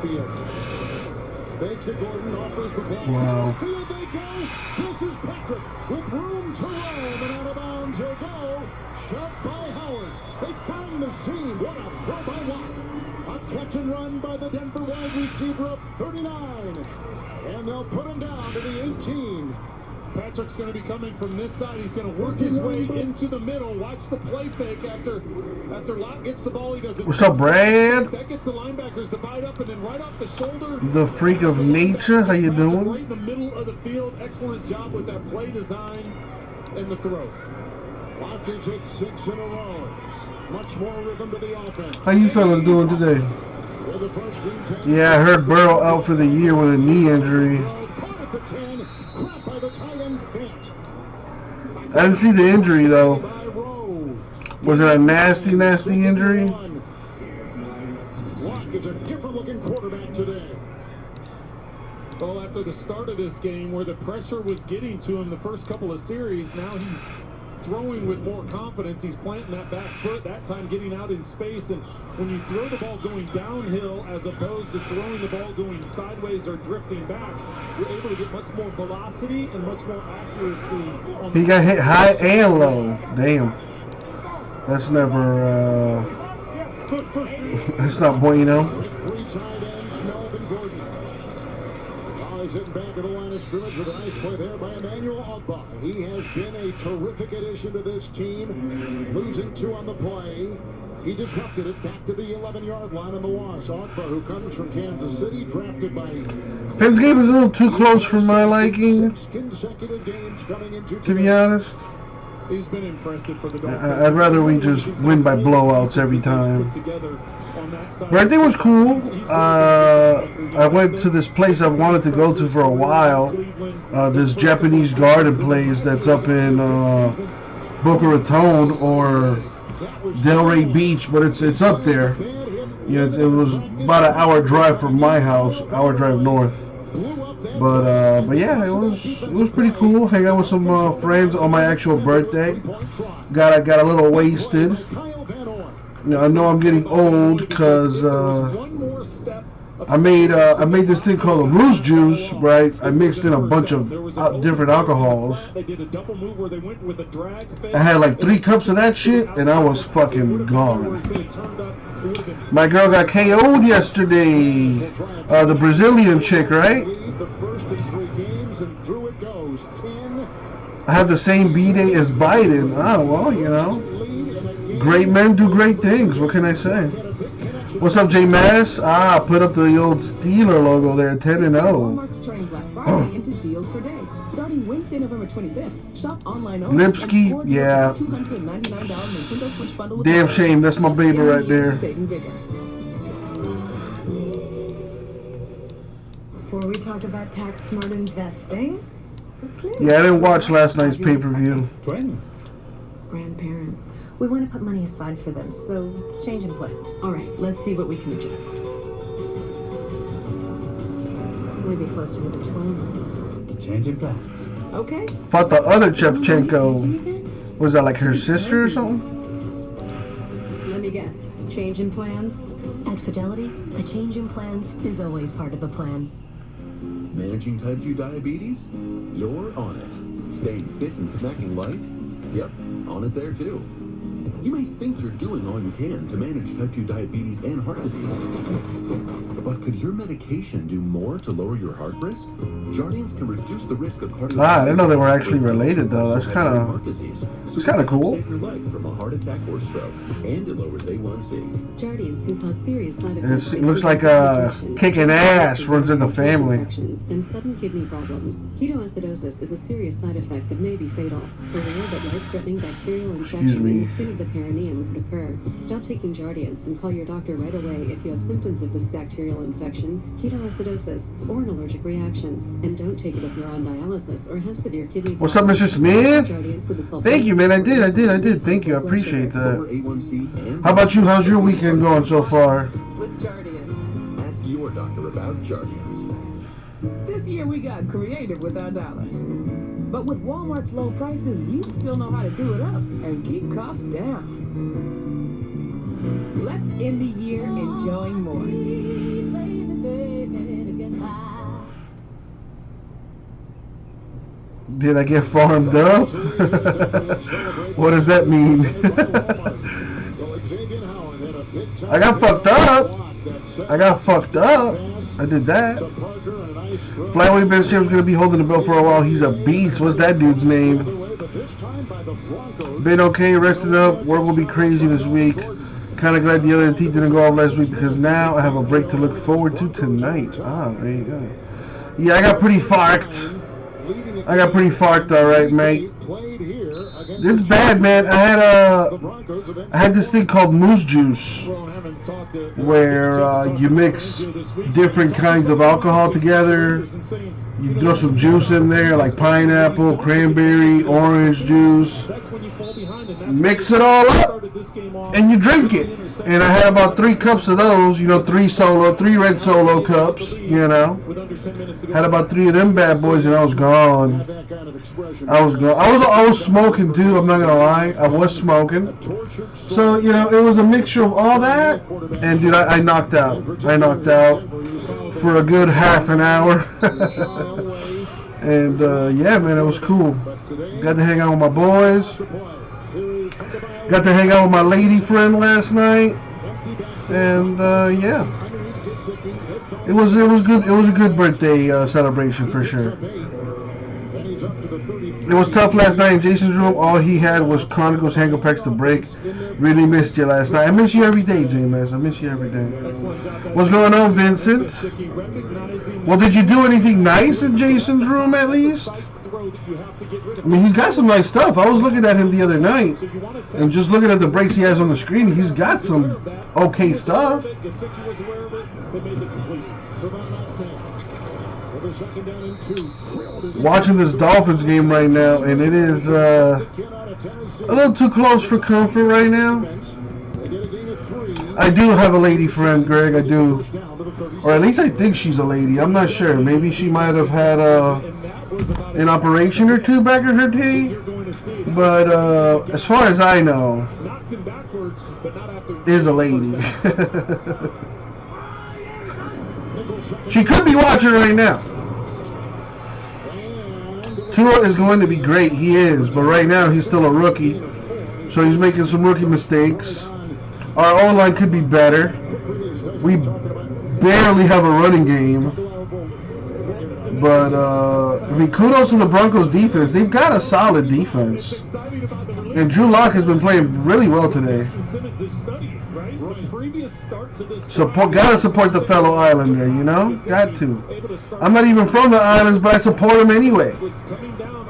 field. Fake to Gordon, offers the ball. Wow. Field they go. This is Patrick with room to roam, and out of bounds he'll go. Shot by Howard. They find the seam. What a throw by Watt. A catch and run by the Denver wide receiver of 39. And they'll put him down to the 18. Patrick's going to be coming from this side. He's going to work his way into the middle. Watch the play fake after Lott gets the ball. He doesn't. What's up, Brad? That gets the linebackers to bite up, and then right off the shoulder. The freak of nature. How you doing? Right in the middle of the field. Excellent job with that play design and the throw. Watkins hit 6 in a row. Much more rhythm to the offense. How you fellas doing today? Yeah, I heard Burrow out for the year with a knee injury. I didn't see the injury though. Was it a nasty injury? Locke is a different looking quarterback today. Well, after the start of this game where the pressure was getting to him the first couple of series, now he's throwing with more confidence. He's planting that back foot, that time getting out in space. And when you throw the ball going downhill as opposed to throwing the ball going sideways or drifting back, you're able to get much more velocity and much more accuracy. He got hit high and low. Damn. That's never, that's not bueno. He's hitting back to the line of scrimmage with a nice play there by Emmanuel Ogba. He has been a terrific addition to this team. Losing 2 on the play. He disrupted it back to the 11-yard line on the loss. Ogba, who comes from Kansas City, drafted by... Finn's game is a little too close for my liking, 6 consecutive games coming into to be honest. He's been impressive for the Dolphins. I'd rather we just win by blowouts every time. Birthday was cool. I went to this place I wanted to go to for a while. This Japanese garden place that's up in Boca Raton or Delray Beach, but it's up there. You know, it was about an hour drive from my house, hour drive north. But yeah, it was pretty cool. Hang out with some friends on my actual birthday. Got a little wasted. Now, I know I'm getting old because I made this thing called a moose juice, right? I mixed in a bunch of different alcohols. I had like 3 cups of that shit, and I was fucking gone. My girl got KO'd yesterday. The Brazilian chick, right? I have the same B-Day as Biden. Oh, well, you know. Great men do great things. What can I say? What's up, J Mass? Put up the old Steeler logo there, 10-0. Lipsky, yeah. Damn shame. That's my baby right there. Before we talk about tax smart investing, what's new? Yeah, I didn't watch last night's pay-per-view. Twins. Grandparents. We want to put money aside for them, so change in plans. All right, let's see what we can adjust. We'll be closer to the twins. Change in plans. Okay. Fought the other Shevchenko. Was that like her sister or something? Let me guess. Change in plans? At Fidelity, a change in plans is always part of the plan. Managing type 2 diabetes? You're on it. Staying fit and snacking light? Yep, on it there too. You may think you're doing all you can to manage type 2 diabetes and heart disease. But could your medication do more to lower your heart risk? Jardians can reduce the risk of cardiovascular. I didn't know they were actually related though. That's kind of cool. Save your life from a heart attack or stroke, and it lowers A1C. Jardians can cause serious side effects. It looks like kicking ass runs in the family. And sudden kidney problems. Ketoacidosis is a serious side effect that may be fatal. A rare but life-threatening bacterial infection in the skin of the perineum could occur. Stop taking Jardians and call your doctor right away if you have symptoms of this bacterial infection, ketoacidosis, or an allergic reaction. And don't take it if you're on dialysis or have severe kidney problems. What's up, Mr. Smith? Thank you, man. I did. Thank you. I appreciate that. How about you? How's your weekend going so far? With Jardians. Ask your doctor about Jardians. This year we got creative with our dollars. But with Walmart's low prices, you still know how to do it up and keep costs down. Let's end the year enjoying more. Did I get farmed up? What does that mean? I got fucked up. I got fucked up. I did that. Flyweight bench champ's gonna be holding the belt for a while. He's a beast. What's that dude's name? Been okay, rested up. Work will be crazy this week. Kind of glad the other teeth didn't go off last week because now I have a break to look forward to tonight. Ah, there you go. Yeah, I got pretty fucked. Alright, mate. It's bad, man. I had this thing called moose juice, where you mix different kinds of alcohol together. You throw some juice in there, like pineapple, cranberry, orange juice. Mix it all up, and you drink it. And I had about 3 cups of those, you know, 3 red Solo cups, you know. Had about 3 of them bad boys, and I was gone. I was smoking too. I'm not gonna lie, I was smoking. So you know, it was a mixture of all that, and dude, I knocked out. I knocked out for a good half an hour. And yeah, man, it was cool. Got to hang out with my boys. Got to hang out with my lady friend last night, and yeah, it was good. It was a good birthday celebration for sure. It was tough last night in Jason's room. All he had was Chronicles Hangar Packs to break. Really missed you last night. I miss you every day, J-Mass. I miss you every day. What's going on, Vincent? Well, did you do anything nice in Jason's room at least? I mean, he's got some nice stuff. I was looking at him the other night, and just looking at the breaks he has on the screen, he's got some okay stuff. Watching this Dolphins game right now, and it is a little too close for comfort right now. I do have a lady friend, Greg. I do, or at least I think she's a lady. I'm not sure. Maybe she might have had an operation or two back in her day. But as far as I know, is a lady. She could be watching right now. Tua is going to be great. He is, but right now he's still a rookie, so he's making some rookie mistakes. Our O-line could be better. We barely have a running game, but I mean, kudos to the Broncos defense. They've got a solid defense, and Drew Lock has been playing really well today. Gotta support the fellow Islander, you know? Got to. I'm not even from the islands, but I support him anyway.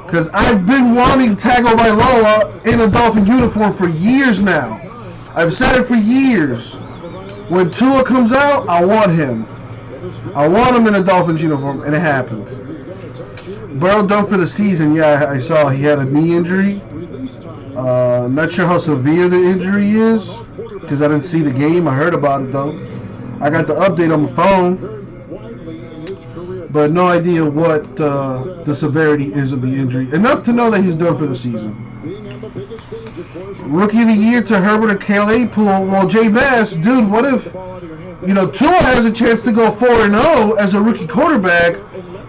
Because I've been wanting Tagovailoa in a Dolphin uniform for years now. I've said it for years. When Tua comes out, I want him. I want him in a Dolphins uniform, and it happened. Burrow done for the season. Yeah, I saw he had a knee injury. Not sure how severe the injury is, because I didn't see the game. I heard about it though. I got the update on my phone, but no idea what the severity is of the injury. Enough to know that he's done for the season. Rookie of the year to Herbert or Claypool. Well, Jay Bass, dude, what if, you know, Tua has a chance to go 4-0 as a rookie quarterback?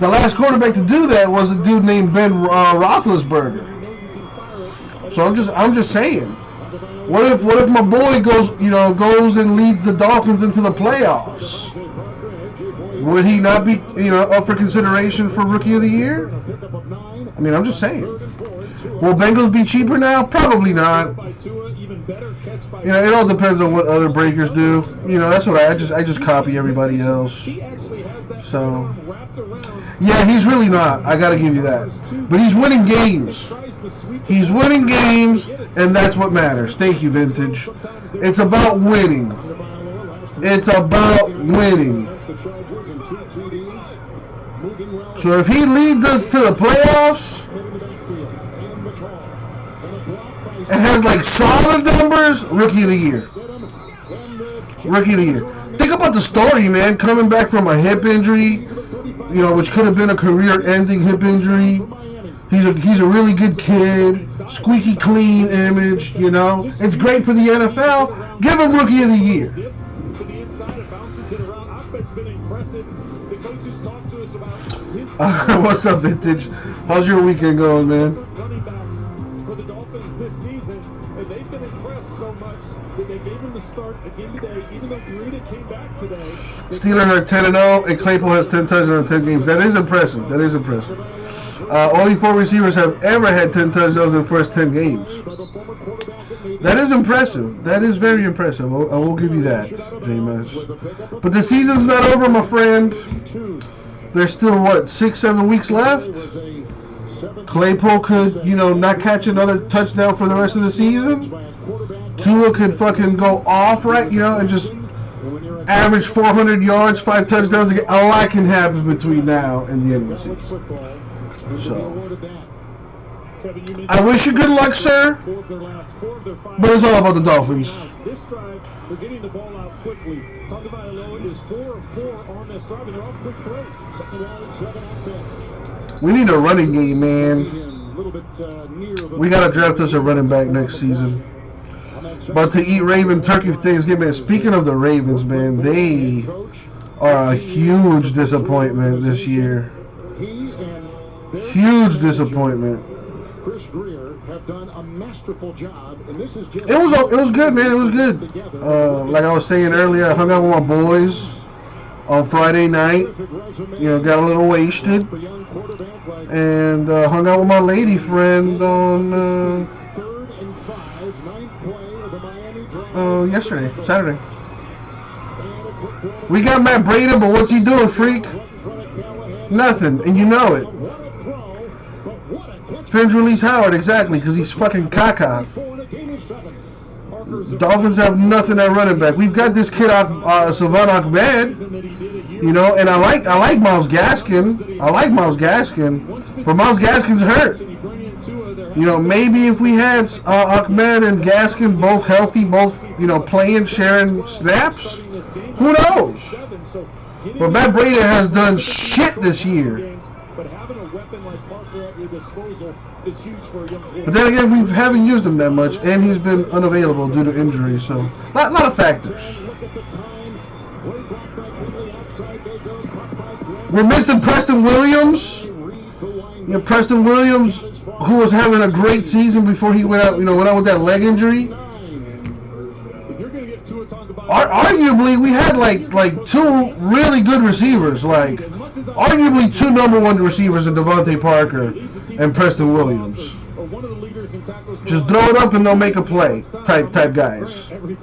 The last quarterback to do that was a dude named Ben Roethlisberger. So I'm just saying. What if my boy goes and leads the Dolphins into the playoffs? Would he not be, up for consideration for Rookie of the Year? I mean, I'm just saying. Will Bengals be cheaper now? Probably not. It all depends on what other breakers do. That's what I just copy everybody else. So, yeah, he's really not. I got to give you that. But he's winning games. He's winning games, and that's what matters. Thank you, Vintage. It's about winning. It's about winning. So if he leads us to the playoffs and has like solid numbers, Rookie of the Year. Rookie of the Year. Think about the story, man. Coming back from a hip injury, which could have been a career-ending hip injury. He's a really good kid. Squeaky clean image, It's great for the NFL. Give him Rookie of the Year. impressive. The coaches talked to us about his. What's up, Vintage? How's your weekend going, man? Running backs for the Dolphins this season, and they've been impressed so much that they gave him the start again today, even though Garita came back today. Steelers are 10-0, and Claypool has 10 touchdowns in 10 games. That is impressive. That is impressive. Only 4 receivers have ever had 10 touchdowns in the first 10 games. That is impressive. That is very impressive. I will give you that, J-Mesh. But the season's not over, my friend. There's still, what, 6-7 weeks left? Claypool could, you know, not catch another touchdown for the rest of the season. Tua could fucking go off, right, you know, and just average 400 yards, 5 touchdowns again. A lot can happen between now and the end of the season. So, I wish you good luck, sir. But it's all about the Dolphins. This drive, they're getting the ball out quickly. Tagovailoa is 4 of 4 on this drive, and they're all quick throws. We need a running game, man. We gotta draft us a running back next season. But to eat Raven turkey for Thanksgiving. Speaking of the Ravens, man, they are a huge disappointment this year. Huge disappointment. Chris Greer have done a masterful job, and this is just It was good, man. It was good. Like I was saying earlier, I hung out with my boys on Friday night. You know, got a little wasted, and hung out with my lady friend on yesterday, Saturday. We got Matt Breda, but what's he doing, freak? Nothing, and you know it. Fins release Howard, exactly, because he's fucking caca. Dolphins have nothing at running back. We've got this kid, Savon Ahmed, you know, and I like Myles Gaskin. But Myles Gaskin's hurt. You know, maybe if we had Ahmed and Gaskin both healthy, both, you know, playing, sharing snaps, who knows? But Matt Breda has done shit this year. But having a weapon like Parker at your disposal is huge for a young player. But then again, we haven't used him that much, and he's been unavailable due to injury, so a lot of factors. We're missing Preston Williams. You know, Preston Williams, who was having a great season before he went out, you know, went out with that leg injury. Arguably, we had like 2 really good receivers, like arguably 2 #1 receivers in Devontae Parker and Preston Williams. Just throw it up and they'll make a play type guys. And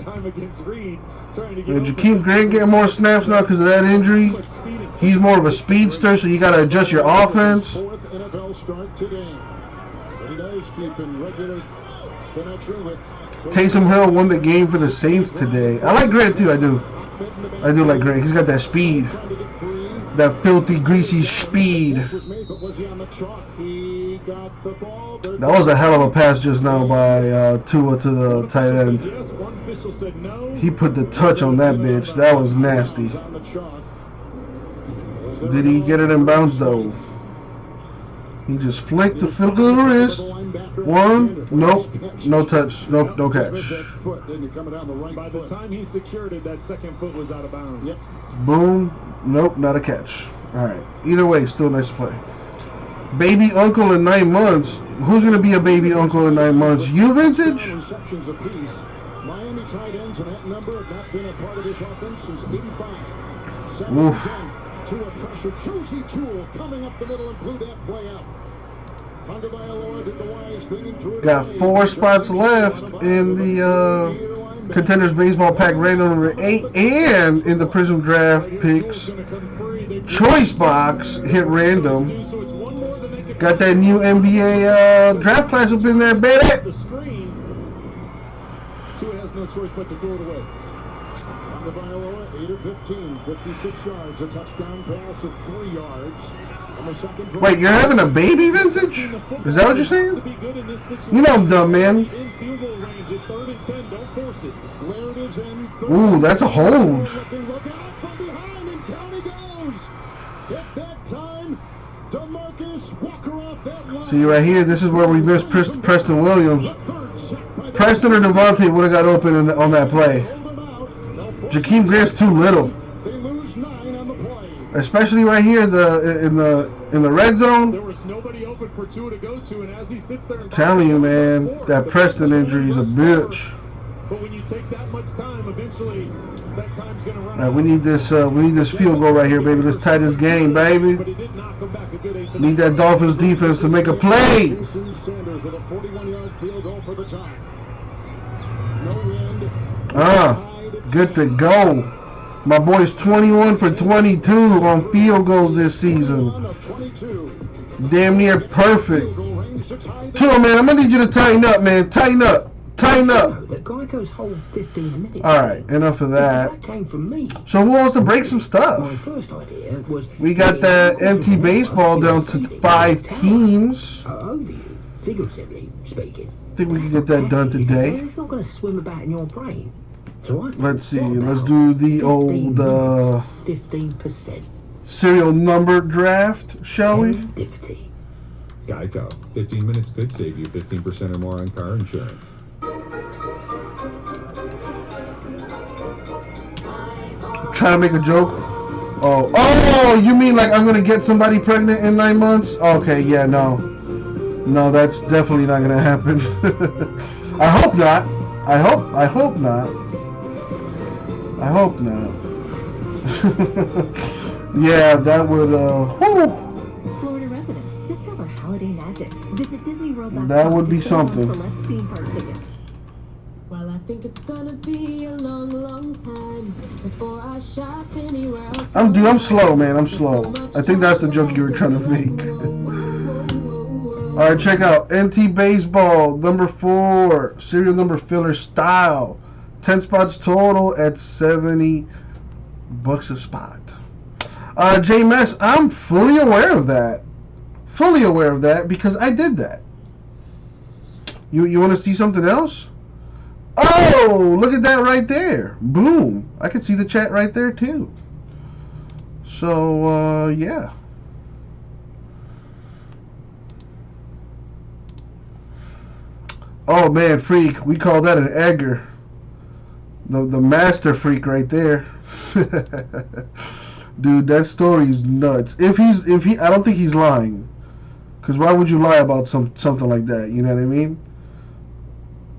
Jakeem Grant getting more snaps now because of that injury. He's more of a speedster, so you got to adjust your offense. Taysom Hill won the game for the Saints today. I like Grant too. I do like Grant. He's got that speed, that filthy, greasy speed. That was a hell of a pass just now by Tua to the tight end. He put the touch on that bitch. That was nasty. Did he get it in bounds though? He just flicked the fiddle of the wrist. 1, nope, no touch, nope, no catch. By the time he secured it, that second foot was out of bounds. Yep. Boom, nope, not a catch. All right, either way, still nice play. Baby uncle in 9 months. Who's gonna be a baby uncle in 9 months? You, Vintage? Miami tight ends and that number have not been a part of this offense since '85. Oof. To a pressure, Josie Jewell coming up the middle and blew that play out. Tagovailoa did the wise thing and threw it. Got 4 spots left in the Contenders Baseball Pack random number 8 and in the Prism Draft Picks Choice Box hit random. Got that new NBA draft class up in there, baby. Tua has no choice but to throw it away. Tagovailoa, 8 of 15, 56 yards, a touchdown pass of 3 yards. Wait, you're having a baby, Vintage? Is that what you're saying? You know I'm dumb, man. Ooh, that's a hold. See right here, this is where we missed Preston Williams. Preston or Devontae would have got open on that play. Jakeem Grant's too little. They lose 9 on the play. especially right here in the red zone. There was nobody open for Tua to go to, and as he sits there, Telling you, man, that Preston injury is a bitch. But when you take that much time, eventually that time's going to run All right, out. we need this field goal right here, baby. Let's tie this game, baby. But he did knock him back a good 8 to Need that Dolphins defense to make a play. Jason Sanders with a 41-yard field goal for the tie. No wind. Good to go. My boy's 21 for 22 on field goals this season. Damn near perfect. Tua, man, I'm gonna need you to tighten up, man. Tighten up. Tighten up. The Geico's whole 15 minutes. All right, enough of that. That came from me. So who wants to break some My stuff? first idea was We got that MT baseball down to 5 teams. Overview, figuratively speaking. I think we can get that done today. It's not going to swim about in your brain. So I Let's see. Let's do the old 15%. serial number draft, shall we? Serendipity. Geico. 15 minutes could save you 15% or more on car insurance. Trying to make a joke. Oh, you mean like I'm gonna get somebody pregnant in 9 months? Okay, yeah, no, that's definitely not gonna happen. I hope not. I hope not. I hope not. Yeah, that would. Florida residents, discover holiday magic. Visit DisneyWorld.com. That would be to save on something. select theme park tickets. Well, I think it's gonna be a long, long time before I shop anywhere else. I'm slow, man. I'm slow. I think that's the joke you were trying to make. All right, check out NT Baseball number 4, serial number filler style, 10 spots total at $70 a spot. JMS, I'm fully aware of that. Fully aware of that because I did that. You want to see something else? Oh, look at that right there. Boom. I can see the chat right there too. So, yeah. Oh man, freak. We call that an egger. The master freak right there. Dude, that story is nuts. If he I don't think he's lying. Cuz why would you lie about something like that? You know what I mean?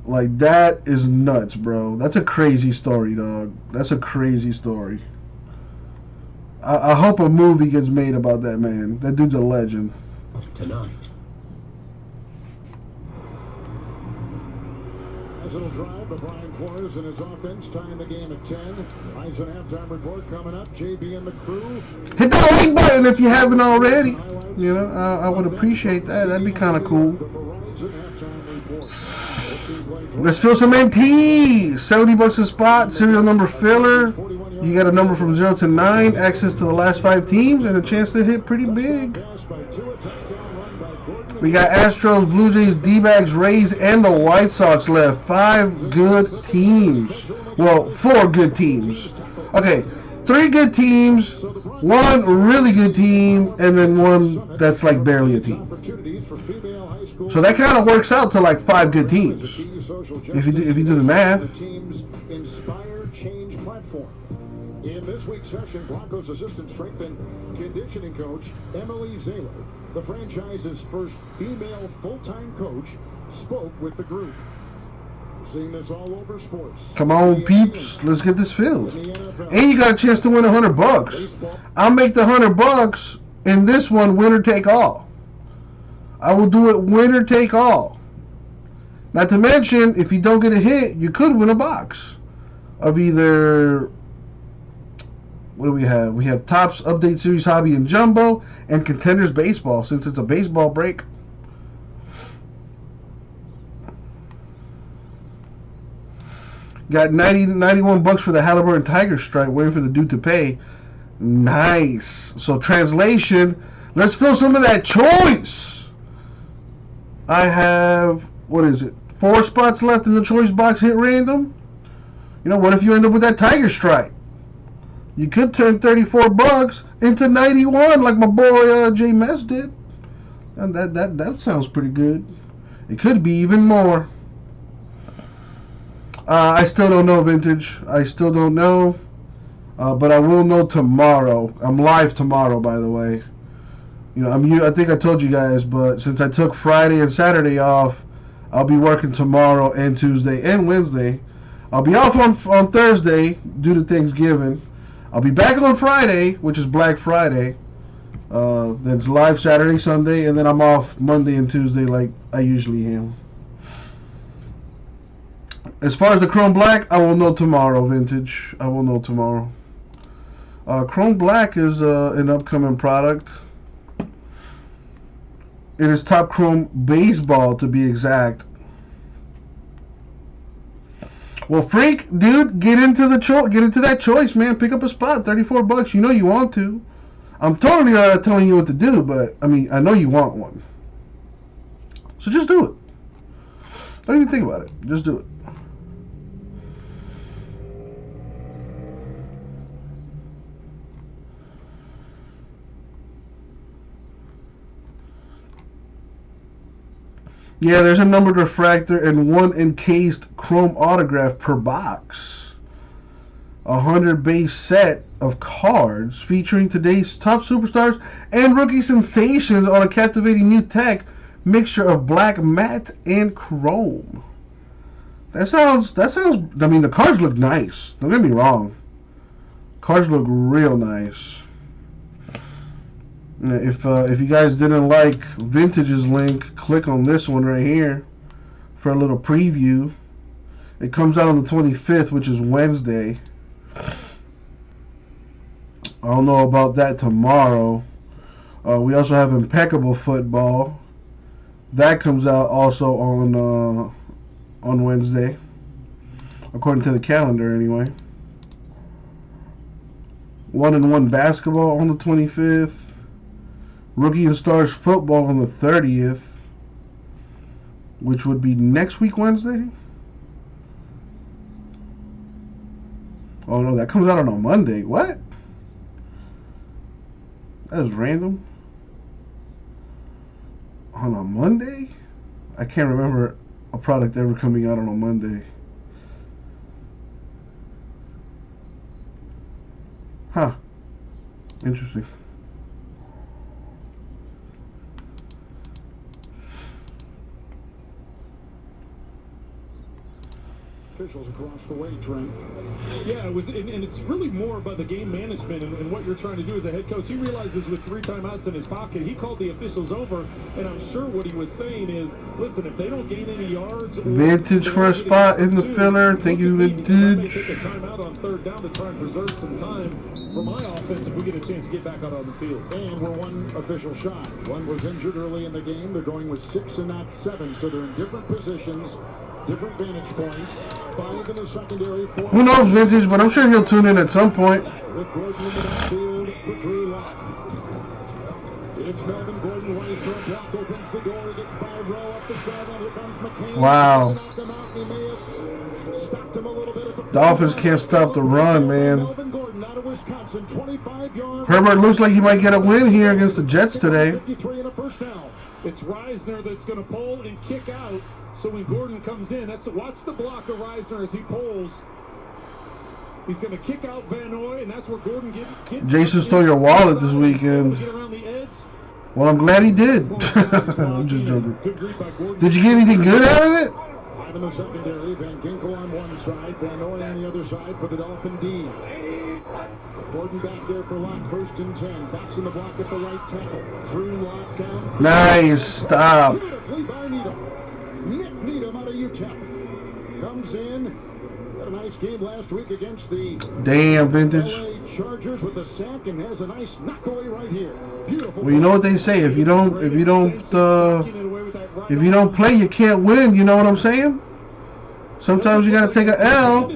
Like, that is nuts, bro. That's a crazy story, dog. That's a crazy story. I hope a movie gets made about that man. That dude's a legend. Tonight. Nice little drive by Brian Flores and his offense, tying the game at 10. Bison halftime report coming up. JB and the crew. Hit that like button if you haven't already. You know, I would appreciate that. That'd be kind of cool. The Verizon halftime report. Let's fill some MTs. $70 a spot. Serial number filler. You got a number from 0 to 9. Access to the last 5 teams and a chance to hit pretty big. We got Astros, Blue Jays, D-backs, Rays, and the White Sox left. 5 good teams. Well, 4 good teams. Okay, 3 good teams, 1 really good team, and then 1 that's like barely a team. So that kind of works out to like 5 good teams. If you do the math. In this week's session, Broncos assistant strength and conditioning coach Emily Zaylor, the franchise's first female full-time coach, spoke with the group. We're seeing this all over sports. Come on, peeps, let's get this filled. And you got a chance to win $100. I'll make the $100 in this one winner take all. I will do it winner take all. Not to mention, if you don't get a hit, you could win a box of either. What do we have? We have Topps Update Series Hobby and Jumbo and Contenders Baseball, since it's a baseball break. Got $91 for the Halliburton Tiger Stripe, waiting for the dude to pay. Nice. So translation, let's fill some of that choice. I have, what is it, 4 spots left in the choice box, hit random. You know, what if you end up with that Tiger Stripe? You could turn $34 into 91 like my boy J Mess did. And that sounds pretty good. It could be even more. I still don't know, Vintage. I still don't know. But I will know tomorrow. I'm live tomorrow, by the way. You know, I think I told you guys, but since I took Friday and Saturday off, I'll be working tomorrow and Tuesday and Wednesday. I'll be off on Thursday due to Thanksgiving. I'll be back on Friday, which is Black Friday. Then it's live Saturday, Sunday, and then I'm off Monday and Tuesday like I usually am. As far as the Chrome Black, I will know tomorrow, Vintage. I will know tomorrow. Chrome Black is an upcoming product. It is Top Chrome Baseball, to be exact. Well, Freak, dude, get into that choice, man. Pick up a spot, $34. You know you want to. I'm totally not telling you what to do, but I mean, I know you want one. So just do it. Don't even think about it. Just do it. Yeah, there's a numbered refractor and one encased chrome autograph per box. 100 base set of cards featuring today's top superstars and rookie sensations on a captivating new tech mixture of black matte and chrome. That sounds, I mean, the cards look nice. Don't get me wrong. Cards look real nice. If you guys didn't like Vintage's link, click on this one right here for a little preview. It comes out on the 25th, which is Wednesday. I don't know about that tomorrow. We also have Impeccable Football. That comes out also on Wednesday, according to the calendar anyway. 1-and-1 Basketball on the 25th. Rookie and Stars Football on the 30th, which would be next week Wednesday. Oh no, that comes out on a Monday. What? That is random. On a Monday? I can't remember a product ever coming out on a Monday. Huh. Interesting. Officials across the way, Trent. Yeah, it was, and it's really more about the game management and what you're trying to do as a head coach. He realizes with 3 timeouts in his pocket, he called the officials over, and I'm sure what he was saying is, listen, if they don't gain any yards, Vintage for a spot in the filler. Thank you, Vintage. I may take a timeout on 3rd down to try and preserve some time for my offense if we get a chance to get back out on the field. And we're one official shot. One was injured early in the game. They're going with 6 and not 7, so they're in different positions. Different vantage points. 5 in the secondary. 4. Who knows, Vintage, but I'm sure he'll tune in at some point. With Gordon in the backfield for Drew Lock. It's Melvin Gordon. Reisner block opens the door. He gets by Rowe up the sideline. Here comes McCain. Wow. He may have stopped him a little bit at the Dolphins can't stop the run, man. Melvin Gordon out of Wisconsin. 25 yards. Herbert looks like he might get a win here against the Jets today. 53 and a first down. It's Reisner that's going to pull and kick out. So when Gordon comes in, watch the block of Reisner as he pulls. He's going to kick out Van Noy, and that's where Gordon gets. Jason stole your wallet this weekend. Well, I'm glad he did. I'm just joking. Did you get anything good out of it? 5 in the secondary. Van Ginkel on one side, Van Noy on the other side for the Dolphin D. Gordon back there for Lock, 1st and 10. Backs in the block at the right tackle. Drew Lock down. Nice. Stop. Beautifully by Needham. Nick Needham out of UTEP comes in. Had a nice game last week against the Damn, Vintage. LA Chargers with a sack and has a nice knockaway right here. Beautiful. Well, you know what they say. If you don't play, you can't win. You know what I'm saying? Sometimes you got to take an L,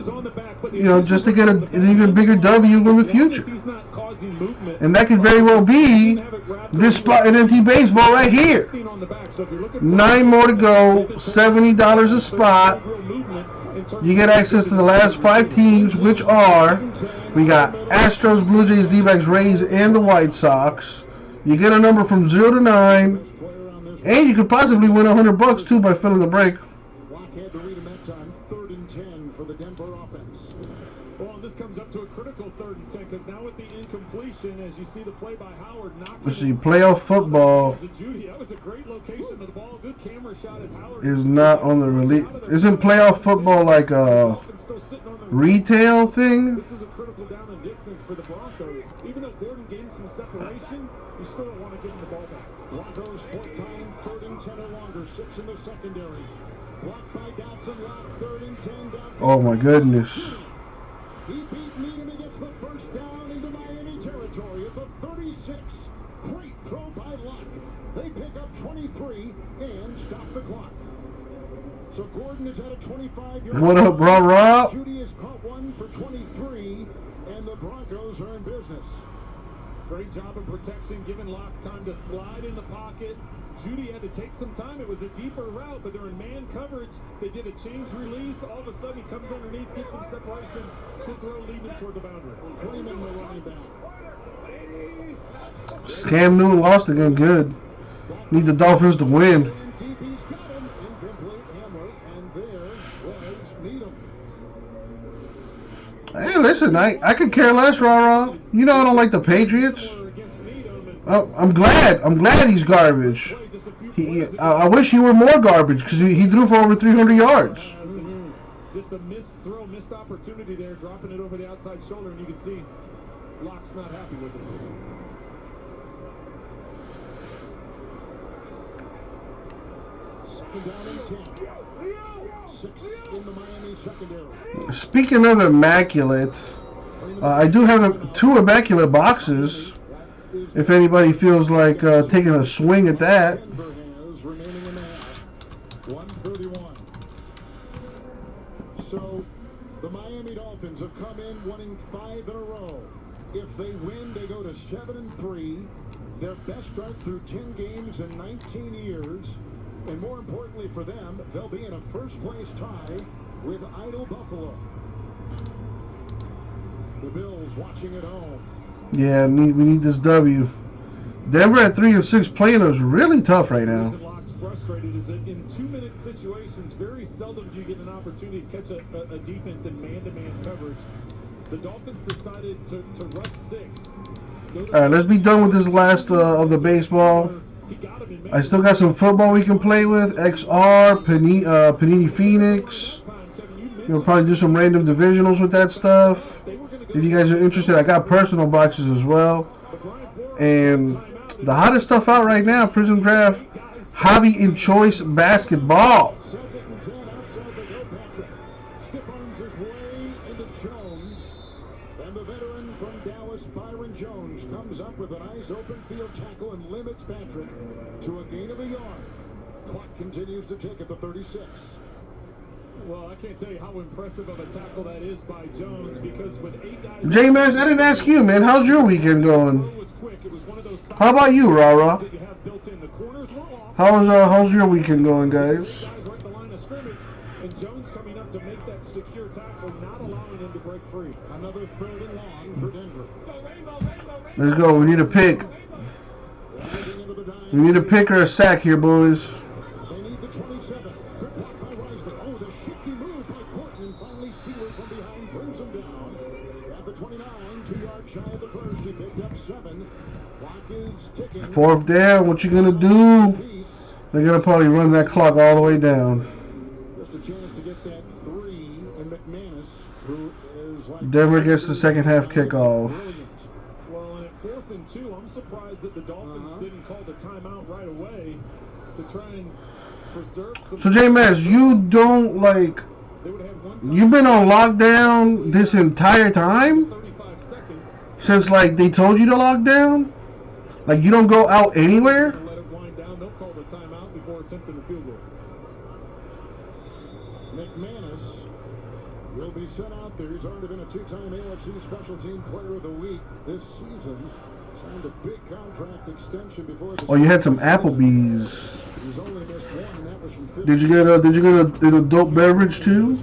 you know, just to get an even bigger W in the future. And that could very well be this spot in empty baseball right here. 9 more to go, $70 a spot. You get access to the last 5 teams, which are, we got Astros, Blue Jays, D-backs, Rays, and the White Sox. You get a number from 0 to 9, and you could possibly win $100 too by filling the break. Had to read him that time. 3rd and 10 for the Denver offense. Well, this comes up to a critical 3rd and 10. because now with the incompletion, as you see the play by Howard, let's see, playoff football that was a great location of the ball. Good camera shot as Howard is not on the release. Isn't playoff football like a retail thing? This is a critical down and distance for the Broncos. Even though Gordon gained some separation, you still don't want to give him the ball back. Broncos fourth time, 3rd and 10 or longer, 6 in the secondary. Blocked by Dotson, Lock, 3rd and 10 down. Oh my goodness. He beat Needham. He gets the first down into Miami territory at the 36. Great throw by Lock. They pick up 23 and stop the clock. So Gordon is at a 25-yard. What up, Rob? Judy has caught one for 23, and the Broncos are in business. Great job of protection, giving Lock time to slide in the pocket. Judy had to take some time. It was a deeper route, but they're in man coverage. They did a change release. All of a sudden, he comes underneath, gets some separation. Good throw leading toward the boundary. Freeman, the running back. Cam Newton lost again. Good. Need the Dolphins to win. DB's got him. Incomplete hammer, and there was Needham. Hey, listen, I could care less, rah-rah. You know I don't like the Patriots. I'm glad he's garbage. I wish he were more garbage because he threw for over 300 yards. Just a missed throw, missed opportunity there, dropping it over the outside shoulder, and you can see Locke's not happy with it. Second down and 10. 6 in the Miami secondary. Speaking of immaculate, I do have 2 immaculate boxes. If anybody feels like taking a swing at that. Denver has remaining in the half. 131. So the Miami Dolphins have come in winning 5 in a row. If they win, they go to 7-3. Their best start through 10 games in 19 years. And more importantly for them, they'll be in a first-place tie with idle Buffalo. The Bills watching at home. Yeah, we need this W. Denver at 3 of 6 playing is really tough right now. Locke's frustrated is that in 2-minute situations, very seldom do you get an opportunity to catch a defense in man-to-man coverage. The Dolphins decided to rush 6. All right, let's be done with this last of the baseball. I still got some football we can play with. XR, Panini Phoenix. We'll probably do some random divisionals with that stuff. If you guys are interested, I got personal boxes as well. And the hottest stuff out right now, Prism Draft, Hobby and Choice Basketball. And the veteran from Dallas, Byron Jones, comes up with a nice open field tackle and limits Patrick to a gain of a yard. Clock continues to tick at the 36. Well, I can't tell you how impressive of a tackle that is by Jones, because with 8 guys... J-Mass, I didn't ask you, man. How's your weekend going? How about you, Rara? How's your weekend going, guys? And Jones coming up to make that secure tackle, not allowing him to break free. Another 3rd and long for Denver. Let's go. We need a pick. We need a pick or a sack here, boys. They need the 27. Good block by Risley. Oh, the shifty move by Portman. And finally, Sealer from behind brings him down. At the 29, 2 yards shy of the first. He picked up 7. Clock is ticking. 4th down. What you gonna do? They're gonna probably run that clock all the way down. Just a chance to get that 3 in McManus, who is like... Denver gets the second half kickoff. Well, and at 4th and 2, I'm surprised that the Dolphins didn't call the timeout right away to try and preserve some... So, J-Mass, you don't, like... You've been on lockdown this entire time? Since, like, they told you to lock down? Like, you don't go out anywhere? Let it wind down. They'll call the timeout before attempting the field goal. McManus will be sent out there. He's already been a 2-time AFC Special Team Player of the Week this season. Signed a big contract extension before the... Oh, you had some Applebee's. He's only missed 1, and that was from 50. Did you get an adult beverage too?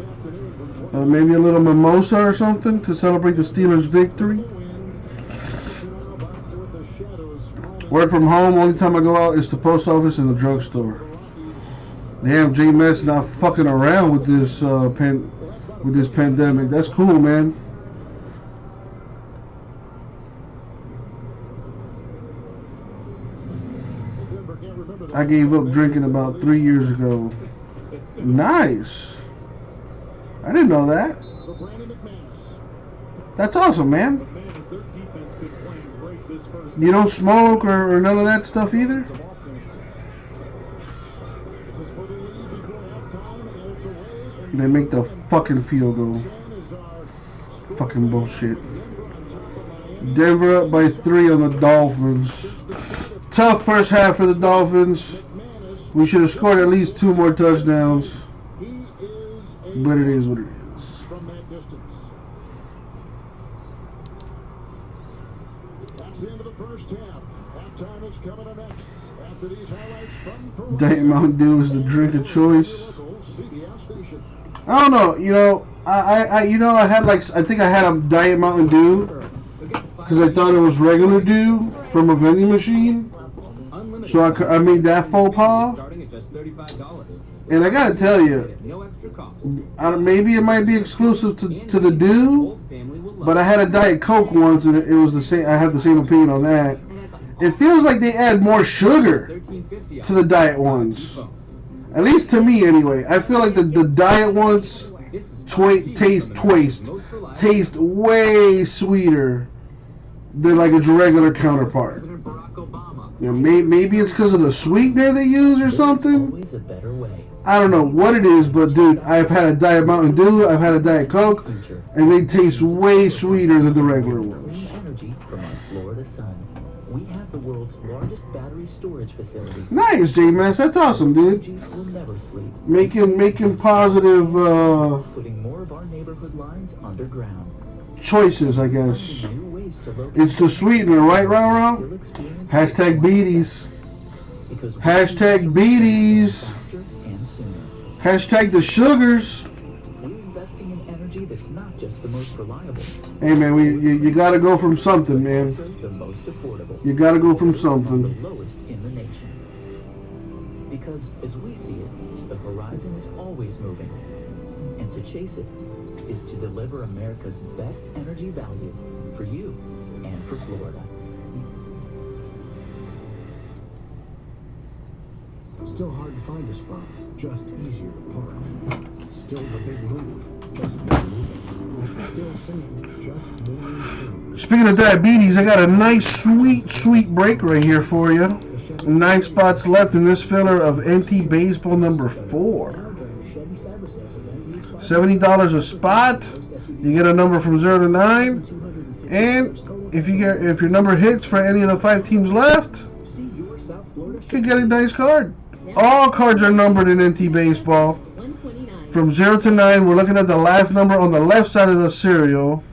Maybe a little mimosa or something to celebrate the Steelers' victory? Work from home. Only time I go out is the post office and the drugstore. Damn, J-Mess not fucking around with this pandemic. That's cool, man. I gave up drinking about 3 years ago. Nice. I didn't know that. That's awesome, man. You don't smoke or none of that stuff either? They make the fucking field goal. Fucking bullshit. Denver up by 3 on the Dolphins. Tough first half for the Dolphins. We should have scored at least 2 more touchdowns. But it is what it is. That's the end of the first half. Halftime is coming up next. After these highlights from Diet Mountain Dew is the drink of choice. I don't know, you know, I had like, I think I had a Diet Mountain Dew because I thought it was regular dew from a vending machine. So I made that faux pas. And I gotta tell you, maybe it might be exclusive to the dew, but I had a Diet Coke once and it was the same. I have the same opinion on that. It feels like they add more sugar to the Diet ones. At least to me, anyway. I feel like the Diet ones taste way sweeter than like its regular counterpart. You know, maybe it's because of the sweetener they use or something. I don't know what it is, but dude, I've had a Diet Mountain Dew, I've had a Diet Coke, and they taste way sweeter than the regular ones. We have the world's largest battery storage facility. Nice, J-Mass. That's awesome, dude. Making positive putting more of our neighborhood lines underground. Choices, I guess. It's the sweetener, right, Rao? Hashtag beaties. Hashtag beaties. Hashtag the sugars. We're investing in energy that's not just the most reliable. Hey man, you gotta go from something, man. The most affordable. You gotta go from something. The lowest in the nation. Because as we see it, the horizon is always moving. And to chase it is to deliver America's best energy value for you and for Florida. Still hard to find a spot, just easier to park. Still the big move, just moving. Still singing, just moving. Speaking of diabetes, I got a nice, sweet break right here for you. 9 spots left in this filler of NT Baseball number 4. $70 a spot. You get a number from 0 to 9, and if your number hits for any of the 5 teams left, you can get a nice card. All cards are numbered in NT Baseball. From 0 to 9, we're looking at the last number on the left side of the serial.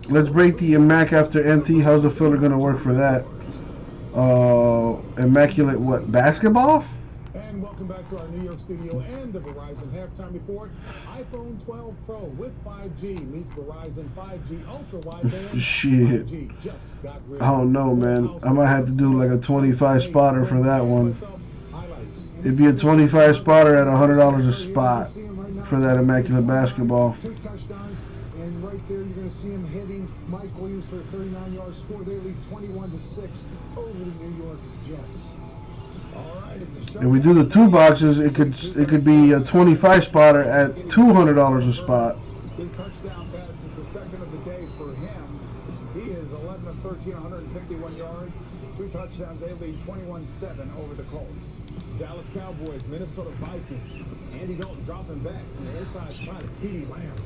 Let's break the Immac after NT. How's the filler going to work for that? Immaculate what? Basketball? And welcome back to our New York studio and the Verizon halftime report. iPhone 12 Pro with 5G meets Verizon 5G Ultra Wideband. Shit. I don't know, man. I might have to do like a 25 spotter for that one. It'd be a 25 spotter at $100 a spot for that Immaculate Basketball. 2 touchdowns, and right there you're going to see him hitting Mike Williams for a 39-yard score. They lead 21-6 over the New York Jets. If we do the 2 boxes, it could be a 25 spotter at $200 a spot. His touchdown pass is the second of the day for him. He is 11 of 13, 151 yards, 2 touchdowns. They lead 21-7 over the Colts. Dallas Cowboys, Minnesota Vikings. Andy Dalton dropping back from the inside spot. CeeDee Lamb.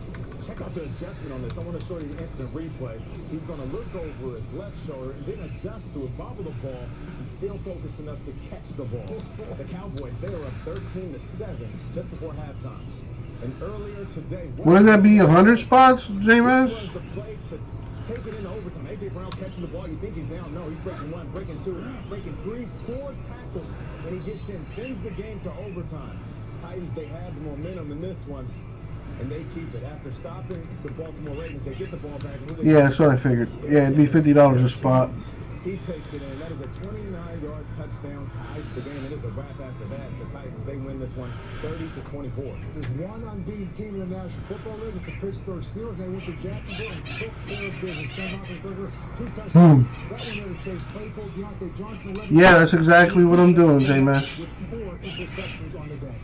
Check out the adjustment on this. I want to show you the instant replay. He's going to look over his left shoulder and then adjust to it, bobble the ball, and still focus enough to catch the ball. The Cowboys, they are up 13-7 just before halftime. And earlier today, wouldn't that be 100 spots, J-Mass? The play to take it into overtime. A.J. Brown catching the ball. You think he's down. No, he's breaking 1, breaking 2, breaking 3, 4 tackles. When he gets in, sends the game to overtime. Titans, they have the momentum in this one. And they keep it. After stopping the Baltimore Ravens, they get the ball back. Yeah, that's what I figured. Yeah, it'd be $50 a spot. He takes it in. That is a 29-yard touchdown to ice the game. It is a wrap after that. The Titans, they win this one 30-24. There's one unbeaten team in the National Football League. It's the Pittsburgh Steelers. They went to Jacksonville and took care of business. Ben Roethlisberger, 2 touchdowns. That one there to Chase Claypool, Deontay Johnson, 11. Yeah, that's exactly what I'm doing, J-Mass. With 4 interceptions on the day.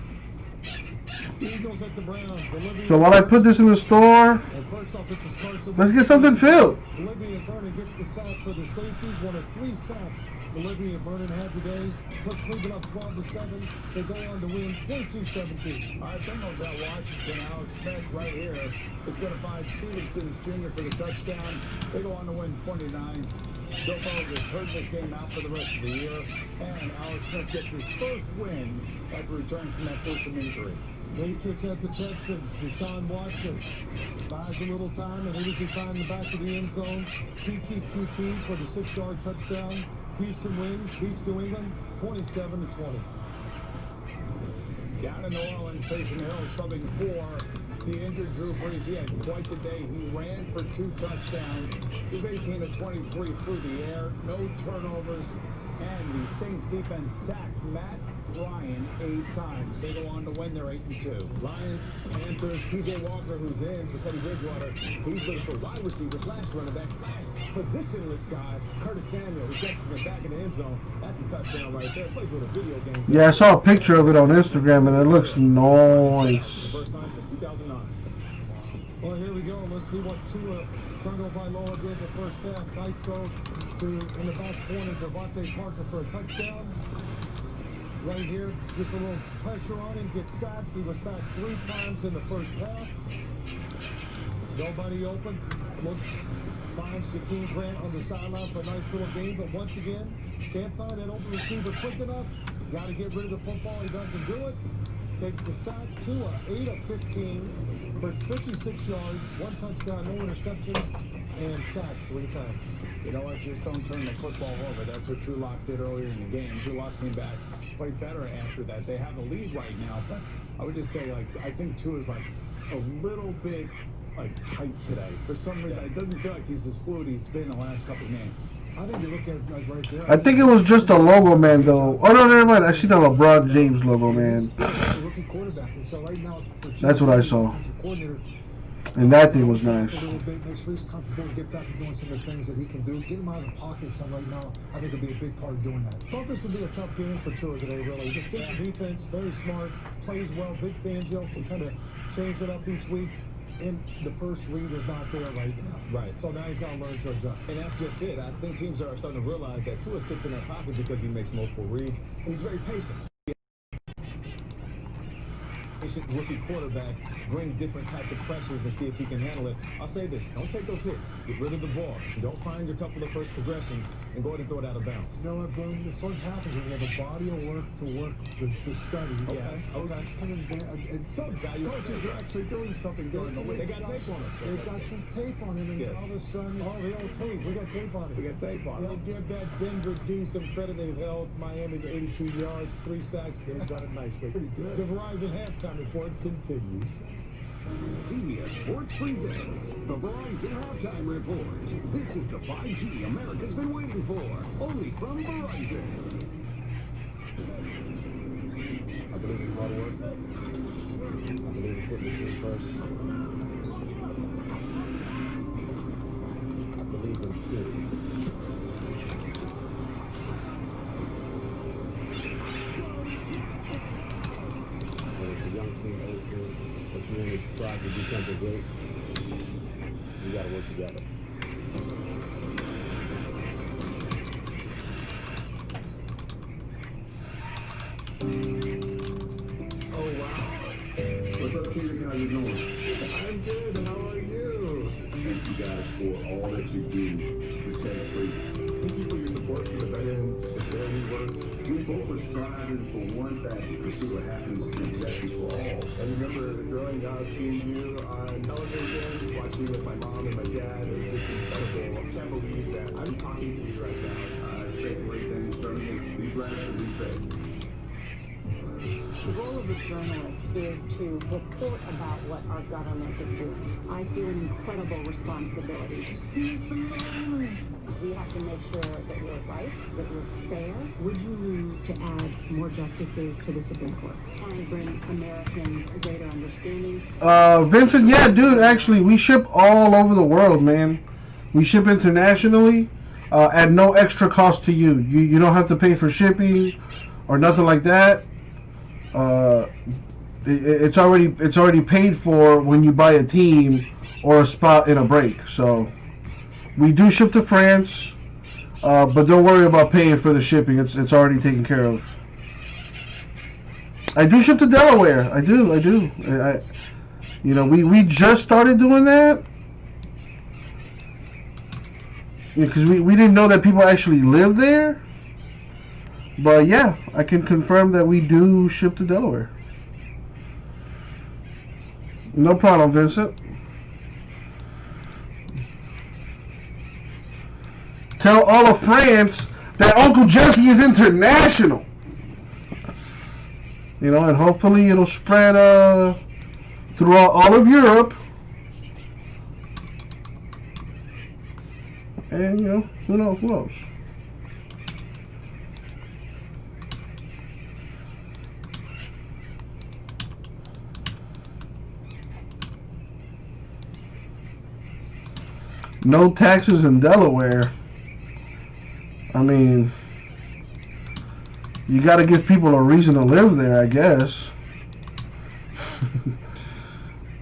Eagles at the Browns. So while I put this in the store, let's get something filled. Olivia Vernon gets the sack for the safety. One of 3 sacks Olivia Vernon had today. Put Cleveland up 12-7. They go on to win 22-17. All right, Bengals at Washington. Alex Smith right here. It's going to find Stevenson Jr. for the touchdown. They go on to win 29. Joe Burrow gets hurt this game out for the rest of the year. And Alex Smith gets his first win after returning from that gruesome injury. Patriots at the Texans. Deshaun Watson buys a little time, and he finds the back of the end zone. Kiki QT for the 6-yard touchdown. Houston wins, beats New England 27-20. Down in New Orleans, Taysom Hill subbing for the injured Drew Brees. He had quite the day. He ran for 2 touchdowns. He was 18-23 through the air. No turnovers. And the Saints defense sacked Matt Ryan 8 times. They go on to win their 8-2. Lions, Panthers, P.J. Walker, who's in for Teddy Bridgewater. He's looking for wide receiver / running back / positionless guy. Curtis Samuel, who catches him back in the end zone. That's a touchdown right there. Plays a little video games. Yeah, I saw a picture of it on Instagram, and it looks nice. First time since 2009. Well, here we go. Let's see what Tua Tagovailoa did in the first half. Nice throw in the back corner to Devontae Parker for a touchdown. Right here, gets a little pressure on him, gets sacked. He was sacked 3 times in the first half. Nobody open. Finds Jakeem Grant on the sideline for a nice little game, but once again, can't find that open receiver quick enough. Got to get rid of the football. He doesn't do it. Takes the sack. Tua, 8 of 15 for 56 yards, 1 touchdown, no interceptions, and sacked 3 times. You know what? Just don't turn the football over. That's what Drew Lock did earlier in the game. Drew Lock came back, played better after that. They have the lead right now, but I would just say, like, I think Tua's like a little bit tight today. For some reason, it doesn't feel like he's as fluid he's been the last couple games. I think you look at right there. I think it was just a logo man, though. Oh no, never mind. I see the LeBron James logo man. Rookie quarterback. So right now, that's what I saw. And that thing was nice. A little bit, make sure he's comfortable to get back to doing some of the things that he can do. Get him out of the pocket some right now. I think it'll be a big part of doing that. Thought this would be a tough game for Tua today, really. Distinct defense, very smart, plays well. Big Fangio can kind of change it up each week. And the first read is not there right now. Right. So now he's got to learn to adjust. And that's just it. I think teams are starting to realize that Tua sits in that pocket because he makes multiple reads, and he's very patient. Rookie quarterback, bring different types of pressures and see if he can handle it. I'll say this, don't take those hits. Get rid of the ball. Don't find your couple of first progressions and go ahead and throw it out of bounds. You know what, Boone? This what happens when you have a body of work to study. Yes. Okay. Some coaches are actually doing something during the week. They got tape on us. They got some tape on him, and all of a sudden, the old tape. We got tape on it. We got tape on it. They'll give that Denver D some credit. They've held Miami to 82 yards, 3 sacks. They've done it nicely. Pretty good. The Verizon halftime report continues. CBS Sports presents the Verizon Halftime Report. This is the 5G America's been waiting for, only from Verizon. I believe in hard work. I believe in putting the team first. I believe in team. Whether it's a young team, old team, if you're in the strive to do something great, we got to work together. Oh, wow. What's up, Kendrick? How you doing? I'm good. How are you? Thank you guys for all that you do to set free. Thank you for your support for the veterans, the charity work. We both are striving for one thing, to see what happens in justice for all. I remember growing up, seeing you on television, watching with my mom and my dad. It was just incredible. I can't believe that I'm talking to you right now. I expect great things from you. Be blessed and be safe. The role of a journalist is to report about what our government is doing. I feel an incredible responsibility. We have to make sure that we're right, that were fair? Would you move to add more justices to the Supreme Court? And bring Americans a greater understanding? Vincent, yeah, dude, actually, we ship all over the world, man. We ship internationally at no extra cost to you. You don't have to pay for shipping or nothing like that. It's already paid for when you buy a team or a spot in a break. So we do ship to France, but don't worry about paying for the shipping. It's already taken care of. I do ship to Delaware. I do. You know, we just started doing that because we didn't know that people actually live there. But yeah, I can confirm that we do ship to Delaware. No problem, Vincent. Tell all of France that Uncle Jesse is international. You know, and hopefully it'll spread throughout all of Europe. And, you know, who knows? No taxes in Delaware. I mean, you got to give people a reason to live there, I guess.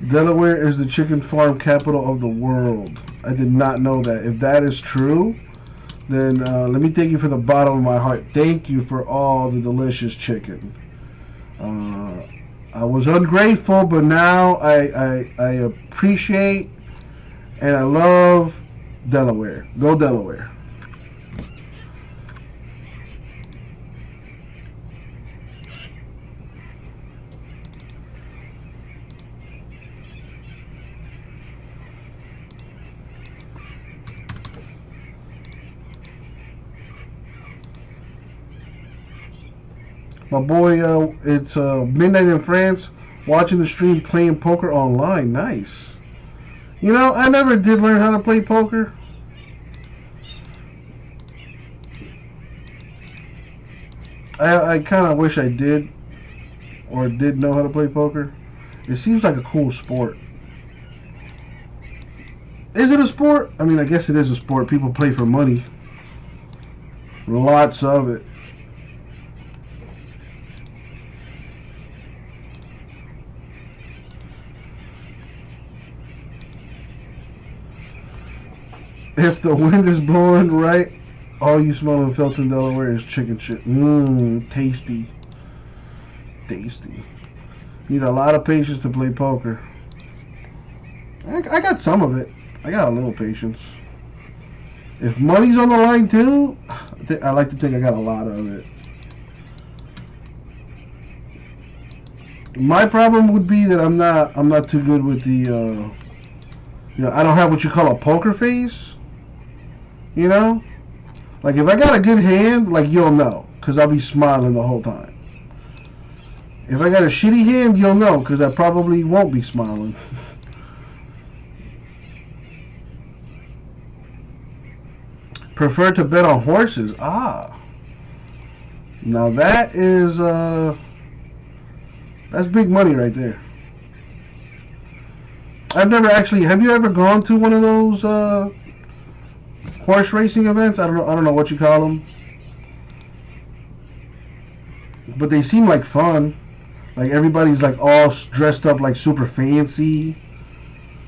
Delaware is the chicken farm capital of the world. I did not know that. If that is true, then let me thank you for the bottom of my heart. Thank you for all the delicious chicken. I was ungrateful, but now I appreciate and I love Delaware. Go Delaware. My boy, it's midnight in France, watching the stream playing poker online. Nice. You know, I never did learn how to play poker. I kind of wish I did, or did know how to play poker. It seems like a cool sport. Is it a sport? I mean, I guess it is a sport. People play for money. Lots of it. If the wind is blowing right, all you smell in Felton, Delaware is chicken shit. Tasty. Tasty. Need a lot of patience to play poker. I got some of it. I got a little patience. If money's on the line too, I like to think I got a lot of it. My problem would be that I'm not too good with the you know, I don't have what you call a poker face. You know? Like, if I got a good hand, like, you'll know. Because I'll be smiling the whole time. If I got a shitty hand, you'll know. Because I probably won't be smiling. Prefer to bet on horses. Ah. Now that is, that's big money right there. I've never actually, have you ever gone to one of those, horse racing events? I don't know what you call them, but they seem like fun. Like everybody's like all dressed up like super fancy,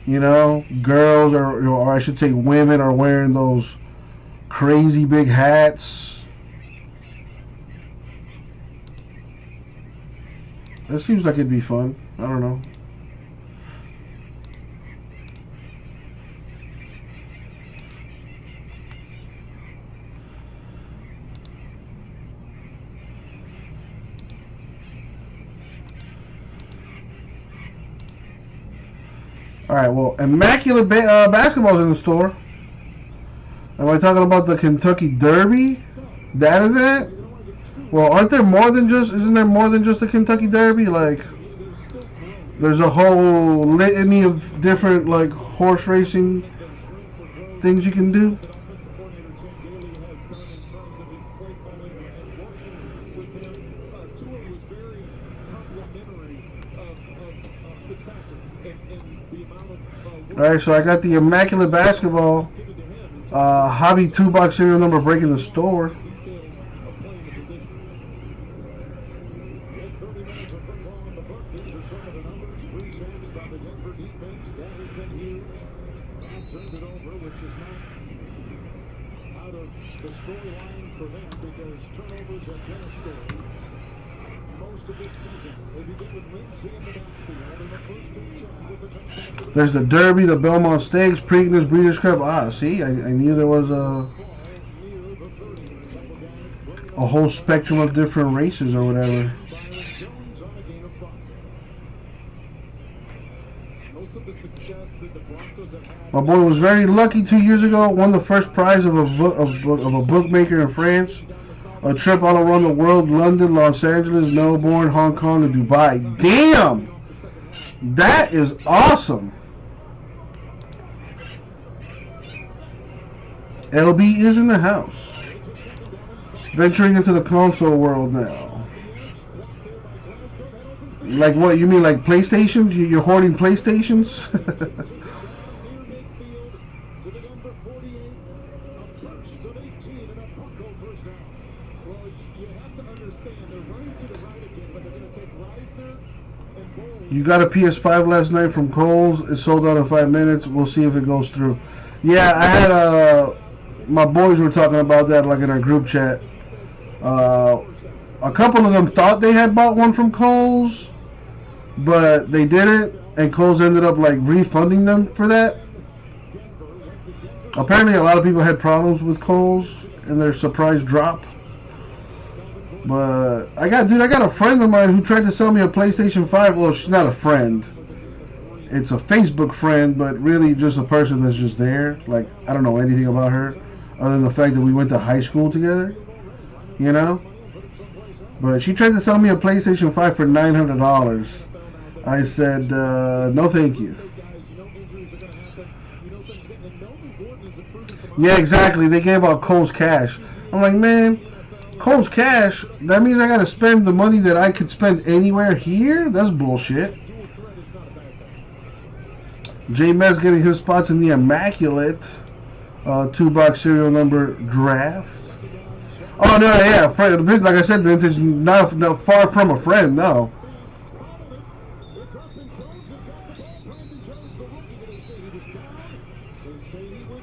you know. Girls or I should say women are wearing those crazy big hats. That seems like it'd be fun. I don't know. Alright, well, Immaculate Basketball's in the store. Am I talking about the Kentucky Derby? That event? Well, isn't there more than just the Kentucky Derby? Like, there's a whole litany of different, like, horse racing things you can do. done in terms of his play calling and working with him. Tua was very complimentary of Fitzpatrick and the amount of All right, so I got the Immaculate Basketball Hobby 2-box serial number breaking the store. details of playing the position. With 30 minutes of football in the book, these are some of the numbers. 3 sacks by the Denver defense. That has been huge. They've turned it over, which is not out of the storyline for them because turnovers have been a story most of this season. They begin with Lindsay in the backfield, and the first and 10 with the touchdown for the There's the Derby, the Belmont Stakes, Preakness, Breeders' Cup. Ah, see, I knew there was a whole spectrum of different races or whatever. Jones on a gain of 5. Most of the success that the Broncos have had. My boy was very lucky 2 years ago. Won the first prize of a bookmaker in France. A trip all around the world: London, Los Angeles, Melbourne, Hong Kong, and Dubai. Damn, that is awesome. LB is in the house. Venturing into the console world now. Like what? You mean like PlayStations? You're hoarding PlayStations? Well, you have to understand they're running to the right again, but they're going to take Reisner and Bowles. You got a PS5 last night from Kohl's. It sold out in 5 minutes. We'll see if it goes through. Yeah, I had my boys were talking about that like in our group chat. A couple of them thought they had bought one from Kohl's, but they didn't, and Kohl's ended up like refunding them for that. Apparently, a lot of people had problems with Kohl's and their surprise drop. But I got a friend of mine who tried to sell me a PlayStation 5. Well, she's not a friend. It's a Facebook friend, but really just a person that's just there. Like, I don't know anything about her other than the fact that we went to high school together, you know? But she tried to sell me a PlayStation 5 for $900. I said, no thank you. Yeah, exactly. They gave out Kohl's Cash. I'm like, man, Kohl's Cash? That means I gotta spend the money that I could spend anywhere here? That's bullshit. J-Mez getting his spots in the Immaculate 2-box serial number draft. Oh, no, yeah. Like I said, vintage, not far from a friend, no.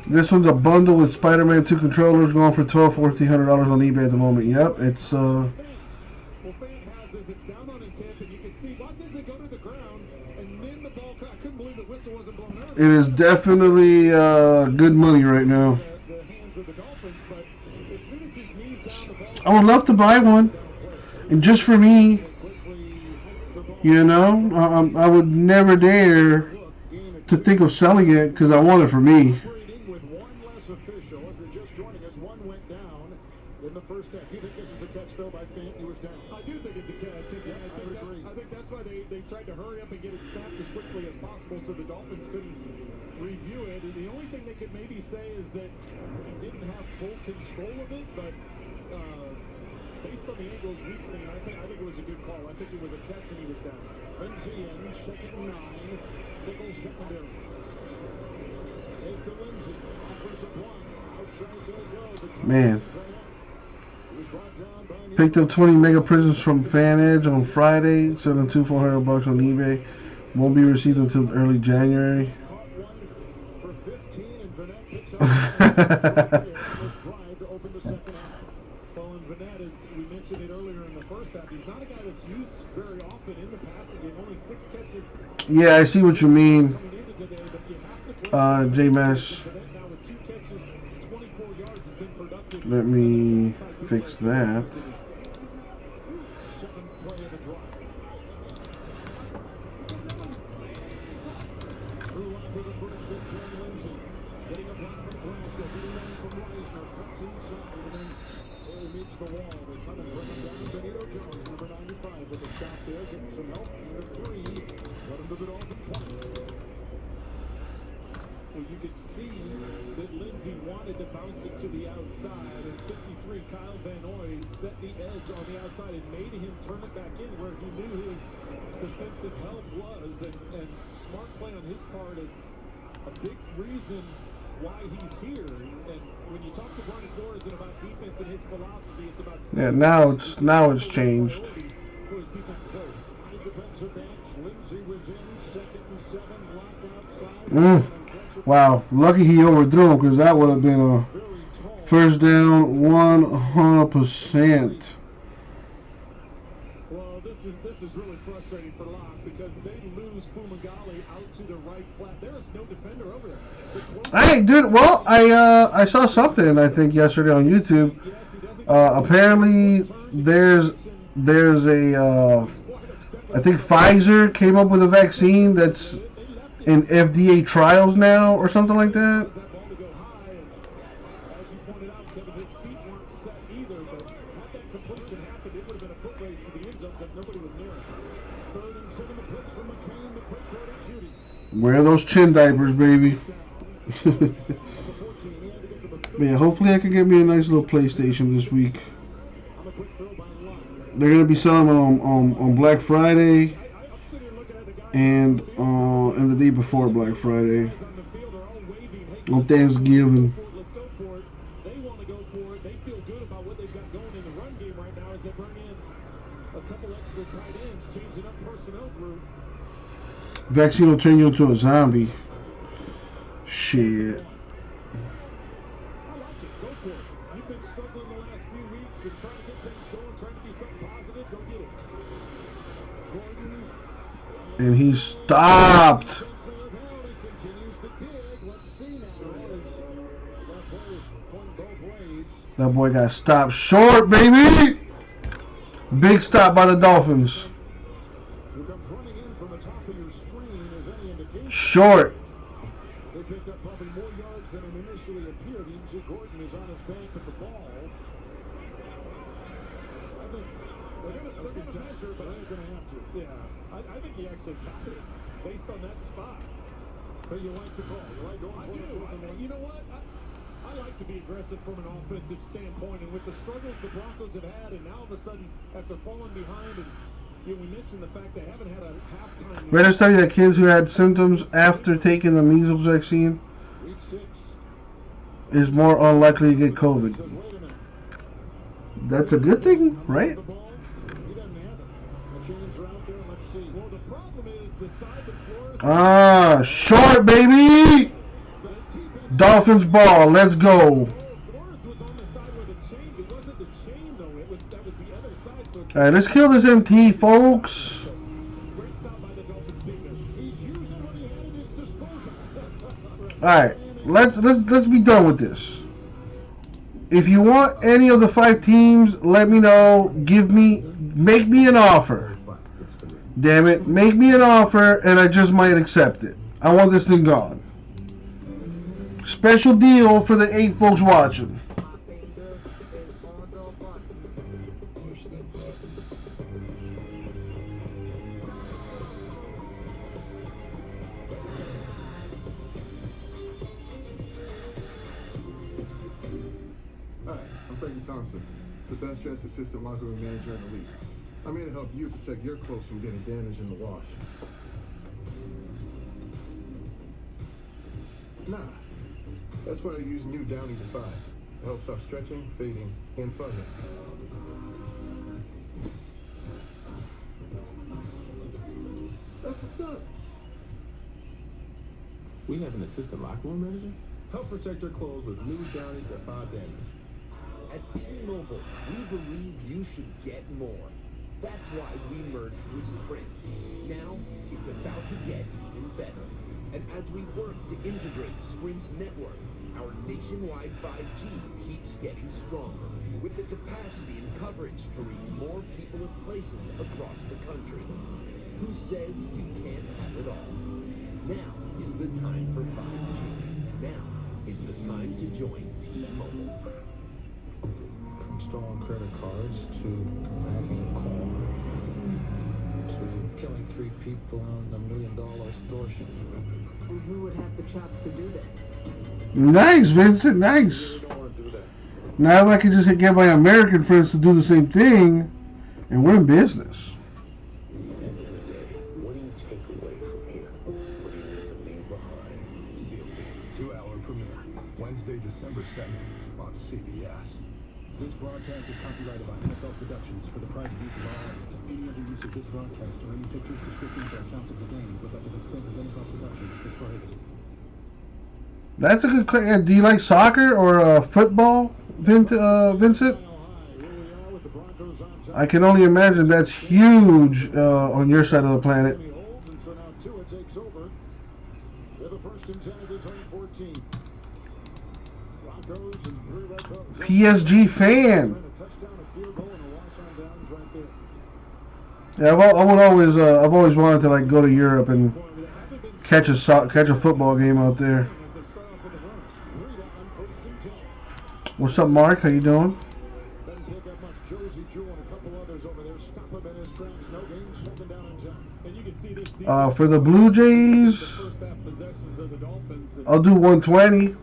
This one's a bundle with Spider-Man 2 controllers going for $1,200–$1,400 on eBay at the moment. Yep, it's Well, Fant has this. It's down on his hip, and you can see. Watch as they go to the ground, and then the ball. I couldn't believe the whistle wasn't blown out. it is definitely good money right now. The hands of the Dolphins, but as soon as his knees down, the ball. I would love to buy one, and just for me, you know, I would never dare to think of selling it because I want it for me. With one less official, if you're just joining us, one went down in the first half. You think this is a catch, though, by Fant? He was down. I do think it's a catch. I think that's why they tried to hurry up and get it snapped as quickly as possible so the Dolphins couldn't review it. And the only thing they could maybe say is that he didn't have full control of it, but based on the angles we've seen, I think it was a good call. I think it was a catch and he was down. Lindsay in, 2nd and 9. Nickel secondary. Fake to Lindsay. Offers a block. Outside they go. Man. Picked up 20 mega prisms from Fan Edge on Friday, selling $200–$400 on eBay. Won't be received until early January. Well, and Vanette, as we mentioned it earlier in the first half, he's not a guy that's used very often in the passing game. Only 6 catches. Yeah, I see what you mean. J-Mesh. Let me fix that. The wall. They come and bring him down. Benito Jones, number 95, with a stop there, getting some help. And a 3. Let him to the Dolphin 20. careful, you could see that Lindsey wanted to bounce it to the outside, and 53, Kyle Van Noy, set the edge on the outside and made him turn it back in where he knew his defensive help was, and smart play on his part, and a big reason why he's here. And when you talk to Brian Flores and about defense and his philosophy, it's about now it's changed. For his defense play. High defensive bench. Lindsey was in 2nd and 7, locked outside. Wow, lucky he overthrew him because that would have been a first down 100%. Well, this is really frustrating for Locke because they lose Fumagalli out to the right flat. There is no defender over there. Hey, dude. Well, I saw something I think yesterday on YouTube. Apparently, there's a I think Pfizer came up with a vaccine that's in FDA trials now or something like that. Wear those chin diapers, baby. Yeah, hopefully I can get me a nice little PlayStation this week. They're gonna be selling them on Black Friday and the day before Black Friday on Thanksgiving. They want to go for it. They feel good about what they've got going in the run game right now as they bring in a couple extra tight ends, changing up personnel group. Vaccine will turn you into a zombie. Shit. I like it. Go for it. You've been struggling the last few weeks and trying to get things going, trying to be something positive. Go get it. And he stopped. That boy got stopped short, baby. Big stop by the Dolphins. Short. They picked up probably more yards than it initially appeared. E.J. Gordon is on his back at the ball. I think they're going to measure, but they're going to have to. Yeah, I think he actually got it based on that spot. But you like the call. You like going for it. You know what? I like to be aggressive from an offensive standpoint, and with the struggles the Broncos have had, and now all of a sudden, after falling behind, and we mentioned the fact they haven't had a halftime. Read a study that kids who had symptoms after taking the measles vaccine is more unlikely to get COVID. That's a good thing, right? Ah, short, baby! Dolphins ball, let's go. Alright, let's kill this MT, folks. Alright, let's be done with this. If you want any of the 5 teams, let me know. Make me an offer. Damn it, make me an offer and I just might accept it. I want this thing gone. Special deal for the 8 folks watching. Thompson, the best dressed assistant locker room manager in the league. I'm here to help you protect your clothes from getting damaged in the wash. Nah, that's why I use new Downy Defy. It helps stop stretching, fading, and fuzzing. That's what's up. We have an assistant locker room manager? Help protect your clothes with new Downy Defy damage. At T-Mobile, we believe you should get more. That's why we merged with Sprint. Now, it's about to get even better. And as we work to integrate Sprint's network, our nationwide 5G keeps getting stronger, with the capacity and coverage to reach more people and places across the country. Who says you can't have it all? Now is the time for 5G. Now is the time to join T-Mobile. From stolen credit cards to hacking a car to killing 3 people on $1 million extortion. And who would have the chops to do this? Nice, Vincent. Nice. Now I can just get my American friends to do the same thing, and we're in business. End of the day, what do you take away from here? What do you need to leave behind? SEAL Team, 2-hour premiere, Wednesday, December 2nd on CBS. This broadcast is copyrighted by NFL Productions for the private use of our audience. Any other use of this broadcast or any pictures, descriptions, or accounts of the game without the consent of NFL Productions is prohibited. That's a good question. Do you like soccer or football, Vincent? I can only imagine that's huge on your side of the planet. PSG fan. Yeah, I've always wanted to like go to Europe and catch a football game out there. What's up, Mark? How you doing? For the Blue Jays, I'll do 120.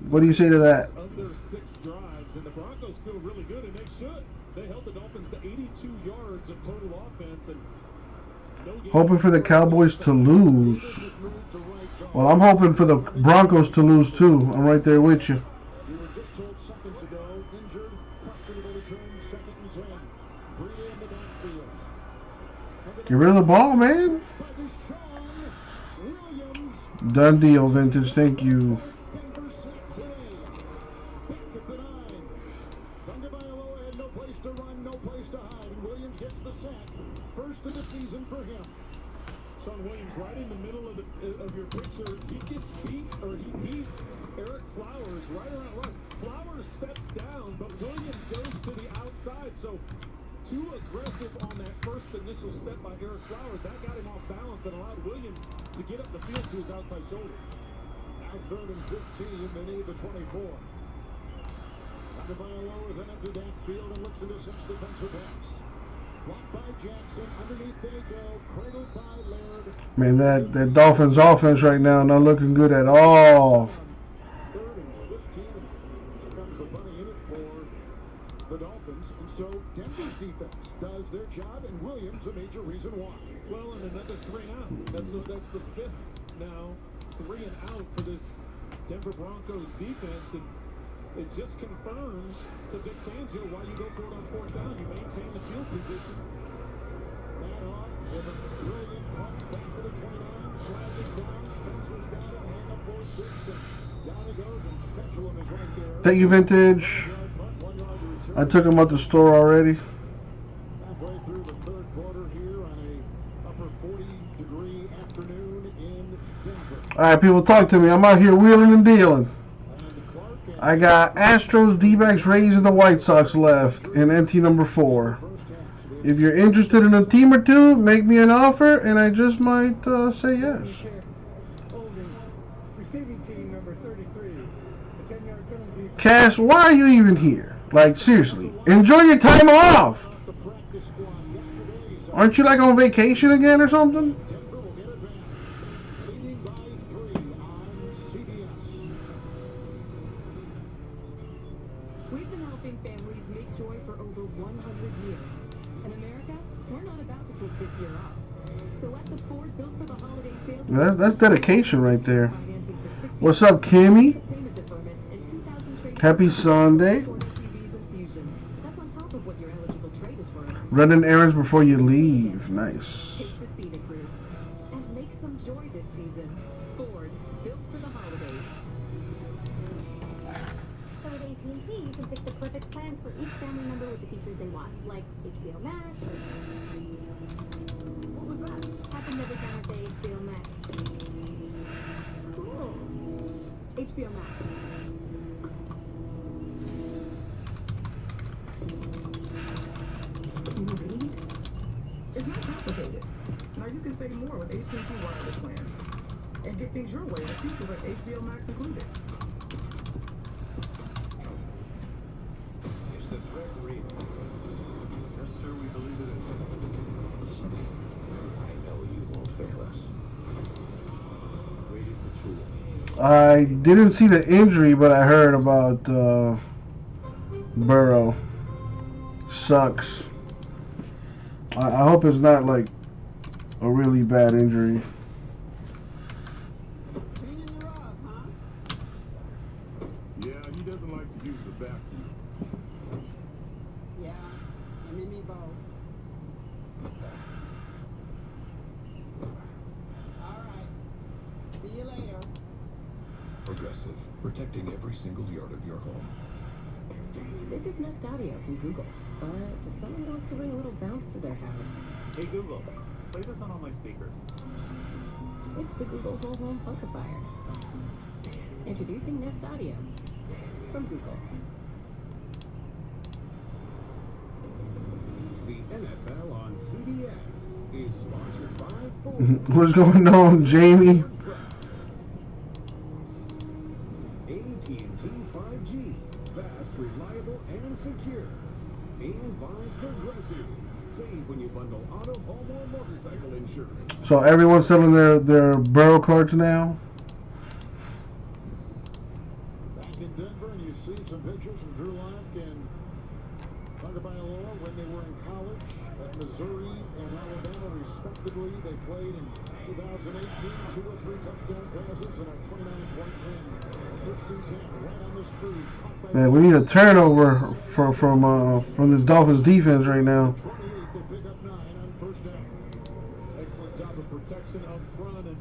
What do you say to that? Of their 6 drives, and the Broncos feel really good, and they should. They held the Dolphins to 82 yards of total offense, and hoping for the Cowboys to lose. Well, I'm hoping for the Broncos to lose too. I'm right there with you. We were just told seconds ago, injured, questionable return, 2nd and 10. Breida in the backfield. Get rid of the ball, man. Done deal, Vintage. Thank you. No place to run, no place to hide, and Williams gets the sack. First of the season for him. Son Williams right in the middle of your picture. He gets beat, or he beats Eric Flowers right around right. Flowers steps down, but Williams goes to the outside. So too aggressive on that first initial step by Eric Flowers. That got him off balance and allowed Williams to get up the field to his outside shoulder. Now 3rd and 15. They need the 24. Tagovailoa then into that field and looks into 6 defensive backs. Blocked by Jackson. Underneath they go. Cradled by Laird. Man, that Dolphins offense right now not looking good at all. 3rd and 15. Here comes the punting unit for the Dolphins. And so Denver's defense does their job, and Williams a major reason why. Well, and another 3 and out. That's the 5th now 3 and out for this Denver Broncos defense, and it just confirms to Vic Fangio why you go for it on 4th down. You maintain the field position. Matt Hawk with a brilliant punt back to the 29. Flag is down. Spencer's got it. And the 4-6. And down it goes. And Fetchulum is right there. Thank you, Vintage. I took him out the store already. Halfway through the 3rd quarter here on a upper 40-degree afternoon in Denver. All right, people, talk to me. I'm out here wheeling and dealing. I got Astros, D-backs, Rays, and the White Sox left in NT number 4. If you're interested in a team or two, make me an offer, and I just might say yes. Cass, why are you even here? Like, seriously, enjoy your time off. Aren't you like on vacation again or something? We've been helping families make joy for over 100 years. In America, we're not about to take this year off. So at the Ford Built for the Holiday sales, That's dedication right there. What's up, Kimmy? Happy Sunday. Running errands before you leave. Nice. Take the scenic route and make some joy this season. Ford, built for the holidays. So at AT&T, you can pick the perfect plan for each family member with the features they want, like HBO Max. What was that? Happens every time I say HBO Max. Cool. HBO Max. It's not complicated. Now you can save more with AT&T wireless plans and get things your way with features like HBO Max included. Is the threat real? Yes, sir, we believe it is. I I didn't see the injury, but I heard about Burrow. Sucks. I hope it's not like a really bad injury. Yeah, he doesn't like to use the vacuum. Yeah, him and me both. All right. See you later. Progressive, protecting every single yard of your home. This is Nest Audio from Google, but to someone who wants to bring a little bounce to their house. Hey Google, play this on all my speakers. It's the Google Whole Home Funkifier. Introducing Nest Audio from Google. The NFL on CBS is sponsored by Ford. What's going on, Jamie? AT&T 5G, fast, reliable, and secure. And by Progressive. Save when you bundle auto, home, or motorcycle insurance. So everyone's selling their Burrow cards now? Back in Denver, and you see some pictures from Drew Lock and Tagovailoa when they were in college at Missouri and Alabama, respectively. They played in 2018, 2 or 3 touchdown passes and a 29-point win. First and 10, right on the screws. Man, we need a turnover from this Dolphins defense right now. 28, they pick up 9 on first down. Excellent job of protection up front, and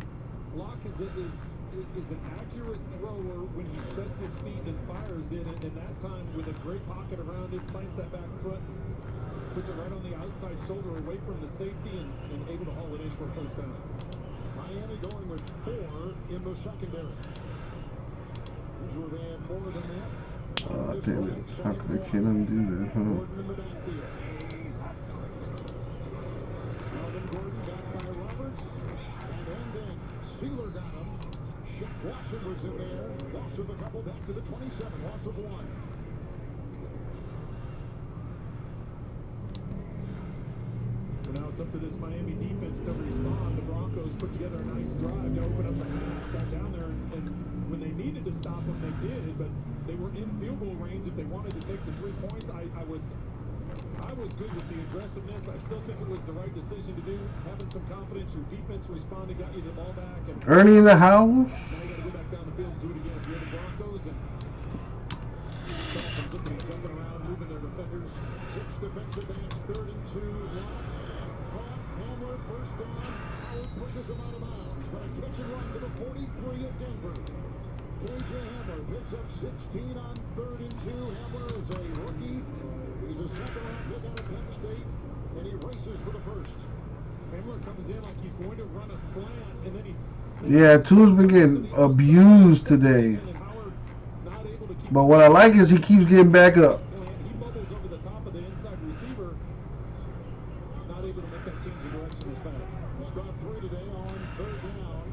Locke is an accurate thrower when he sets his feet and fires it, and that time with a great pocket around it, plants that back foot, puts it right on the outside shoulder away from the safety, and able to haul it in for a first down. Miami going with 4 in the secondary. Usually they have more than that. Damn it. I can't undo that, huh? Gordon in the backfield. Melvin Gordon back by Roberts. And end. Sealer got him. Shaq Lawson was in there. Loss of a couple back to the 27. Loss of 1. So now it's up to this Miami defense to respond. The Broncos put together a nice drive to open up the half. Got down there, and when they needed to stop them, they did. But they were in field goal range if they wanted to take the 3 points. I was good with the aggressiveness. I still think it was the right decision to do. Having some confidence, your defense responded, got you the ball back. And Ernie in the house. now you got to go back down the field and do it again if you're the Broncos. And Dolphins looking at jumping around, moving their defenders. 6 defensive backs, 3rd and 2. Caught. Hamler, first down. Howard pushes him out of bounds, but a catch and run to the 43 of Denver. K.J. Hamler picks up 16 on 3rd and 2. Hamler is a rookie. He's a second-round pick out of Penn State, and he races for the first. Hamler comes in like he's going to run a slant, and then he's... Yeah, Tua's been getting abused today. But what I like is he keeps getting back up. He bubbles over the top of the inside receiver. Not able to make that change of direction as fast. He's got 3 today on 3rd down.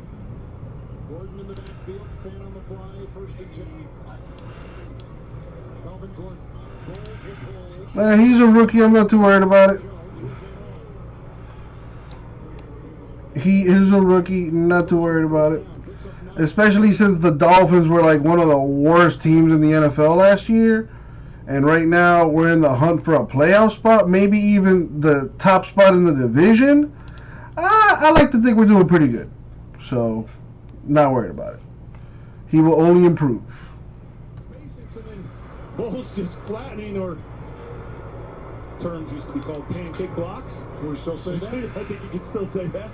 Gordon in the backfield, fan on the fly, 1st and 10. Melvin Gordon. Man, he's a rookie. I'm not too worried about it. He is a rookie. Not too worried about it. Especially since the Dolphins were like one of the worst teams in the NFL last year. And right now we're in the hunt for a playoff spot. Maybe even the top spot in the division. I like to think we're doing pretty good. So, not worried about it. He will only improve. Balls just flattening, or terms used to be called pancake blocks. Can we still say that? I think you can still say that.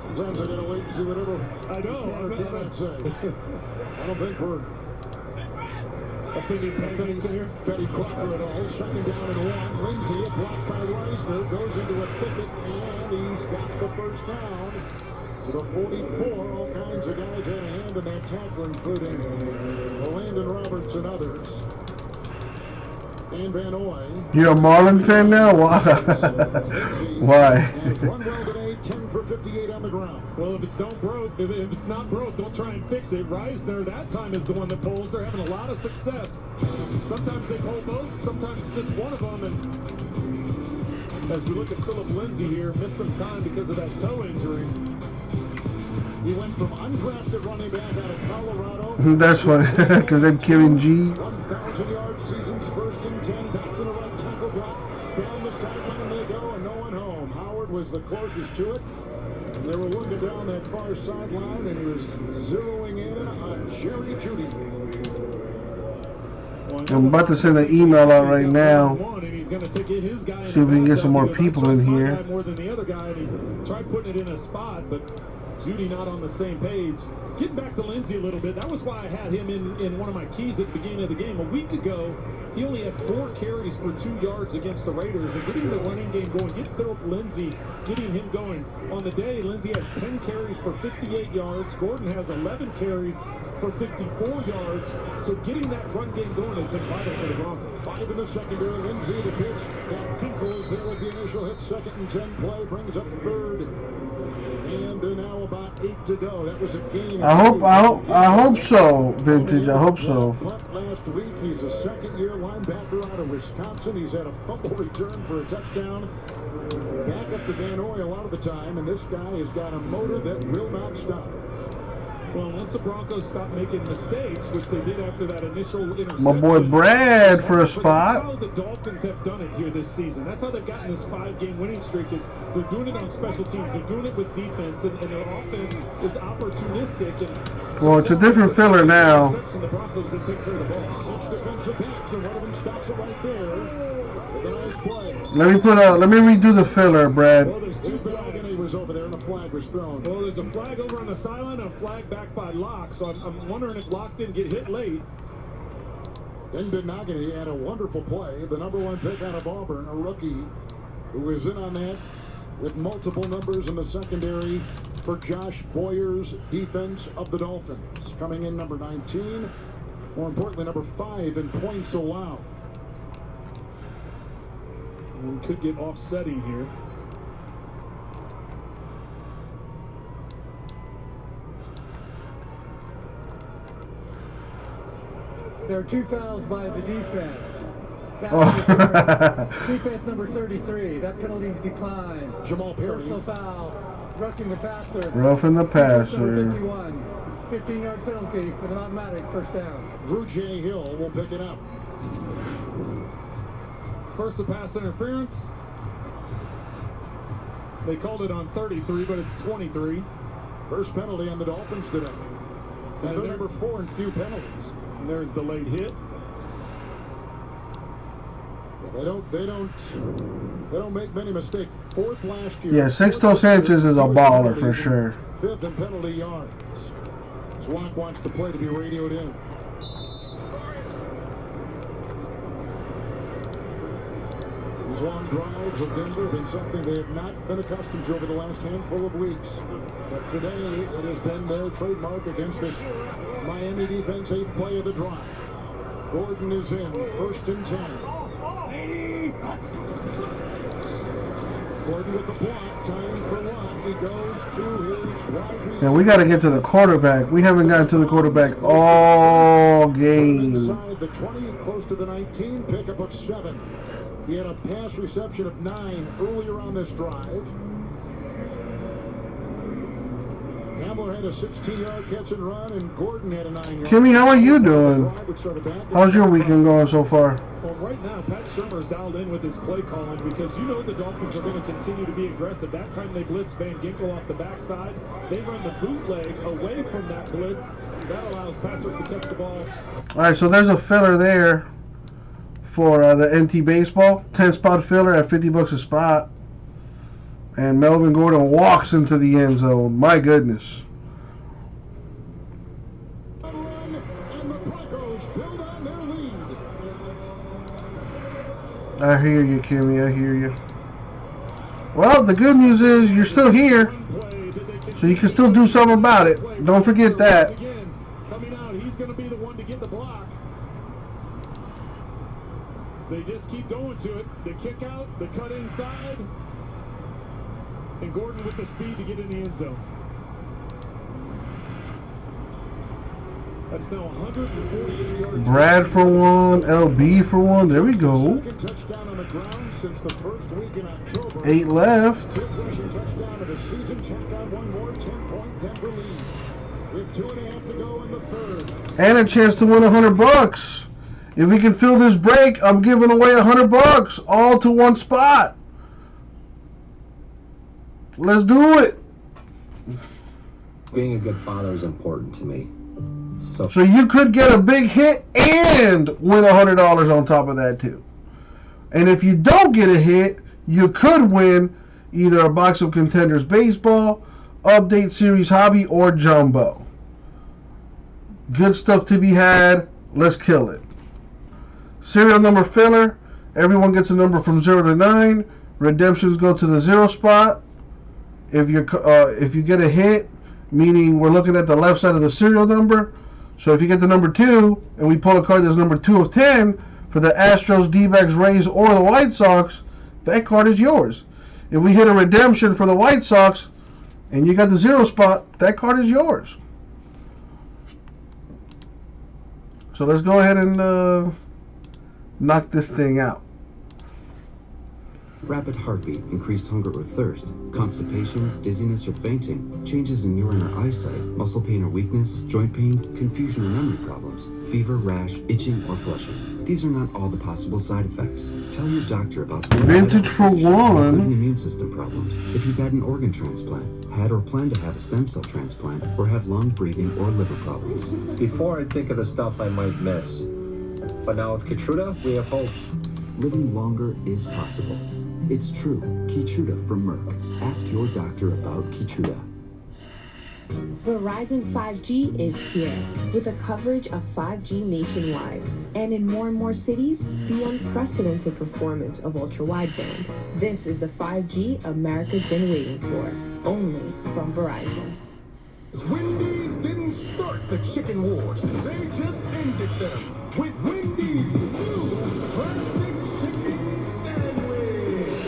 Sometimes I gotta wait and see whatever I know. cannot say. I don't think we're offending pancakes in here. Betty Crocker at all. 2nd down and 1. Lindsey blocked by Reisner, goes into a thicket, and he's got the first down. To the 44, all kinds of guys had a hand in that tackle, including Landon Roberts and others. And Van Noy. You're a Marlin fan now? Why? Why? Has run well today, 10 for 58 on the ground. Well, if it's not broke, don't try and fix it. Reisner, that time, is the one that pulls. They're having a lot of success. Sometimes they pull both, sometimes it's just one of them. And as we look at Philip Lindsay here, missed some time because of that toe injury. He went from undrafted running back out of Colorado. That's funny, because I'm Kevin G. 1,000-yard seasons, 1st and 10, backs in a right tackle block. Down the sideline they go, and no one home. Howard was the closest to it. And they were working down that far sideline, and he was zeroing in on Jerry Jeudy. I'm about to send an email out right now. See if we can get some more people in here. More than the other guy, and he tried putting it in a spot, but Jeudy not on the same page. Getting back to Lindsey a little bit, that was why I had him in one of my keys at the beginning of the game. A week ago, he only had 4 carries for 2 yards against the Raiders. And getting the running game going, get Philip Lindsey, getting him going. On the day, Lindsey has 10 carries for 58 yards. Gordon has 11 carries for 54 yards. So getting that run game going has been vital for the Broncos. 5 in the secondary. Lindsey, the pitch. That Kinkle is there with the initial hit. 2nd and 10 play brings up 3rd. And they're now about 8 to go. That was a gain. I hope so, Vintage. I hope so. Last week, he's a 2nd-year linebacker out of Wisconsin. He's had a fumble return for a touchdown. Back up to Van Noy a lot of the time, and this guy has got a motor that will not stop. Well, once the Broncos stop making mistakes, which they did after that initial interception. My boy Brad for a spot. That's how the Dolphins have done it here this season. That's how they've gotten this 5-game winning streak. Is they're doing it on special teams. They're doing it with defense, and their offense is opportunistic. And Well, it's a different filler now. The Broncos can take care of the ball. 6 defensive backs, and one of them stops it right there. With a nice play. Let me redo the filler, Brad. Well, there's 2 flags. He was over there, and a flag was thrown. Well, there's a flag over on the sideline, and a flag back by Locke. So I'm wondering if Locke didn't get hit late. Ben Benogany had a wonderful play. The #1 pick out of Auburn, a rookie who was in on that with multiple numbers in the secondary for Josh Boyer's defense of the Dolphins. Coming in number 19, more importantly, number 5 in points allowed. We could get offsetting here. There are 2 fouls by the defense. Oh. Defense number 33. That penalty is declined. Jamal Perry. Personal foul. Roughing the passer. Roughing the passer. 51. 15-yard penalty with an automatic 1st down. Drew J. Hill will pick it up. First, the pass interference. They called it on 33, but it's 23. First penalty on the Dolphins today. And they're number 4 in few penalties. And there's the late hit. They don't make many mistakes. 4th last year. Yeah, Sixto Sanchez is a baller for sure. 5th in penalty yards. Zwank wants the play to be radioed in. These long drives of Denver have been something they have not been accustomed to over the last handful of weeks. But today, it has been their trademark against this Miami defense. 8th play of the drive. Gordon is in, 1st and 10. Gordon with the block, time for Locke. He goes to his wide receiver. Yeah, we got to get to the quarterback. We haven't gotten to the quarterback all game. Inside the 20, close to the 19, pickup of 7. He had a pass reception of 9 earlier on this drive. Hamler had a 16-yard catch and run, and Gordon had a 9-yard. Kimmy, how are you doing? How's your weekend going so far? Well, right now, Pat Shurmur's dialed in with his play calling because you know the Dolphins are going to continue to be aggressive. That time they blitz Van Ginkel off the backside. They run the bootleg away from that blitz. That allows Patrick to catch the ball. All right, so there's a filler there for the NT Baseball. 10-spot filler at $50 a spot. And Melvin Gordon walks into the end zone. My goodness. I hear you, Kimmy. I hear you. Well, the good news is you're still here, so you can still do something about it. Don't forget that. Coming out, he's going to be the one to get the block. They just keep going to it. The kick out, the cut inside. And Gordon with the speed to get in the end zone. That's now 148 yards. Brad for one, LB for one. There we go. Second touchdown on the ground since the first week in October. 8 left. Fifth rushing touchdown of the season. Check down one more. 10-point Denver lead. With 2.5 to go in the third. And a chance to win $100. If we can fill this break, I'm giving away $100, all to one spot. Let's do it. Being a good father is important to me. So you could get a big hit and win $100 on top of that too. And if you don't get a hit, you could win either a box of Contenders Baseball, Update Series Hobby, or Jumbo. Good stuff to be had. Let's kill it. Serial number filler. Everyone gets a number from 0 to 9. Redemptions go to the 0 spot. If you get a hit, meaning we're looking at the left side of the serial number. So if you get the number 2 and we pull a card that's number 2 of 10 for the Astros, D-backs, Rays, or the White Sox, that card is yours. If we hit a redemption for the White Sox and you got the 0 spot, that card is yours. So let's go ahead and knock this thing out. Rapid heartbeat, increased hunger or thirst, constipation, dizziness or fainting, changes in urine or eyesight, muscle pain or weakness, joint pain, confusion or memory problems, fever, rash, itching, or flushing. These are not all the possible side effects. Tell your doctor about vintage for one. Including immune system problems. If you've had an organ transplant, had or plan to have a stem cell transplant, or have lung, breathing, or liver problems. Before I'd think of the stuff I might miss. But now with Keytruda, we have hope. Living longer is possible. It's true. Keytruda from Merck. Ask your doctor about Keytruda. Verizon 5G is here, with a coverage of 5G nationwide, and in more cities, the unprecedented performance of ultra-wideband. This is the 5G America's been waiting for, only from Verizon. Wendy's didn't start the chicken wars, they just ended them. With Wendy's new classic chicken sandwich.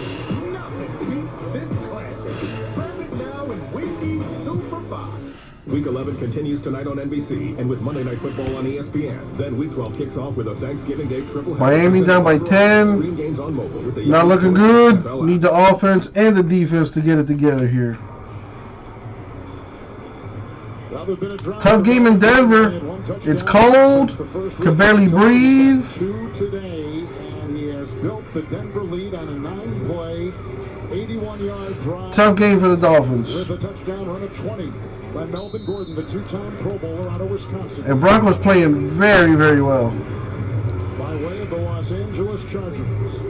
Nothing beats this classic. Grab it now in Wendy's 2 for $5. Week 11 continues tonight on NBC and with Monday Night Football on ESPN. Then Week 12 kicks off with a Thanksgiving Day triple header. Miami down by 10. Not looking good. Need the offense and the defense to get it together here. Tough game in Denver. It's cold. Can barely breathe. Today, and he has built the Denver lead on a 9-play, 81-yard drive. Tough game for the Dolphins. With a touchdown run of 20 by Melvin Gordon, the 2-time Pro Bowler out of Wisconsin. And Broncos playing very, very well. By way of the Los Angeles Chargers.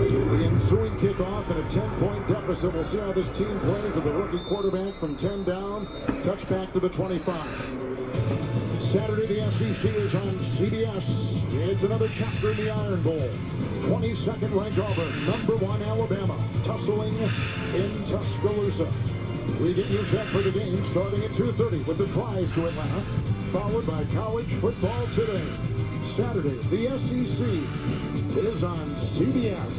The ensuing kickoff and a 10-point deficit. We'll see how this team plays with the rookie quarterback from 10 down. Touchback to the 25. Saturday, the SEC is on CBS. It's another chapter in the Iron Bowl. 22nd ranked Auburn, #1 Alabama, tussling in Tuscaloosa. We get you set for the game starting at 2:30 with the drive to Atlanta, followed by college football today. Saturday, the SEC is on CBS.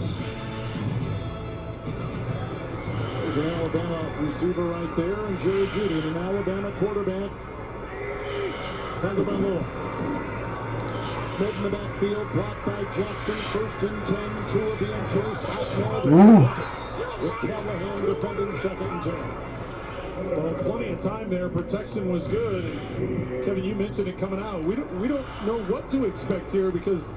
There's an Alabama receiver right there, and Jerry Jeudy, and an Alabama quarterback. Tagovailoa. Mid in the backfield, blocked by Jackson. 1st and 10, Tua being chased out more than with Callahan defending 2nd and 10. Well, plenty of time there. Protection was good. Kevin, you mentioned it coming out. We don't know what to expect here because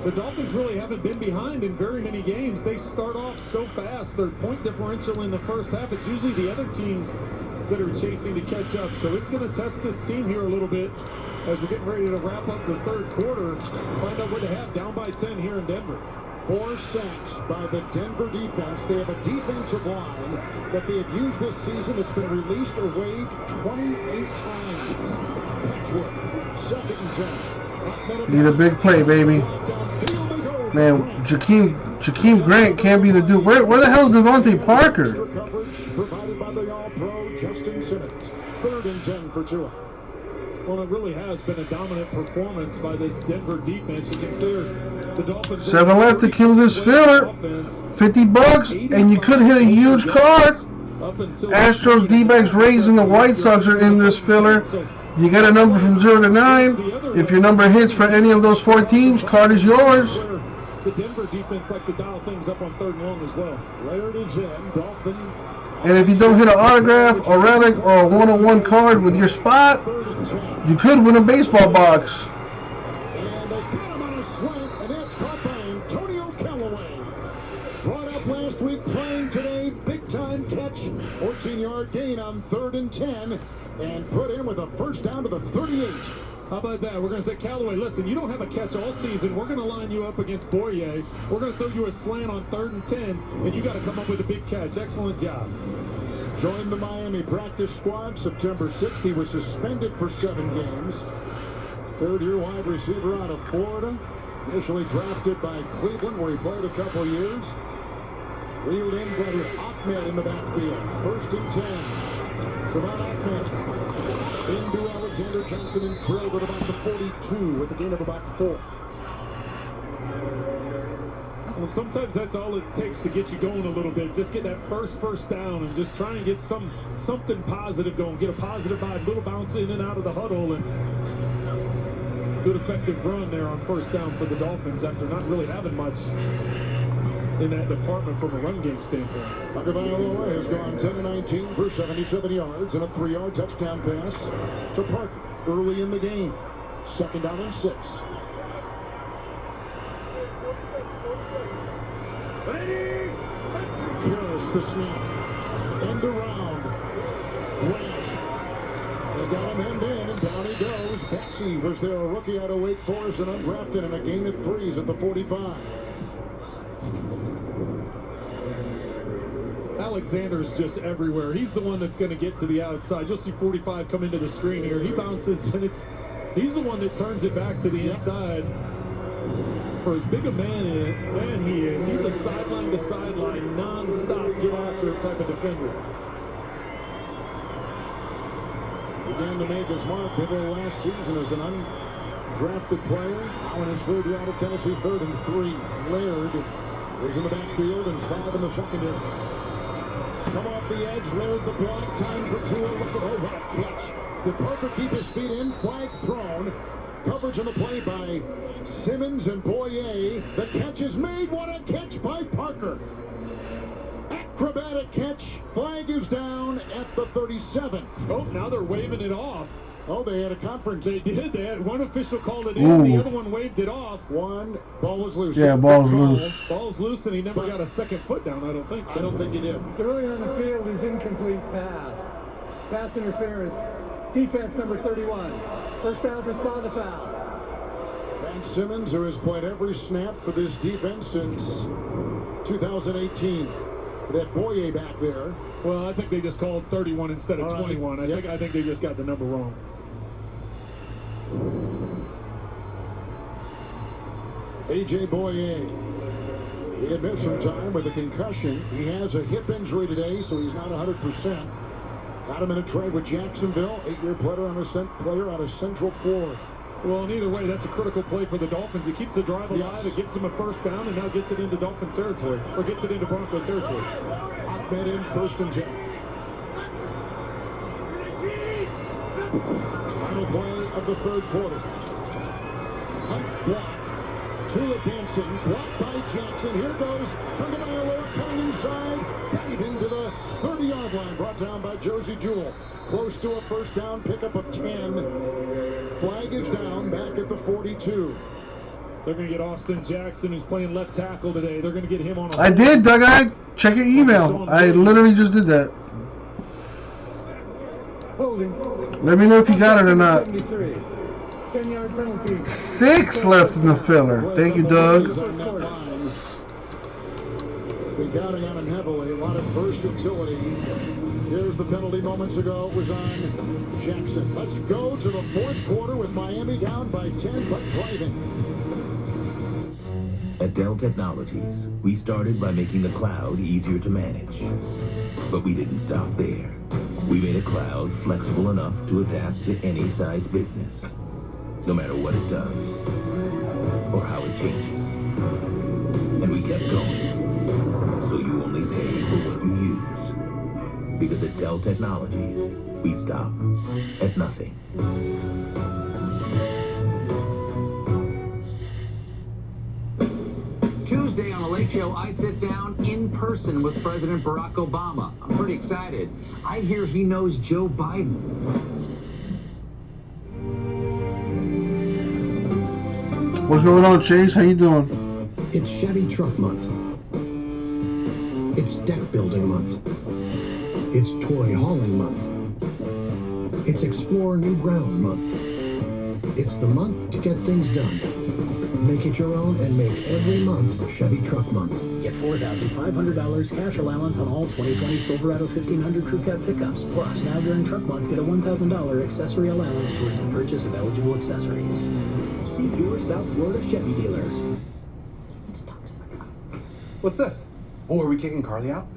the Dolphins really haven't been behind in very many games. They start off so fast. Their point differential in the first half, it's usually the other teams that are chasing to catch up. So it's going to test this team here a little bit as we're getting ready to wrap up the third quarter. Find out what they have down by 10 here in Denver. 4 sacks by the Denver defense. They have a defensive line that they have used this season that's been released or waived 28 times. Patchwork, 2nd and 10. Need a big play, baby. Man, Jakeem Grant can't be the dude. Where the hell is Devontae Parker? Coverage provided by the All-Pro Justin Simmons. 3rd and 10 for Tua. Well, it really has been a dominant performance by this Denver defense. You consider the Dolphins. 7 left to kill this filler. $50, and you could hit a huge card. Astros, D-backs, Rays, and the White Sox are in this filler. You get a number from 0 to 9. If your number hits for any of those 4 teams, card is yours. The Denver defense like to dial things up on 3rd and long as well. Laird is in. Dolphin. And if you don't hit an autograph, a relic, or a one-on-one card with your spot, you could win a baseball box. And they got him on a slant, and that's caught by Antonio Callaway. Brought up last week, playing today, big-time catch, 14-yard gain on 3rd and 10, and put in with a first down to the 38. How about that? We're going to say, Callaway, listen, you don't have a catch all season. We're going to line you up against Boyer. We're going to throw you a slant on 3rd and 10, and you got to come up with a big catch. Excellent job. Joined the Miami practice squad September 6th. He was suspended for 7 games. 3rd-year wide receiver out of Florida. Initially drafted by Cleveland, where he played a couple years. Wheeled in by Ahmed in the backfield. 1st and 10. Savant Ahmed into Alexander Johnson and drilled at about the 42 with a gain of about 4. Well, sometimes that's all it takes to get you going a little bit. Just get that first down and just try and get something positive going. Get a positive vibe, little bounce in and out of the huddle, and good effective run there on 1st down for the Dolphins after not really having much in that department from a run game standpoint. Tagovailoa has gone 10-19 for 77 yards and a 3-yard touchdown pass to Parker early in the game. 2nd down and 6. Harris the snap. End around. Grant. They got him end in, and down he goes. Betsy was there, a rookie out of Wake Forest and undrafted, and a gain of 3s at the 45. Alexander's just everywhere. He's the one that's going to get to the outside. You'll see 45 come into the screen here. He bounces, and he's the one that turns it back to the inside. For as big a man he is, he's a sideline to sideline, non-stop, get after it type of defender. Began to make his mark middle last season as an undrafted player. Now in his 3rd year out of Tennessee, 3rd and 3. Laird is in the backfield and 5 in the secondary. Come off the edge, Laird the block, time for 2. Look at, oh, what a catch. Did Parker keep his feet in? Flag thrown. Coverage on the play by Simmons and Boyer. The catch is made. What a catch by Parker. Acrobatic catch. Flag is down at the 37. Oh, now they're waving it off. Oh, they had a conference. They did. They had one official called it in. The other one waved it off. Ball was loose. Yeah, ball's loose. Ball's loose, and he never got a second foot down, I don't think. I don't think he did. Earlier in the field is incomplete pass. Pass interference. Defense number 31. First down to spot the foul. Ben Simmons, who has played every snap for this defense since 2018. That Boyer back there. Well, I think they just called 31 instead of 21. I think they just got the number wrong. A.J. Boyer. He had missed some time with a concussion. He has a hip injury today, so he's not 100%. Got him in a trade with Jacksonville. 8-year player out of Central Florida. Well, and either way, that's a critical play for the Dolphins. It keeps the drive alive. It gives them a first down, and now gets it into Dolphin territory, or gets it into Bronco territory. Ahmed in 1st and 10. Final play of the 3rd quarter. Hunt block. Tula dancing. Blocked by Jackson. Here goes Tagovailoa coming inside. Diving to the 30-yard line. Brought down by Josie Jewell. Close to a first down pickup of 10. Flag is down back at the 42. They're going to get Austin Jackson, who's playing left tackle today. They're going to get him on a... I did, Doug. Check your email. I literally just did that. Holding. Let me know if you got it or not. 10-yard penalty. 6 left in the filler. Thank you, Doug. Been counting on him heavily. A lot of versatility. Here's the penalty moments ago. It was on Jackson. Let's go to the 4th quarter with Miami down by 10, but driving. At Dell Technologies, we started by making the cloud easier to manage. But we didn't stop there. We made a cloud flexible enough to adapt to any size business, no matter what it does or how it changes. And we kept going, so you only pay for what you use. Because at Dell Technologies, we stop at nothing. Tuesday on The Late Show, I sit down in person with President Barack Obama. I'm pretty excited. I hear he knows Joe Biden. What's going on, Chase? How you doing? It's Chevy Truck Month. It's Deck Building Month. It's Toy Hauling Month. It's Explore New Ground Month. It's the month to get things done. Make it your own and make every month Chevy Truck Month. Get $4,500 cash allowance on all 2020 Silverado 1500 Crew Cab pickups. Plus, now during Truck Month, get a $1,000 accessory allowance towards the purchase of eligible accessories. See your South Florida Chevy dealer. What's this? Oh, are we kicking Carly out?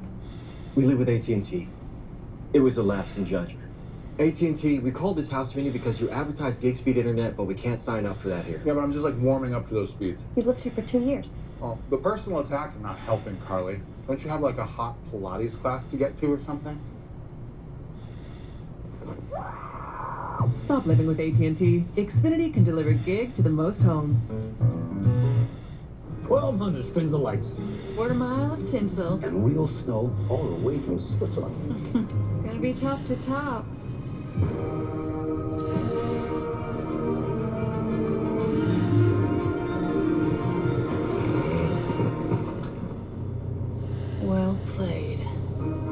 We live with AT&T. It was a lapse in judgment. AT&T, we called this house meeting because you advertise gig speed internet, but we can't sign up for that here. Yeah, but I'm just like warming up to those speeds. You've lived here for 2 years. Well, the personal attacks are not helping, Carly. Don't you have like a hot Pilates class to get to or something? Stop living with AT&T. Xfinity can deliver gig to the most homes. 1,200 strings of lights. Quarter mile of tinsel. And real snow all the way from Switzerland. Gonna be tough to top. Well played.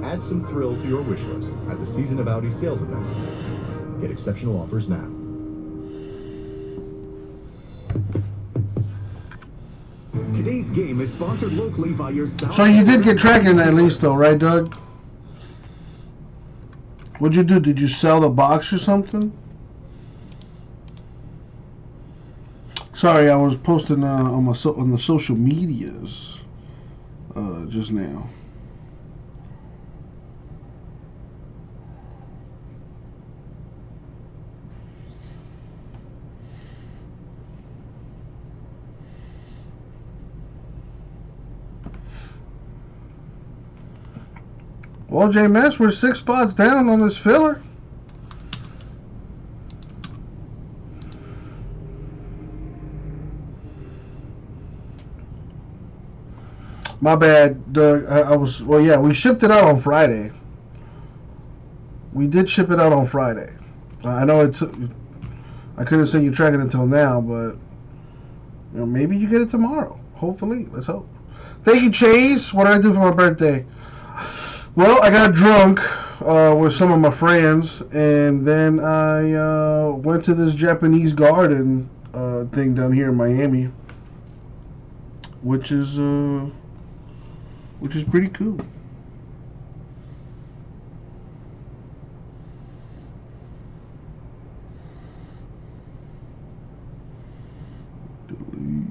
Add some thrill to your wish list at the Season of Audi sales event. Get exceptional offers now. Today's game is sponsored locally by your South. So you did get tracking at least, though, right, Doug? What'd you do? Did you sell the box or something? Sorry, I was posting on the social medias just now. Well, JMS, we're 6 spots down on this filler. My bad, Doug. Well, yeah, we shipped it out on Friday. We did ship it out on Friday. I know it took. I couldn't send you tracking until now, but you know, maybe you get it tomorrow. Hopefully, let's hope. Thank you, Chase. What did I do for my birthday? Well, I got drunk with some of my friends, and then I went to this Japanese garden thing down here in Miami, which is pretty cool. Delete.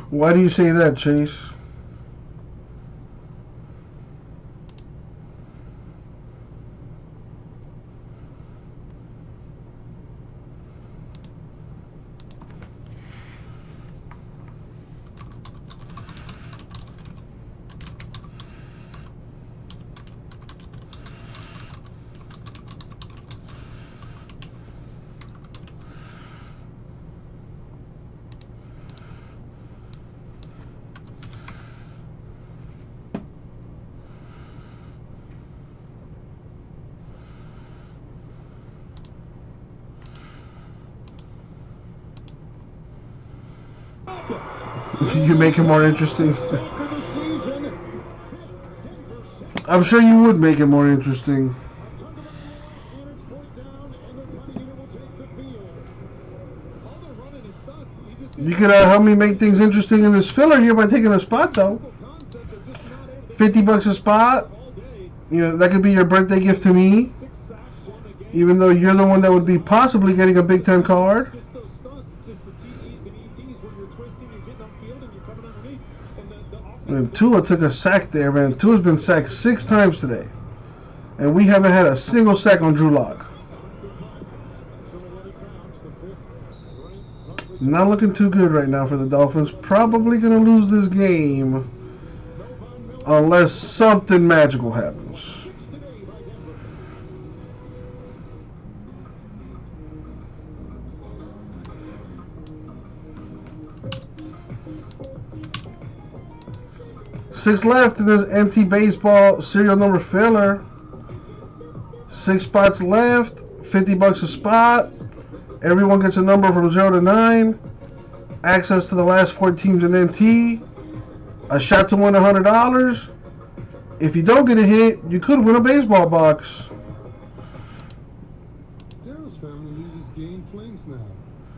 Why do you say that, Chase? You make it more interesting. I'm sure you would make it more interesting. You could help me make things interesting in this filler here by taking a spot, though. $50 a spot. You know, that could be your birthday gift to me. Even though you're the one that would be possibly getting a Big Ten card. It's just those stunts. It's just the TEs and ETs where you're twisting, you're getting upfield, and you're coming underneath. And And Tua took a sack there, man. Tua's been sacked 6 times today. And we haven't had a single sack on Drew Lock. Not looking too good right now for the Dolphins. Probably going to lose this game unless something magical happens. Six left in this empty baseball serial number filler. 6 spots left. $50 a spot. Everyone gets a number from 0 to 9. Access to the last 4 teams in NT. A shot to win $100. If you don't get a hit, you could win a baseball box. Daryl's family uses Gain Flings now,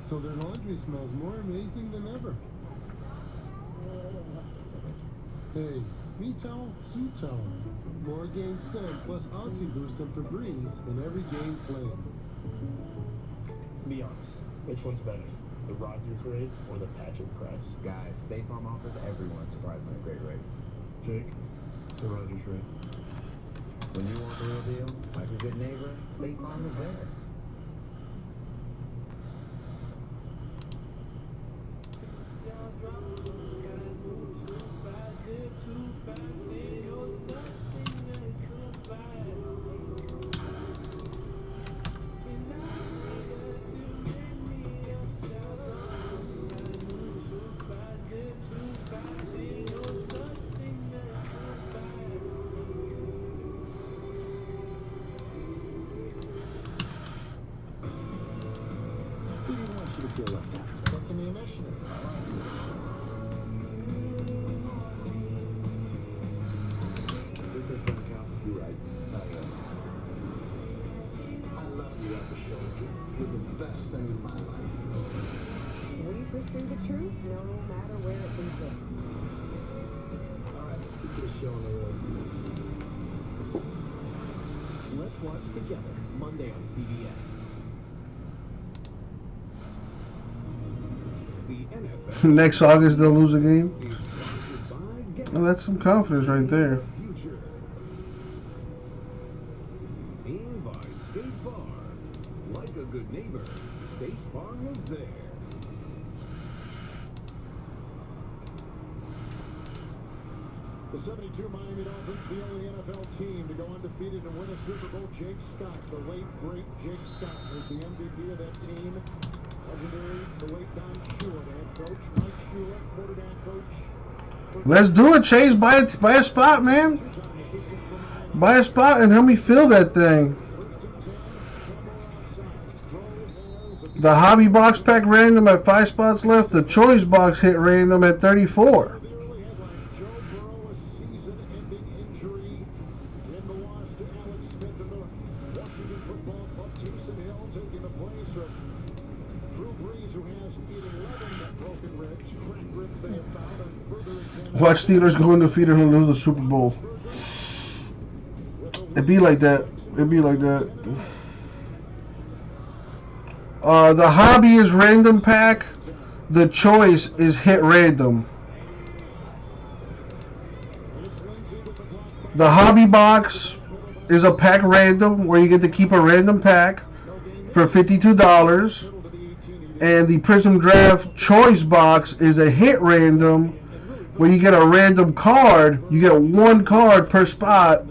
so their laundry smells more amazing than ever. Hey, me towel, suit towel. More Gain scent plus Oxy Boost and Febreze in every Gain flame. Be honest, which one's better? The Rogers rate or the Patrick price? Guys, State Farm offers everyone surprisingly great rates. Jake, it's the Rogers rate. When you want the real deal, like a good neighbor, State Farm is there. Who do you want you to feel left out? Taking the initiative. Think this gonna count? You're right. I love you at the shoulder. You're the best thing in my life. We pursue the truth no matter where it leads us. All right, let's get this show on the road. Let's watch together Monday on CBS. Next August they'll lose a game. Well, that's some confidence right there. And by State Farm. Like a good neighbor, State Farm is there. The 72 Miami Dolphins, the only NFL team to go undefeated and win a Super Bowl. Jake Scott, the late, great Jake Scott, was the MVP of that team. Legendary, the late Don Shula, the head coach. Mike Shula, quarterback coach. Let's do it, Chase. Buy a spot, man. Buy a spot and help me fill that thing. The hobby box pack random at 5 spots left. The choice box hit random at 34. Watch Steelers go undefeated and lose the Super Bowl. It'd be like that. It'd be like that. The hobby is random pack. The choice is hit random. The hobby box is a pack random where you get to keep a random pack for $52. And the Prism Draft choice box is a hit random where you get a random card. You get 1 card per spot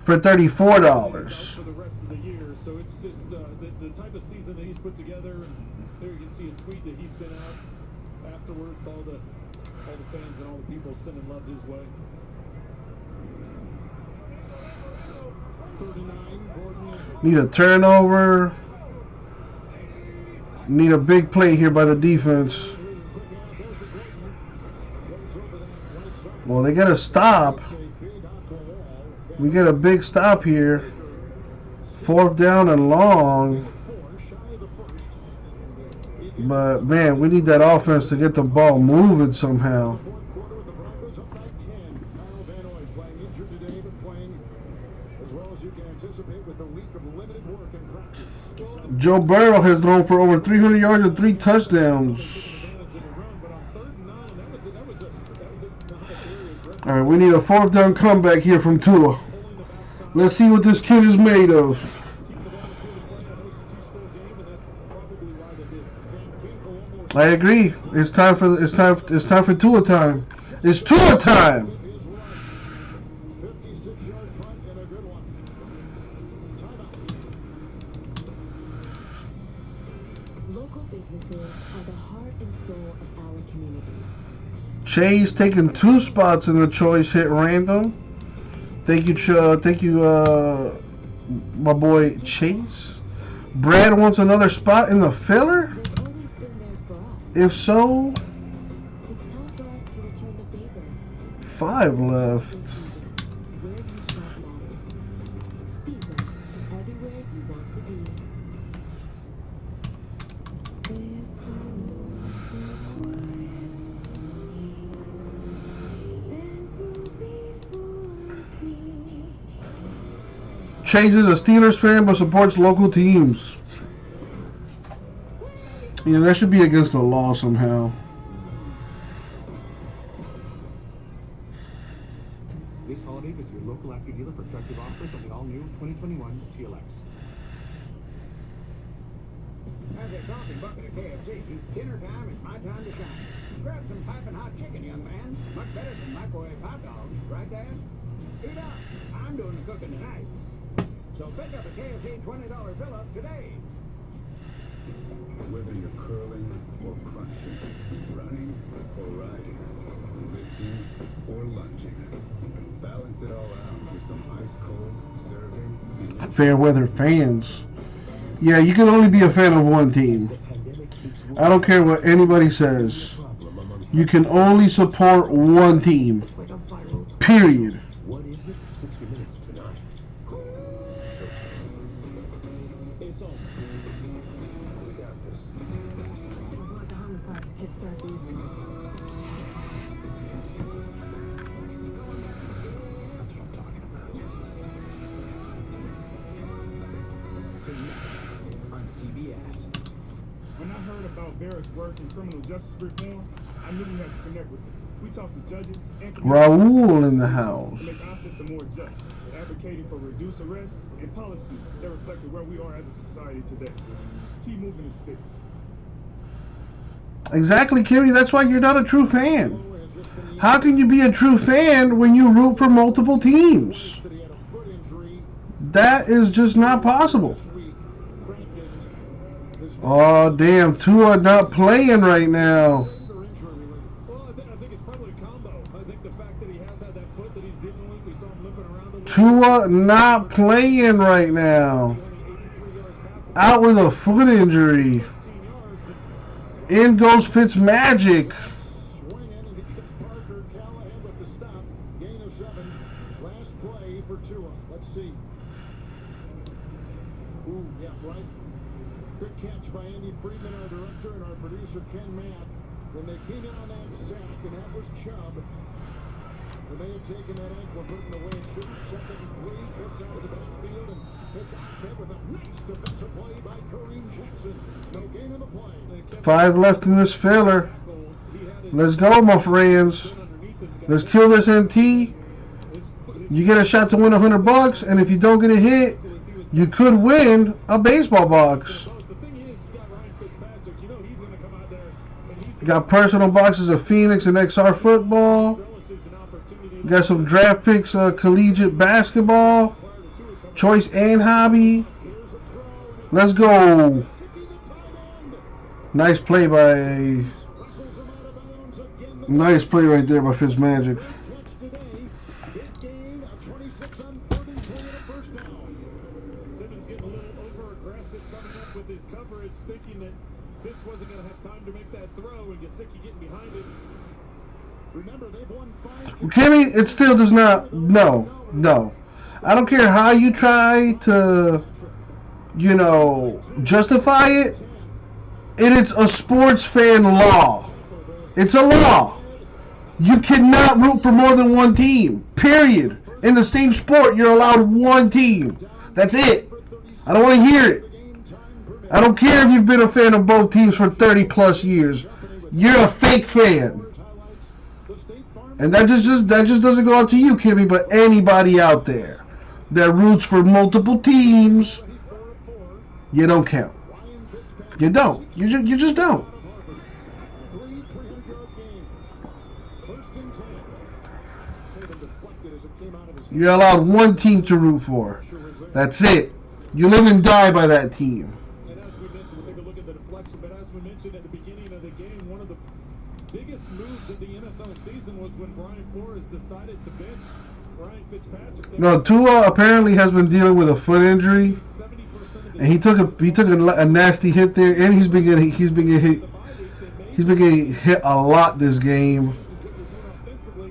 for $34. For the rest of the year, so it's just the type of season that he's put together. And there you can see a tweet that he sent out afterwards to all the fans and all the people sending love his way. 39, Gordon. Need a turnover. Need a big play here by the defense. Well, they get a stop. We get a big stop here. 4th down and long. But, man, we need that offense to get the ball moving somehow. Joe Burrow has thrown for over 300 yards and 3 touchdowns. All right, we need a 4th down comeback here from Tua. Let's see what this kid is made of. I agree. It's time for Tua time. It's Tua time. Local businesses are the heart and soul of our communities. Chase taking 2 spots in the choice hit random. Thank you, my boy Chase. Brad wants another spot in the filler? If so, 5 left. Chase is a Steelers fan but supports local teams. Yeah, that should be against the law somehow. This holiday, visit your local Acura dealer for attractive offers on the all-new 2021 TLX. As a talking bucket of KFC, dinner time is my time to shine. Grab some piping hot chicken, young man. Much better than microwave hot dogs, right, Dad? Eat up. I'm doing the cooking tonight. So pick up a KFC $20 fill-up today. Whether you're curling or crunching, running or riding, lifting or lunging, balance it all out with some ice-cold serving. Fair weather fans. Yeah, you can only be a fan of one team. I don't care what anybody says. You can only support one team. Period. What is it? 60 minutes tonight. It's on. We got this. I want the homicide to kickstart the evening. That's what I'm talking about. Tonight on CBS. When I heard about Barrett's work in criminal justice reform, I knew we had to connect with him. We talked to judges and Raul in the house. to make our system more just, advocating for reduced arrests and policies that reflect where we are as a society today. Keep moving the sticks. Exactly, Kimmy. That's why you're not a true fan. How can you be a true fan when you root for multiple teams? That is just not possible. Oh, damn. Tua not playing right now. Tua not playing right now. Out with a foot injury. In goes Fitzmagic. Gain of 7. Last play for Tua. Let's see. Ooh, yeah, right. Good catch by Andy Friedman, our director, and our producer, Ken Matt. When they came in on that sack, and that was Chubb. They may have taken that ankle and put it in the way it should. 2nd and 3. Pitts out of the backfield, and Pitts out there with a nice defensive play by Kareem Jackson. No gain in the play. 5 left in this filler. Let's go, my friends. Let's kill this NT. You get a shot to win $100, and if you don't get a hit, you could win a baseball box. Got personal boxes of Phoenix and XR football. Got some draft picks, collegiate basketball, choice and hobby. Let's go. Nice play right there by Fitzmagic. Simmons getting a little over-aggressive coming up with his coverage, thinking that Pitts wasn't going to have time to make that throw, and Gesicki getting behind it. Remember, they've won 5. Kimmy, it still does not. No. I don't care how you try to, justify it. It is a sports fan law. It's a law. You cannot root for more than one team. Period. In the same sport, you're allowed one team. That's it. I don't want to hear it. I don't care if you've been a fan of both teams for 30 plus years. You're a fake fan. And that just doesn't go out to you, Kimmy, but anybody out there that roots for multiple teams, you don't count. You don't. You just don't. You're allowed one team to root for. That's it. You live and die by that team. And as we mentioned, we'll take a look at the deflection, but as we mentioned at the beginning of the game, one of the biggest moves of the NFL season was when Brian Flores decided to bench Ryan Fitzpatrick. No, Tua apparently has been dealing with a foot injury, and he took a nasty hit there, and he's been getting hit a lot this game,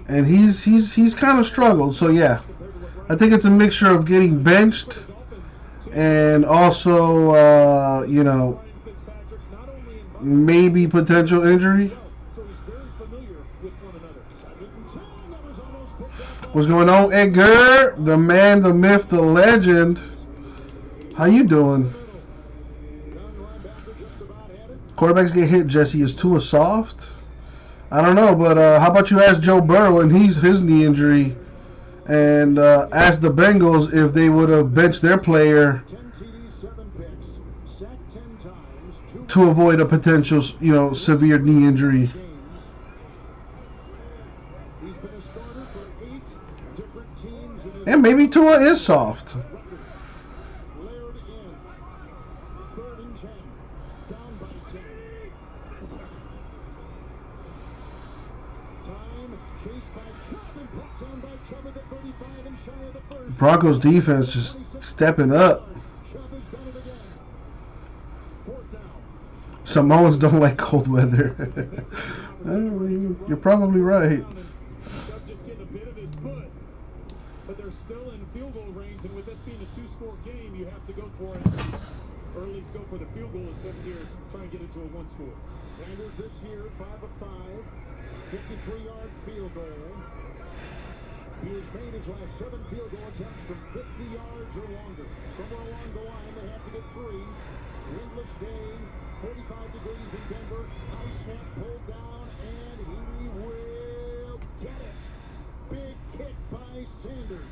and he's kind of struggled. So yeah, I think it's a mixture of getting benched and also you know, maybe potential injury. What's going on, Edgar? The man, the myth, the legend. How you doing? Quarterbacks get hit, Jesse. Is Tua soft? I don't know, but how about you ask Joe Burrow and his knee injury, and ask the Bengals if they would have benched their player to avoid a potential, you know, severe knee injury. And maybe Tua is soft. Broncos defense just stepping up. Samoans don't like cold weather. I mean, you're probably right. But they're still in field goal range, and with this being a two-score game, you have to go for it. Or at least go for the field goal attempt here, try and get it to a one-score. Sanders this year, 5 of 5, 53-yard field goal. He has made his last 7 field goal attempts from 50 yards or longer. Somewhere along the line, they have to get 3. Windless day, 45 degrees in Denver. High snap pulled down, and he will get it. Big kick by Sanders.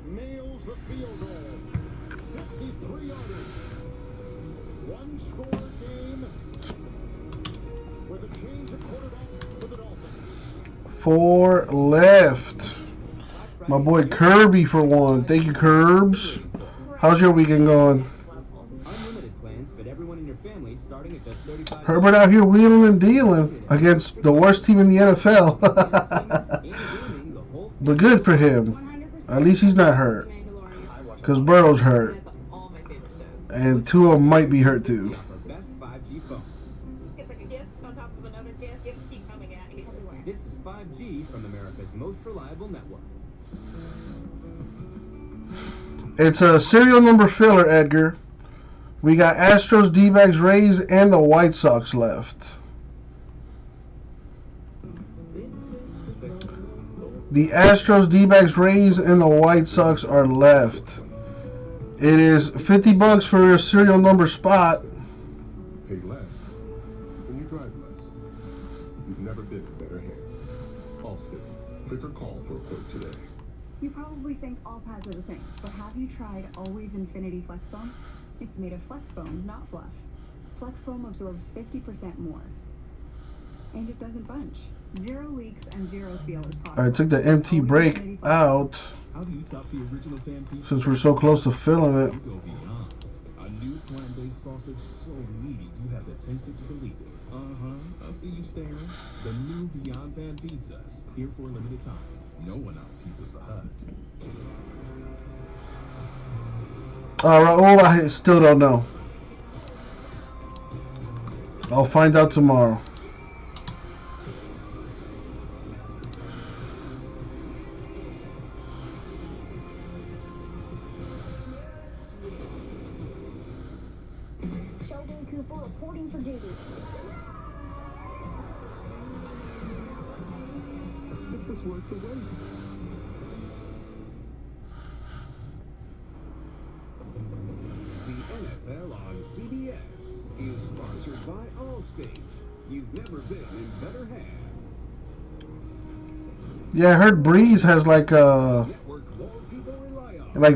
Nails the field goal. 53-yarder. One-score game with a change of quarterback for the Dolphins. 4 left. My boy Kirby for 1. Thank you, Curbs. How's your weekend going? Herbert out here wheeling and dealing against the worst team in the NFL. But good for him. At least he's not hurt. Because Burrow's hurt. And Tua might be hurt too. This is 5G from America's most reliable network. It's a serial number filler, Edgar. We got Astros, D-backs, Rays, and the White Sox left. The Astros, D-backs, Rays, and the White Sox are left. It is $50 for a serial number spot. Pay less when you drive less. You've never been in better hands. Allstate. Click or call for a quote today. You probably think all pads are the same, but have you tried Always Infinity Flex Foam? It's made of flex foam, not fluff. Flex foam absorbs 50% more. And it doesn't bunch. 0 leaks and 0 feel is possible. I took the MT break out since we're so close to filling it. A new plant-based sausage so meaty you have to taste it to believe it. I see you staring. The new Beyond Van feeds us. Here for a limited time. No one out-pizzas the Hut. Raul, I still don't know. I'll find out tomorrow. Sheldon Cooper reporting for duty. This was worth the wait. The NFL on CBS is sponsored by Allstate. You've never been in better hands. Yeah, I heard Breeze has like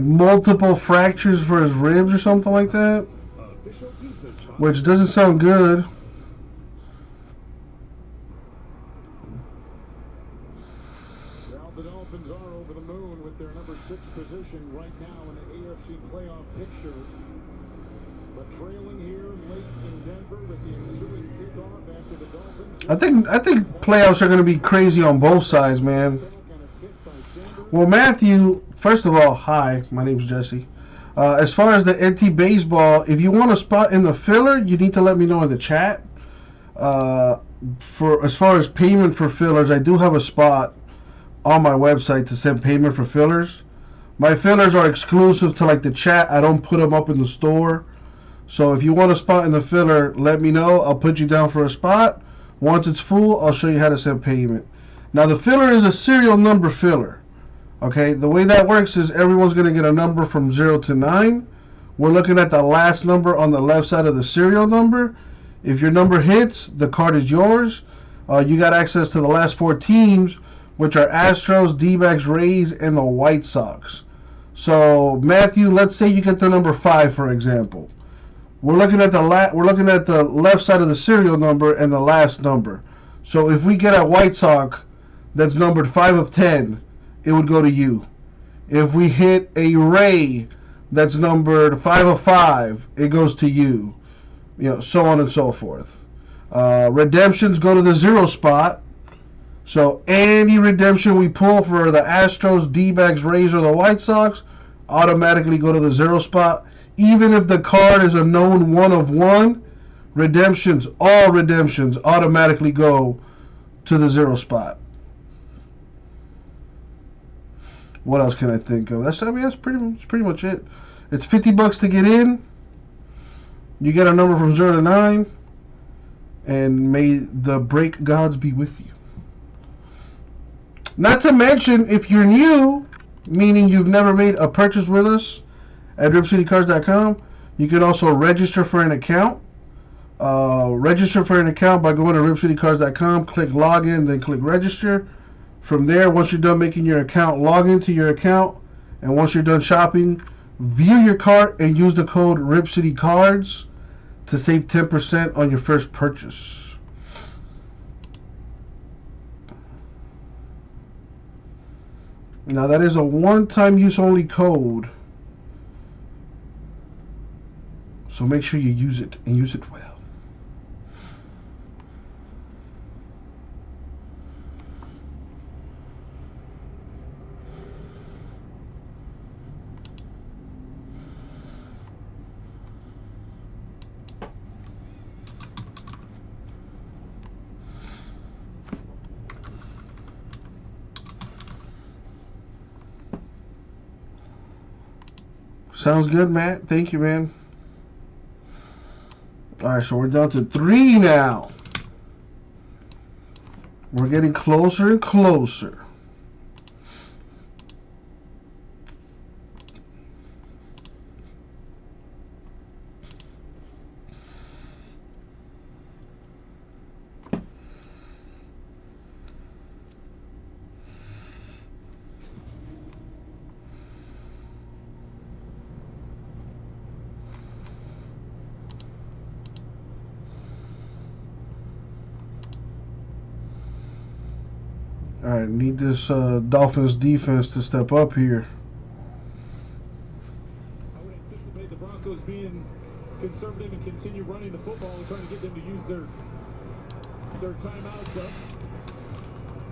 multiple fractures for his ribs or something like that, which doesn't sound good. Well, the Dolphins are over the moon with their number 6 position right now in the AFC playoff picture. But trailing here late in Denver with the ensuing kickoff after the Dolphins. I think playoffs are going to be crazy on both sides, man. Well, Matthew, first of all, hi, my name's Jesse. As far as the NT baseball, if you want a spot in the filler, you need to let me know in the chat. For as far as payment for fillers, I do have a spot on my website to send payment for fillers. My fillers are exclusive to like the chat. I don't put them up in the store. So if you want a spot in the filler, let me know. I'll put you down for a spot. Once it's full, I'll show you how to send payment. Now the filler is a serial number filler. Okay, the way that works is everyone's going to get a number from 0 to 9. We're looking at the last number on the left side of the serial number. If your number hits, the card is yours. You got access to the last 4 teams, which are Astros, D-backs, Rays, and the White Sox. So, Matthew, let's say you get the number 5, for example. We're looking at the left side of the serial number and the last number. So, if we get a White Sox that's numbered 5 of 10, it would go to you. If we hit a Ray that's numbered 5 of 5, it goes to you. You know, so on and so forth. Redemptions go to the 0 spot. So any redemption we pull for the Astros, D-backs, Rays, or the White Sox automatically go to the 0 spot. Even if the card is a known 1 of 1, all redemptions automatically go to the 0 spot. What else can I think of? That's pretty much it. It's $50 to get in. You get a number from 0 to 9, and may the break gods be with you. Not to mention, if you're new, meaning you've never made a purchase with us at RipCityCards.com, you can also register for an account. Register for an account by going to RipCityCards.com, click login, then click register. From there, once you're done making your account, log into your account, and once you're done shopping, view your cart and use the code RipCityCards to save 10% on your first purchase. Now that is a one-time use only code, so make sure you use it and use it well. Sounds good, Matt. Thank you, man. Alright, so we're down to 3 now. We're getting closer and closer. Alright, need this Dolphins defense to step up here. I would anticipate the Broncos being conservative and continue running the football and trying to get them to use their timeouts up.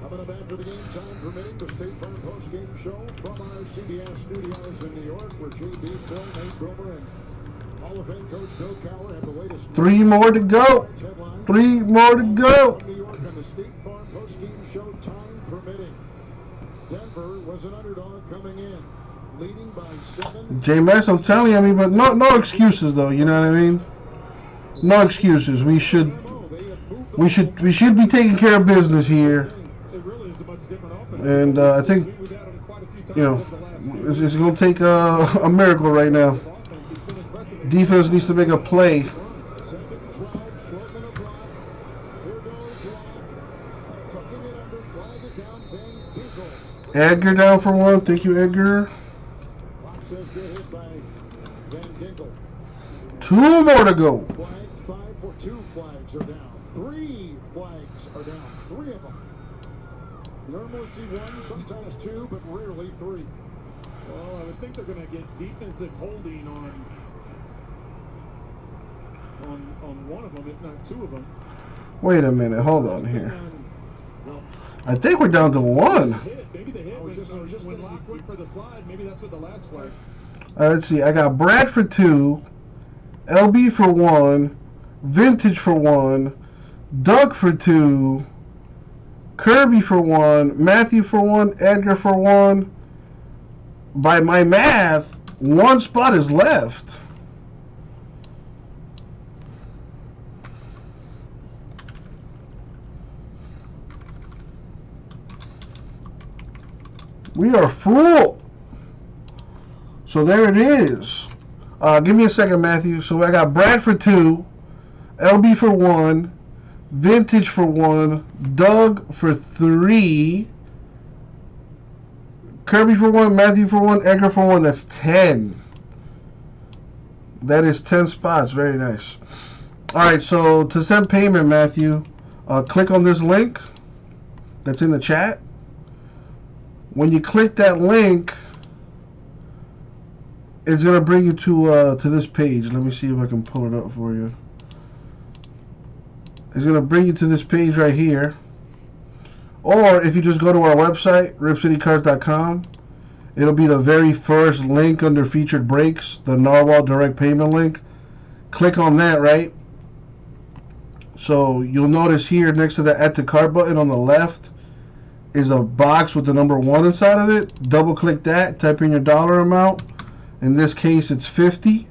Coming up after the game, time permitting, the State Farm post-game show from our CBS studios in New York, where JB, Phil, Nate Grover, and Hall of Fame coach Bill Cowher have the latest. 3 more to go. 3 more to go. New York on the State Farm post-game show, time permitting. Denver was an underdog coming in, leading by 7. J-Max, I'm telling you, but no excuses though. You know what I mean? No excuses. We should be taking care of business here. And I think, you know, it's going to take a miracle right now. Defense needs to make a play. Edgar down for one. Thank you, Edgar. Two more to go. Flag 5 for 2 flags are down. 3 flags are down. 3 of them. Normally see 1, sometimes 2, but rarely 3. Well, I would think they're going to get defensive holding on one of them, if not 2 of them. Wait a minute. Hold on here. I think we're down to 1. Maybe they hit when Locke went for the slide. Maybe that's what the last flag. Let's see. I got Brad for 2, LB for 1, Vintage for 1, Doug for 2, Kirby for 1, Matthew for 1, Edgar for 1. By my math, 1 spot is left. We are full. So there it is. Give me a second, Matthew. So I got Brad for 2, LB for 1, Vintage for 1, Doug for 3, Kirby for 1, Matthew for 1, Edgar for 1. That's 10. That is 10 spots. Very nice. All right, so to send payment, Matthew, click on this link that's in the chat. When you click that link, it's gonna bring you to this page. Let me see if I can pull it up for you. It's gonna bring you to this page right here. Or if you just go to our website, RipCityCards.com, it'll be the very first link under featured breaks, the Narwhal direct payment link. Click on that, right? So you'll notice here next to the Add to Cart button on the left is a box with the number 1 inside of it. Double click that, type in your dollar amount. In this case, it's 50.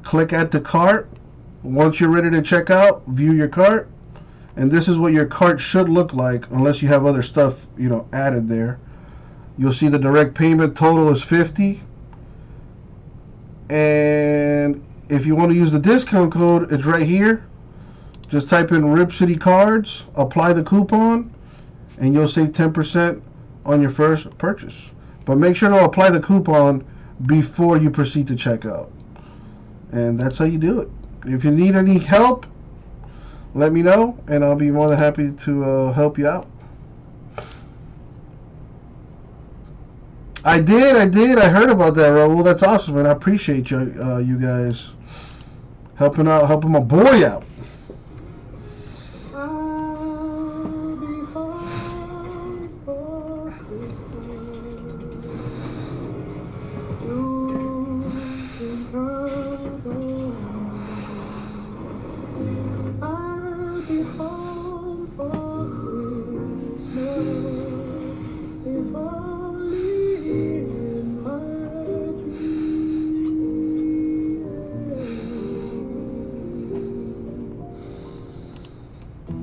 Click Add to Cart. Once you're ready to check out, view your cart. And this is what your cart should look like, unless you have other stuff, added there. You'll see the direct payment total is 50. And if you want to use the discount code, it's right here. Just type in RipCityCards, apply the coupon, and you'll save 10% on your first purchase. But make sure to apply the coupon before you proceed to checkout. And that's how you do it. If you need any help, let me know, and I'll be more than happy to help you out. I did. I heard about that, Raul. That's awesome, and I appreciate you guys helping my boy out.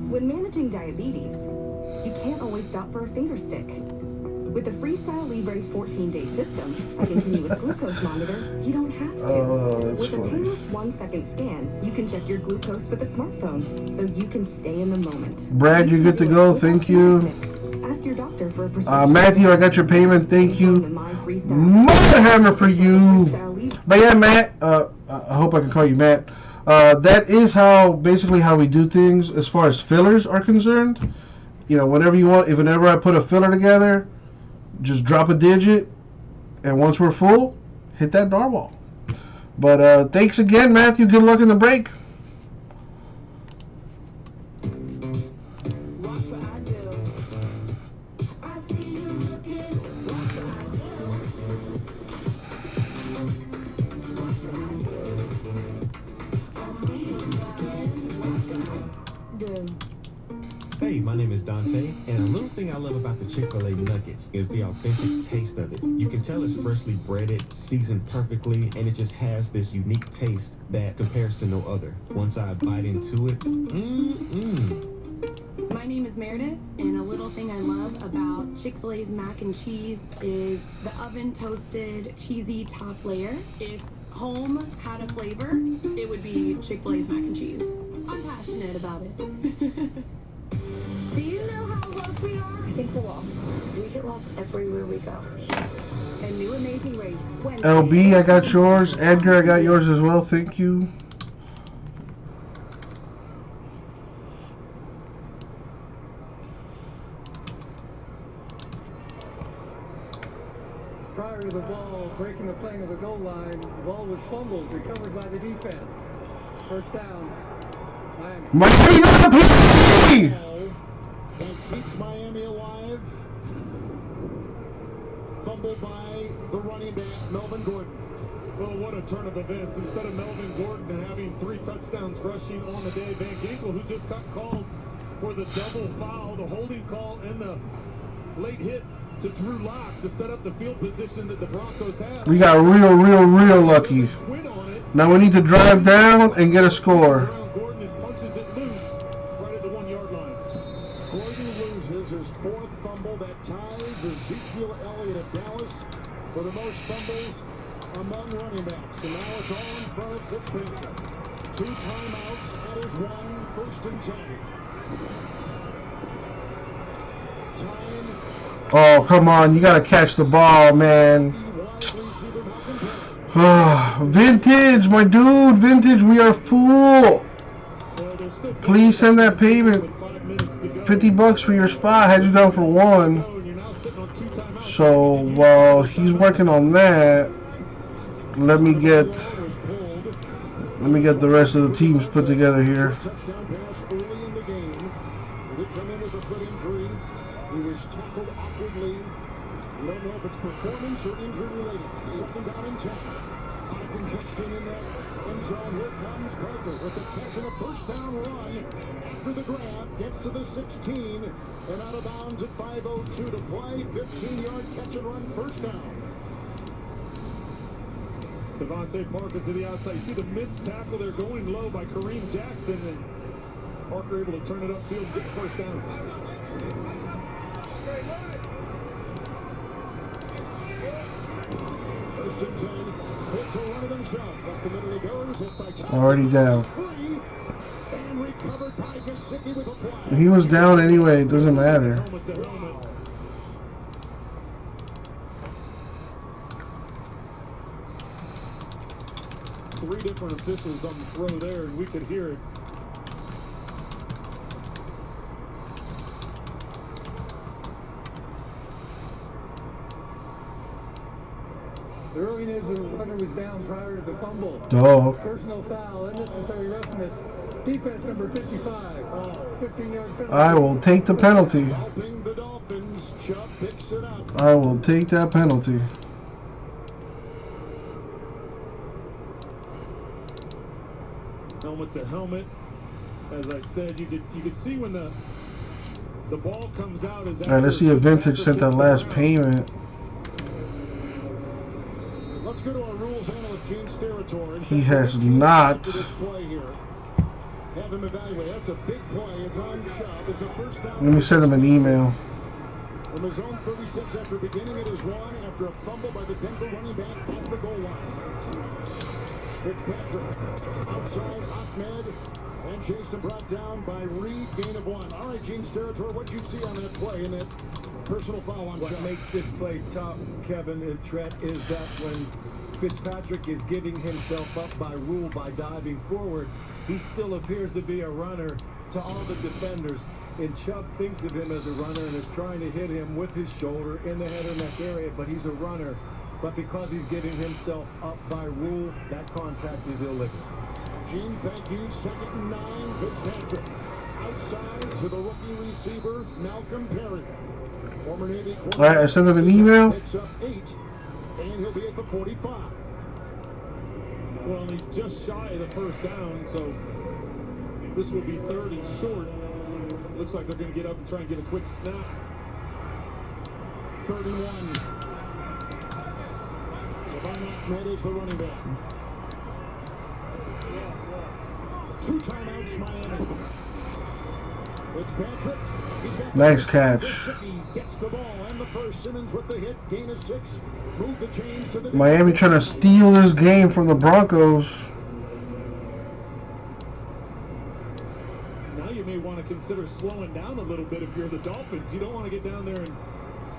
When managing diabetes, you can't always stop for a finger stick. With the Freestyle Libre 14-day system, a continuous glucose monitor, you don't have to. Oh, with funny. a painless 1-second scan, you can check your glucose with a smartphone, so you can stay in the moment. Brad, you're good to go. Thank you. Ask your doctor for a prescription. Matthew, I got your payment. Thank you. Mother hammer for you. But yeah, Matt, I hope I can call you Matt. That is basically how we do things as far as fillers are concerned. Whenever you want, whenever I put a filler together, just drop a digit, and once we're full, hit that narwhal. But thanks again, Matthew. Good luck in the break. Hey, my name is Dante, and a little thing I love about the Chick-fil-A nuggets is the authentic taste of it. You can tell it's freshly breaded, seasoned perfectly, and it just has this unique taste that compares to no other. Once I bite into it, My name is Meredith, and a little thing I love about Chick-fil-A's mac and cheese is the oven-toasted, cheesy top layer. If home had a flavor, it would be Chick-fil-A's mac and cheese. I'm passionate about it. Do you know how lost we are? I think we're lost. We get lost everywhere we go. A new Amazing Race. Wednesday. LB, I got yours. Edgar, I got yours as well. Thank you. Prior to the ball breaking the plane of the goal line, the ball was fumbled, recovered by the defense. First down, Miami. Miami! And keeps Miami alive. Fumbled by the running back, Melvin Gordon. Well, what a turn of events. Instead of Melvin Gordon having 3 touchdowns rushing on the day, Van Ginkel, who just got called for the double foul, the holding call, and the late hit to Drew Lock to set up the field position that the Broncos had. We got real lucky. Now we need to drive down and get a score. Gordon and punches it loose right at the 1-yard line. Gordon loses his 4th fumble. That ties Ezekiel Elliott of Dallas for the most fumbles among running backs. And now it's all in front of Fitzpatrick. 2 timeouts at his 1, 1st and 10. Time. Oh, come on. You got to catch the ball, man. Vintage, my dude. Vintage, we are full. Please send that payment. $50 for your spot. Had you down for 1. So while he's working on that, let me get the rest of the teams put together here. Touchdown pass early in the game. He did come in with a foot injury. He was tackled awkwardly. We don't know if it's performance or injury related. 2nd down and 10. Out of congestion in that end zone. Here comes Parker with the catch and a 1st down run. After the grab, gets to the 16 and out of bounds at 5:02 to play. 15-yard catch and run, 1st down. Devontae Parker to the outside. You see the missed tackle there going low by Kareem Jackson, and Parker able to turn it upfield and get the 1st down. First and 10. It's a run it and shots. Left the middle he goes. Hit by Chubb. Already down. And recovered by Gesicki with a flag. He was down anyway. It doesn't matter. Helmet to helmet. Three different officials on the throw there, and we could hear it. The ruling is the runner was down prior to the fumble. Duh. Personal foul, unnecessary roughness. Defense number 55. 15-yard penalty. I will take the penalty. Helping the Dolphins. Chubb picks it up. I will take that penalty. Helmet to helmet. As I said, you could see when the ball comes out. All right, let's see if Vintage sent that last payment. Let's go to our rules analyst, Gene's territory. He has not. Have him evaluate. That's a big play. It's on Chubb. It's a 1st down. Let me send him an email. From his own 36 after beginning it is 1 after a fumble by the Denver running back at the goal line. Fitzpatrick outside Ahmed and Jason brought down by Reed, gain of 1. All right, Gene's territory, what do you see on that play and that personal foul on Chubb? What makes this play tough, Kevin and Trent, is that when Fitzpatrick is giving himself up by rule by diving forward, he still appears to be a runner to all the defenders. And Chubb thinks of him as a runner and is trying to hit him with his shoulder in the head or neck area, but he's a runner. But because he's giving himself up by rule, that contact is illegal. Gene, thank you. 2nd and 9, Fitzpatrick. Outside to the rookie receiver, Malcolm Perry. Former Navy quarterback. All right, I sent him an email. Picks up 8, and he'll be at the 45. Well, he's just shy of the 1st down, so this will be 3rd and short. Looks like they're going to get up and try and get a quick snap. 31. Ahmed is the running back. 2 timeouts, Miami. Fitzpatrick. He's got Nice catch. Gets the ball and the first. Simmons with the hit. Gain of 6. Move the chains to the Miami trying to steal this game from the Broncos. Now you may want to consider slowing down a little bit if you're the Dolphins. You don't want to get down there and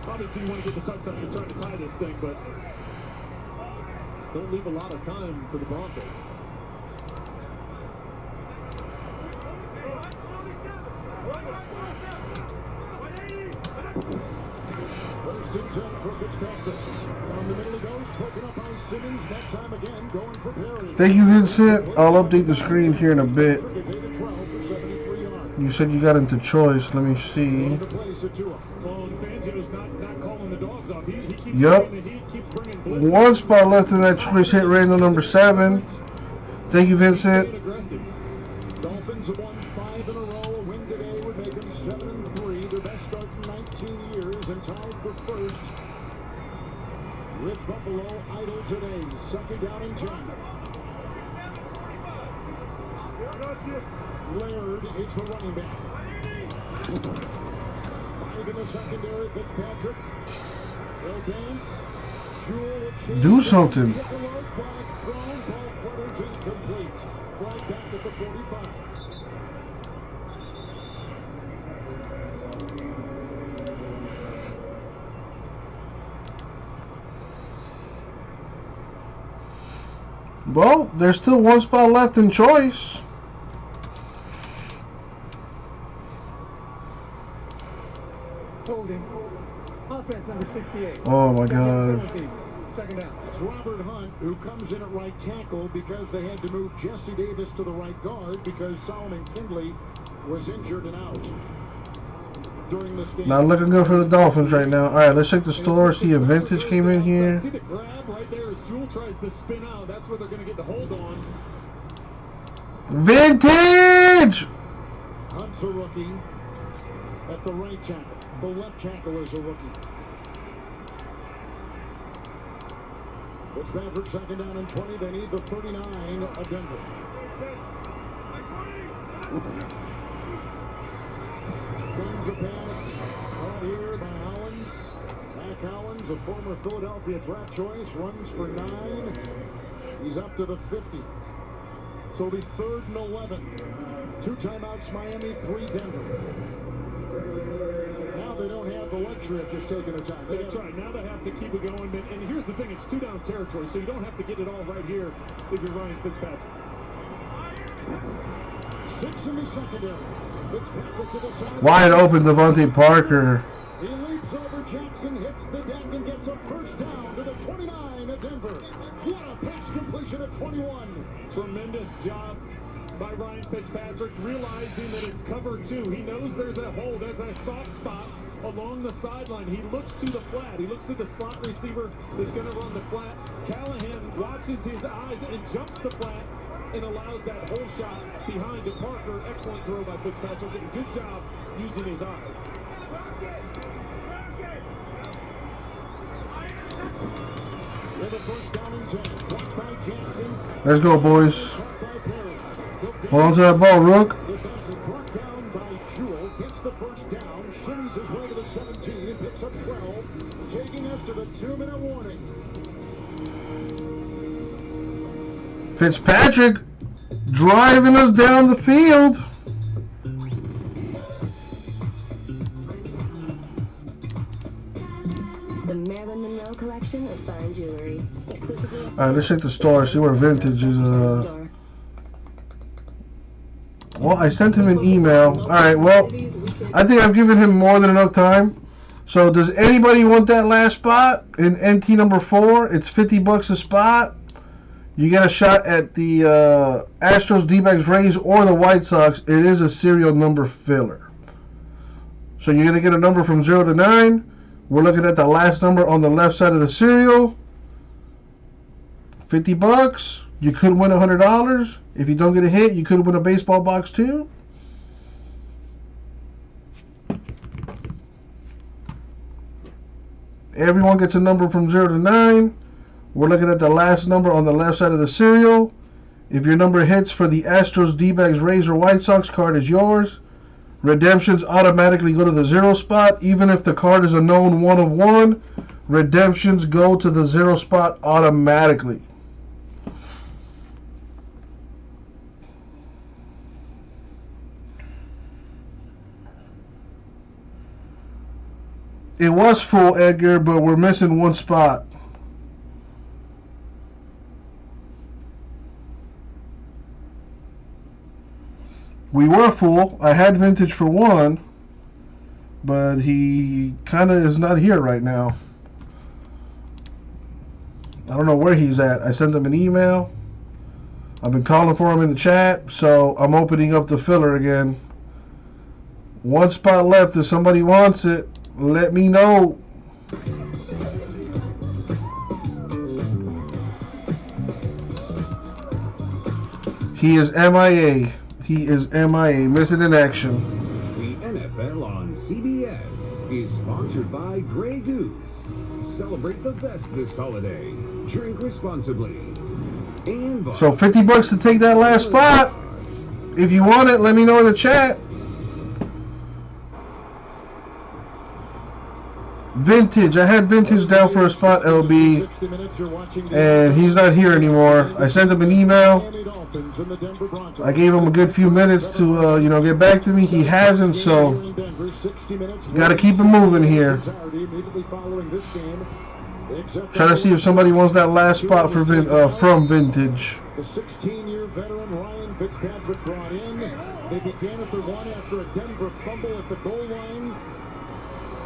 obviously you want to get the touchdown. You're trying to tie this thing, but don't leave a lot of time for the Broncos. First and 10 for Fitzpatrick. Down the middle he goes, broken up by Simmons. That time again, going for Perry. Thank you, Vincent. I'll update the screen here in a bit. You said you got into choice. Let me see. Yep. One spot left in that choice. Hit random number 7. Thank you, Vincent. Dolphins have won 5 in a row. A win today would make them 7-3. Their best start in 19 years and tied for first with Buffalo idle today. Second down and 10. Laird is the running back. 5 in the secondary. Fitzpatrick. They'll dance. Do something. Flag thrown. Ball flutters incomplete. Flag back at the 45. Well, there's still one spot left in choice. Holding. Offense number 68. Oh my God. Second down. It's Robert Hunt who comes in at right tackle because they had to move Jesse Davis to the right guard because Solomon Kindley was injured and out during this game. Not looking good for the Dolphins right now. All right, let's check the store. See if Vintage came in here. See the grab right there as Jewel tries to spin out. That's where they're going to get the hold on. Vintage! Hunt's a rookie at the right tackle. The left tackle is a rookie. Fitzpatrick second down and 20. They need the 39 of Denver. Guns a pass out here by Howlands. Mac Howlands, a former Philadelphia draft choice, runs for 9. He's up to the 50. So it'll be 3rd and 11. 2 timeouts Miami, 3 Denver. Now they don't have the luxury of just taking their time. That's right. Now they have to keep it going. And here's the thing. It's 2-down territory, so you don't have to get it all right here if you're Ryan Fitzpatrick. 6 in the secondary. Fitzpatrick to the side. Wide open, Devontae Parker. He leaps over Jackson, hits the deck, and gets a first down to the 29 of Denver. What a pass completion at 21. Tremendous job by Ryan Fitzpatrick, realizing that it's cover 2. He knows there's a hole, there's a soft spot along the sideline. He looks to the flat. He looks to the slot receiver that's going to run the flat. Callahan watches his eyes and jumps the flat and allows that hole shot behind to Parker. Excellent throw by Fitzpatrick. And good job using his eyes. With a first down and 10. Blocked by Jackson. Let's go, boys. Hold on to that ball, Rook. The pass is brought down by Jewel. Gets the first down. Shimmies his way to the 17 and picks up 12. Taking us to the 2-minute warning. Fitzpatrick driving us down the field. The Marilyn Monroe collection of fine jewelry. Exclusively. All right, let's check the store. See where Vintage is. Well, I sent him an email. All right, well, I think I've given him more than enough time. So does anybody want that last spot in NT number 4? It's $50 a spot. You get a shot at the Astros, D-backs, Rays, or the White Sox. It is a serial number filler. So you're going to get a number from 0 to 9. We're looking at the last number on the left side of the serial. $50. You could win $100. If you don't get a hit, you could win a baseball box too. Everyone gets a number from 0 to 9. We're looking at the last number on the left side of the serial. If your number hits for the Astros, D-backs, Rays, or White Sox card is yours. Redemptions automatically go to the 0 spot. Even if the card is a known 1 of 1, redemptions go to the 0 spot automatically. It was full, Edgar, but we're missing 1 spot. We were full. I had vintage for 1, but he kind of is not here right now. I don't know where he's at. I sent him an email. I've been calling for him in the chat, so I'm opening up the filler again. 1 spot left. If somebody wants it, let me know. He is MIA. He is MIA. Missing in action. The NFL on CBS is sponsored by Grey Goose. Celebrate the best this holiday. Drink responsibly. And so $50 to take that last spot. If you want it, let me know in the chat. Vintage. I had vintage down for a spot, LB, and he's not here anymore. I sent him an email. I gave him a good few minutes to, get back to me. He hasn't, so got to keep it moving here. Trying to see if somebody wants that last spot for from vintage. The 16-year veteran Ryan Fitzpatrick brought in. They began at the 1 after a Denver fumble at the goal line.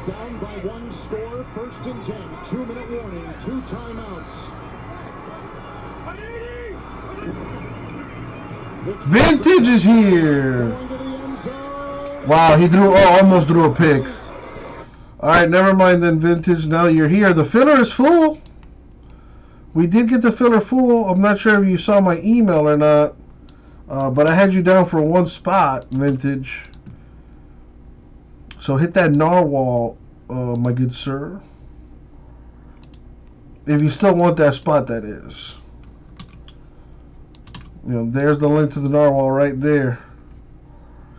Down by 1 score, 1st and 10, 2-minute warning, 2 timeouts. Vintage is here. Wow, he almost threw a pick. All right, never mind then, vintage. Now you're here. The filler is full. We did get the filler full. I'm not sure if you saw my email or not, but I had you down for 1 spot, vintage. So hit that narwhal, my good sir. If you still want that spot, that is. There's the link to the narwhal right there.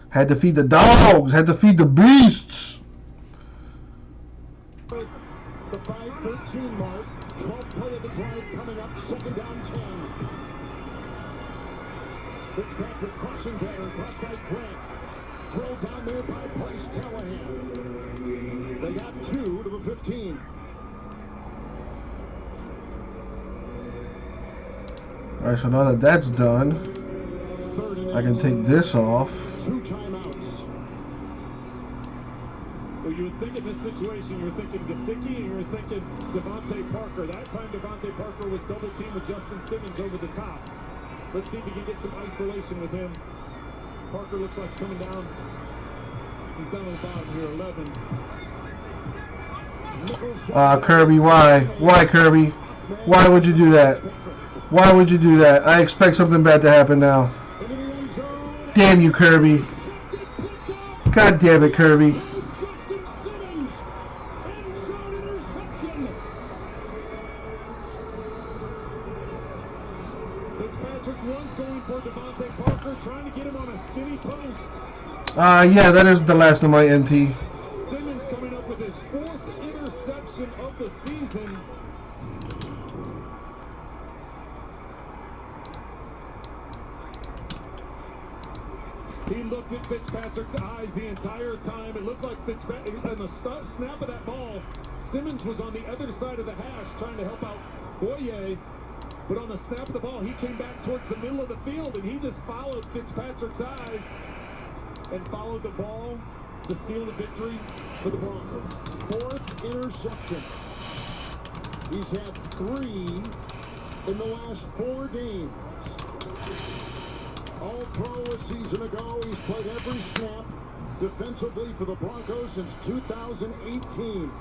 Had to feed the dogs. Had to feed the beasts. The 5:13 mark. 12th play of the drive coming up. 2nd down 10. Fitzpatrick crossing pattern. Crossed by Grant. Drilled down there by Bryce Callahan. They got 2 to the 15. All right, so now that that's done, I can take this off. 2 timeouts. Well, you would think in this situation, you're thinking Gesicki and you're thinking Devontae Parker. That time Devontae Parker was double teamed with Justin Simmons over the top. Let's see if we can get some isolation with him. Parker looks like he's coming down. He's down on the bottom here, 11. Kirby, why? Why, Kirby? Why would you do that? Why would you do that? I expect something bad to happen now. Damn you, Kirby. God damn it, Kirby. Fitzpatrick was going for Devontae Parker, trying to get him on a skinny post. Yeah, that is the last of my NT. Simmons coming up with his 4th interception of the season. He looked at Fitzpatrick's eyes the entire time. It looked like Fitzpatrick, on the snap of that ball, Simmons was on the other side of the hash trying to help out Boye. But on the snap of the ball, he came back towards the middle of the field, and he just followed Fitzpatrick's eyes and followed the ball to seal the victory for the Broncos. 4th interception. He's had 3 in the last 4 games. All-Pro a season ago. He's played every snap defensively for the Broncos since 2018.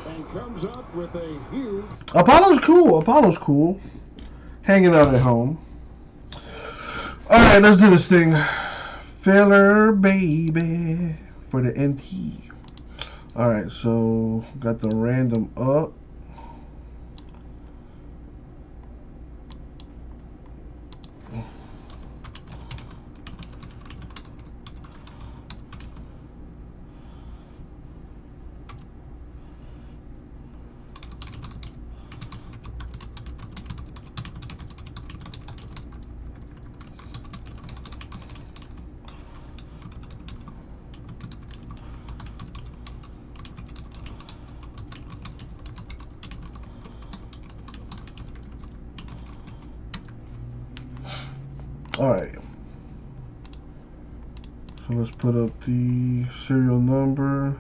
And comes up with a huge... Apollo's cool. Apollo's cool. Hanging out at home. All right, let's do this thing. Filler, baby, for the NT. All right, so got the random up. Alright. So let's put up the serial number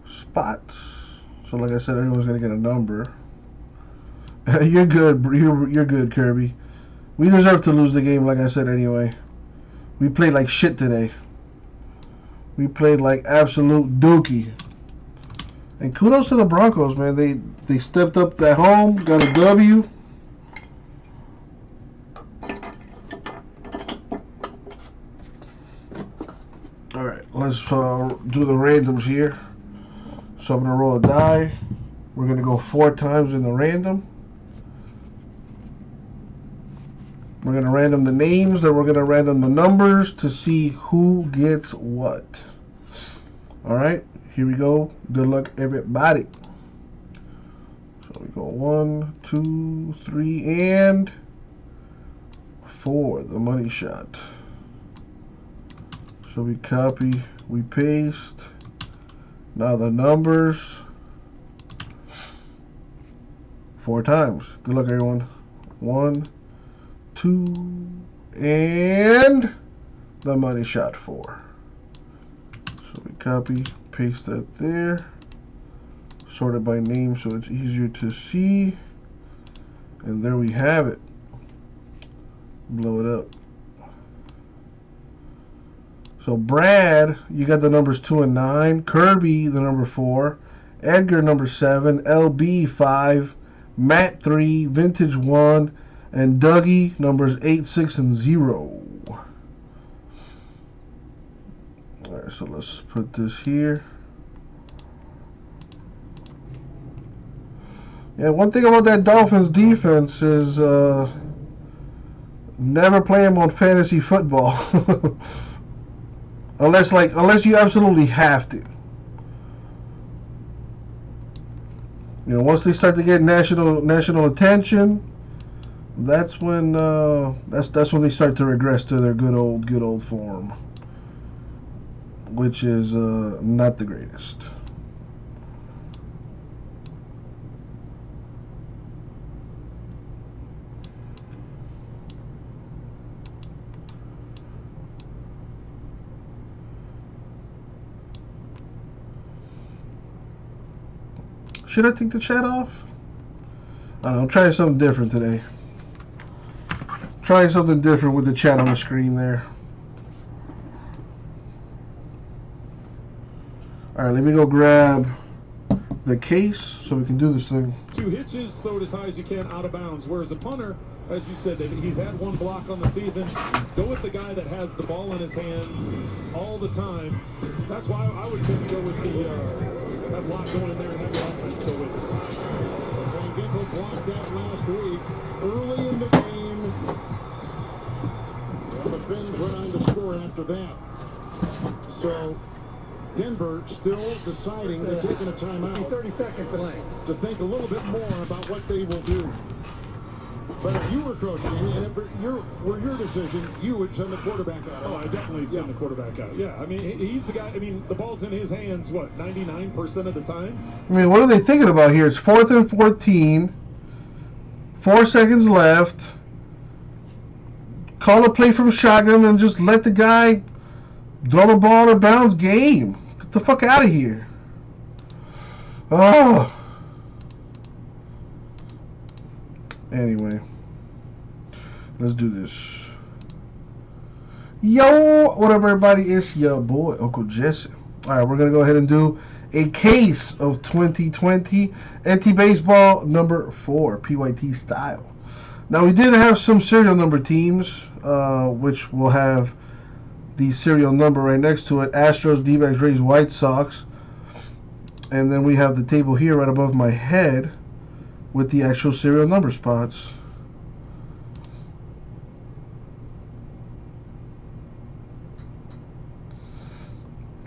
spots. So like I said, everyone's gonna get a number. You're good. You're good, Kirby. We deserve to lose the game, like I said anyway. We played like shit today. We played like absolute dookie. And kudos to the Broncos, man. They stepped up at home, got a W. Alright, let's do the randoms here. So I'm going to roll a die. We're going to go 4 times in the random. We're going to random the names, then we're going to random the numbers to see who gets what. Alright, here we go. Good luck, everybody. So we go 1, 2, 3, and 4, the money shot. So we copy, we paste. Now the numbers. 4 times. Good luck, everyone. 1, 2, and the money shot 4. So we copy, paste that there. Sort it by name so it's easier to see. And there we have it. Blow it up. So Brad, you got the numbers 2 and 9. Kirby, the number 4. Edgar, number 7. LB, 5. Matt, 3. Vintage, 1. And Dougie, numbers 8, 6, and 0. Alright, so let's put this here. Yeah, one thing about that Dolphins defense is never play them on fantasy football. Unless you absolutely have to. You know, once they start to get national attention, that's when that's when they start to regress to their good old form, which is not the greatest. Should I take the chat off? I don't know, I'm trying something different today. Trying something different with the chat on the screen there. Alright, let me go grab the case so we can do this thing. 2 hitches, throw it as high as you can out of bounds. Whereas a punter, as you said, David, he's had 1 block on the season. Go with the guy that has the ball in his hands all the time. That's why I would think go with the that block going in there and have the offense go with it. So Gecko blocked that last week. Early in the game. And the Finns went on to score after that. So Denver still deciding they're taking a timeout. 30 seconds delay. To think a little bit more about what they will do. But if you were coaching, and if were your decision, you would send the quarterback out. Oh, I definitely send the quarterback out. Yeah, I mean, he's the guy. I mean, the ball's in his hands, what, 99% of the time? I mean, what are they thinking about here? It's 4th and 14. 4 seconds left. Call a play from shotgun and just let the guy throw the ball out of bounds. Game. Get the fuck out of here. Oh. Anyway, let's do this. Yo, what up, everybody? It's your boy, Uncle Jesse. All right, we're going to go ahead and do a case of 2020 NT Baseball number 4, PYT style. Now, we did have some serial number teams, which will have the serial number right next to it. Astros, D-backs, Rays, White Sox. And then we have the table here right above my head with the actual serial number spots.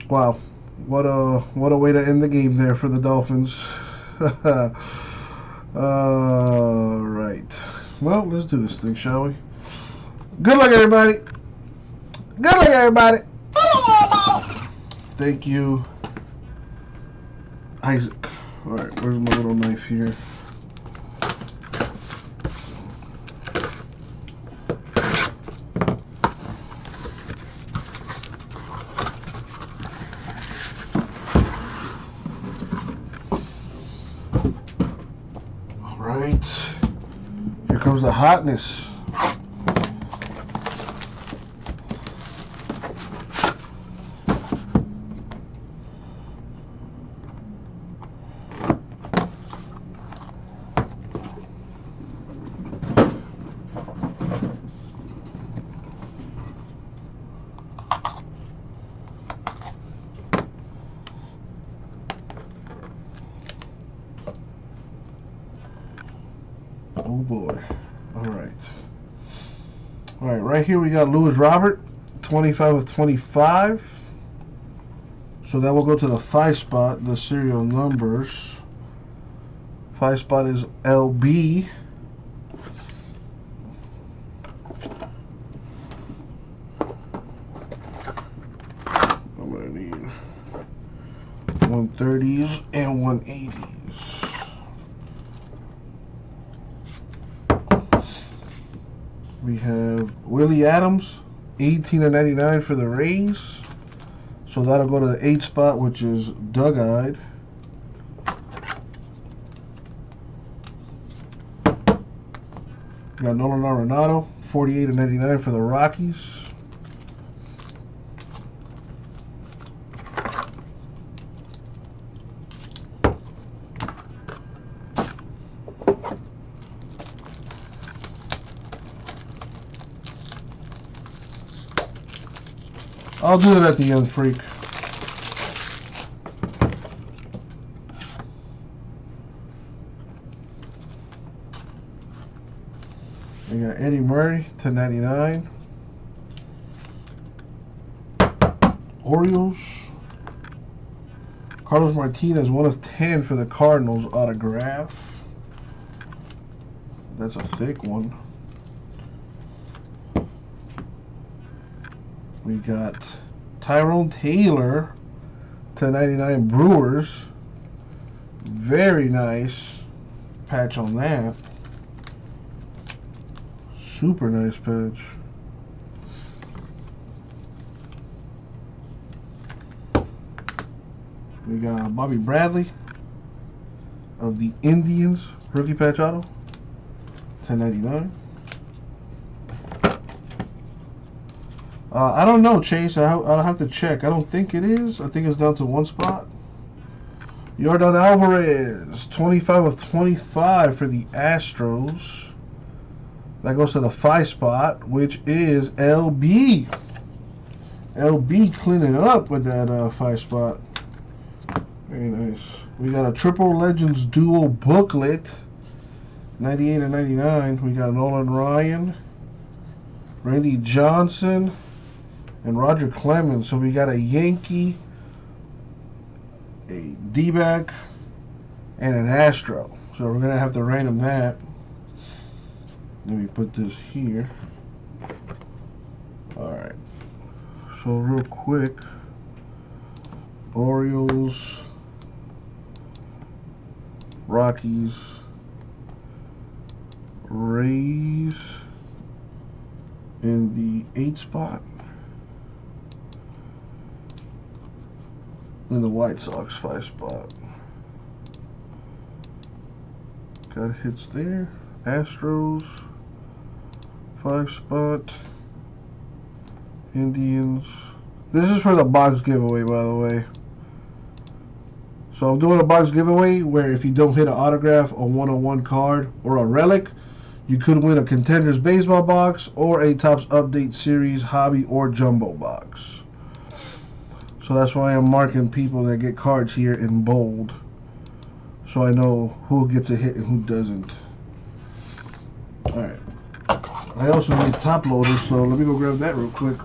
Wow, what a way to end the game there for the Dolphins. All right, well, let's do this thing, shall we? Good luck, everybody. Good luck, everybody. Thank you, Isaac. All right, where's my little knife here? Where's the hotness? Oh boy. Alright. Alright, right here we got Lewis Robert, 25 of 25. So that will go to the 5 spot, the serial numbers. 5 spot is LB. I'm gonna need 130s and 180s. We have Willie Adams, 18 of 99 for the Rays. So that'll go to the 8 spot, which is Doug-eyed. We got Nolan Arenado, 48 of 99 for the Rockies. I'll do it at the end, freak. We got Eddie Murray, 1099. Orioles. Carlos Martinez, 1 of 10 for the Cardinals autograph. That's a thick one. We got Tyrone Taylor, 1099 Brewers. Very nice patch on that. Super nice patch. We got Bobby Bradley of the Indians, rookie patch auto, 1099. I don't know, Chase. I'll have to check. I don't think it is. I think it's down to 1 spot. Yordan Alvarez, 25 of 25 for the Astros. That goes to the 5 spot, which is LB. LB cleaning up with that 5 spot. Very nice. We got a Triple Legends Dual booklet, 98 of 99. We got Nolan Ryan, Randy Johnson, and Roger Clemens. So we got a Yankee, a D-back, and an Astro. So we're going to have to random that. Let me put this here. Alright. So real quick, Orioles, Rockies, Rays in the 8 spot, and the White Sox 5 spot. Got hits there. Astros 5 spot, Indians. This is for the box giveaway, by the way. So I'm doing a box giveaway where if you don't hit an autograph, a 101 card, or a relic, you could win a Contenders baseball box or a Topps Update Series hobby or jumbo box. So that's why I'm marking people that get cards here in bold, so I know who gets a hit and who doesn't. Alright. I also need top loaders, so let me go grab that real quick.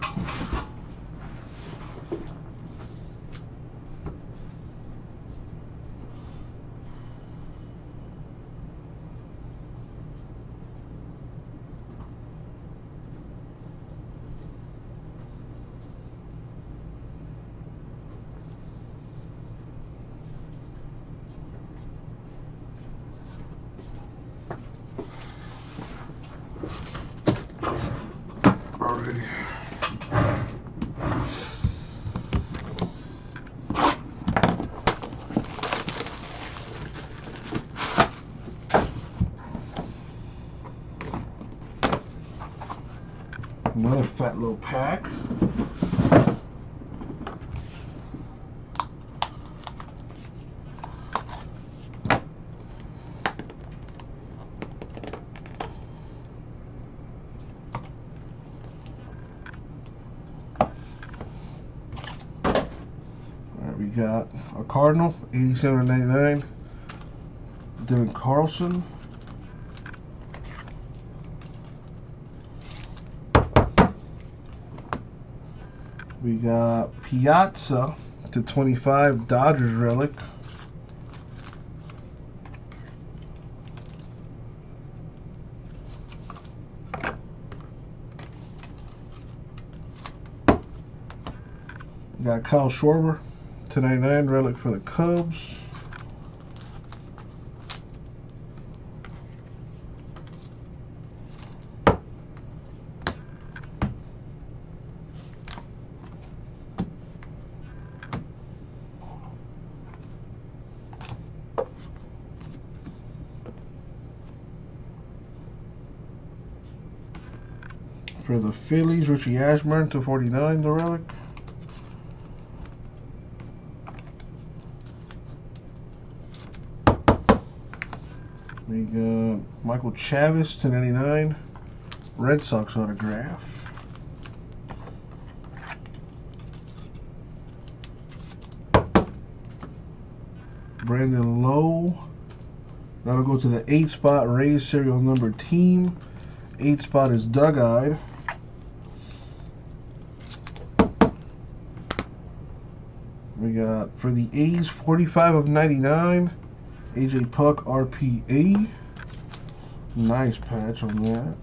fat little pack. We got a Cardinal, 87.99. Dylan Carlson. We got Piazza /25 Dodgers relic. We got Kyle Schwarber /99 relic for the Cubs. For the Phillies, Richie Ashburn /49 the relic. We got Michael Chavis /99, Red Sox autograph. Brandon Lowe. That'll go to the 8 spot Rays serial number team. 8 spot is Doug-eyed. We got for the A's 45/99. AJ Puck RPA. Nice patch on that.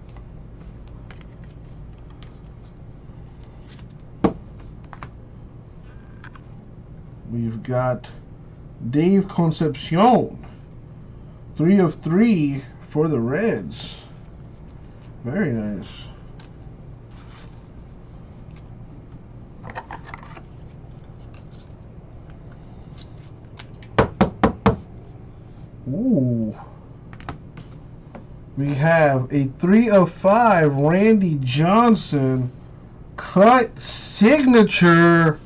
We've got Dave Concepcion. 3/3 for the Reds. Very nice. Ooh. We have a 3/5 Randy Johnson cut signature.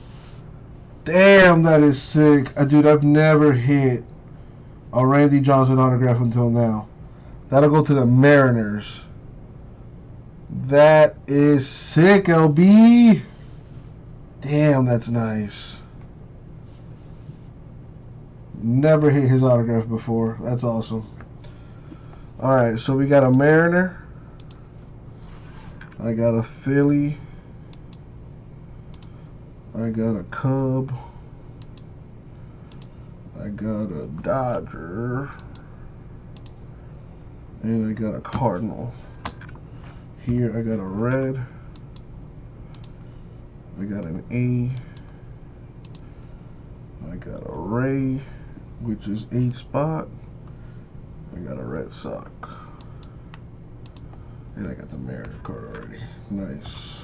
Damn, that is sick. Dude, I've never hit a Randy Johnson autograph until now. That'll go to the Mariners. That is sick, LB. Damn, that's nice. Never hit his autograph before. That's awesome. Alright, so we got a Mariner. I got a Philly. I got a Cub. I got a Dodger. And I got a Cardinal. Here I got a Red. I got an A. I got a Ray, which is 8 spot. I got a Red Sox. And I got the Mariner card already. Nice.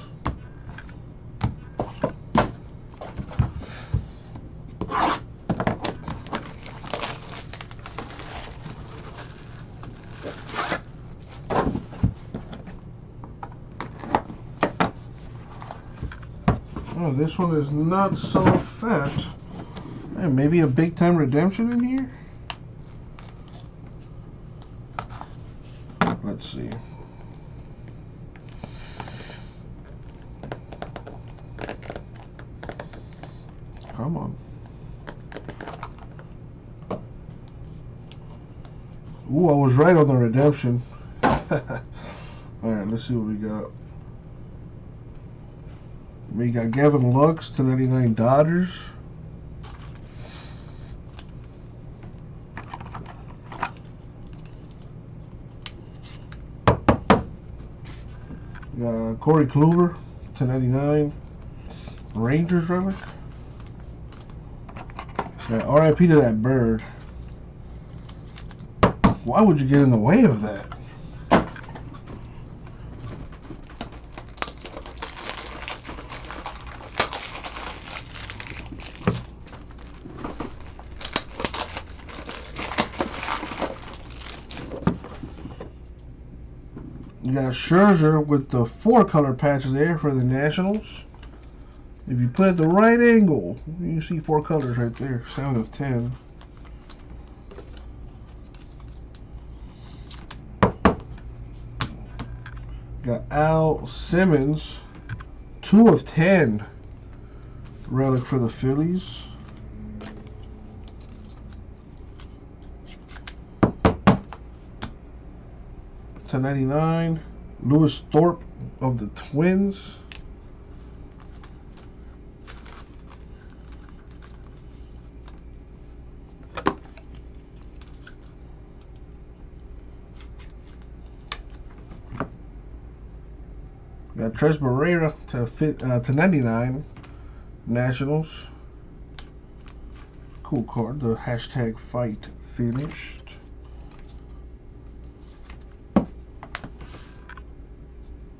Oh, this one is not so fat. Hey, maybe a big time redemption in here? Let's see. Come on. Ooh, I was right on the redemption. Alright, let's see what we got. We got Gavin Lux /99 Dodgers. We got Corey Kluber /99 Rangers relic. Yeah, RIP to that bird. Why would you get in the way of that? You got Scherzer with the 4-color patch there for the Nationals. If you put it the right angle, you see 4 colors right there. 7 of 10. Got Al Simmons, 2 of 10 relic for the Phillies. /99, Lewis Thorpe of the Twins. Got Tres Barrera to 99, Nationals. Cool card. The hashtag fight finished.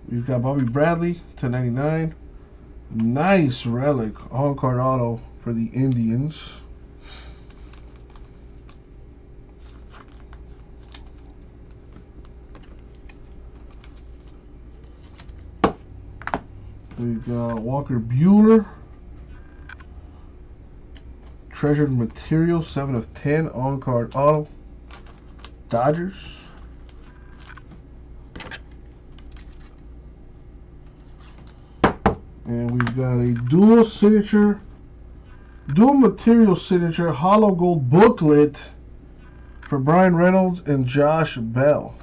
We've got Bobby Bradley to 99. Nice relic on-card auto for the Indians. We've got Walker Buehler. Treasured Material, 7 of 10 on-card auto. Dodgers. And we've got a dual material signature hollow gold booklet for Brian Reynolds and Josh Bell.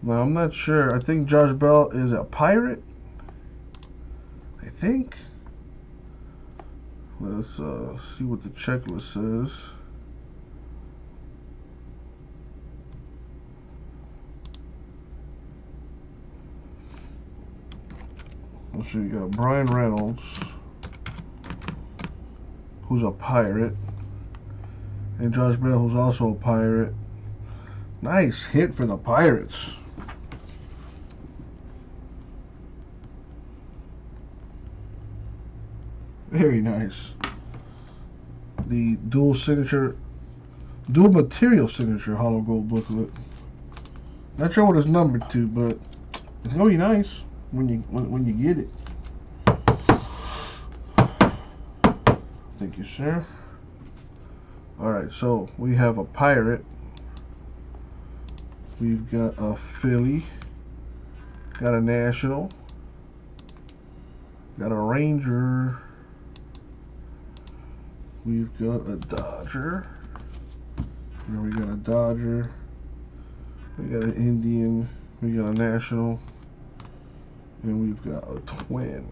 Now I'm not sure. I think Josh Bell is a Pirate. I think. Let's see what the checklist says. Let's see, you got Brian Reynolds, who's a Pirate, and Josh Bell, who's also a Pirate. Nice hit for the Pirates. Very nice. The dual material signature hollow gold booklet. Not sure what it's numbered to, but it's gonna be nice when you get it. Thank you, sir. Alright, so we have a Pirate. We've got a Philly. Got a National. Got a Ranger. We've got a Dodger. Here we got a Dodger. We got an Indian. We got a National. And we've got a Twin.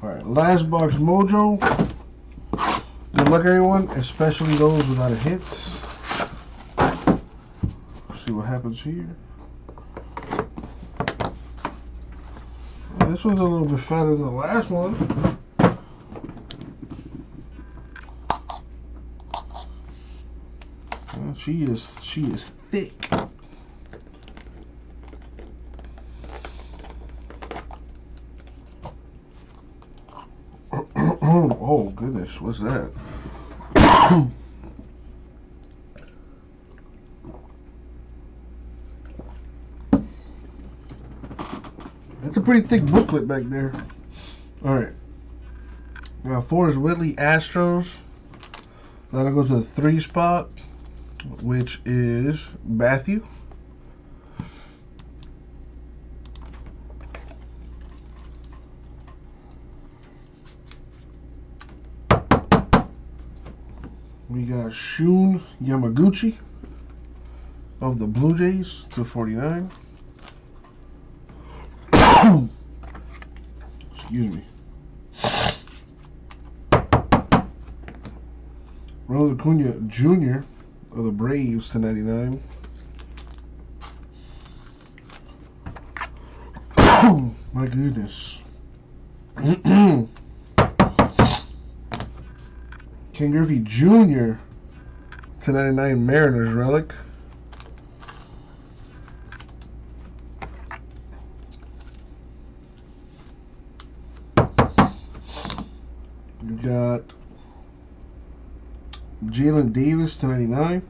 Alright, last box mojo. Good luck, everyone, especially those without a hit. See what happens here. This one's a little bit fatter than the last one. Well, she is thick. Oh goodness, what's that? That's a pretty thick booklet back there. Alright. Now Forrest Whitley Astros. That'll go to the 3 spot, which is Matthew. We got Shun Yamaguchi of the Blue Jays to 49. Excuse me. Ronald Acuna Jr. of the Braves to 99. My goodness. Ken Griffey Jr. to 99 Mariners relic. We got Jalen Davis to 99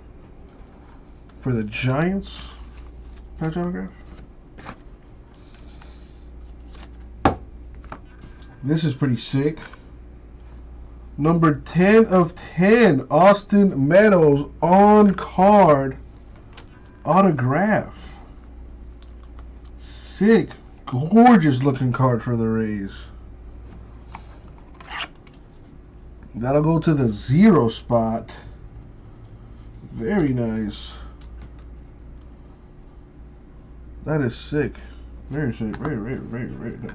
for the Giants. Patch autograph. This is pretty sick. Number 10 of 10, Austin Meadows on card autograph. Sick, gorgeous looking card for the Rays. That'll go to the 0 spot. Very nice. That is sick. Very sick. Very nice.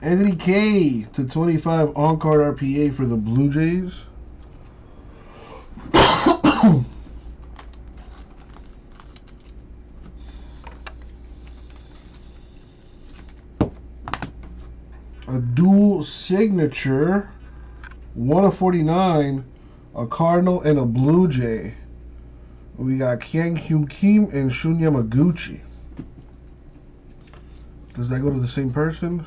Anthony K to 25 on-card RPA for the Blue Jays. A dual signature, 1 of 49, a Cardinal and a Blue Jay. We got Kyung Hyun Kim and Shun Yamaguchi. Does that go to the same person?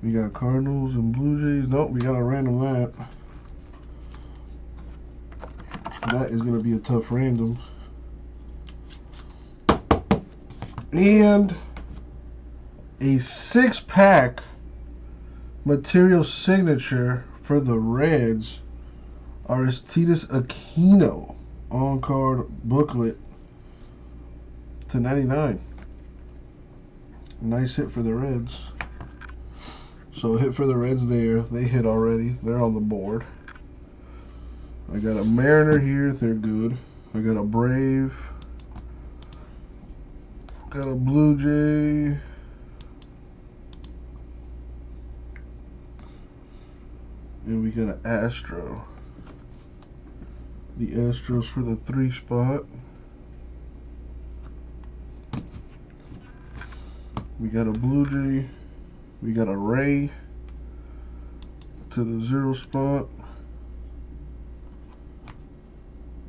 We got Cardinals and Blue Jays. Nope, we got a random that. That is going to be a tough random. And a 6-pack material signature for the Reds. Aristides Aquino on-card booklet to 99. Nice hit for the Reds. So hit for the Reds there. They hit already. They're on the board. I got a Mariner here. They're good. I got a Brave. Got a Blue Jay. And we got an Astro. The Astros for the 3 spot. We got a Blue Jay. We got a Ray to the 0 spot.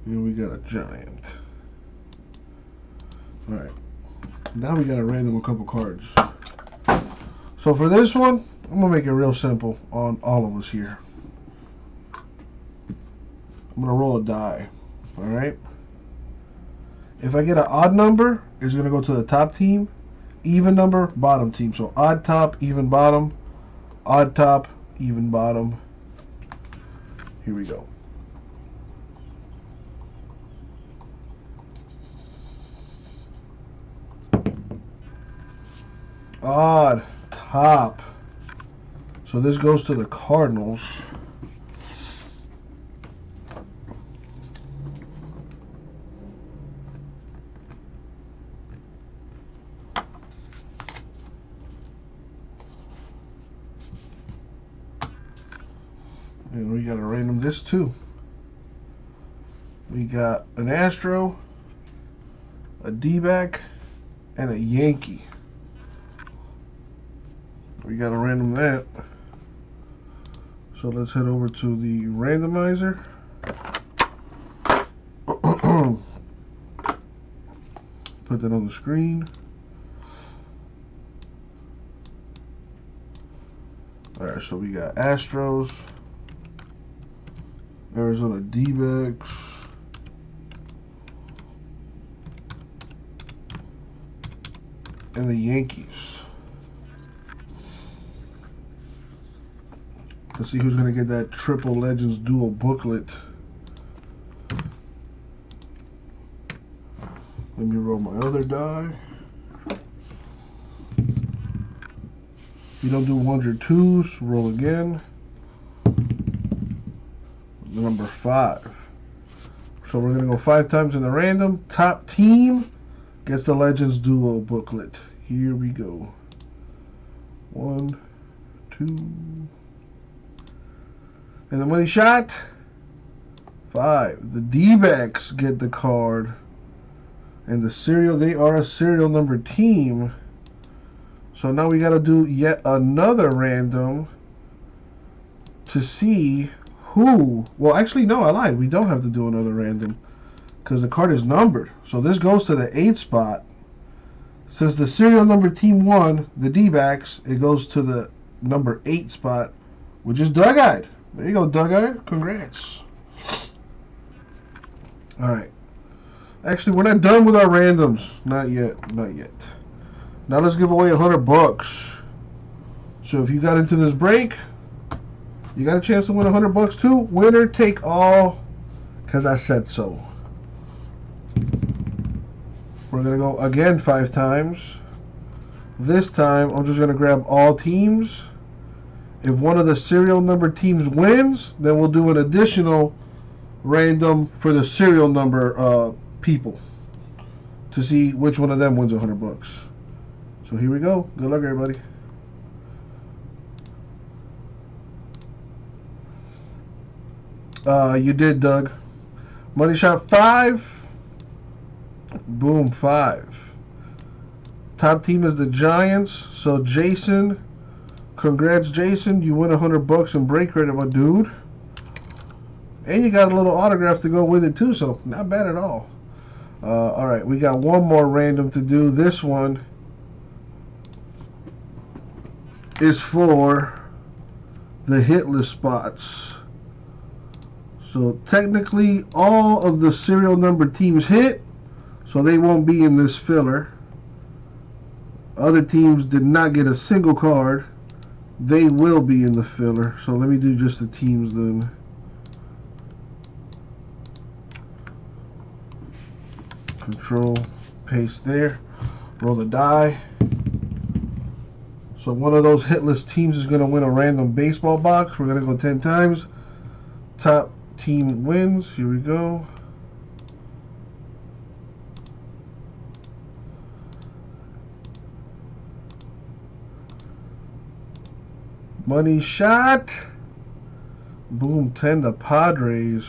And we got a Giant. Alright. Now we got to random a couple cards. So for this one, I'm going to make it real simple on all of us here. I'm going to roll a die. Alright? If I get an odd number, it's going to go to the top team. Even number, bottom team. So odd top, even bottom. Odd top, even bottom. Here we go. Odd top. So this goes to the Cardinals. And we got to random this too. We got an Astro, a D-back, and a Yankee. We got to random that. So let's head over to the randomizer. Put that on the screen. Alright, so we got Astros, Arizona D-backs, and the Yankees. Let's see who's going to get that Triple Legends Dual booklet. Let me roll my other die. If you don't do 1s or 2s, roll again. Number 5. So we're going to go 5 times in the random. Top team gets the Legends Duo booklet. Here we go. 1, 2. And the money shot. 5. The D-backs get the card. And the serial, they are a serial number team. So now we got to do yet another random to see who. Well, actually, no, I lied. We don't have to do another random because the card is numbered. So this goes to the 8th spot. Since the serial number team won, the D-backs, it goes to the number 8 spot, which is Doug-Eyed. There you go, Doug. Congrats. All right. Actually, we're not done with our randoms. Not yet. Not yet. Now let's give away $100. So if you got into this break, you got a chance to win $100 too. Winner take all, because I said so. We're going to go again 5 times. This time, I'm just going to grab all teams. If one of the serial number teams wins, then we'll do an additional random for the serial number people to see which one of them wins $100. So here we go. Good luck, everybody. You did, Doug. Money shot 5. Boom, 5. Top team is the Giants. So Jason, congrats, Jason. You win $100 in break credit, my dude. And you got a little autograph to go with it too, so not bad at all. All right, we got one more random to do. This one is for the hit list spots. So technically, all of the serial number teams hit, so they won't be in this filler. Other teams did not get a single card. They will be in the filler. So let me do just the teams then. Control, paste there. Roll the die. So one of those hitless teams is going to win a random baseball box. We're going to go 10 times. Top team wins. Here we go. Money shot. Boom, 10 the Padres.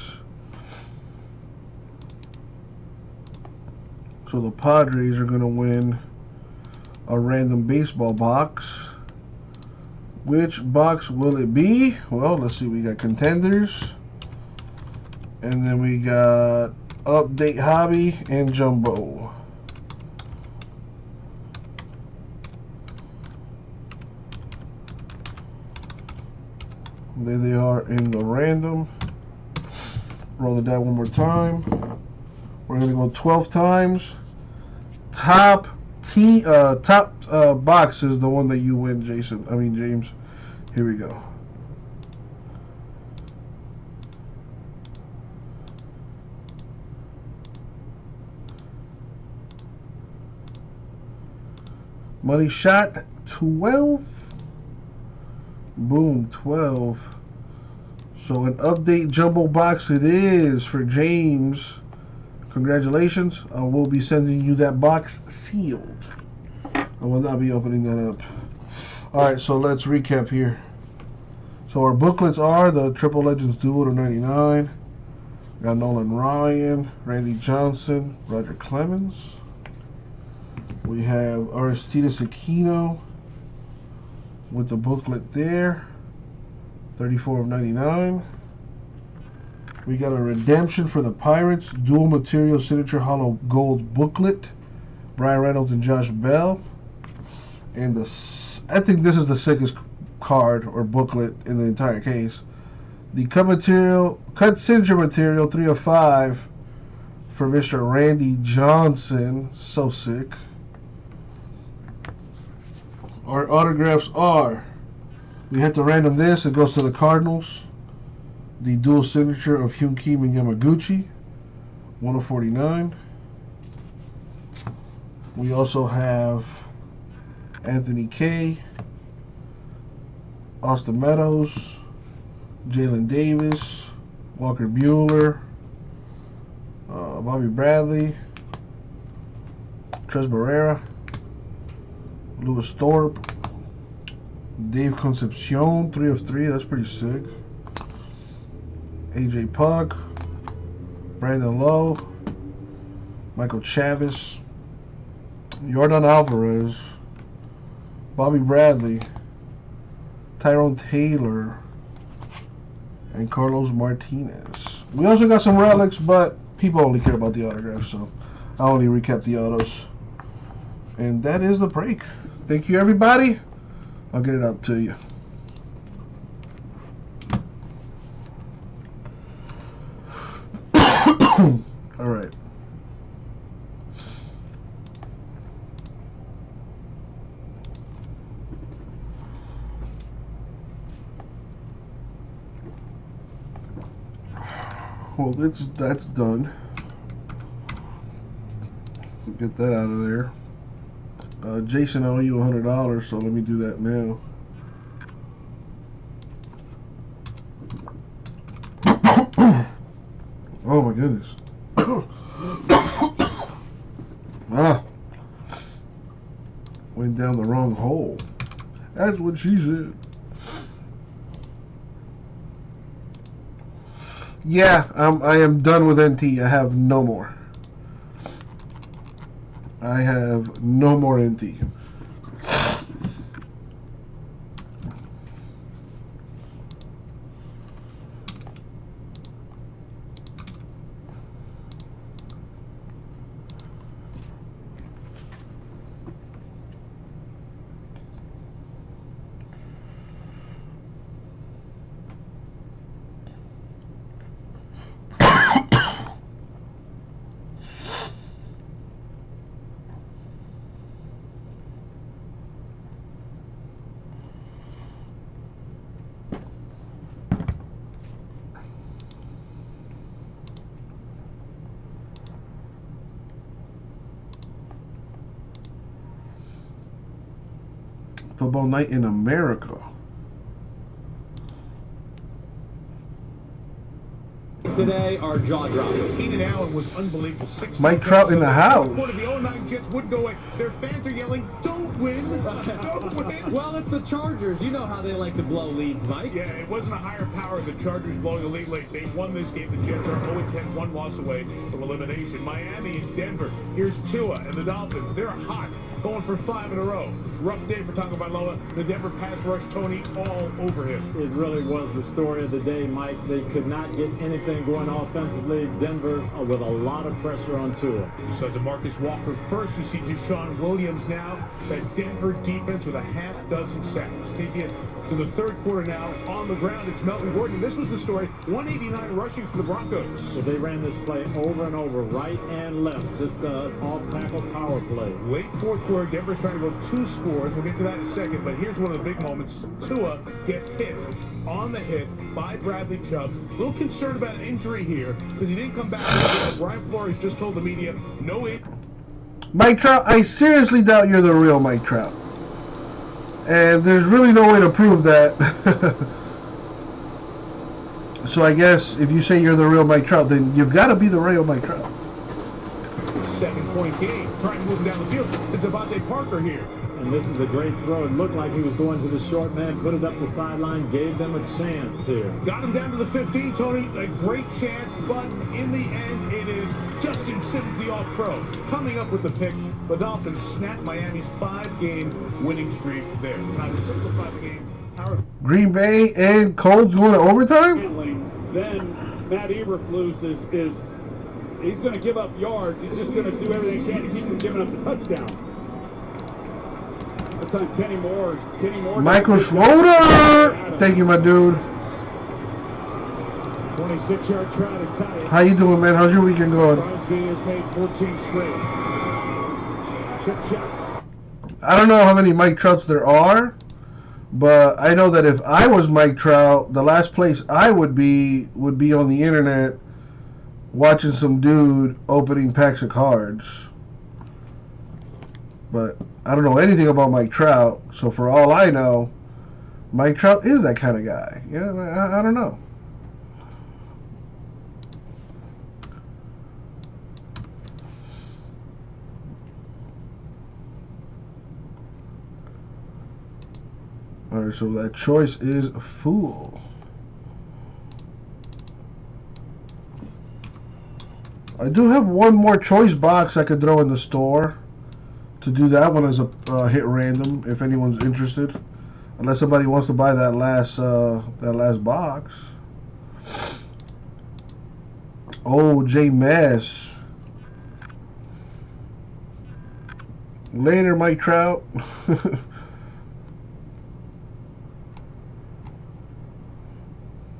So the Padres are going to win a random baseball box. Which box will it be? Well, let's see. We got contenders. And then we got update hobby and jumbo. There they are in the random. Roll the die one more time. We're going to go 12 times. Top box is the one that you win, James. Here we go. Money shot 12. Boom, 12. So an update jumbo box it is for James. Congratulations. I will be sending you that box sealed. I will not be opening that up. Alright, so let's recap here. So our booklets are the Triple Legends Duo to 99. Got Nolan Ryan, Randy Johnson, Roger Clemens. We have Aristides Aquino with the booklet there. 34 of 99. We got a redemption for the Pirates, dual material signature hollow gold booklet. Brian Reynolds and Josh Bell. And I think this is the sickest card or booklet in the entire case. The cut signature material 3 of 5 for Mr. Randy Johnson. So sick. Our autographs are, we had to random this, it goes to the Cardinals. The dual signature of Hyun Kim and Yamaguchi, 1 of 49. We also have Anthony K, Austin Meadows, Jalen Davis, Walker Buehler, Bobby Bradley, Tres Barrera, Louis Thorpe, Dave Concepcion, 3 of 3, that's pretty sick. AJ Pug, Brandon Lowe, Michael Chavis, Yordan Alvarez, Bobby Bradley, Tyrone Taylor, and Carlos Martinez. We also got some relics, but people only care about the autographs, so I only recap the autos. And that is the break. Thank you, everybody. I'll get it out to you. All right. Well, that's done. Get that out of there. Jason, I owe you $100, so let me do that now. Oh my goodness. Ah. Went down the wrong hole. That's what she said. Yeah, I am done with NT. I have no more. I have no more NT. Football night in America. Today, our jaw droppers. Keenan Allen was unbelievable. Mike Trout in the house. The 09 Jets would go away. Their fans are yelling, "Don't win! Don't win!" Well, it's the Chargers. You know how they like to blow leads, Mike. Yeah, it wasn't a higher power. The Chargers blowing a lead late. They won this game. The Jets are 0-10, one loss away from elimination. Miami and Denver. Here's Tua and the Dolphins. They're hot, going for 5 in a row. Rough day for Tagovailoa. The Denver pass rush, Tony, all over him. It really was the story of the day, Mike. They could not get anything going offensively. Denver with a lot of pressure on Tua. You saw DeMarcus Walker first. You see Deshaun Williams now. That Denver defense with a half dozen sacks. Take you to the third quarter now. On the ground, it's Melvin Gordon. This was the story. 189 rushing for the Broncos. So they ran this play over and over, right and left. Just off-tackle power play. Late fourth quarter, Denver's trying to go 2 scores. We'll get to that in a second, but here's one of the big moments. Tua gets hit on the hit by Bradley Chubb. A little concerned about an injury here because he didn't come back. Brian Flores just told the media, no injury. Mike Trout, I seriously doubt you're the real Mike Trout. And there's really no way to prove that. So I guess if you say you're the real Mike Trout, then you've got to be the real Mike Trout. 7-point game. Trying to move him down the field to Devontae Parker here. And this is a great throw. It looked like he was going to the short man, put it up the sideline, gave them a chance here. Got him down to the 15, Tony. A great chance, but in the end, it is Justin Simmons, the All-Pro, coming up with the pick. The Dolphins snap Miami's 5-game winning streak there. Now, to simplify the game, Howard. Green Bay and Colts going to overtime? Then Matt Eberflus is he's going to give up yards. He's just going to do everything he can to keep from giving up the touchdown. That time Kenny Moore. Michael Schroeder! Thank you, my dude. 26-yard try to tie it. How you doing, man? How's your weekend going? Crosby has made 14 straight. Chip shot. I don't know how many Mike Trouts there are, but I know that if I was Mike Trout, the last place I would be on the internet watching some dude opening packs of cards. But I don't know anything about Mike Trout, so for all I know, Mike Trout is that kind of guy. Yeah, I don't know. Alright, so that choice is Fool. I do have one more choice box I could throw in the store. To do that one as a hit random, if anyone's interested, unless somebody wants to buy that last box. Oh, J Mess. Later, Mike Trout.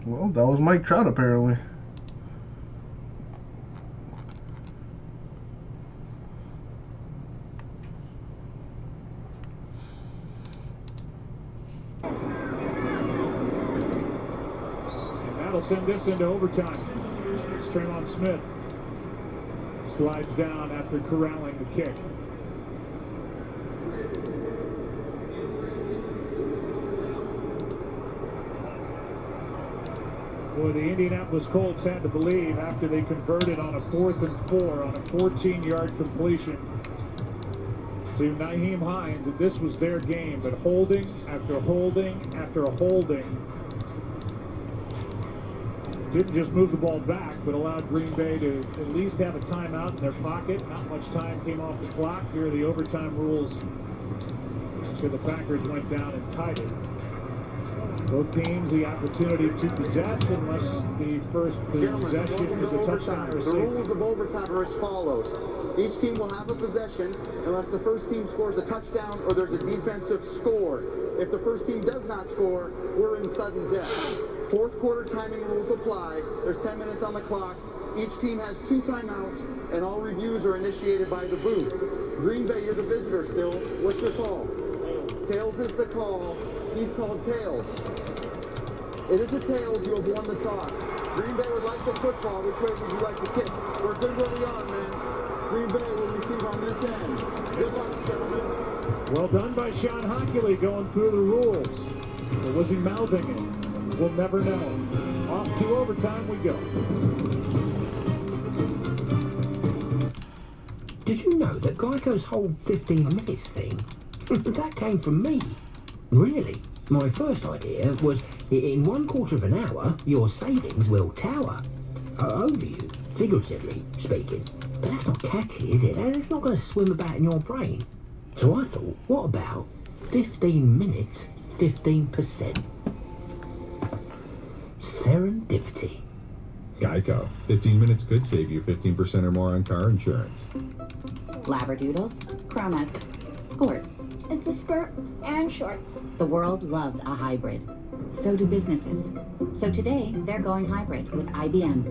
Well, that was Mike Trout apparently. that'll send this into overtime. It's Tremont Smith. Slides down after corralling the kick. Boy, the Indianapolis Colts had to believe after they converted on a 4th and 4 on a 14-yard completion to Nyheim Hines, that this was their game, but holding after holding after holding. Didn't just move the ball back, but allowed Green Bay to at least have a timeout in their pocket. Not much time came off the clock. Here are the overtime rules. So the Packers went down and tied it. Both teams the opportunity to possess unless the first possession is a touchdown or a safety. The rules of overtime are as follows. Each team will have a possession unless the first team scores a touchdown or there's a defensive score. If the first team does not score, we're in sudden death. Fourth quarter timing rules apply. There's 10 minutes on the clock. Each team has 2 timeouts, and all reviews are initiated by the booth. Green Bay, you're the visitor still. What's your call? Tails is the call. He's called tails. It is a tails. You have won the toss. Green Bay would like the football. Which way would you like to kick? We're good where we are, man. Green Bay will receive on this end. Good luck, gentlemen. Well done by Sean Hockley going through the rules. Or was he mouthing it? We'll never know. Off to overtime we go. Did you know that Geico's whole 15 minutes thing, that came from me? Really? My first idea was, in 1/4 of an hour, your savings will tower. Over you, figuratively speaking. But that's not catchy, is it? It's not going to swim about in your brain. So I thought, what about 15 minutes, 15%? Serendipity. Geico. 15 minutes could save you 15% or more on car insurance. Labradoodles, cronuts, sports. It's a skirt and shorts. The world loves a hybrid. So do businesses. So today, they're going hybrid with IBM.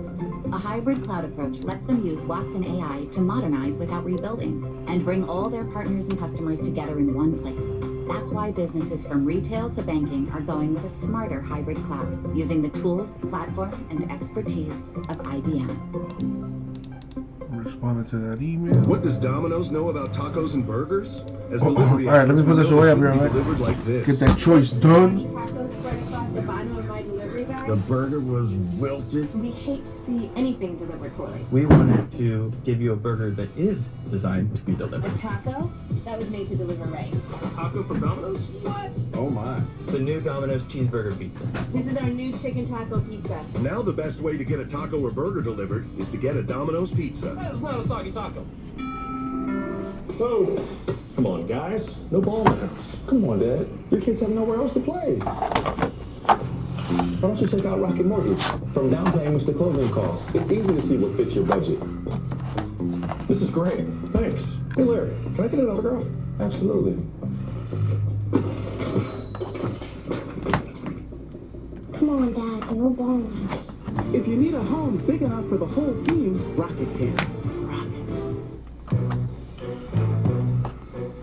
A hybrid cloud approach lets them use Watson AI to modernize without rebuilding and bring all their partners and customers together in one place. That's why businesses from retail to banking are going with a smarter hybrid cloud, using the tools, platform, and expertise of IBM. Responded to that email. What does Domino's know about tacos and burgers? As All right, let me put this away up here, right? Like this. Get that choice done. Tacos spread across the bottom of my delivery bag. The burger was wilted. We hate to see anything delivered poorly. We wanted to give you a burger that is designed to be delivered. A taco that was made to deliver right. A taco from Domino's? What? Oh my. The new Domino's cheeseburger pizza. This is our new chicken taco pizza. Now the best way to get a taco or burger delivered is to get a Domino's pizza. That's not a soggy taco. Oh, come on, guys. No ball in the house. Come on, Dad. Your kids have nowhere else to play. Why don't you take out Rocket Mortgage? From down payments to closing costs, it's easy to see what fits your budget. This is great. Thanks. Hey, Larry, can I get an autograph? Absolutely. Come on, Dad. No ball in the house. If you need a home big enough for the whole team, Rocket can.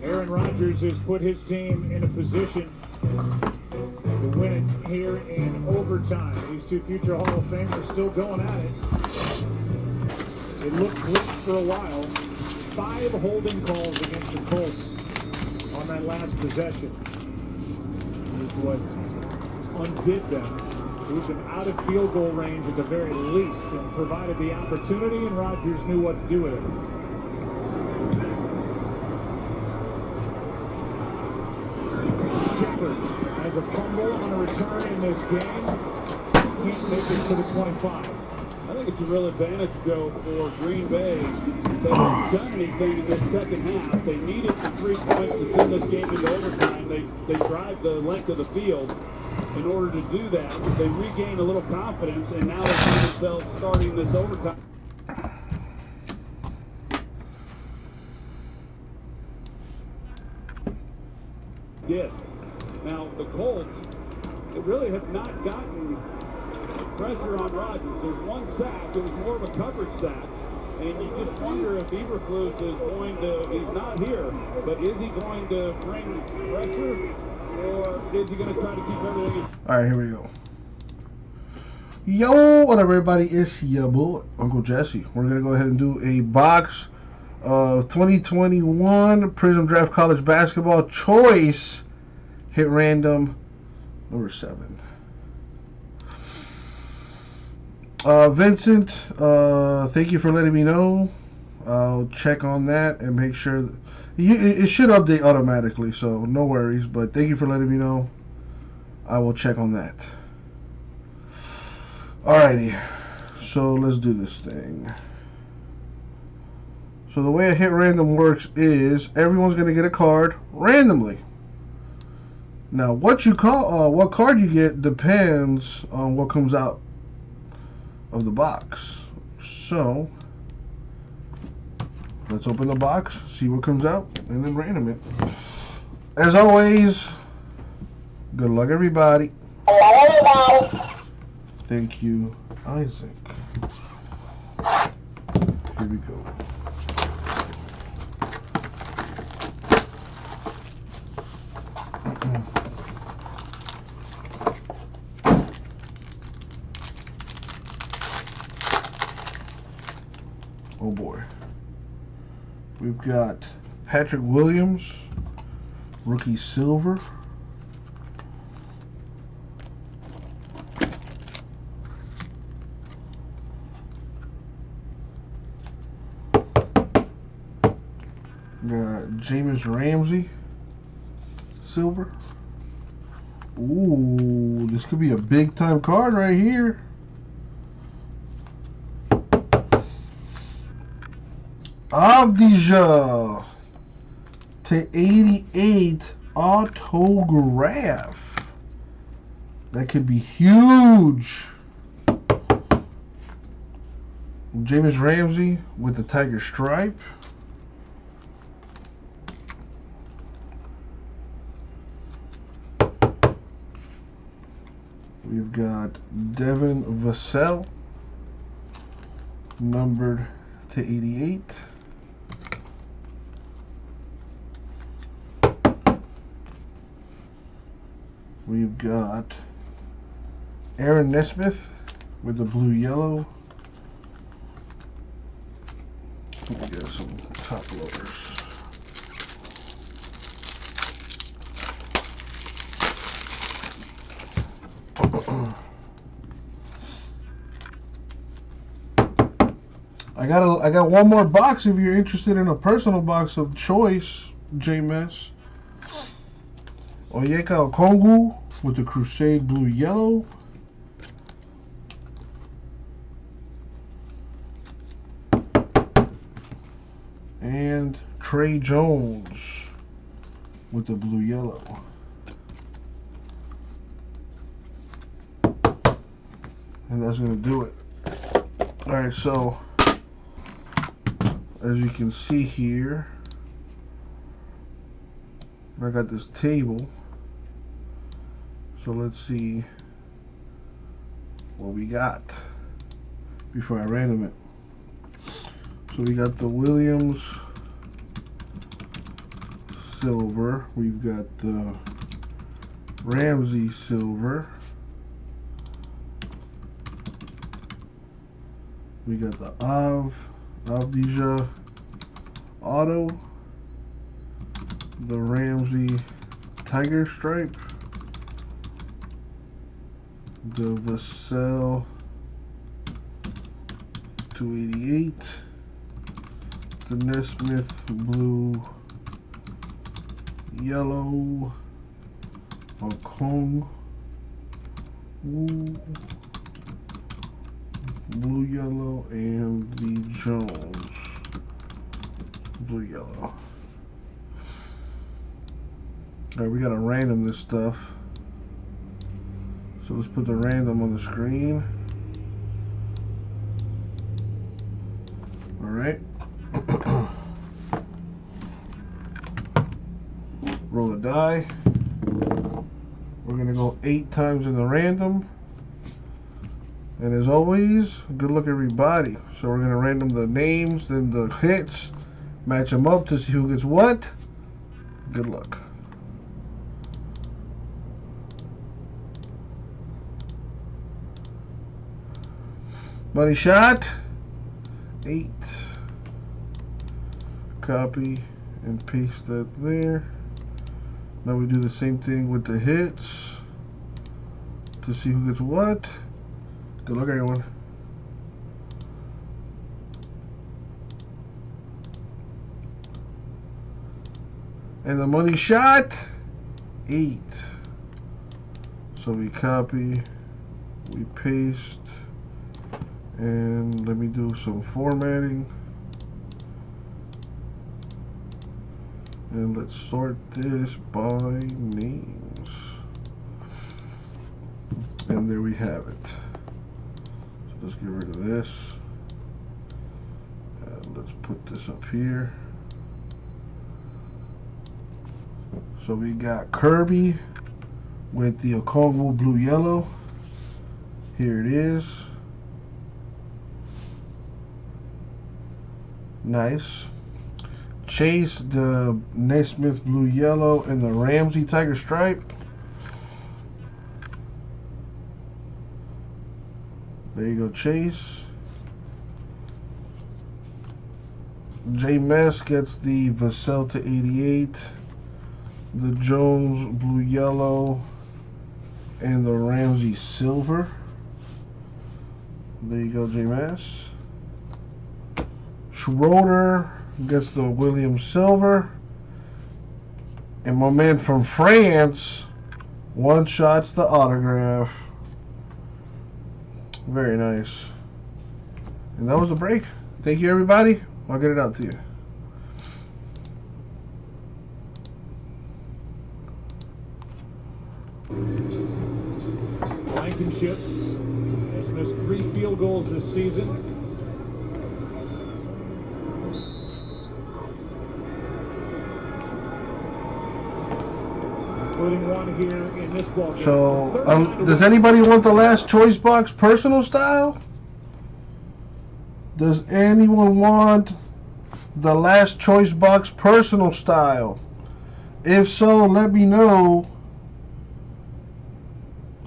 Aaron Rodgers has put his team in a position to win it here in overtime. These two future Hall of Famers still going at it. It looked glitched for a while. 5 holding calls against the Colts on that last possession is what undid them. Moved them out of field goal range at the very least and provided the opportunity, and Rodgers knew what to do with it. Shepard has a fumble on a return in this game. Can't make it to the 25. I think it's a real advantage, Joe, for Green Bay. They haven't done anything in this second half. They needed the 3 points to send this game into overtime. They drive the length of the field. In order to do that, they regain a little confidence, and now they find themselves starting this overtime. Did. Now, the Colts, they really have not gotten pressure on Rodgers. There's 1 sack. It was more of a coverage sack. And you just wonder if Eberflus is going to, he's not here, but is he going to bring pressure, or is he going to try to keep everything in? All right, here we go. Yo, what up, everybody? It's your boy, Uncle Jesse. We're going to go ahead and do a box of 2021 Prism Draft College Basketball Choice Hit Random number 7. Vincent, thank you for letting me know. I'll check on that and make sure that it should update automatically, so no worries. But thank you for letting me know. I will check on that. Alrighty, so let's do this thing. So the way a hit random works is everyone's going to get a card randomly. Now, what card you get depends on what comes out of the box. So let's open the box, see what comes out, and then random it. As always, good luck, everybody. Thank you, Isaac. Here we go. Oh boy. We've got Patrick Williams, rookie silver. Got James Ramsey, silver. Ooh, this could be a big time card right here. Abdija /88 autograph. That could be huge. James Ramsey with the tiger stripe. We've got Devin Vassell, numbered /88. We've got Aaron Nesmith with the blue yellow. We got some top loaders. I got one more box if you're interested in a personal box of choice, JMS. Onyeka Okongwu with the Crusade blue yellow. And Trey Jones with the blue yellow. And that's going to do it. Alright, so as you can see here, I got this table. So let's see what we got before I random it. So we got the Williams silver. We've got the Ramsey silver. We got the Avdija auto. The Ramsey tiger stripe. The Vassell /88. The Nesmith blue yellow. Okongwu blue yellow, and the Jones blue yellow. Alright, we gotta random this stuff. So let's put the random on the screen. Alright. Roll a die. We're going to go 8 times in the random. And as always, good luck, everybody. So we're going to random the names, then the hits, match them up to see who gets what. Good luck. Money shot. 8. Copy and paste that there. Now we do the same thing with the hits to see who gets what. Good luck, everyone. And the money shot, 8. So we copy, we paste, and let me do some formatting. And let's sort this by names. And there we have it. So let's get rid of this. And let's put this up here. So we got Kirby with the Okongwu blue yellow. Here it is. Nice. Chase the Naismith blue yellow and the Ramsey tiger stripe. There you go, Chase. J Mess gets the Vaselta 88. The Jones blue yellow and the Ramsey silver. There you go, J Mass. Schroeder gets the Williams silver. And my man from France one-shots the autograph. Very nice. And that was the break. Thank you, everybody. I'll get it out to you. Blankenship has missed 3 field goals this season. Including one here in this ball game. So, does anybody want the last choice box personal style? Does anyone want the last choice box personal style? If so, let me know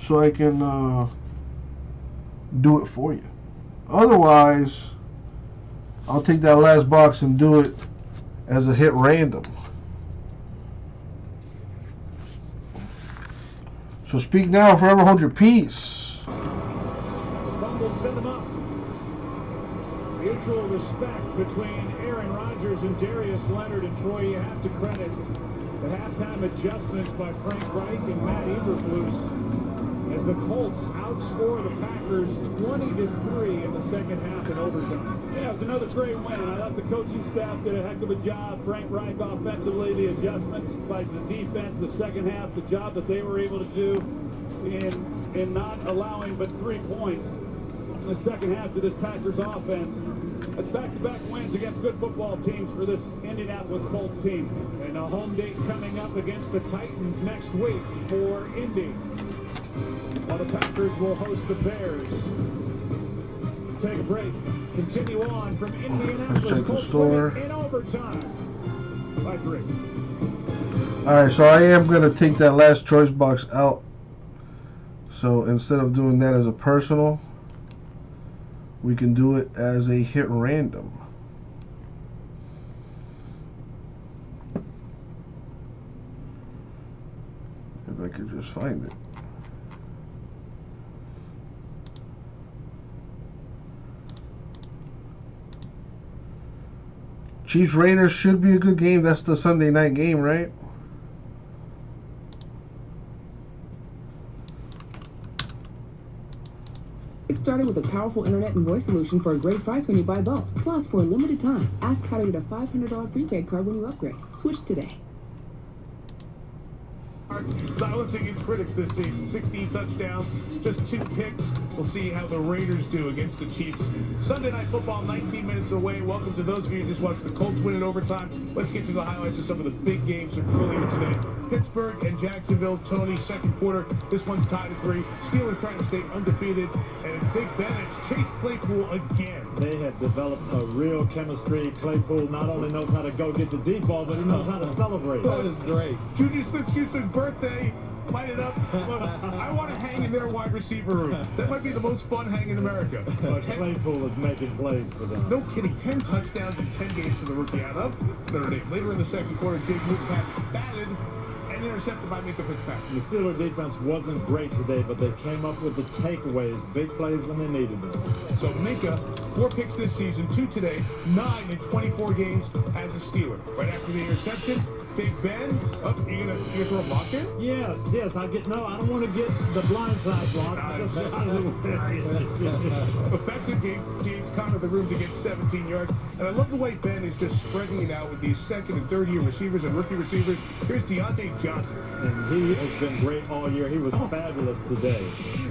so I can do it for you. Otherwise, I'll take that last box and do it as a hit random. So speak now, forever hold your peace. Fumble set them up. Mutual respect between Aaron Rodgers and Darius Leonard, and Troy, you have to credit the halftime adjustments by Frank Reich and Matt Eberflus as the Colts outscore the Packers 20-3 in the second half in overtime. Yeah, it was another great win. I thought the coaching staff did a heck of a job. Frank Reich offensively, the adjustments by the defense, the second half, the job that they were able to do in not allowing but 3 points in the second half to this Packers offense. That's back-to-back wins against good football teams for this Indianapolis Colts team. And a home date coming up against the Titans next week for Indy. While the Packers will host the Bears. Take a break. Continue on from Indianapolis. Colts win in overtime by 3. Alright, so I am going to take that last choice box out. So instead of doing that as a personal, we can do it as a hit random. If I could just find it. Chiefs Raiders should be a good game. That's the Sunday night game, right? Get started with a powerful internet and voice solution for a great price when you buy both. Plus, for a limited time, ask how to get a $500 prepaid card when you upgrade. Switch today. Silencing his critics this season. 16 touchdowns, just 2 picks. We'll see how the Raiders do against the Chiefs. Sunday Night Football, 19 minutes away. Welcome to those of you who just watched the Colts win in overtime. Let's get to the highlights of some of the big games from earlier today. Pittsburgh and Jacksonville, Tony, second quarter. This one's tied at 3. Steelers trying to stay undefeated. And in Big Bench, Chase Claypool again. They have developed a real chemistry. Claypool not only knows how to go get the deep ball, but he knows how to celebrate. That is great. Juju Smith-Schuster's birthday light it up. Look, I want to hang in their wide receiver room. That might be the most fun hang in America. Claypool is making plays for them. No kidding, 10 touchdowns in 10 games for the rookie out of Notre Dame. Later in the second quarter, Jake Luton had batted and intercepted by Minka Fitzpatrick. The Steelers defense wasn't great today, but they came up with the takeaways, big plays when they needed them. So Minka, 4 picks this season, 2 today, 9 in 24 games as a Steeler. Right after the interception, Big Ben, you gonna throw a block there? Yes, I don't want to get the blindside block. Effective gave Connor the room to get 17 yards. And I love the way Ben is just spreading it out with these second and third year receivers and rookie receivers. Here's Deontay Johnson. And he has been great all year. He was fabulous today.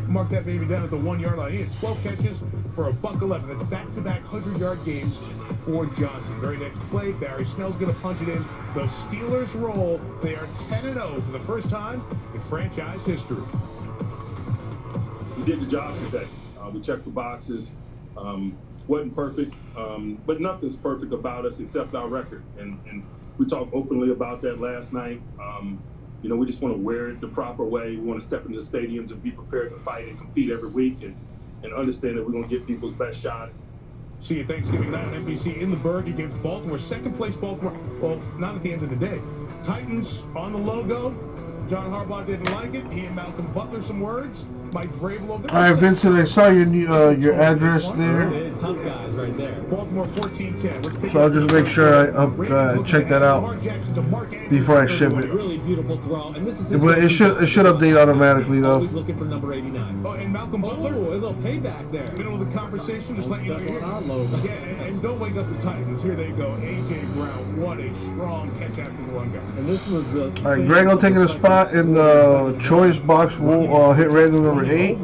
Mark that baby down at the 1 yard line. He had 12 catches for a $111. That's back-to-back 100-yard games for Johnson. Very next play, Barry Snell's going to punch it in. The Steelers roll. They are 10-0 for the first time in franchise history. We did the job today. We checked the boxes. Wasn't perfect, but nothing's perfect about us except our record. And we talked openly about that last night. You know, we just want to wear it the proper way. We want to step into the stadiums and be prepared to fight and compete every week and understand that we're going to get people's best shot. See you Thanksgiving night on NBC in the Berg against Baltimore. Second place Baltimore. Well, not at the end of the day. Titans on the logo. John Harbaugh didn't like it. He and Malcolm Butler some words. Mike Vrabel over there. All right, Vincent, I saw your address there. Tough guys right there. Baltimore 14-10. So I'll just make sure I check that out before I ship it. Really beautiful throw, and this is But it should update automatically though. Always looking for number 89. Oh, and Malcolm Butler. Oh, a little payback there. Middle of the conversation, just letting you know here. Yeah, and don't wake up the Titans. Here they go. A.J. Brown, what a strong catch after the run, guy. And this was the. All right, Grego taking a spot in the choice box. Will hit random number 8.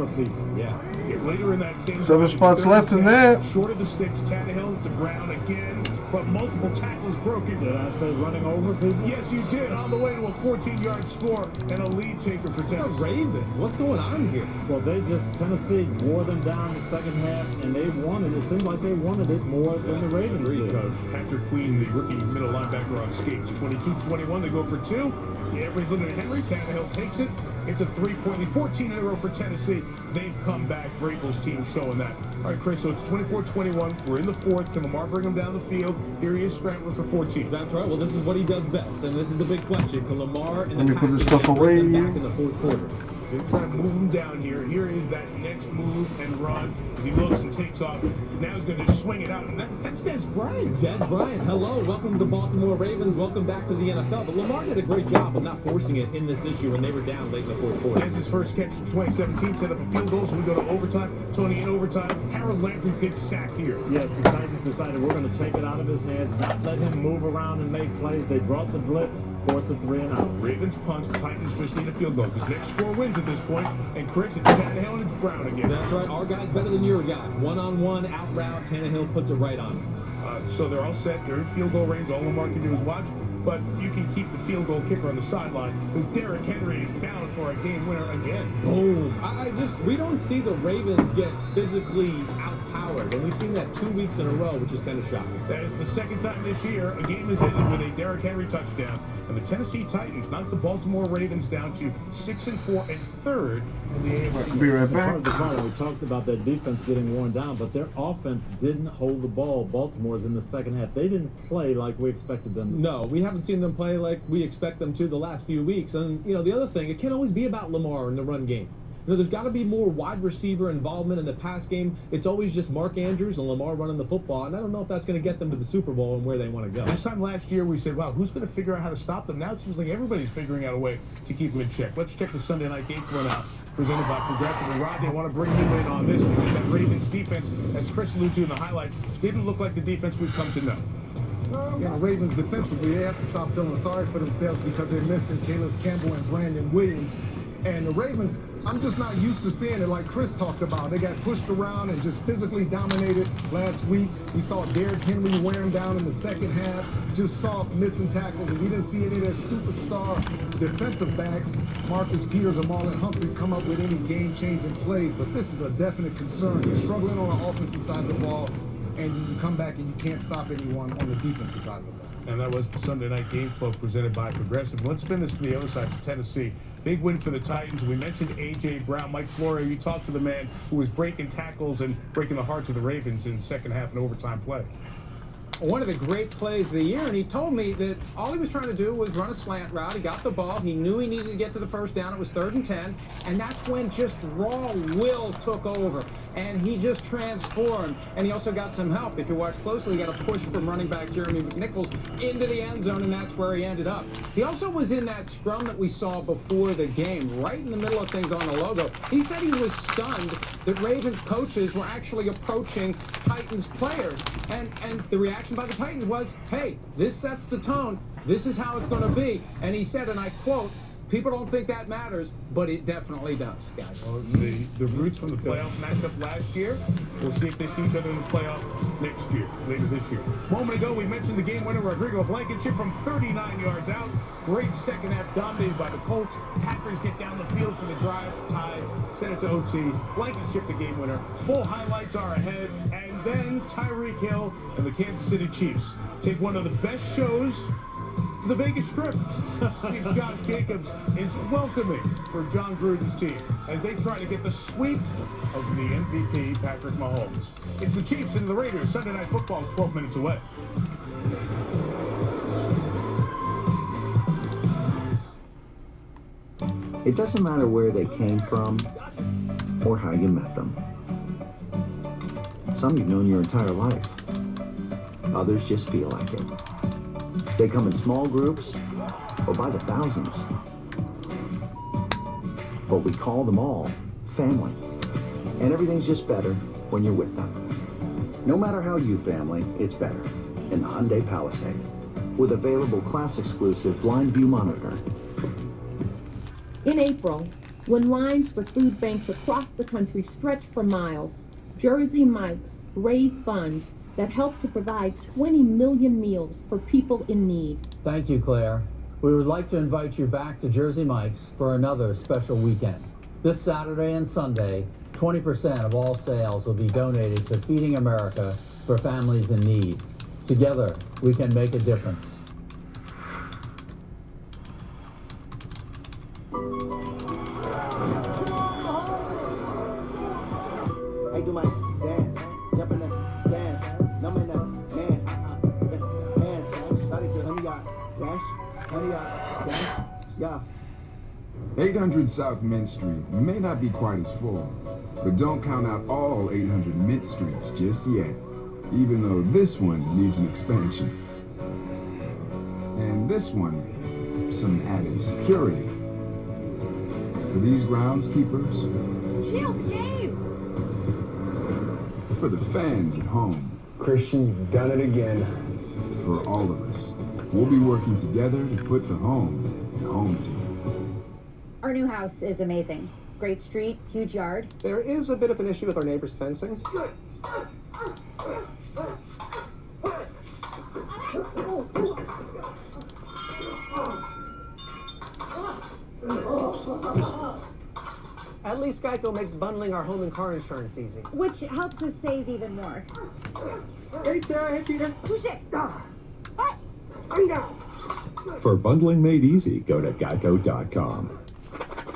Yeah. Later in that same 7 spots left in that. Short of the sticks, Tannehill to Brown again, but multiple tackles broken. Did I say running over people? Yes, you did. On the way to a 14-yard score and a lead taker for Tennessee. The Ravens. What's going on here? Well, Tennessee wore them down in the second half, and they wanted it. It seemed like they wanted it more than the Ravens did. Patrick Queen, the rookie middle linebacker on skates. 22-21, they go for 2. Yeah, everybody's looking at Henry. Tannehill takes it. It's a 3-point, 14 in a row for Tennessee. They've come back. Vrabel's team showing that. All right, Chris, so it's 24-21. We're in the 4th. Can Lamar bring him down the field? Here he is scrambling for 14. That's right. Well, this is what he does best, and this is the big question. Can Lamar and Let me the put this stuff away. back in the 4th quarter? They're trying to move him down here. Here is that next move and run as he looks and takes off. Now he's going to just swing it out. And that's Des Bryant. Des Bryant, hello. Welcome to the Baltimore Ravens. Welcome back to the NFL. But Lamar did a great job of not forcing it in this issue when they were down late in the 4th quarter. As his first catch in 2017, set up a field goal, so we go to overtime. Tony in overtime. Harold Landry, big sack here. Yes, the Titans decided we're going to take it out of his hands, not let him move around and make plays. They brought the blitz, force a 3-and-out. Ravens punt. Titans just need a field goal because next score wins at this point. And Chris, it's Tannehill and it's Brown again. That's right. Our guy's better than your guy. One-on-one, out route. Tannehill puts it right on. So they're all set. They're in field goal range. All Lamar can do is watch. But you can keep the field goal kicker on the sideline because Derrick Henry is bound for a game winner again. Boom. We don't see the Ravens get physically outpowered. And we've seen that 2 weeks in a row, which is kind of shocking. That is the second time this year a game is ended with a Derrick Henry touchdown. And the Tennessee Titans knocked the Baltimore Ravens down to 6-4 and 3rd in the AFC. Be right back. Part of the problem, we talked about that defense getting worn down, but their offense didn't hold the ball. Baltimore's in the second half. They didn't play like we expected them to. No, we haven't seen them play like we expect them to the last few weeks. And, you know, the other thing, it can't always be about Lamar in the run game. You know, there's got to be more wide receiver involvement in the pass game. It's always just Mark Andrews and Lamar running the football, and I don't know if that's going to get them to the Super Bowl and where they want to go. This time last year, we said, wow, who's going to figure out how to stop them? Now it seems like everybody's figuring out a way to keep them in check. Let's check the Sunday night game run out, presented by Progressive. And Rod, they want to bring you in on this because that Ravens defense, as Chris alluded to in the highlights, didn't look like the defense we've come to know. Yeah, the Ravens defensively, they have to stop feeling sorry for themselves because they're missing Calais Campbell and Brandon Williams. And the Ravens, I'm just not used to seeing it like Chris talked about. They got pushed around and just physically dominated last week. We saw Derrick Henry wear him down in the second half, just soft missing tackles, and we didn't see any of their superstar defensive backs, Marcus Peters or Marlon Humphrey, come up with any game-changing plays. But this is a definite concern. You're struggling on the offensive side of the ball, and you come back and you can't stop anyone on the defensive side of the ball. And that was the Sunday night game flow presented by Progressive. Let's spin this to the other side to Tennessee. Big win for the Titans. We mentioned A.J. Brown. Mike Florio, you talked to the man who was breaking tackles and breaking the hearts of the Ravens in second half and overtime play. One of the great plays of the year, and he told me that all he was trying to do was run a slant route. He got the ball. He knew he needed to get to the first down. It was 3rd and 10, and that's when just raw will took over, and he just transformed. And he also got some help. If you watch closely, he got a push from running back Jeremy McNichols into the end zone, and that's where he ended up. He also was in that scrum that we saw before the game, right in the middle of things on the logo. He said he was stunned that Ravens coaches were actually approaching Titans players, and the reaction by the Titans was, hey, this sets the tone. This is how it's going to be. And he said, and I quote, people don't think that matters, but it definitely does, guys. Well, the roots from the playoff matchup last year. We'll see if they see each other in the playoff next year, later this year. A moment ago, we mentioned the game winner, Rodrigo Blankenship, from 39 yards out. Great second half, dominated by the Colts. Packers get down the field for the drive, tie, send it to OT. Blankenship, the game winner. Full highlights are ahead. And then Tyreek Hill and the Kansas City Chiefs take one of the best shows to the Vegas Strip. Chief Josh Jacobs is welcoming for John Gruden's team as they try to get the sweep of the MVP, Patrick Mahomes. It's the Chiefs and the Raiders. Sunday Night Football is 12 minutes away. It doesn't matter where they came from or how you met them. Some you've known your entire life. Others just feel like it. They come in small groups or by the thousands. But we call them all family. And everything's just better when you're with them. No matter how you family, it's better in the Hyundai Palisade. With available class-exclusive blind view monitor. In April, when lines for food banks across the country stretched for miles, Jersey Mike's raised funds that help to provide 20 million meals for people in need. Thank you, Claire. We would like to invite you back to Jersey Mike's for another special weekend. This Saturday and Sunday, 20% of all sales will be donated to Feeding America for families in need. Together, we can make a difference. I do my dance, jump in the dance, numb in the man, hands, started to honey dance, yeah. 800 South Mint Street may not be quite as full, but don't count out all 800 Mint Streets just yet, even though this one needs an expansion. And this one, some added security. For these groundskeepers, Chill, Dave! for the fans at home. Christian, you've done it again. For all of us, we'll be working together to put the home team. Our new house is amazing. Great street, huge yard. There is a bit of an issue with our neighbor's fencing. At least Geico makes bundling our home and car insurance easy. Which helps us save even more. Hey, Sarah, hey, Peter. Push it. For bundling made easy, go to geico.com.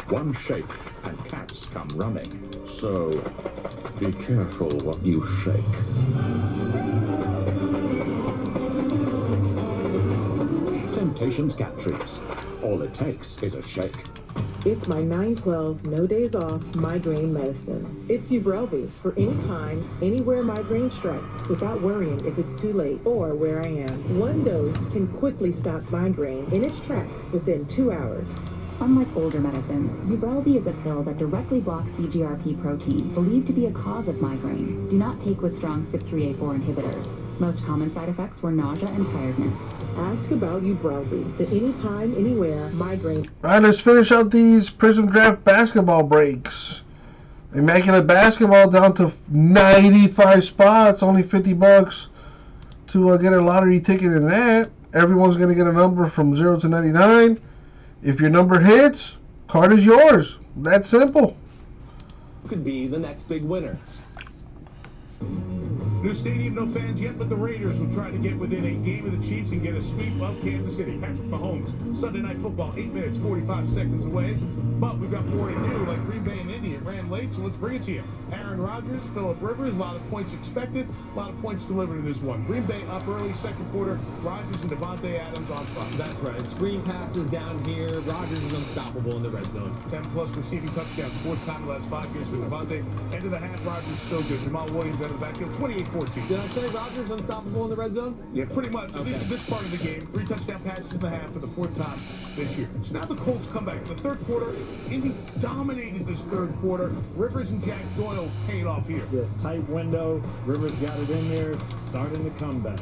One shake and cats come running. So be careful what you shake. Temptations cat treats. All it takes is a shake. It's my 912 no days off migraine medicine. It's Ubrelvy for any time, anywhere migraine strikes without worrying if it's too late or where I am. One dose can quickly stop migraine in its tracks within 2 hours. Unlike older medicines, Ubrelvy is a pill that directly blocks CGRP protein, believed to be a cause of migraine. Do not take with strong CYP3A4 inhibitors. Most common side effects were nausea and tiredness. Ask about Ubrelvy, the anytime, anywhere migraine. All right, let's finish out these Prism Draft basketball breaks. Immaculate Basketball down to 95 spots, only $50 to get a lottery ticket in that. Everyone's going to get a number from 0 to 99. If your number hits, card is yours. That's simple. Could be the next big winner. New stadium, no fans yet, but the Raiders will try to get within a game of the Chiefs and get a sweep of Kansas City. Patrick Mahomes, Sunday Night Football, 8 minutes, 45 seconds away. But we've got more to do, like Green Bay and Indy. It ran late, so let's bring it to you. Aaron Rodgers, Phillip Rivers, a lot of points expected, a lot of points delivered in this one. Green Bay up early, second quarter. Rodgers and Devontae Adams on fire. That's right. Screen passes down here. Rodgers is unstoppable in the red zone. 10-plus receiving touchdowns, fourth time in the last 5 years for Devontae. End of the half, Rodgers so good. Jamal Williams out of the backfield, 28-14. Did I say Rodgers unstoppable in the red zone? Yeah, pretty much. At least in this part of the game. 3 touchdown passes in the half for the fourth time this year. So now the Colts come back in the third quarter. Indy dominated this third quarter. Rivers and Jack Doyle paid off here. Yes, tight window. Rivers got it in there, starting the comeback.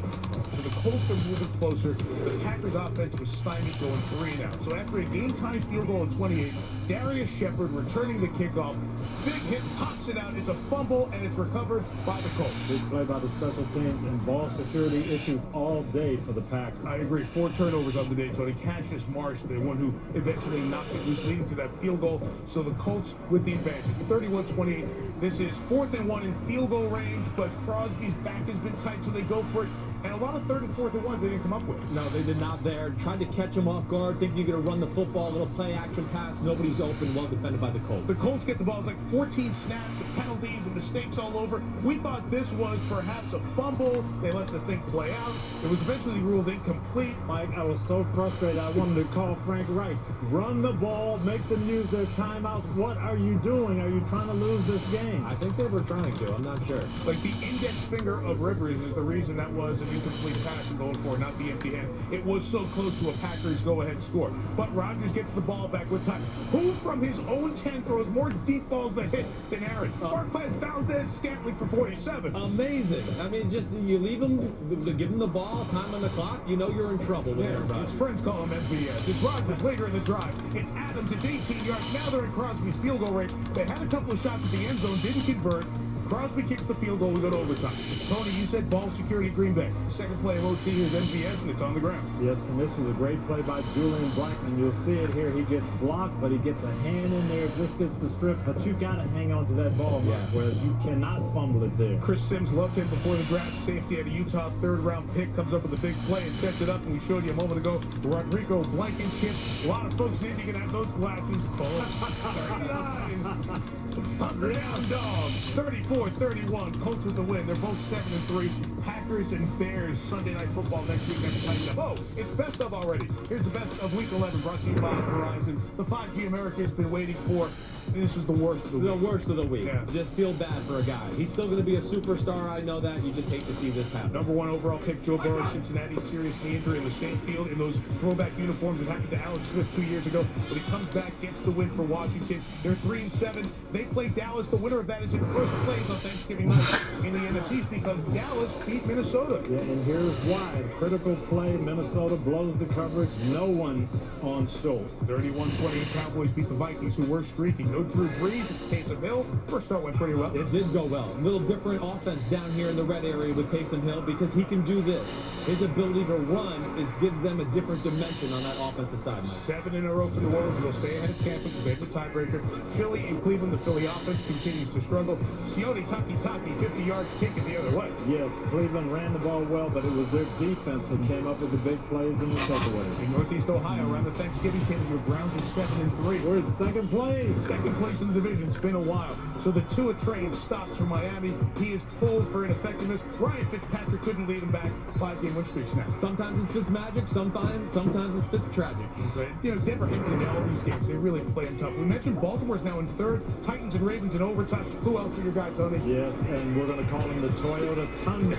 So the Colts are moving closer. The Packers offense was stymied going 3-and-out. So after a game-time field goal in 28, Darius Shepard returning the kickoff. Big hit, pops it out. It's a fumble, and it's recovered by the Colts. Big play by the special teams and ball security issues all day for the Packers. I agree. 4 turnovers on the day, Tony. Cassius Marsh, the one who eventually knocked it loose, leading to that field goal. So the Colts with the advantage. 31-28. This is 4th and 1 in field goal range, but Crosby's back has been tight, so they go for it. And a lot of 3rd and 4th and 1s they didn't come up with. No, they did not there. Tried to catch him off guard, thinking you're going to run the football, little play action pass. Nobody's open, well defended by the Colts. The Colts get the ball. It's like 14 snaps and penalties and mistakes all over. We thought this was perhaps a fumble. They let the thing play out. It was eventually ruled incomplete. Mike, I was so frustrated. I wanted to call Frank Wright. Run the ball, make them use their timeouts. What are you doing? Are you trying to lose this game? I think they were trying to. I'm not sure. Like the index finger of Rivers is the reason that was an incomplete pass and going for it, not the empty hand. It was so close to a Packers go-ahead score. But Rodgers gets the ball back with time. Who from his own 10 throws more deep balls that hit than Aaron? Marquez Valdez-Scantling for 47. Amazing. I mean, just you leave him, give him the ball, time on the clock, you know you're in trouble with everybody. His friends call him MVS. It's Rodgers later in the drive. It's Adams. It's 18 yards. Now they're in Crosby's field goal rate. They had a couple of shots at the end zone, didn't convert. Crosby kicks the field goal, we go to overtime. Tony, you said ball security Green Bay. Second play of OT, here's MVS, and it's on the ground. Yes, and this was a great play by Julian Blackman. You'll see it here. He gets blocked, but he gets a hand in there, just gets the strip. But you got to hang on to that ball, Mike, whereas you cannot fumble it there. Chris Sims loved him before the draft. Safety at a Utah third-round pick comes up with a big play and sets it up, and we showed you a moment ago. Rodrigo Blankenship. A lot of folks in you can have those glasses. 39. Hunker down dogs. 34-31. Colts with the win. They're both 7-3. Packers and Bears Sunday Night Football next week. That's tightened up. Oh, it's best of already. Here's the best of Week 11 brought to you by Verizon. The 5G America has been waiting for. This was the worst of the week. The worst of the week. Yeah. Just feel bad for a guy. He's still going to be a superstar. I know that. You just hate to see this happen. Number 1 overall pick, Joe Burrow, Cincinnati, serious knee injury in the same field in those throwback uniforms that happened to Alex Smith 2 years ago. But he comes back, gets the win for Washington. They're 3-7. They play Dallas. The winner of that is in first place on Thanksgiving night in the NFC East because Dallas beat Minnesota. Yeah, and here's why. Critical play. Minnesota blows the coverage. No one on Schultz. 31-28. Cowboys beat the Vikings, who were streaking. No Drew Brees. It's Taysom Hill. First start went pretty well. It did go well. A little different offense down here in the red area with Taysom Hill because he can do this. His ability to run gives them a different dimension on that offensive side, Mike. 7 in a row for New Orleans. They'll stay ahead of Tampa because they have the tiebreaker. Philly and Cleveland. The Philly offense continues to struggle. Sione Takitaki, 50 yards taken the other way. Yes, Cleveland ran the ball well, but it was their defense that came up with the big plays in the takeaway. In Northeast Ohio, around the Thanksgiving table, your Browns are 7-3. We're in second place. Second place in the division. It's been a while. So the Tua train stops for Miami. He is pulled for ineffectiveness. Ryan Fitzpatrick couldn't lead him back. 5-game win streak snap. Sometimes it's Fitzmagic, sometimes it's Fitztragic. But, you know, Denver hangs in all these games. They really play them tough. We mentioned Baltimore's now in third. Titans and Ravens in overtime. Who else for your guy, Tony? Yes, and we're going to call him the Toyota Tundra.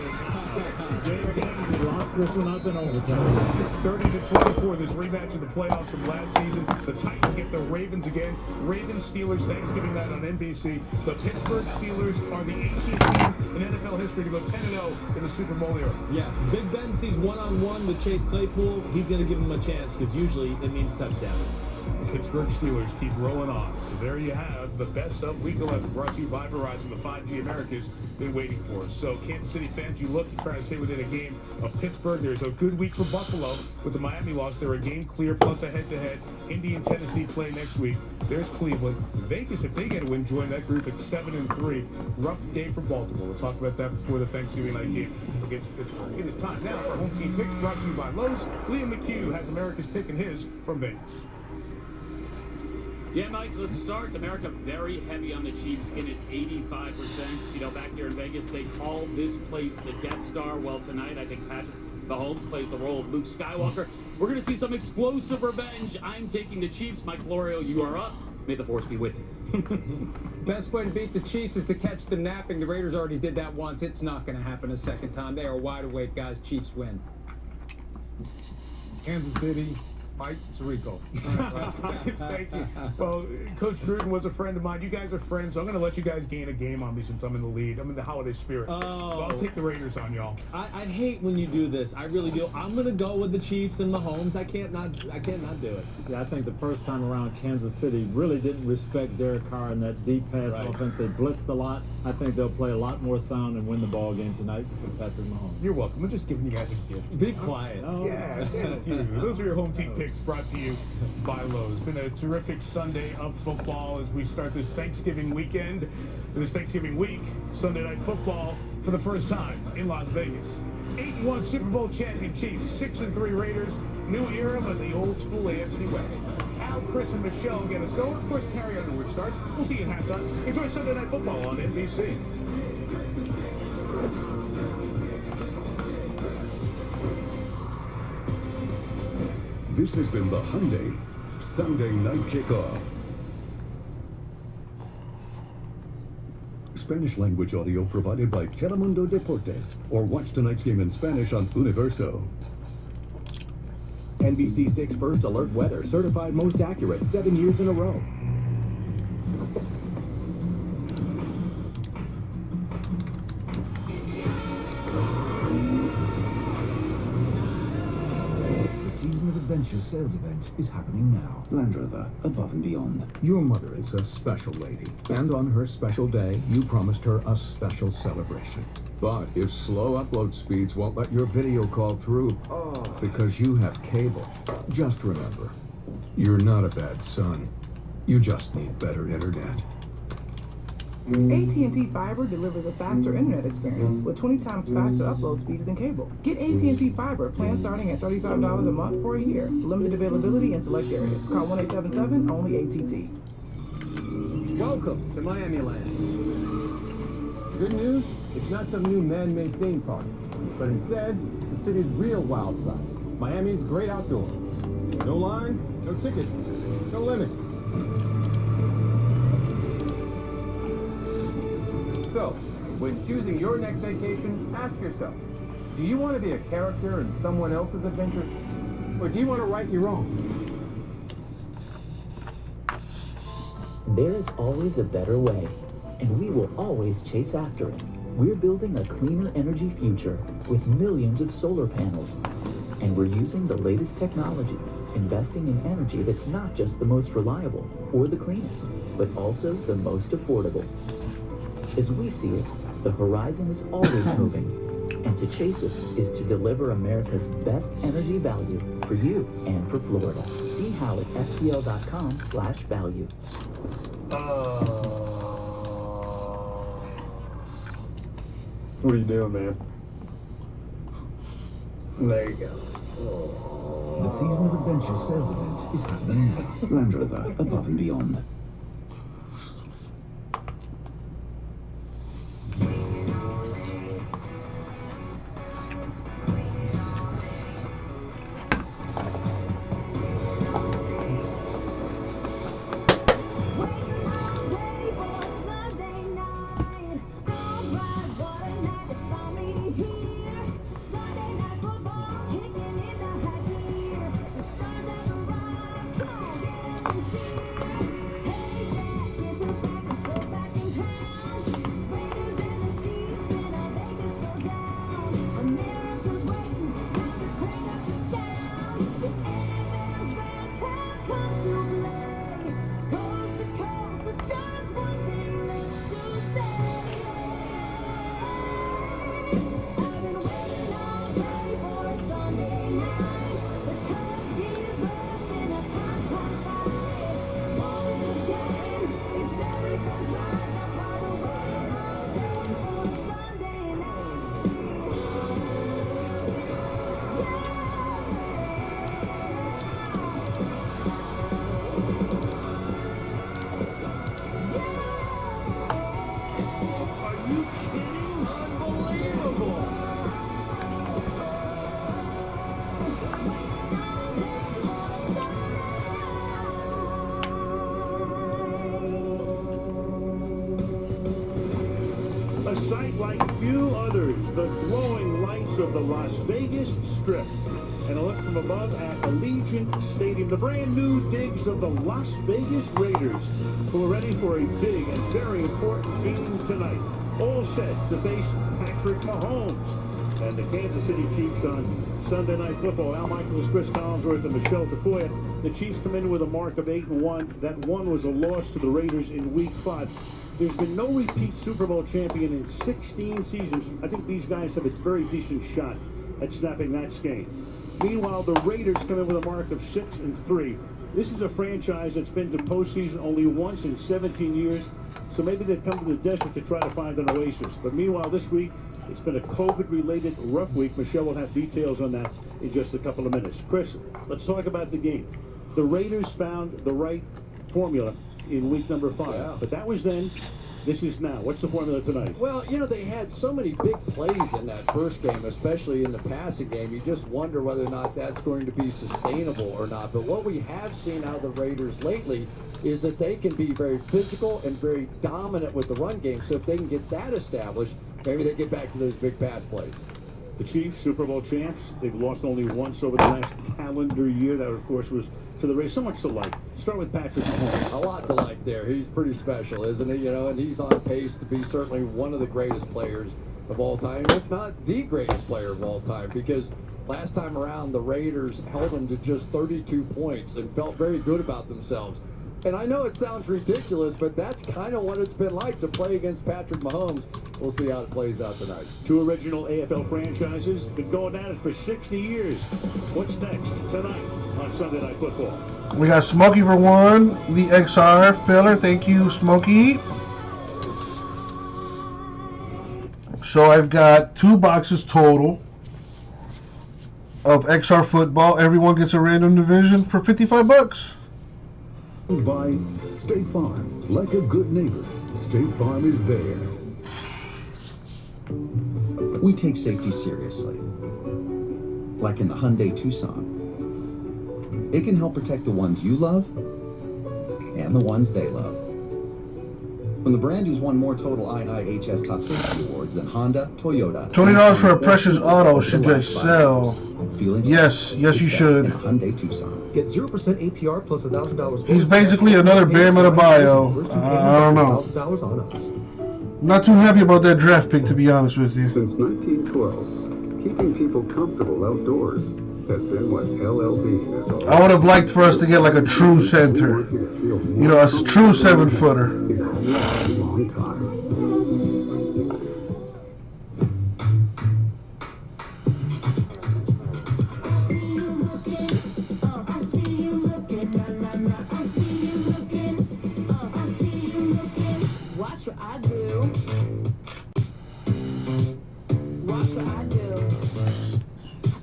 He locks this one up in overtime. 30-24, this rematch of the playoffs from last season. The Titans get the Ravens again. Ravens-Steelers Thanksgiving night on NBC. The Pittsburgh Steelers are the 18th team in NFL history to go 10-0 in the Super Bowl era. Yes, Big Ben sees one-on-one with Chase Claypool. He's going to give him a chance because usually it means touchdown. Pittsburgh Steelers keep rolling on. So there you have the best of Week 11, brought to you by Verizon, the 5G America's been waiting for. So Kansas City fans, you look to try to stay within a game of Pittsburgh. There's a good week for Buffalo with the Miami loss. They're a game clear plus a head-to-head. Indy and Tennessee play next week. There's Cleveland. Vegas, if they get a win, join that group at 7-3. Rough day for Baltimore. We'll talk about that before the Thanksgiving night game against Pittsburgh. It is time now for Home Team Picks, brought to you by Lowe's. Liam McHugh has America's pick and his from Vegas. Yeah, Mike, let's start. America very heavy on the Chiefs, in at 85%. You know, back here in Vegas, they call this place the Death Star. Well, tonight, I think Patrick Mahomes plays the role of Luke Skywalker. We're going to see some explosive revenge. I'm taking the Chiefs. Mike Florio, you are up. May the force be with you. Best way to beat the Chiefs is to catch them napping. The Raiders already did that once. It's not going to happen a second time. They are wide awake, guys. Chiefs win. Kansas City, Mike Tirico. Thank you. Well, Coach Gruden was a friend of mine. You guys are friends, so I'm going to let you guys gain a game on me since I'm in the lead. I'm in the holiday spirit. Oh. So I'll take the Raiders on y'all. I hate when you do this. I really do. I'm going to go with the Chiefs and Mahomes. I can't not do it. Yeah, I think the first time around, Kansas City really didn't respect Derek Carr and that deep pass offense. They blitzed a lot. I think they'll play a lot more sound and win the ball game tonight with Patrick Mahomes. You're welcome. I'm just giving you guys a gift. Be quiet. Oh. Yeah, thank you. Those are your home team picks brought to you by Lowe's. It's been a terrific Sunday of football as we start this Thanksgiving weekend, this Thanksgiving week. Sunday Night Football for the first time in Las Vegas. 8-1 Super Bowl champion Chiefs, 6-3 Raiders. New era, but the old school AFC West. Al, Chris, and Michelle get us going. Of course, Carrie Underwood starts. We'll see you at halftime. Enjoy Sunday Night Football on NBC. This has been the Hyundai Sunday Night Kickoff. Spanish language audio provided by Telemundo Deportes, or watch tonight's game in Spanish on Universo. NBC6 First Alert Weather, certified most accurate 7 years in a row. Season of Adventure sales event is happening now. Land Rover, above and beyond. Your mother is a special lady, and on her special day, you promised her a special celebration. But if slow upload speeds won't let your video call through because you have cable, just remember, you're not a bad son. You just need better internet. AT&T Fiber delivers a faster internet experience with 20 times faster upload speeds than cable. Get AT&T Fiber, plan starting at $35 a month for a year. Limited availability in select areas. Call 1-877, only AT&T. Welcome to Miami Land. Good news, it's not some new man-made theme park, but instead, it's the city's real wild side. Miami's great outdoors. No lines, no tickets, no limits. So, when choosing your next vacation, ask yourself, do you want to be a character in someone else's adventure? Or do you want to write your own? There is always a better way, and we will always chase after it. We're building a cleaner energy future with millions of solar panels, and we're using the latest technology, investing in energy that's not just the most reliable or the cleanest, but also the most affordable. As we see it, the horizon is always moving, and to chase it is to deliver America's best energy value for you and for Florida. See how at FPL.com/value. What are you doing, man? There you go. The Season of Adventure sales event is happening now. Land Rover, above and beyond. the glowing lights of the Las Vegas Strip. And a look from above at Allegiant Stadium, the brand new digs of the Las Vegas Raiders, who are ready for a big and very important game tonight. All set to face Patrick Mahomes and the Kansas City Chiefs on Sunday Night Football. Al Michaels, Chris Collinsworth, and Michelle Tafoya. The Chiefs come in with a mark of 8-1. That one was a loss to the Raiders in Week 5. There's been no repeat Super Bowl champion in 16 seasons. I think these guys have a very decent shot at snapping that skein. Meanwhile, the Raiders come in with a mark of 6-3. This is a franchise that's been to postseason only once in 17 years, so maybe they've come to the desert to try to find an oasis. But meanwhile, this week, it's been a COVID-related rough week. Michelle will have details on that in just a couple of minutes. Chris, let's talk about the game. The Raiders found the right formula in week number 5, but that was then. This is now. What's the formula tonight? Well, you know, they had so many big plays in that first game, especially in the passing game. You just wonder whether or not that's going to be sustainable or not. But what we have seen out of the Raiders lately is that they can be very physical and very dominant with the run game. So if they can get that established, maybe they get back to those big pass plays. The Chiefs, Super Bowl champs, they've lost only once over the last calendar year. That, of course, was to the Raiders. So much to like. Start with Patrick Mahomes. A lot to like there. He's pretty special, isn't he? You know, and he's on pace to be certainly one of the greatest players of all time, if not the greatest player of all time, because last time around, the Raiders held him to just 32 points and felt very good about themselves. And I know it sounds ridiculous, but that's kind of what it's been like to play against Patrick Mahomes. We'll see how it plays out tonight. Two original AFL franchises, been going at it for 60 years. What's next tonight on Sunday Night Football? We got Smokey for one, the XR filler. Thank you, Smokey. So I've got 2 boxes total of XR football. Everyone gets a random division for $55. By State Farm. Like a good neighbor, State Farm is there. We take safety seriously. Like in the Hyundai Tucson. It can help protect the ones you love and the ones they love. From the brand who's won more total IIHS Top Safety Awards than Honda, Toyota. $20 for a precious auto. Should I sell? Yes, you should. Hyundai Tucson. Get 0% APR plus $1,000. He's basically another Bam Adebayo. I don't know. $1,000 on us. Not too happy about that draft pick, to be honest with you. Since 1912, keeping people comfortable outdoors has been what LLB is all about. I would have liked for us to get like a true center. You know, a true 7-footer. In a long, long time. Watch what I do. Watch what I do.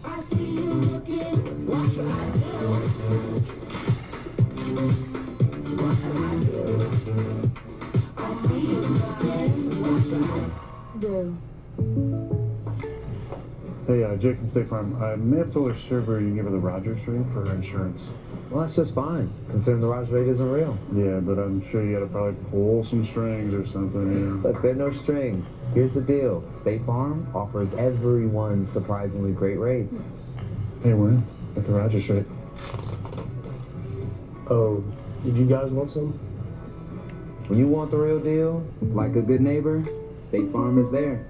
I see you looking. Watch what I do. Watch what I do. I see you looking. Watch what I do. Hey, Jake from State Farm. I may have told her server you can give her the Rogers rate for her insurance. Well, that's just fine, considering the Rogers rate isn't real. Yeah, but I'm sure you gotta probably pull some strings or something. Look, there are no strings. Here's the deal. State Farm offers everyone surprisingly great rates. Hey, we're in at the Rogers rate. Oh, did you guys want some? When you want the real deal, like a good neighbor, State Farm is there.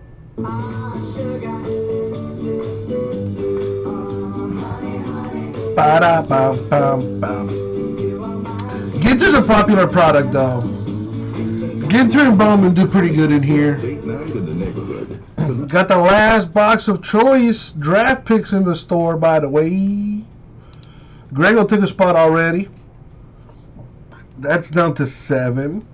Ginter's a popular product, though. Ginter and Bowman do pretty good in here. Got the last box of choice draft picks in the store, by the way. Grego took a spot already. That's down to 7.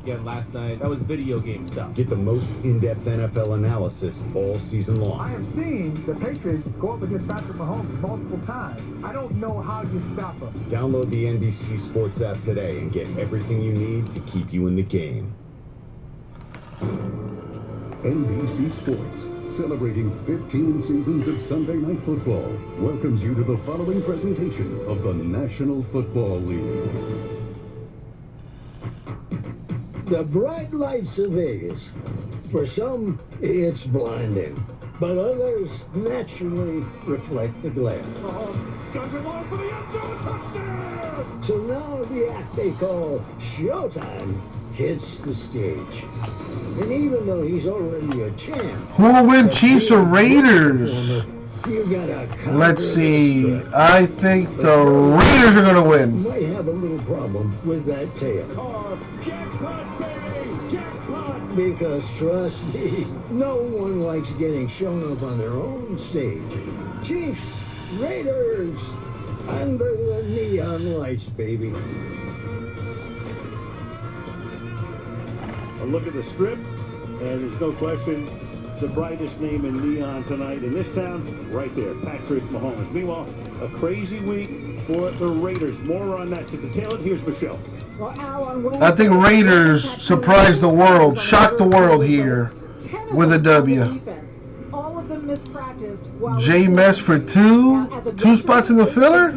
Again, last night, that was video game stuff. Get the most in-depth NFL analysis all season long. I have seen the Patriots go up against Patrick Mahomes multiple times. I don't know how you stop him. Download the NBC Sports app today and get everything you need to keep you in the game. NBC Sports, celebrating 15 seasons of Sunday Night Football, welcomes you to the following presentation of the National Football League. The bright lights of Vegas. For some, it's blinding. But others naturally reflect the glare. Guns are long for the end zone, touchdown! So now the act they call Showtime hits the stage. And even though he's already a champ, who will win, Chiefs or Raiders? you gotta Let's see. I think the Raiders are going to win. might have a little problem with that tail. Jackpot, baby! Jackpot! Because trust me, no one likes getting shown up on their own stage. Chiefs, Raiders, under the neon lights, baby. A look at the strip, and there's no question the brightest name in neon tonight in this town, right there, Patrick Mahomes. Meanwhile, a crazy week for the Raiders. More on that to detail it. Here's Michelle. I think Raiders surprised the world, shocked the world here with a W. All of them mispracticed. J Mess for two spots in the filler?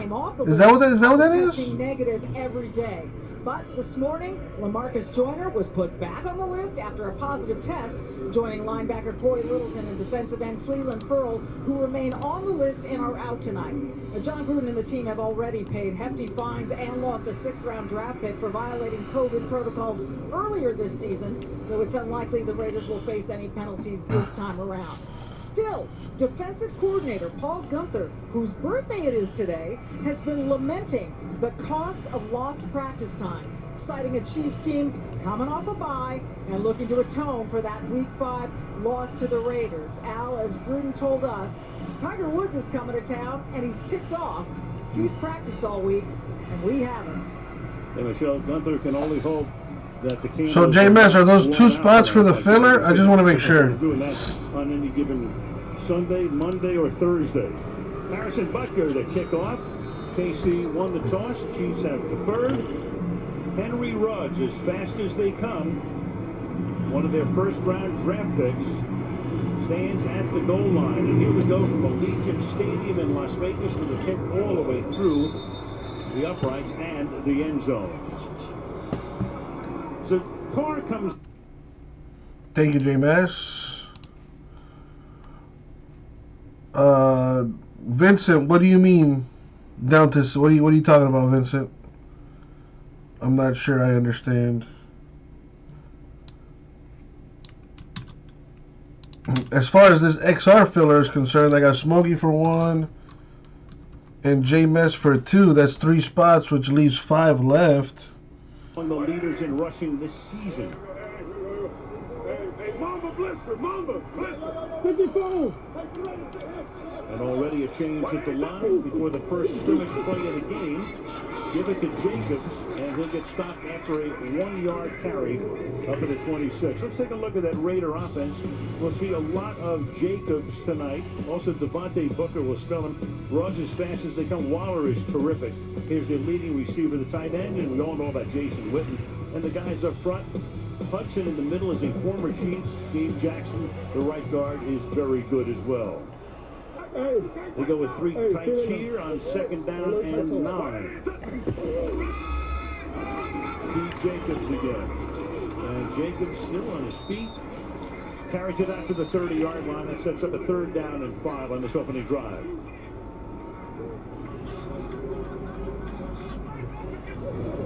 Is that what that is? Testing negative every day. But this morning, LaMarcus Joyner was put back on the list after a positive test, joining linebacker Corey Littleton and defensive end Cleveland Ferrell, who remain on the list and are out tonight. John Gruden and the team have already paid hefty fines and lost a 6th-round draft pick for violating COVID protocols earlier this season, though it's unlikely the Raiders will face any penalties this time around. Still, defensive coordinator Paul Guenther, whose birthday it is today, has been lamenting the cost of lost practice time, citing a Chiefs team coming off a bye and looking to atone for that Week 5 loss to the Raiders. Al, as Gruden told us, Tiger Woods is coming to town and he's ticked off. He's practiced all week and we haven't. And Michelle, Guenther can only hope that the So JMS, are those 2 spots for the filler? I just want to make sure. Doing that on any given Sunday, Monday, or Thursday. Harrison Butker to kick off. KC won the toss. Chiefs have deferred. Henry Ruggs, as fast as they come, one of their first-round draft picks, stands at the goal line. And here we go from Allegiant Stadium in Las Vegas with a kick all the way through the uprights and the end zone. So Carr comes. Thank you, JMS. Vincent, what do you mean down to? What are you talking about, Vincent? I'm not sure I understand. As far as this XR filler is concerned, I got Smokey for 1 and JMS for 2. That's 3 spots, which leaves 5 left. Among the leaders in rushing this season. Hey, Mamba Blister, Mamba Blister, 54. And already a change at the line before the first scrimmage play of the game. Give it to Jacobs, and he'll get stopped after a 1-yard carry up at the 26. Let's take a look at that Raider offense. We'll see a lot of Jacobs tonight. Also, Devontae Booker will spell him. Ruggs as fast as they come. Waller is terrific. Here's their leading receiver, the tight end, and we all know about Jason Witten. And the guys up front, Hudson in the middle is a former Chief. Gabe Jackson, the right guard, is very good as well. They go with 3 tights here on 2nd down and 9. Pete Jacobs again. And Jacobs still on his feet. Carries it out to the 30-yard line. That sets up a 3rd down and 5 on this opening drive.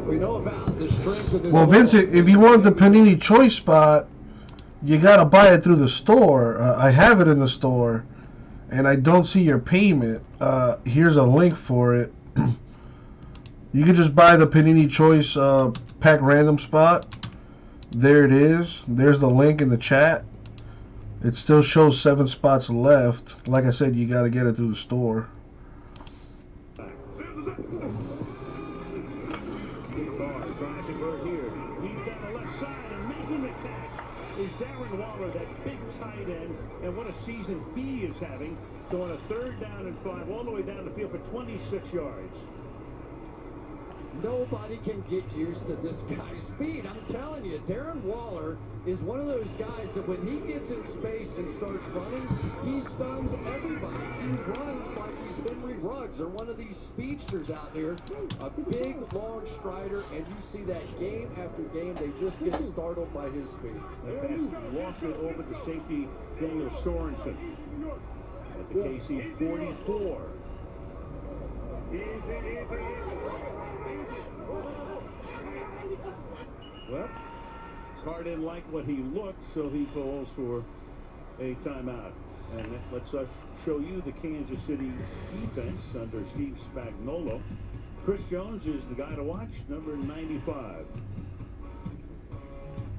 We know about the strength of this. Well, Vincent, if you want the Panini Choice spot, you got to buy it through the store. I have it in the store. And I don't see your payment. Here's a link for it. You can just buy the Panini Choice pack random spot. There it is. There's the link in the chat. It still shows 7 spots left. Like I said, you got to get it through the store. Trying to convert here. He's down the left side and making the catch is Darren Waller, that big tight end, and what a season he is having. So on a 3rd down and 5, all the way down the field for 26 yards. Nobody can get used to this guy's speed. I'm telling you, Darren Waller is one of those guys that when he gets in space and starts running, he stuns everybody. He runs like he's Henry Ruggs or one of these speedsters out there. A big, long strider, and you see that game after game, they just get startled by his speed. That pass lofted over the safety, Daniel Sorensen, at the KC 44. Well, Carr didn't like what he looked, so he calls for a timeout. And that lets us show you the Kansas City defense under Steve Spagnuolo. Chris Jones is the guy to watch, number 95.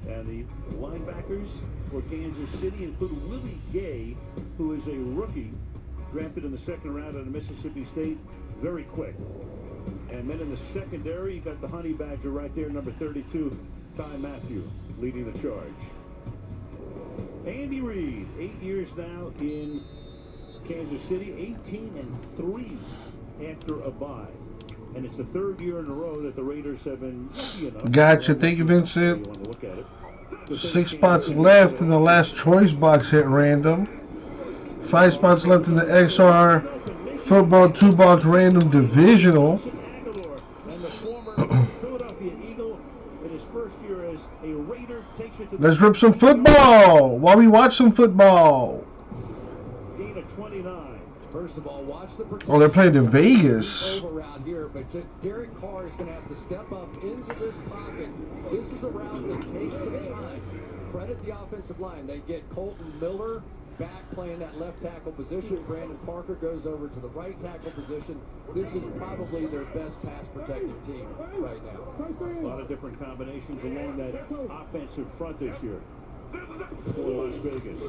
And the linebackers for Kansas City include Willie Gay, who is a rookie, drafted in the second round out of Mississippi State, very quick. And then in the secondary, you got the Honey Badger right there, number 32, Ty Matthew, leading the charge. Andy Reid, 8 years now in Kansas City, 18-3 after a bye. And it's the third year in a row that the Raiders have been lucky enough. Gotcha. Thank you, Vincent. 6 spots left in the last choice box hit random. 5 spots left in the XR football 2-box random divisional. Let's rip some football while we watch some football. First of all, watch the Oh, they're playing in Vegas. Around here, but Derek Carr is going to have to step up into this pocket. This is a route that takes some time. Credit the offensive line. They get Colton Miller back playing that left tackle position. Brandon Parker goes over to the right tackle position. This is probably their best pass protecting team right now. A lot of different combinations along that offensive front this year for Las Vegas.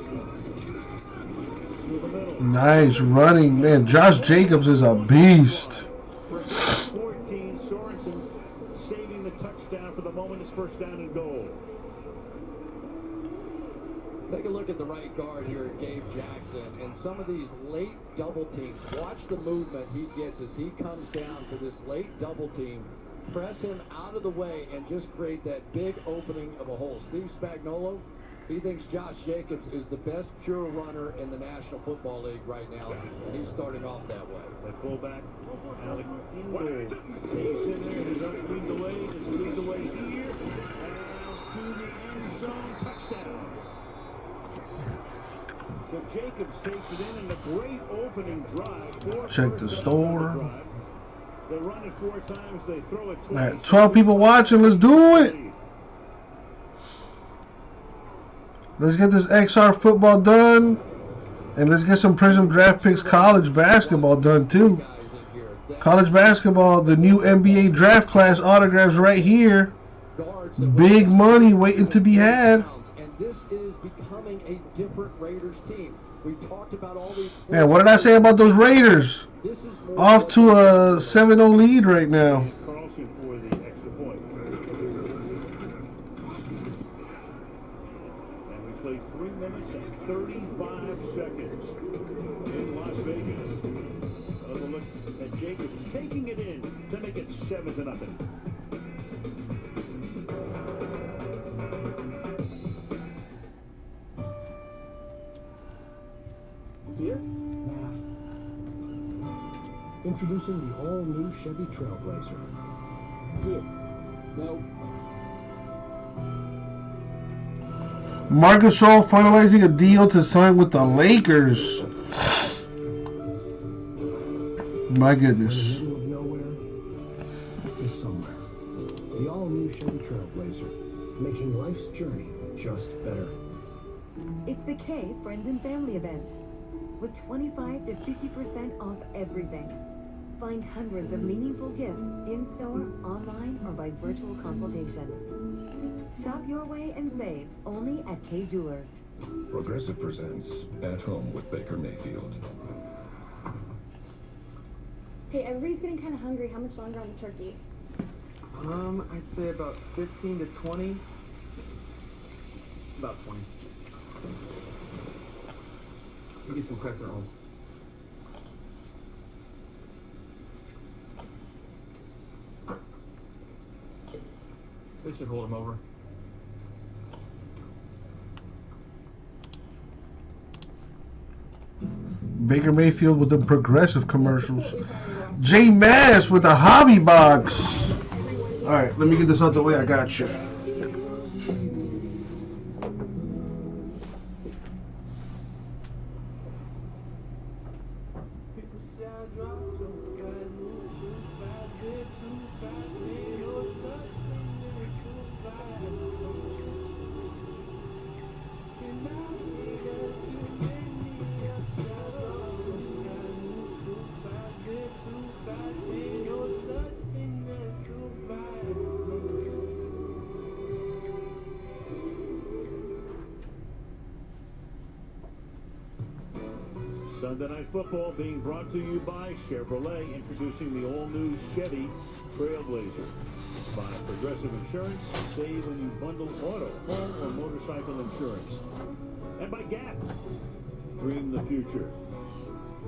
Nice running, man. Josh Jacobs is a beast. 14, Sorensen saving the touchdown for the moment. It's first down and goal. Take a look at the right guard here, Gabe Jackson, and some of these late double teams. Watch the movement he gets as he comes down for this late double team. Press him out of the way and just create that big opening of a hole. Steve Spagnuolo, he thinks Josh Jacobs is the best pure runner in the National Football League right now, and he's starting off that way. That fullback, Alec Ingold, stays in there and is up to lead the way. Does he lead the way here? And to the end zone, touchdown. So Jacobs takes it in a great opening drive. Check the store. They run it 4 times, they throw it twice. Right, 12 people watching, let's do it. Let's get this XR football done. And let's get some Prism Draft Picks college basketball done too. College basketball, the new NBA draft class autographs right here. Big money waiting to be had. And this is becoming a different Raiders team. We talked about all the Man, what did I say about those Raiders? Off to a 7-0 lead right now. Carlson for the extra point. And we played 3 minutes and 35 seconds in Las Vegas. Another look at Jacobs taking it in to make it 7-0. Here? Introducing the all-new Chevy Trailblazer. Here. No. Marcus Gasol finalizing a deal to sign with the Lakers. My goodness. In the middle of nowhere is somewhere. The all-new Chevy Trailblazer, making life's journey just better. It's the K Friends and Family event with 25 to 50% off everything. Find hundreds of meaningful gifts in-store, online, or by virtual consultation. Shop your way and save only at K Jewelers. Progressive presents At Home with Baker Mayfield. Okay, everybody's getting kind of hungry. How much longer on the turkey? I'd say about 15 to 20. About 20. Let me get some crescent rolls. This should hold them over. Baker Mayfield with the progressive commercials. J Mass with the hobby box. All right, let me get this out the way. I got you. Sunday Night Football being brought to you by Chevrolet, introducing the all-new Chevy Trailblazer. By Progressive Insurance, save when you bundle auto, home, or motorcycle insurance. And by Gap, dream the future. I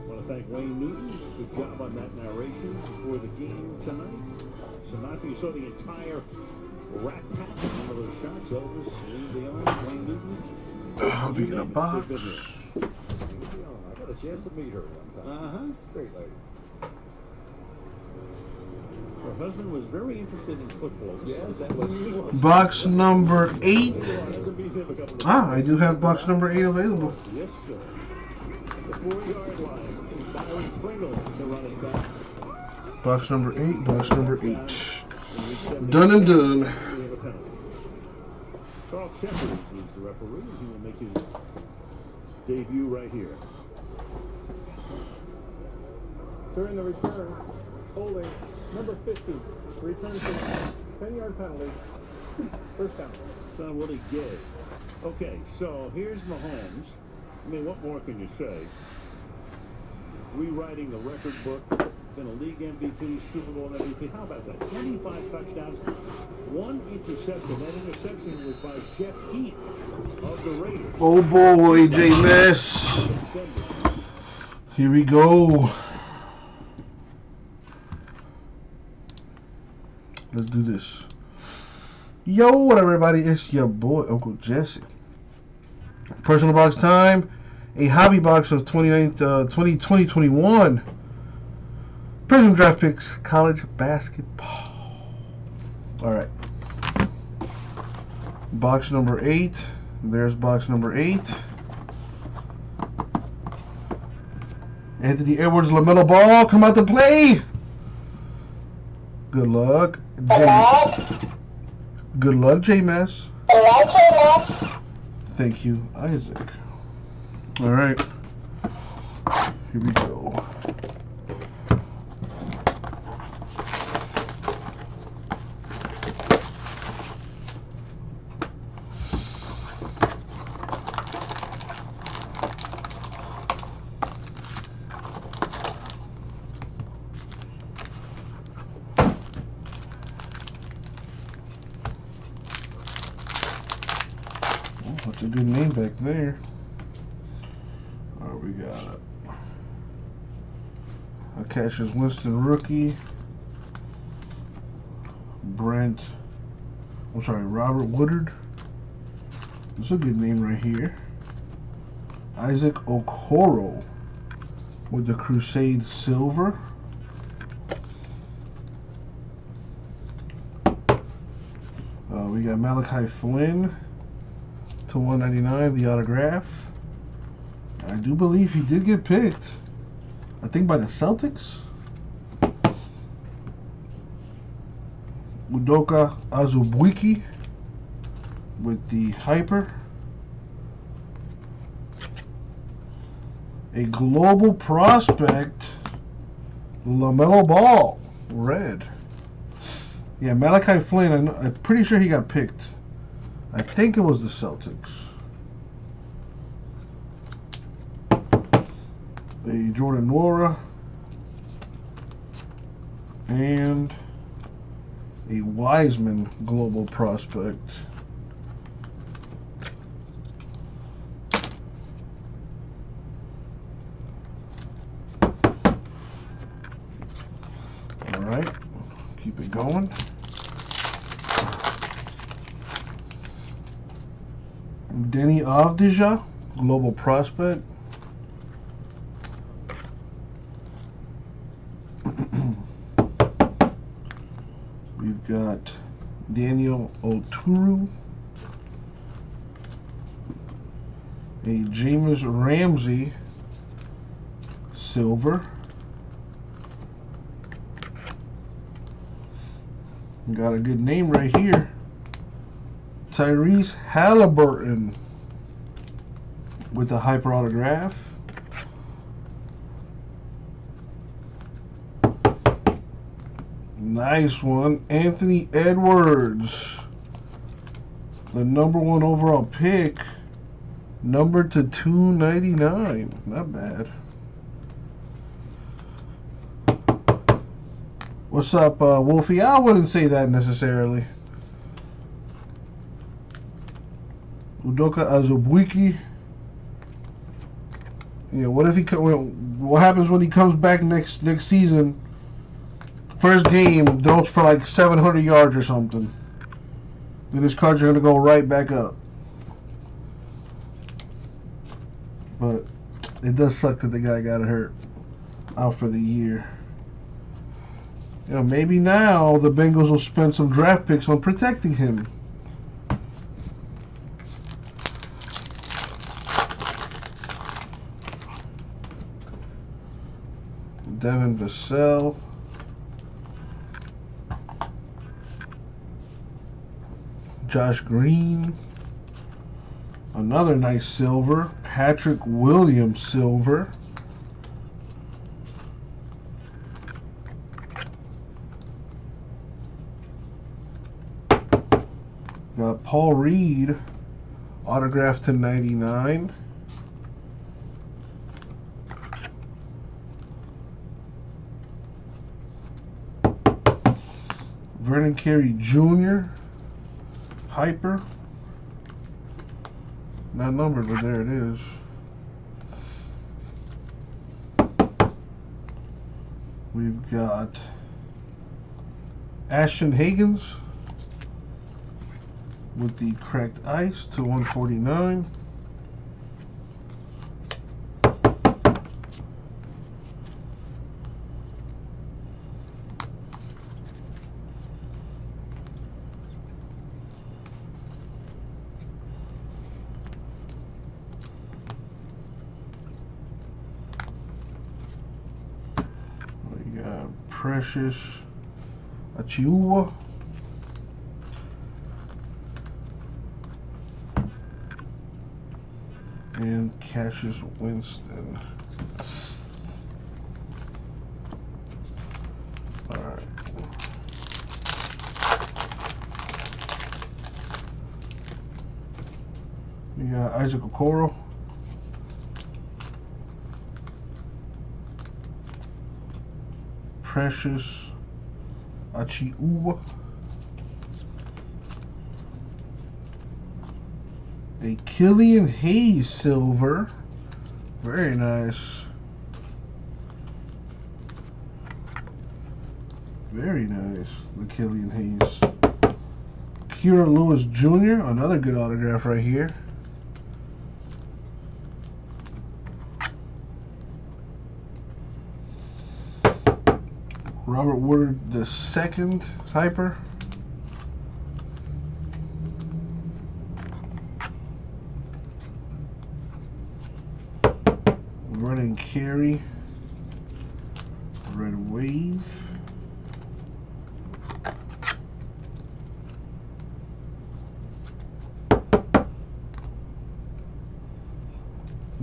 want to thank Wayne Newton. Good job on that narration before the game tonight. Sinatra, you saw the entire Rat Pack in one of those shots. Elvis, Lee Leon, Wayne Newton. I'll be in a box. I got a chance to meet her one time. Great lady. Her husband was very interested in football. Yes, box number 8. I do have box number 8 available. Yes, sir. The 4-yard line. This is Byron Pringle to run it back. Box number 8. Box number 8. Done and done. Carl Shepard is the referee. He will make his debut right here. During the return, holding number 50, return to 10-yard penalty, first down. Son Willie Gay. Okay, so here's Mahomes. I mean, what more can you say? Rewriting the record book, been a league MVP, Super Bowl MVP. How about that? 25 touchdowns, 1 interception. That interception was by Jeff Heath of the Raiders. Oh boy, J Mass. Here we go. Let's do this. Yo, what up, everybody? It's your boy, Uncle Jesse. Personal box time. A hobby box of 2021 Prism Draft Picks College Basketball. Alright. Box number 8. There's box number 8. Anthony Edwards, LaMelo Ball, come out to play. Good luck. Good luck, J-Mass. Thank you, Isaac. Alright. Here we go. That's a good name back there. We got a Cassius Winston rookie. Robert Woodard. That's a good name right here. Isaac Okoro with the Crusade Silver. We got Malachi Flynn to 199, the autograph. I do believe he did get picked. I think by the Celtics. Udoka Azubuike with the Hyper. A global prospect, LaMelo Ball, red. Yeah, Malachi Flynn, I'm pretty sure he got picked. I think it was the Celtics. A Jordan Nwora and a Wiseman global prospect. All right, keep it going. Denny Avdija, global prospect. got Daniel Oturu, a Jameis Ramsey silver. Got a good name right here. Tyrese Halliburton with the hyper autograph. Nice one. Anthony Edwards, the #1 overall pick, numbered to 299. Not bad. What's up, Wolfie? I wouldn't say that necessarily. Udoka Azubuike. Yeah, what if he? What happens when he comes back next season? First game, throws for like 700 yards or something. Then his cards are gonna go right back up. But it does suck that the guy got hurt, out for the year. You know, maybe now the Bengals will spend some draft picks on protecting him. Devin Vassell. Josh Green. Another nice silver. Patrick Williams silver. Got Paul Reed, autographed to 99. Vernon Carey Jr., hyper. Not numbered, but there it is. We've got Ashton Higgins with the cracked ice to 149. We got Precious Achiuwa. And Cassius Winston. Alright. We got Isaac Okoro. Precious Achiuwa. A Killian Hayes silver. Very nice. Very nice. The Killian Hayes. Kira Lewis Jr. Another good autograph right here. Robert Woodard II hyper. Vernon Carey, Red Wave.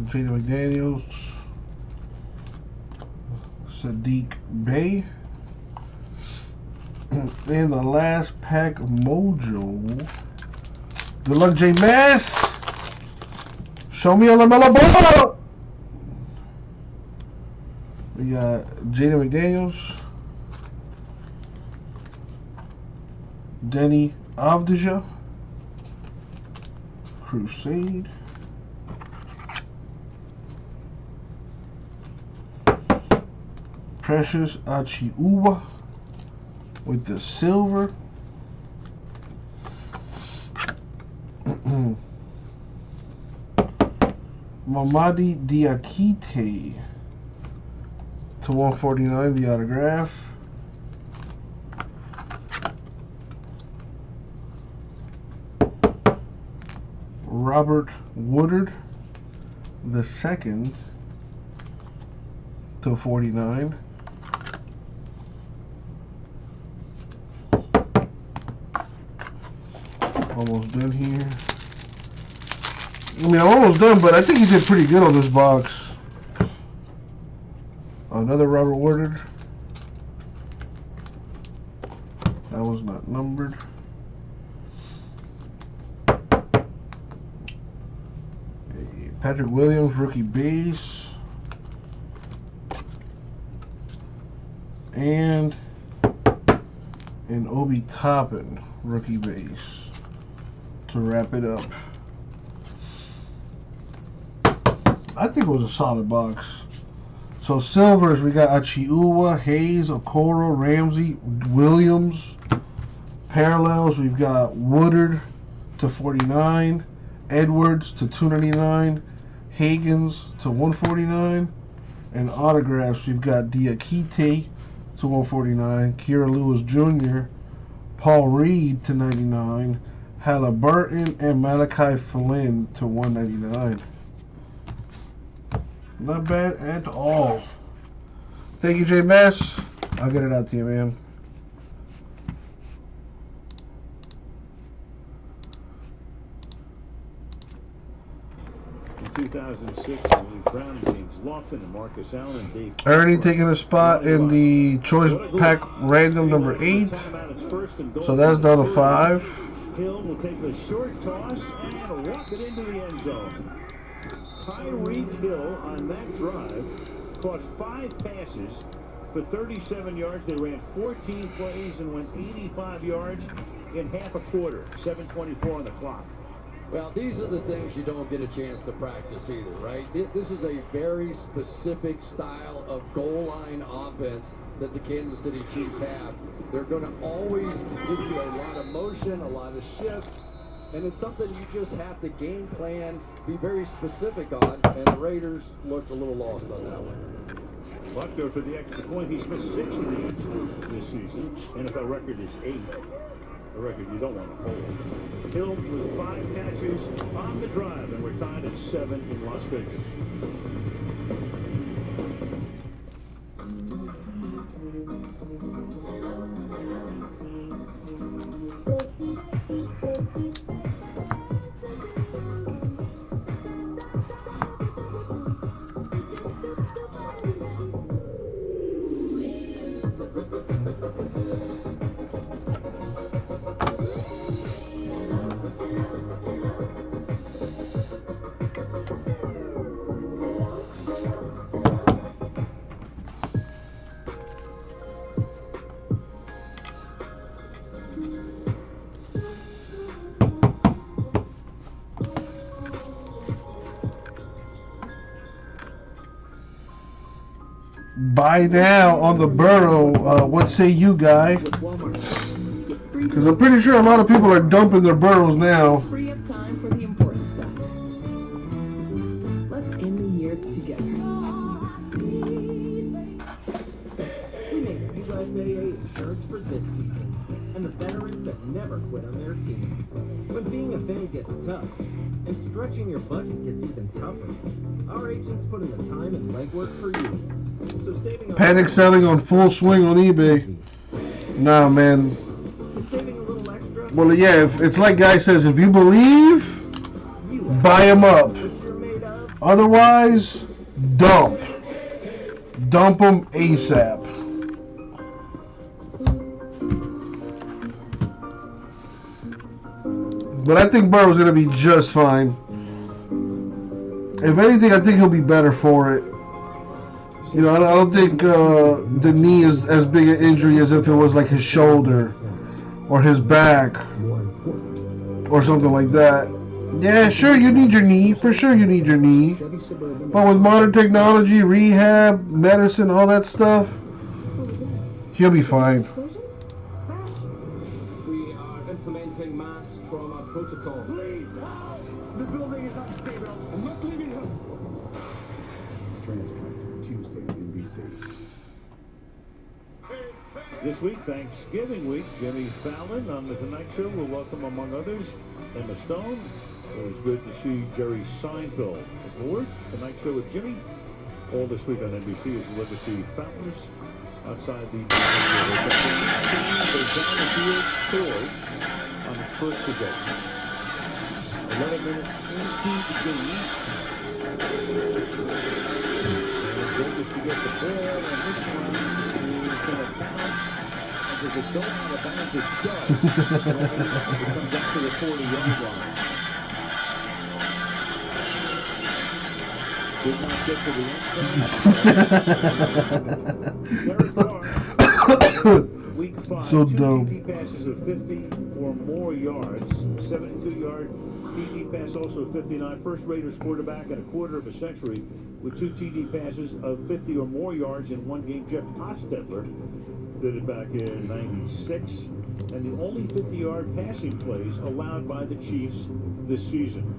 Jaden McDaniels, Sadiq Bey. And the last pack mojo. Good luck, J Mass. Show me a LaMelo Ball. We got Jaden McDaniels, Denny Avdija, Crusade, Precious Achiuwa with the silver. Mamadi Diakite to 149, the autograph. Robert Woodard the second to 49. Almost done here. I mean, I'm almost done, but I think he did pretty good on this box. Another Robert Woodard. That was not numbered. Patrick Williams, rookie base. And an Obi Toppin, rookie base, to wrap it up. I think it was a solid box. So silvers, we got Achiuwa, Hayes, Okoro, Ramsey, Williams. Parallels, we've got Woodard to 49, Edwards to 299, Higgins to 149, and autographs, we've got Diakite to 149, Kira Lewis Jr., Paul Reed to 99, Halliburton, and Malachi Flynn to 199. Not bad at all. Thank you, J Mass. I'll get it out to you, man. In 2006, the Browning James Lofton and Marcus Allen, Dave Ernie taking a spot in the choice pack random number 8. So that's down to 5. Hill will take the short toss and walk it into the end zone. Tyreek Hill on that drive caught 5 passes for 37 yards. They ran 14 plays and went 85 yards in half a quarter. 7:24 on the clock. Well, these are the things you don't get a chance to practice either, right? This is a very specific style of goal line offense that the Kansas City Chiefs have. They're going to always give you a lot of motion, a lot of shifts, and it's something you just have to game plan, be very specific on, and the Raiders looked a little lost on that one. Buckner for the extra point. He's missed 6 in the end zone this season. NFL record is 8. A record you don't want to hold. Hill with 5 catches on the drive, and we're tied at 7 in Las Vegas. Buy now on the Burrow. What say you, guy? Because I'm pretty sure a lot of people are dumping their Burrows now. Free up time for the important stuff. Let's end the year together. We made USAA insurance for this season, and the veterans that never quit on their team. When being a fan gets tough, and stretching your budget gets even tougher, our agents put in the time and legwork for you. So saving Panic selling on full swing on eBay. Nah, man. saving a little extra. Well, yeah, it's like Guy says, if you believe, buy them up. Otherwise, dump. Dump them ASAP. But I think Burrow's going to be just fine. If anything, I think he'll be better for it. You know, I don't think the knee is as big an injury as if it was like his shoulder or his back or something like that. Yeah, sure, you need your knee. For sure you need your knee. But with modern technology, rehab, medicine, all that stuff, he'll be fine. We are implementing mass trauma protocol. Please! The building is unstable. I'm not leaving her. Transplant, Tuesday at NBC. This week, Thanksgiving week, Jimmy Fallon on The Tonight Show will welcome, among others, Emma Stone, It was good to see Jerry Seinfeld aboard The Night Show with Jimmy. All this week on NBC is Liberty Fountains outside the goes down the field scores on the first possession. 11 minutes into the game. And Vegas to get the ball, and this one is going to bounce. And does it go out of bounds? It does. It comes up to the 40-yard line. Did not get to the end zone. Week 5, so two dumb. TD passes of 50 or more yards. 72-yard TD pass, also 59. First Raiders quarterback in a quarter of a century with 2 TD passes of 50 or more yards in one game. Jeff Hostetler did it back in '96. And the only 50-yard passing plays allowed by the Chiefs this season.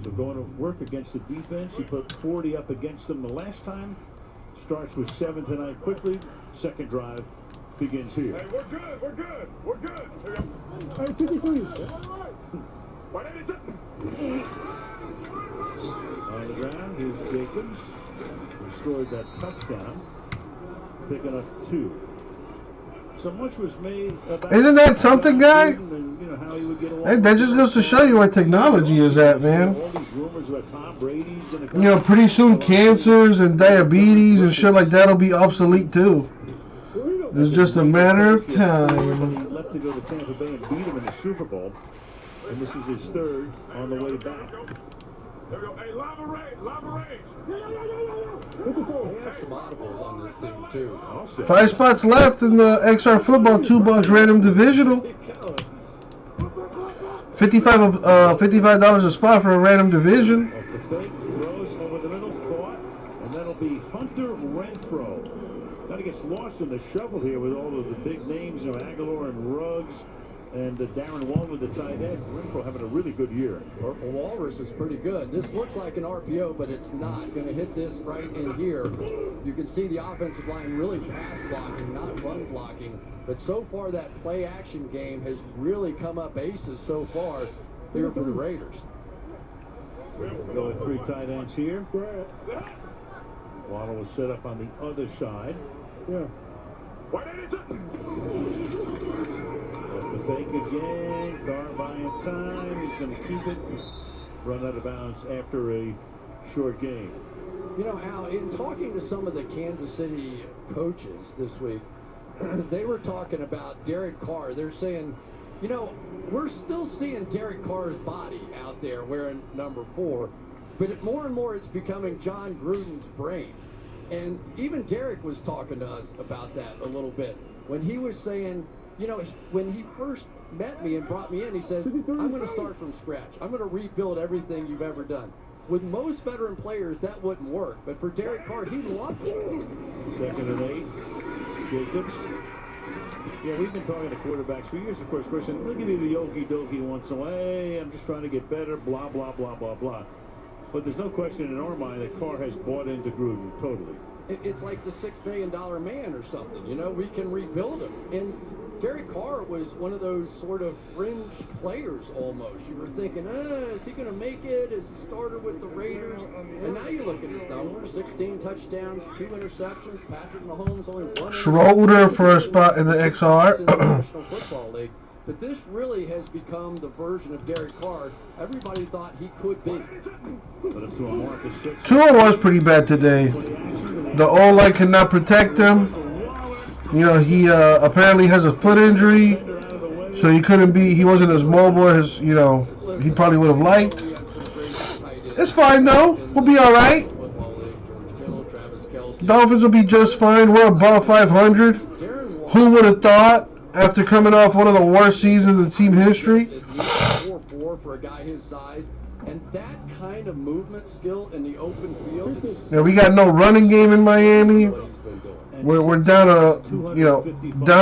So going to work against the defense. He put 40 up against them the last time. Starts with 7 tonight quickly. Second drive begins here. Hey, we're good. We're good. We're good. Here we go. Hey, 53. On the ground, here's Jacobs. He scored that touchdown. Picking up 2. So much was made about. Isn't that something, guy? And, how he would get along. Hey, that just goes to show you where technology is at, man. All these rumors about Tom Brady's gonna come. Pretty soon cancers and diabetes and shit like that will be obsolete too. It's just a matter of time. He left to go to Tampa Bay and beat him in the Super Bowl. And this is his 3rd on the way back. There we go. Hey, Lava Ray. Lava Ray. They have some audibles on this team, too. 5 spots left in the XR football $2 random divisional. $55 a spot for a random division. Off the fake, throws over the middle, caught, and that'll be Hunter Renfrow. Kind of gets lost in the shuffle here with all of the big names, Aguilar and Ruggs. And Darren Wall with the tight end. Renfrow having a really good year. Purple Walrus is pretty good. This looks like an RPO, but it's not. Going to hit this right in here. You can see the offensive line really pass blocking, not run blocking. But so far, that play-action game has really come up aces so far here for the Raiders. Go with 3 tight ends here. Waddle was set up on the other side. Yeah. The fake again. Carr buying time. He's going to keep it. Run out of bounds after a short game. Al, in talking to some of the Kansas City coaches this week, they were talking about Derek Carr. They're saying, we're still seeing Derek Carr's body out there wearing number 4, but more and more it's becoming John Gruden's brain. And even Derek was talking to us about that a little bit when he was saying, when he first met me and brought me in, he said, I'm going to start from scratch. I'm going to rebuild everything you've ever done. With most veteran players, that wouldn't work. But for Derek Carr, he loved it. 2nd and 8. Jacobs. Yeah, we've been talking to quarterbacks for years, of course. Person, they'll give you the okey-dokey once in a while. Hey, I'm just trying to get better, blah, blah, blah, blah, blah. But there's no question in our mind that Carr has bought into Gruden totally. It's like the $6 billion man or something. We can rebuild him. And Derek Carr was one of those sort of fringe players almost. You were thinking, is he going to make it as a starter with the Raiders? And now you look at his numbers, 16 touchdowns, 2 interceptions. Patrick Mahomes only 1 Schroeder for a spot in the XR. in the National Football League. But this really has become the version of Derek Carr everybody thought he could be. Tua was pretty bad today. The O-line could not protect him. He apparently has a foot injury, so he couldn't be. He wasn't as mobile as he probably would have liked. It's fine though. We'll be all right. Dolphins will be just fine. We're above 500. Who would have thought? After coming off one of the worst seasons in team history. 4-4 for a guy his size, and that kind of movement skill in the open field. Yeah, we got no running game in Miami. We're down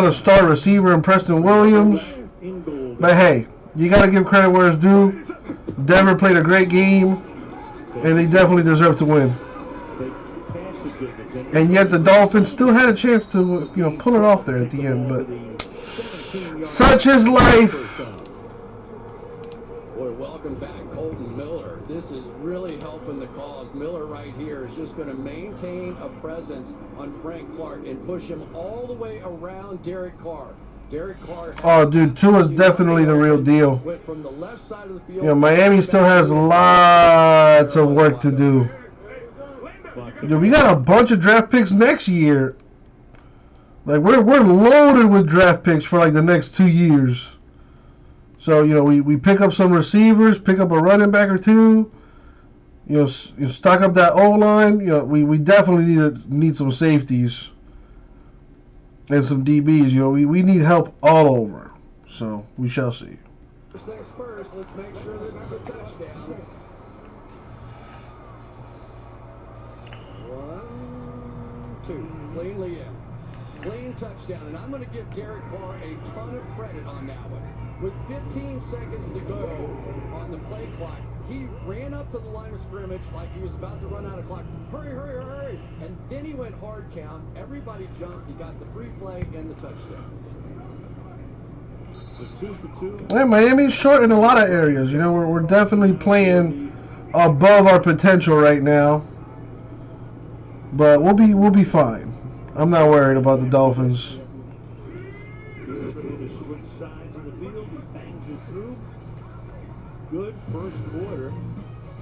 a star receiver in Preston Williams. But hey, you got to give credit where it's due. Denver played a great game, and they definitely deserve to win. And yet the Dolphins still had a chance to pull it off there at the end, but such is life. Boy, Welcome back, Colton Miller. This is really helping the cause. Miller right here is just going to maintain a presence on Frank Clark and push him all the way around Derek Carr. Derek Carr. Oh, dude, Tua's definitely the real deal. Went from the left side of the field. Yeah, Miami still has lots of work to do. Dude, we got a bunch of draft picks next year. Like we're loaded with draft picks for like the next 2 years. So we pick up some receivers, pick up a running back or two. You stock up that O line. We definitely need some safeties and some DBs. We need help all over. So we shall see. First things first, let's make sure this is a touchdown. 1, 2, cleanly in. Clean touchdown, and I'm going to give Derek Carr a ton of credit on that one. With 15 seconds to go on the play clock, he ran up to the line of scrimmage like he was about to run out of clock. Hurry, hurry, hurry! And then he went hard count. Everybody jumped. He got the free play and the touchdown. So 2 for 2. Yeah, Miami's short in a lot of areas. We're definitely playing above our potential right now. But we'll be fine. I'm not worried about the Dolphins. He's ready to switch sides of the field. He bangs it through. Good first quarter.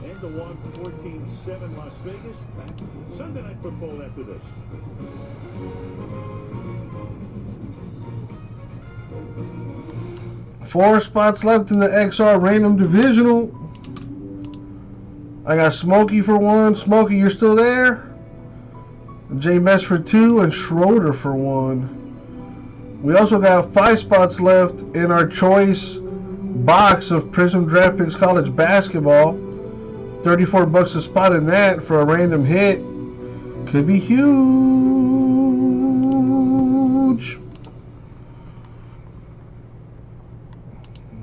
And the one 14-7 Las Vegas. Back Sunday Night Football after this. Four spots left in the XR Random Divisional. I got Smokey for 1. Smokey, you're still there? J-Mess for 2 and Schroeder for 1. We also got 5 spots left in our choice box of Prism Draft Picks College Basketball. $34 a spot in that for a random hit. Could be huge.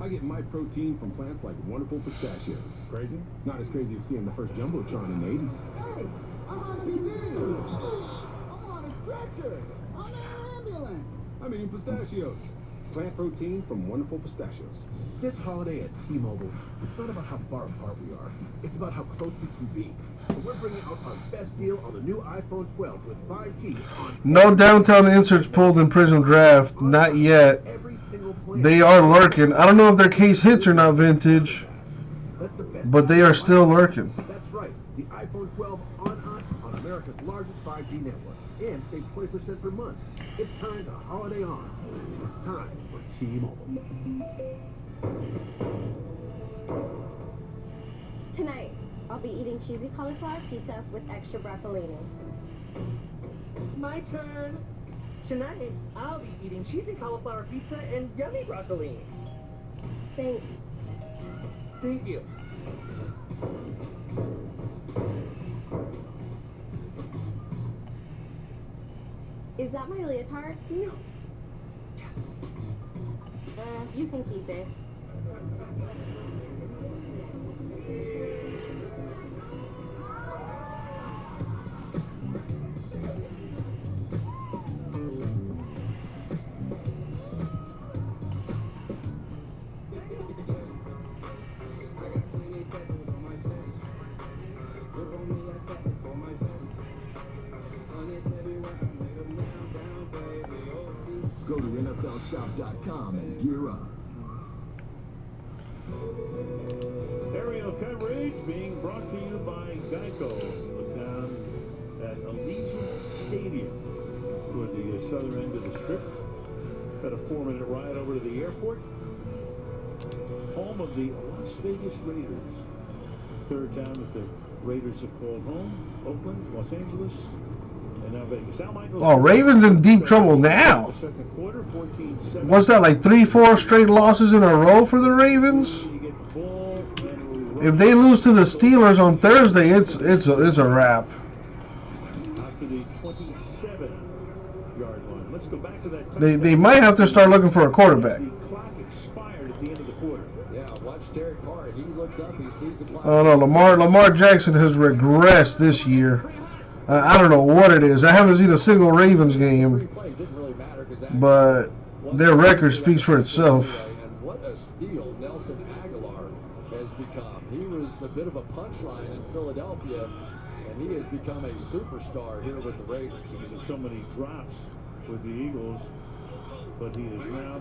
I get my protein from plants like wonderful pistachios. Crazy? Not as crazy as seeing the first Jumbotron in the 80s. Hey, I'm on TV. I'm on a stretcher. I'm in an ambulance. I'm eating pistachios. Plant protein from wonderful pistachios. This holiday at T-Mobile, it's not about how far apart we are. It's about how close we can be. So we're bringing out our best deal on the new iPhone 12 with 5G on... No downtown inserts pulled in Prism Draft. Not yet. They are lurking. I don't know if their case hits or not vintage, but they are still lurking. That's right. The iPhone 12 on us on America's largest 5G network. And save 20% per month. It's time to holiday on. It's time for T-Mobile. Tonight, I'll be eating cheesy cauliflower pizza with extra broccolini. My turn. Tonight, I'll be eating cheesy cauliflower pizza and yummy broccolini. Thanks. Thank you. Is that my leotard? No. You can keep it. Go to NFLshop.com and gear up. Aerial coverage being brought to you by Geico. Look down at Allegiant Stadium toward the southern end of the strip. About a 4-minute ride over to the airport. Home of the Las Vegas Raiders. Third time that the Raiders have called home. Oakland, Los Angeles, and now Vegas. Oh, Ravens in deep trouble now. What's that, like 3-4 straight losses in a row for the Ravens? If they lose to the Steelers on Thursday, it's a wrap. Out to the 27-yard line. Let's go back to that. They might have to start looking for a quarterback. The clock expired at the end of the quarter. Yeah, watch Derek Carr. He looks up, he sees the clock. Oh no, Lamar Jackson has regressed this year. I don't know what it is. I haven't seen a single Ravens game, but their record speaks for itself. And what a steal Nelson Aguilar has become. a bit of a punchline in Philadelphia, and he has become a superstar here with the Raiders. Because of so many drops with the Eagles, but he has now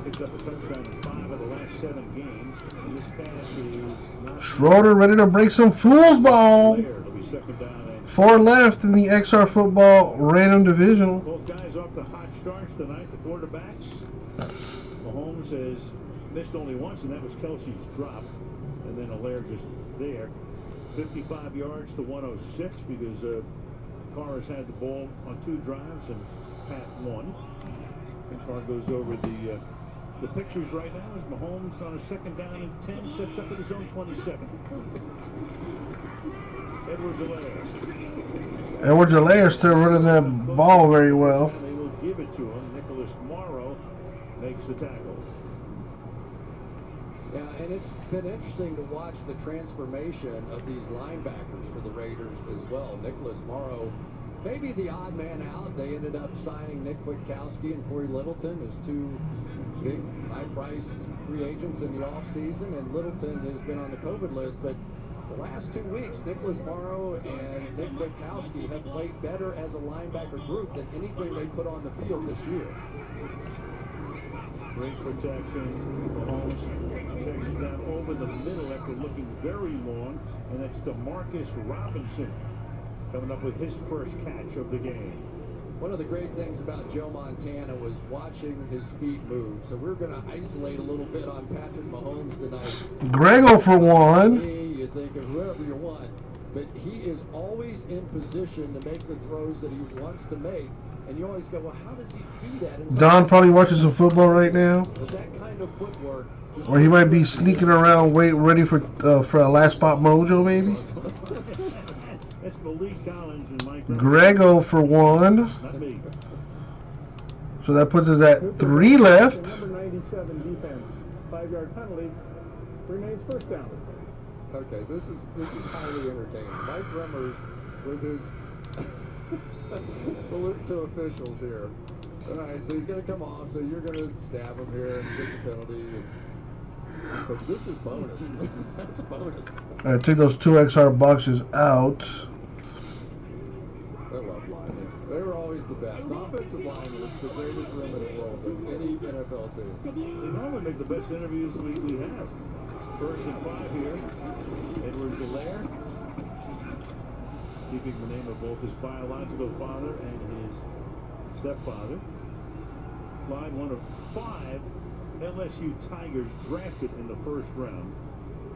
picked up a touchdown in 5 of the last 7 games, and this pass is not... Schroeder ready to break some foosball. It'll be second down and 4 left in the XR Football Random Divisional. both guys off to hot starts tonight, the quarterbacks. Mahomes has missed only once, and that was Kelsey's drop, and then Allaire just there. 55 yards to 106 because Carr has had the ball on 2 drives and Pat 1. And Carr goes over the pictures right now as Mahomes on a second down and 10 sets up at his own 27. Edwards-Helaire still running that ball very well. They will give it to him. Nicholas Morrow makes the tackle. Yeah, and it's been interesting to watch the transformation of these linebackers for the Raiders as well. Nicholas Morrow, maybe the odd man out. They ended up signing Nick Kwiatkowski and Corey Littleton as 2 big, high-priced free agents in the offseason, and Littleton has been on the COVID list, but the last 2 weeks, Nicholas Morrow and Nick Kwiatkowski have played better as a linebacker group than anything they put on the field this year. Great protection. Mahomes checks it down over the middle after looking very long, and that's DeMarcus Robinson coming up with his first catch of the game. One of the great things about Joe Montana was watching his feet move. So we're going to isolate a little bit on Patrick Mahomes tonight. Grego for 1. You think of whoever you want, but he is always in position to make the throws that he wants to make. And you always go, well, how does he do that? Don probably watching some football right now. But that kind of footwork. Or he might be sneaking around, ready for a last spot mojo, maybe. That's Malik Collins and Mike. Grego for 1. Not me. So that puts us at 3 left. Number 97 defense, 5-yard penalty, remains first down. Okay, this is highly entertaining. Mike Remmers with his salute to officials here. All right, so he's going to come off, so you're going to stab him here and get the penalty. But this is bonus. That's bonus. All right, take those 2 XR boxes out. I love linemen. They were always the best. Offensive linemen, it's the greatest room in the world than any NFL team. They normally make the best interviews we have. First and 5 here. Edwards-Helaire, keeping the name of both his biological father and his stepfather. Clyde, one of 5 LSU Tigers drafted in the first round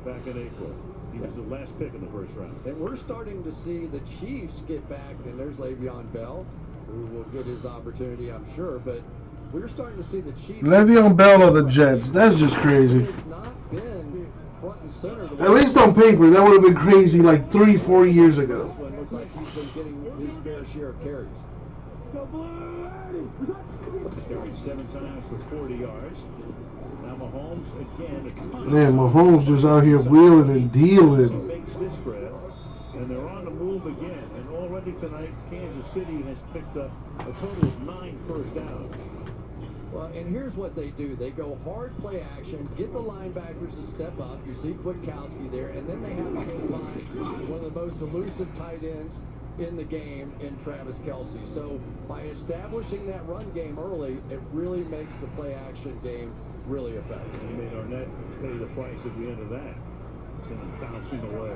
back in April. He was the last pick in the first round. And we're starting to see the Chiefs get back, and there's Le'Veon Bell, who will get his opportunity, I'm sure, but we're starting to see the Chiefs. Le'Veon Bell or the Jets. That's just crazy. Not been front and center. At least on paper, that would have been crazy like 3-4 years ago. This one looks like he's been getting his fair share of carries. Carried 7 times for 40 yards. Now Mahomes again. Man, Mahomes just out here wheeling and dealing. He makes this grab, and they're on the move again. And already tonight, Kansas City has picked up a total of 9 first downs. Well, and here's what they do. They go hard play action, get the linebackers to step up. You see Kwiatkowski there, and then they have to find one of the most elusive tight ends in the game in Travis Kelce. So by establishing that run game early, it really makes the play action game really effective. He made Arnett pay the price at the end of that. Send him bouncing away.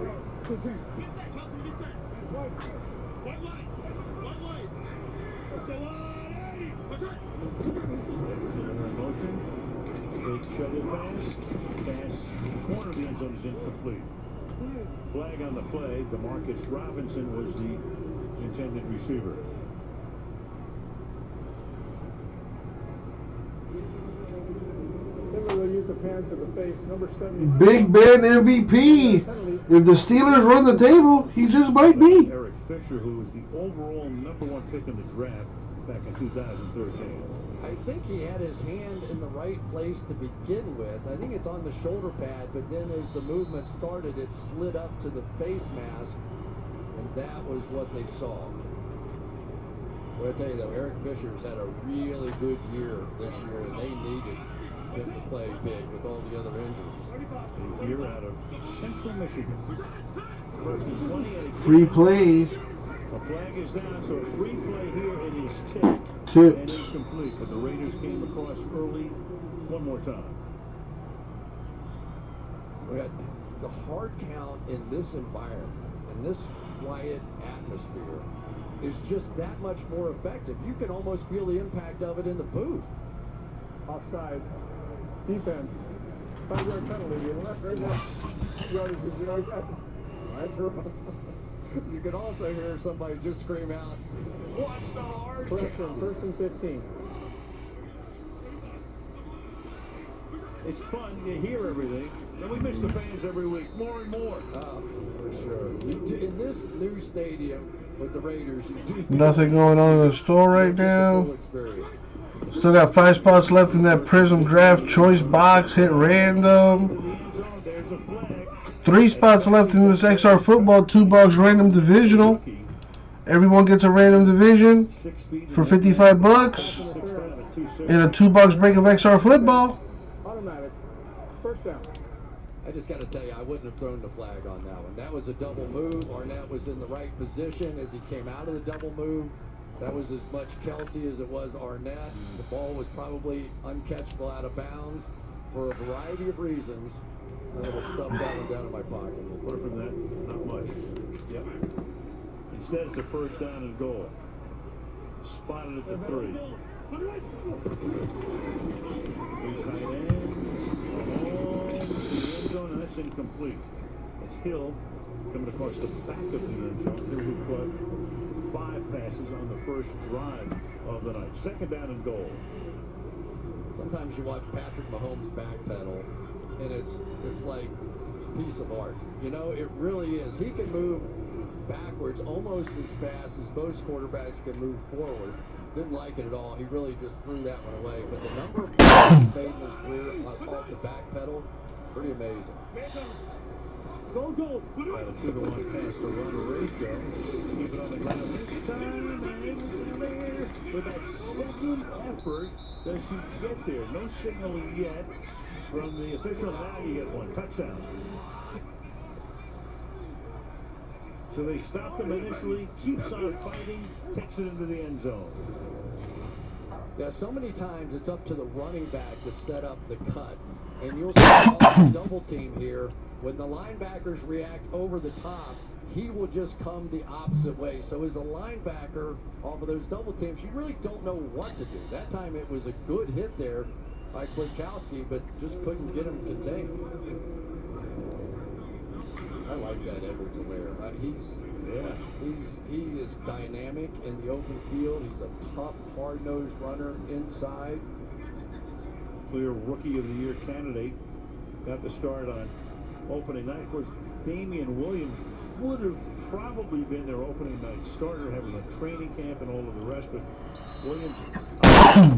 In motion. Big shovel pass. Pass corner of the end zone is incomplete. Flag on the play. DeMarcus Robinson was the intended receiver. Big Ben MVP. If the Steelers run the table, he just might be. Eric Fisher, who was the overall #1 pick in the draft back in 2013. I think he had his hand in the right place to begin with. I think it's on the shoulder pad, but then as the movement started, it slid up to the face mask, and that was what they saw. But I tell you though, Eric Fisher's had a really good year this year, and they needed him to play big with all the other injuries. Here out of Central Michigan. First and 20, and Free plays. A flag is down, so a free play here. It is tipped and incomplete, but the Raiders came across early one more time. We got the hard count in this environment, in this quiet atmosphere, is just that much more effective. You can almost feel the impact of it in the booth. Offside. Defense. 5-yard penalty. Left right now. Yardage is 0. That's right. You can also hear somebody just scream out, "Watch the hard count." First and 15. It's fun. You hear everything. And we miss the fans every week, more and more. Oh, for sure. In this new stadium with the Raiders, you do Nothing going on in the store right now. Still got 5 spots left in that Prism Draft Choice box. Hit random. 3 spots left in this XR Football 2-box random divisional. Everyone gets a random division for 55 bucks in a 2-box break of XR Football. Automatic. First down. I just got to tell you, I wouldn't have thrown the flag on that one. That was a double move. Arnett was in the right position as he came out of the double move. That was as much Kelsey as it was Arnett. The ball was probably uncatchable out of bounds for a variety of reasons. I would have stuffed that one down in my pocket. What from that? Not much. Yep. Instead, it's a first down and goal. Spotted at the 3. 3 tight ends. Mahomes to the end zone, and that's incomplete. It's Hill coming across the back of the end zone. Hill who caught 5 passes on the first drive of the night. Second down and goal. Sometimes you watch Patrick Mahomes backpedal, and it's like a piece of art. You know, it really is. He can move backwards almost as fast as most quarterbacks can move forward. Didn't like it at all. He really just threw that one away. But the number of plays he's made in his career off the back pedal, pretty amazing. Go. Got a 2-to-1 pass to run ratio. Keep it on the ground this time, and it's in there. With that second effort, does he get there? No signal yet from the official. Now you get one. Touchdown. So they stopped him initially, keeps on fighting, takes it into the end zone. Yeah, so many times it's up to the running back to set up the cut. And you'll see all the double team here. When the linebackers react over the top, he will just come the opposite way. So as a linebacker off of those double teams, you really don't know what to do. That time it was a good hit there by Kwiatkowski, but just couldn't get him contained. I like that Edwards-Helaire. He is dynamic in the open field. He's a tough, hard-nosed runner inside. Clear Rookie of the Year candidate. Got the start on opening night. Of course, Damian Williams would have probably been their opening night starter, having a training camp and all of the rest, but Williams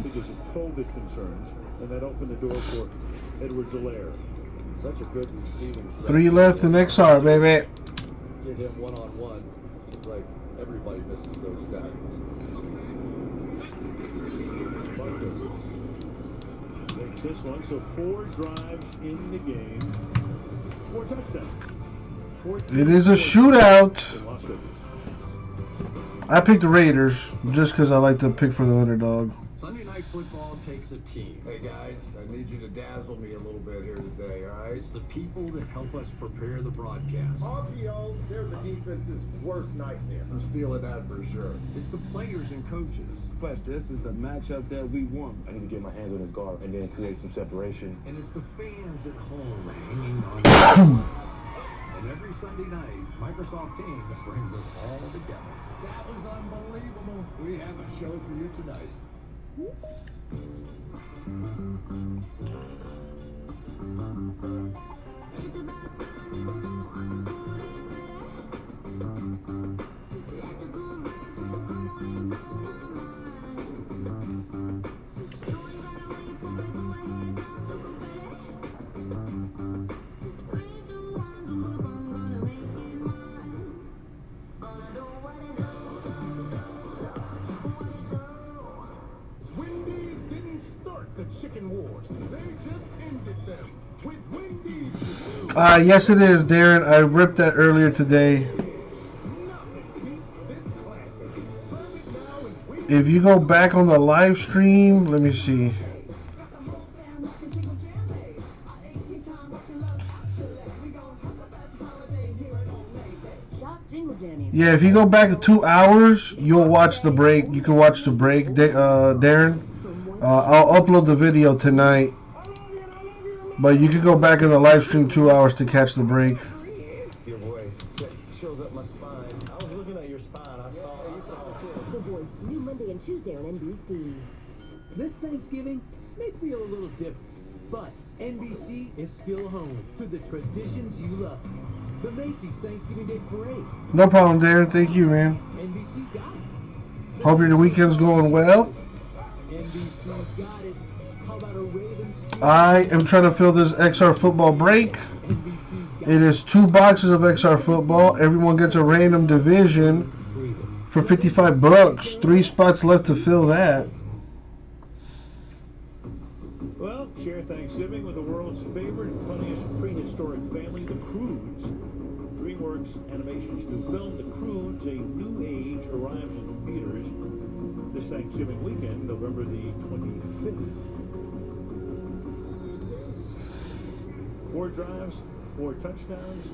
because of COVID concerns, and that opened the door for Edwards-Helaire. Such a good receiving threat. 3 left in XR, baby. Get him one-on-one. Seems like everybody misses those tackles. Makes this one, so 4 drives in the game, 4 touchdowns. It is a shootout. I picked the Raiders just because I like to pick for the underdog. Sunday Night Football takes a team. Hey guys, I need you to dazzle me a little bit here today, all right? It's the people that help us prepare the broadcast. RPO, they're the defense's worst nightmare. I'm stealing that for sure. It's the players and coaches. Plus, this is the matchup that we want. I need to get my hands on his guard and then create some separation. And it's the fans at home hanging on. And every Sunday night, Microsoft Teams brings us all together. That was unbelievable. We have a show for you tonight. Wendy's didn't start the chicken wars. They just ended them with Wendy's. Yes, it is, Darren. I ripped that earlier today. Nothing beats this classic. Grab it now and Wendy's. If you go back on the live stream, let me see. Yeah, if you go back 2 hours, you'll watch the break. You can watch the break, Darren. I'll upload the video tonight. But you can go back in the live stream 2 hours to catch the break. Your voice shows up my spine. I was looking at your spine. I saw it too. The Voice, new Monday and Tuesday on NBC. This Thanksgiving may feel a little different, but NBC is still home to the traditions you love. The Macy's Thanksgiving Day Parade. No problem, Darren. Thank you, man. NBC's got it. Hope your weekend's going well. NBC's got it. How about a Ravens? I am trying to fill this XR football break. It is 2 boxes of XR football. Everyone gets a random division for $55. 3 spots left to fill that. Well, share Thanksgiving with the world's favorite, funniest prehistoric family, the Croods. DreamWorks Animation's new film, The Croods, A New Age, arrives in theaters this Thanksgiving weekend, November the 25th. 4 drives, 4 touchdowns,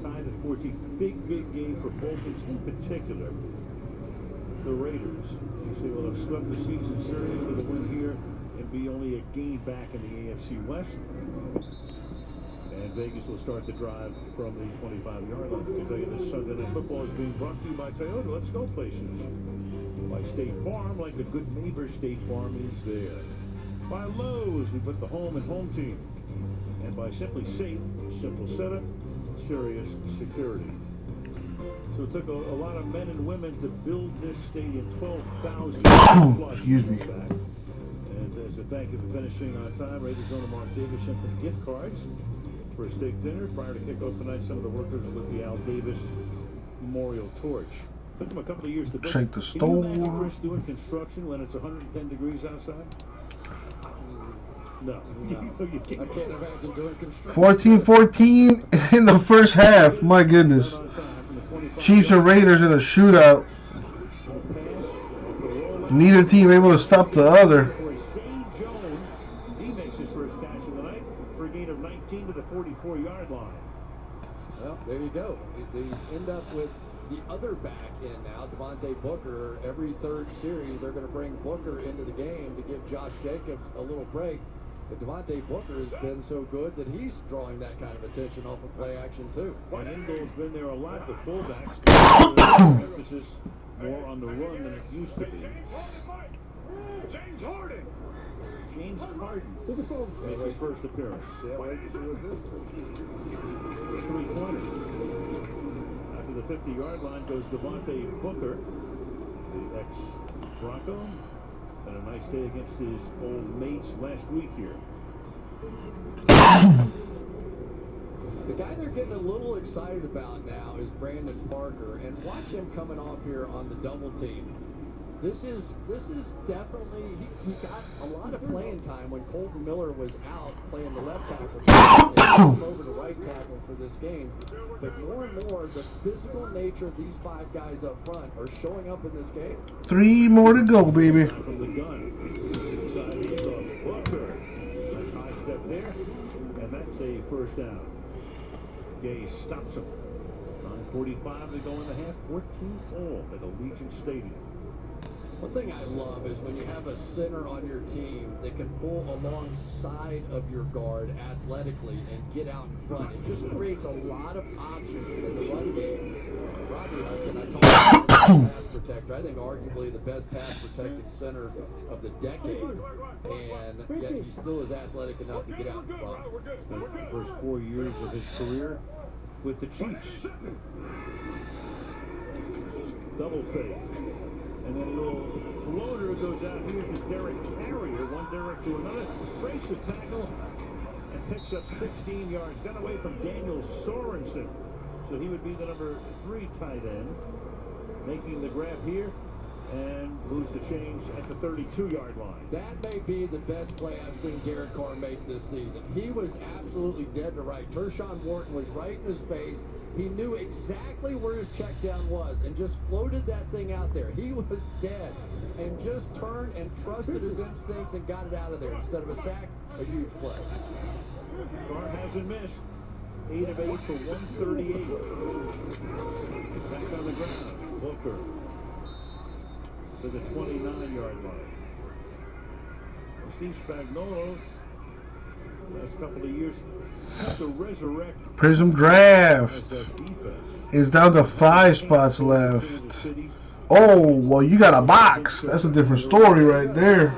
tied at 14. Big game for both teams, in particular the Raiders. They will have swept the season series with a win here and be only a game back in the AFC West. And Vegas will start the drive from the 25-yard line. I can tell you this Sunday Night Football is being brought to you by Toyota. Let's go places. By State Farm, like a good neighbor, State Farm is there. By Lowe's, we put the home and home team. And by Simply Safe, simple setup, serious security. So it took a lot of men and women to build this stadium, 12,000 plus. Excuse me. Back. And as a thank you for finishing on time, Raiders owner Mark Davis sent them gift cards for a steak dinner. Prior to kickoff tonight, some of the workers lit the Al Davis Memorial Torch. Took them a couple of years to build. Check the Can you imagine, store. Chris, doing construction when it's 110 degrees outside? No. I can't imagine doing construction. 14-14 in the first half. My goodness. Chiefs and Raiders in a shootout. Neither team able to stop the other. Jones, he makes his first catch of the night for a gain of 19 to the 44-yard line. Well, there you go. They end up with the other back in now, Devontae Booker. Every third series, they're going to bring Booker into the game to give Josh Jacobs a little break. But Devontae Booker has been so good that he's drawing that kind of attention off of play action, too. And Ingold's been there a lot, the fullbacks. Emphasis more on the run than it used to be. James Harden. James Harden makes his first appearance. Yeah, wait to see what this is. 3-pointer. Out to the 50-yard line goes Devontae Booker, the ex-Bronco. And a nice day against his old mates last week here. The guy they're getting a little excited about now is Brandon Parker, and watch him coming off here on the double team. This is definitely, he got a lot of playing time when Colton Miller was out playing the left tackle and came over to right tackle for this game. But more and more, the physical nature of these 5 guys up front are showing up in this game. 3 more to go, baby. From the gun. Inside handoff. Booker. Nice high step there. And that's a first down. Gay stops him. 9:45 to go in the half. 14-all at Allegiant Stadium. One thing I love is when you have a center on your team that can pull alongside of your guard athletically and get out in front. It just creates a lot of options in the run game. Robbie Hudson, I told him, pass protector. I think arguably the best pass protecting center of the decade. And yet he still is athletic enough to get out in front. Spent the first 4 years of his career with the Chiefs. Double fake. And then a little floater goes out here to Derek Carrier. One Derek to another. Breaks the tackle and picks up 16 yards. Got away from Daniel Sorensen. So he would be the number 3 tight end. Making the grab here. and moves the change at the 32-yard line. That may be the best play I've seen Derek Carr make this season. He was absolutely dead to right. Tershawn Wharton was right in his face. He knew exactly where his check down was and just floated that thing out there. He was dead and just turned and trusted his instincts and got it out of there. Instead of a sack, a huge play. Carr hasn't missed. 8 of 8 for 138. Back on the ground. Booker to the 29-yard line. Steve Spagnuolo, last couple of years, seemed to resurrect. Prism Draft is down to 5 spots left. Oh, well, you got a box. That's a different story right there.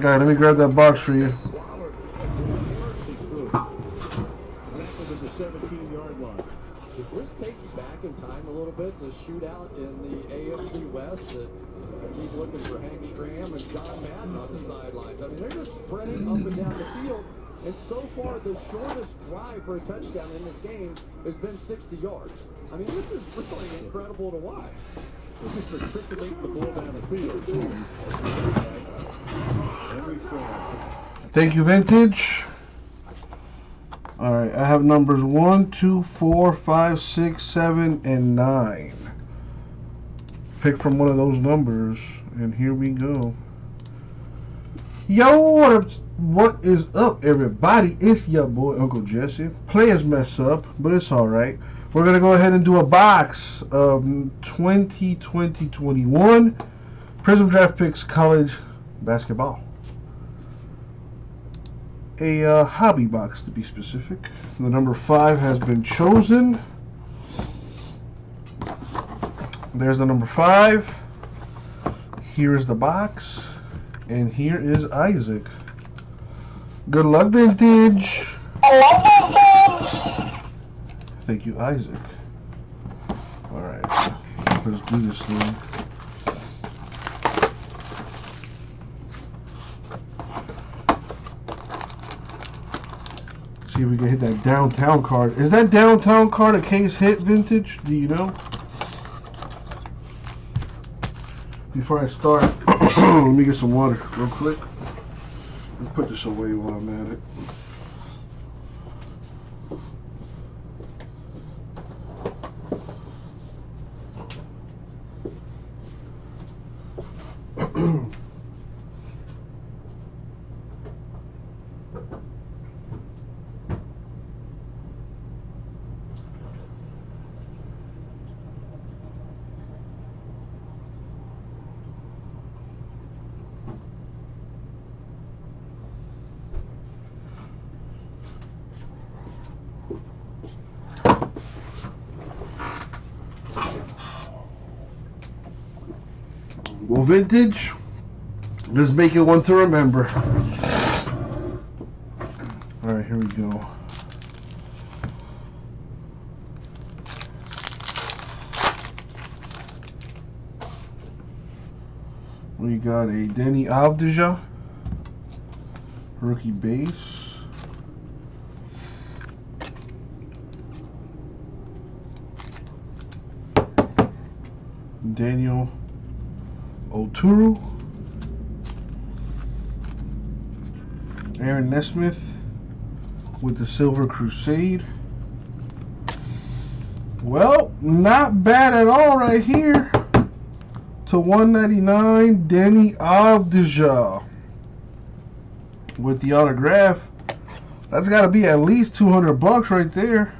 Guy, let me grab that box for you. The 17-yard line. Does this take you back in time a little bit, the shootout in the AFC West that I keep looking for Hank Stram and John Madden on the sidelines? I mean, they're just sprinting up and down the field, and so far the shortest drive for a touchdown in this game has been 60 yards. I mean, this is really incredible to watch. They're just matriculating the ball down the field. Henry Stram. Thank you, Vintage. Alright, I have numbers 1, 2, 4, 5, 6, 7, and 9. Pick from one of those numbers, and here we go. Yo, what is up, everybody? It's your boy, Uncle Jesse. Players mess up, but it's alright. We're going to go ahead and do a box of 2020-21 Prism Draft Picks College Basketball. A hobby box, to be specific. The number 5 has been chosen. There's the number 5. Here is the box, and here is Isaac. Good luck, Vintage. Thank you, Isaac. All right, let's do this thing. See if we can hit that downtown card. Is that downtown card a case hit, Vintage? Do you know? Before I start, let me get some water real quick. Let me put this away while I'm at it. Well, Vintage, let's make it one to remember. All right, here we go. We got a Denny Avdija, rookie base. Daniel Oturu, Aaron Nesmith with the Silver Crusade. Well, not bad at all right here. To 199, Denny Avdija with the autograph. That's got to be at least $200 right there.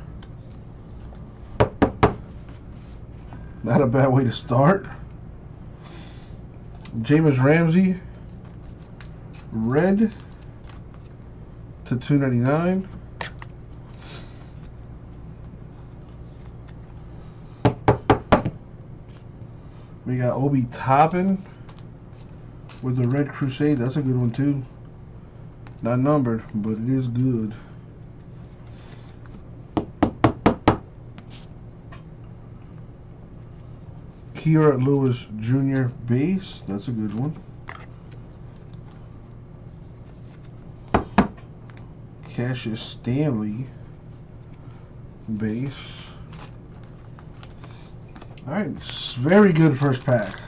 Not a bad way to start. Jameis Ramsey, red to 299. We got Obi Toppin with the Red Crusade. That's a good one too. Not numbered, but it is good. Kira Lewis Jr. base. That's a good one. Cassius Stanley base. Alright, very good first pack.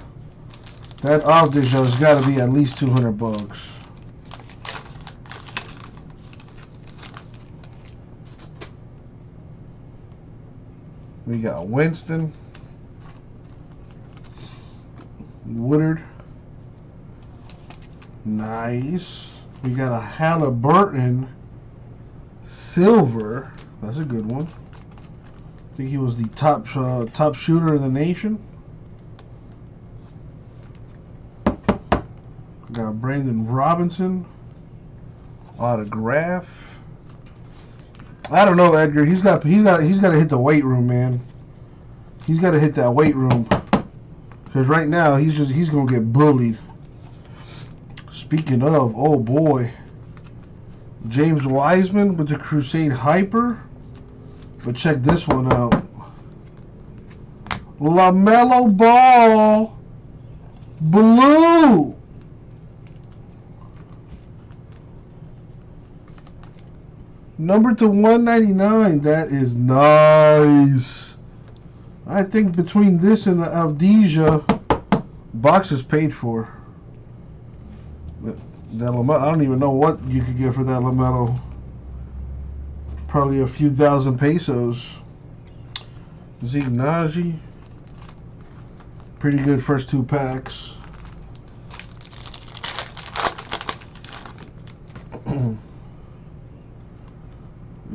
That Avdija has got to be at least 200 bucks. We got Winston, Woodard, nice. We got a Halliburton silver. That's a good one. I think he was the top shooter in the nation. Got Brandon Robinson autograph. I don't know, Edgar. He's got to hit the weight room, man. He's got to hit that weight room because right now he's gonna get bullied. Speaking of, oh boy, James Wiseman with the Crusade Hyper. But check this one out. LaMelo Ball blue. Number to 199. That is nice. I think between this and the Avdija, box is paid for. That LaMelo, I don't even know what you could get for that LaMelo. Probably a few thousand pesos. Zeke Naji. Pretty good first two packs.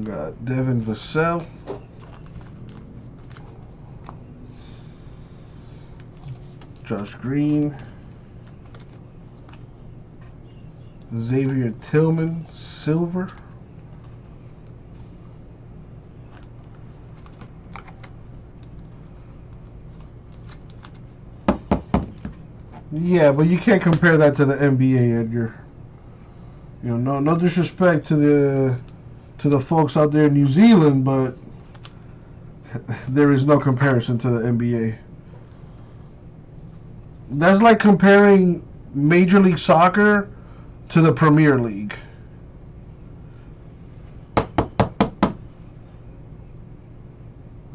Got Devin Vassell. Josh Green. Xavier Tillman, silver. Yeah, but you can't compare that to the NBA, Edgar. You know, no disrespect to the folks out there in New Zealand, but there is no comparison to the NBA. That's like comparing Major League Soccer to the Premier League.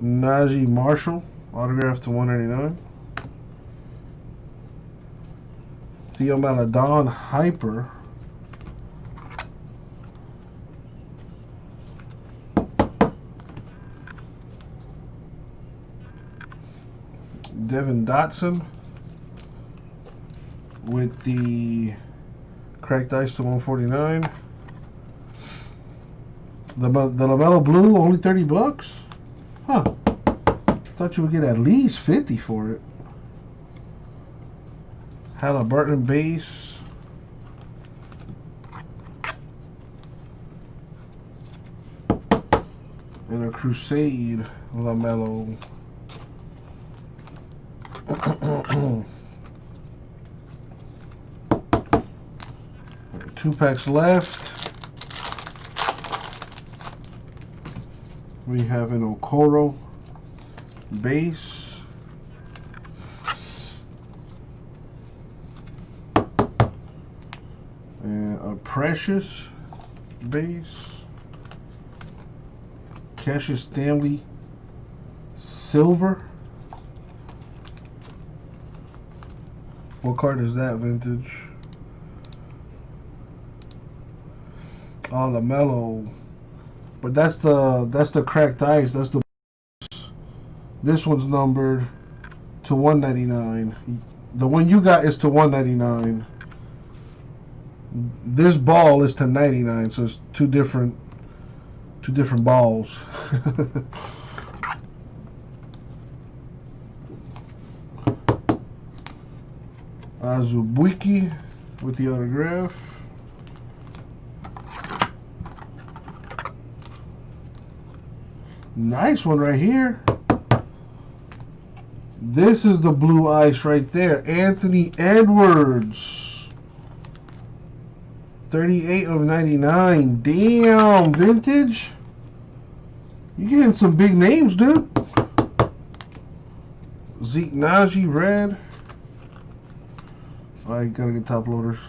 Najee Marshall, autographed to 199. Theo Maledon Hyper. Devin Dotson with the cracked ice to 149. The LaMelo Blue, only 30 bucks? Huh. Thought you would get at least 50 for it. Halliburton base. And a Crusade LaMelo. Two packs left. We have an Okoro base. And a Precious base. Cassius Stanley silver. What card is that, vintage? Oh, LaMelo. But that's the cracked ice. That's the. This one's numbered to 199. The one you got is to 199. This ball is to 99, so it's two different balls. Azubuike with the autograph. Nice one right here. This is the blue ice right there. Anthony Edwards. 38 of 99. Damn, vintage. You getting some big names, dude. Zeke Naji, red. Alright, gotta get top loaders.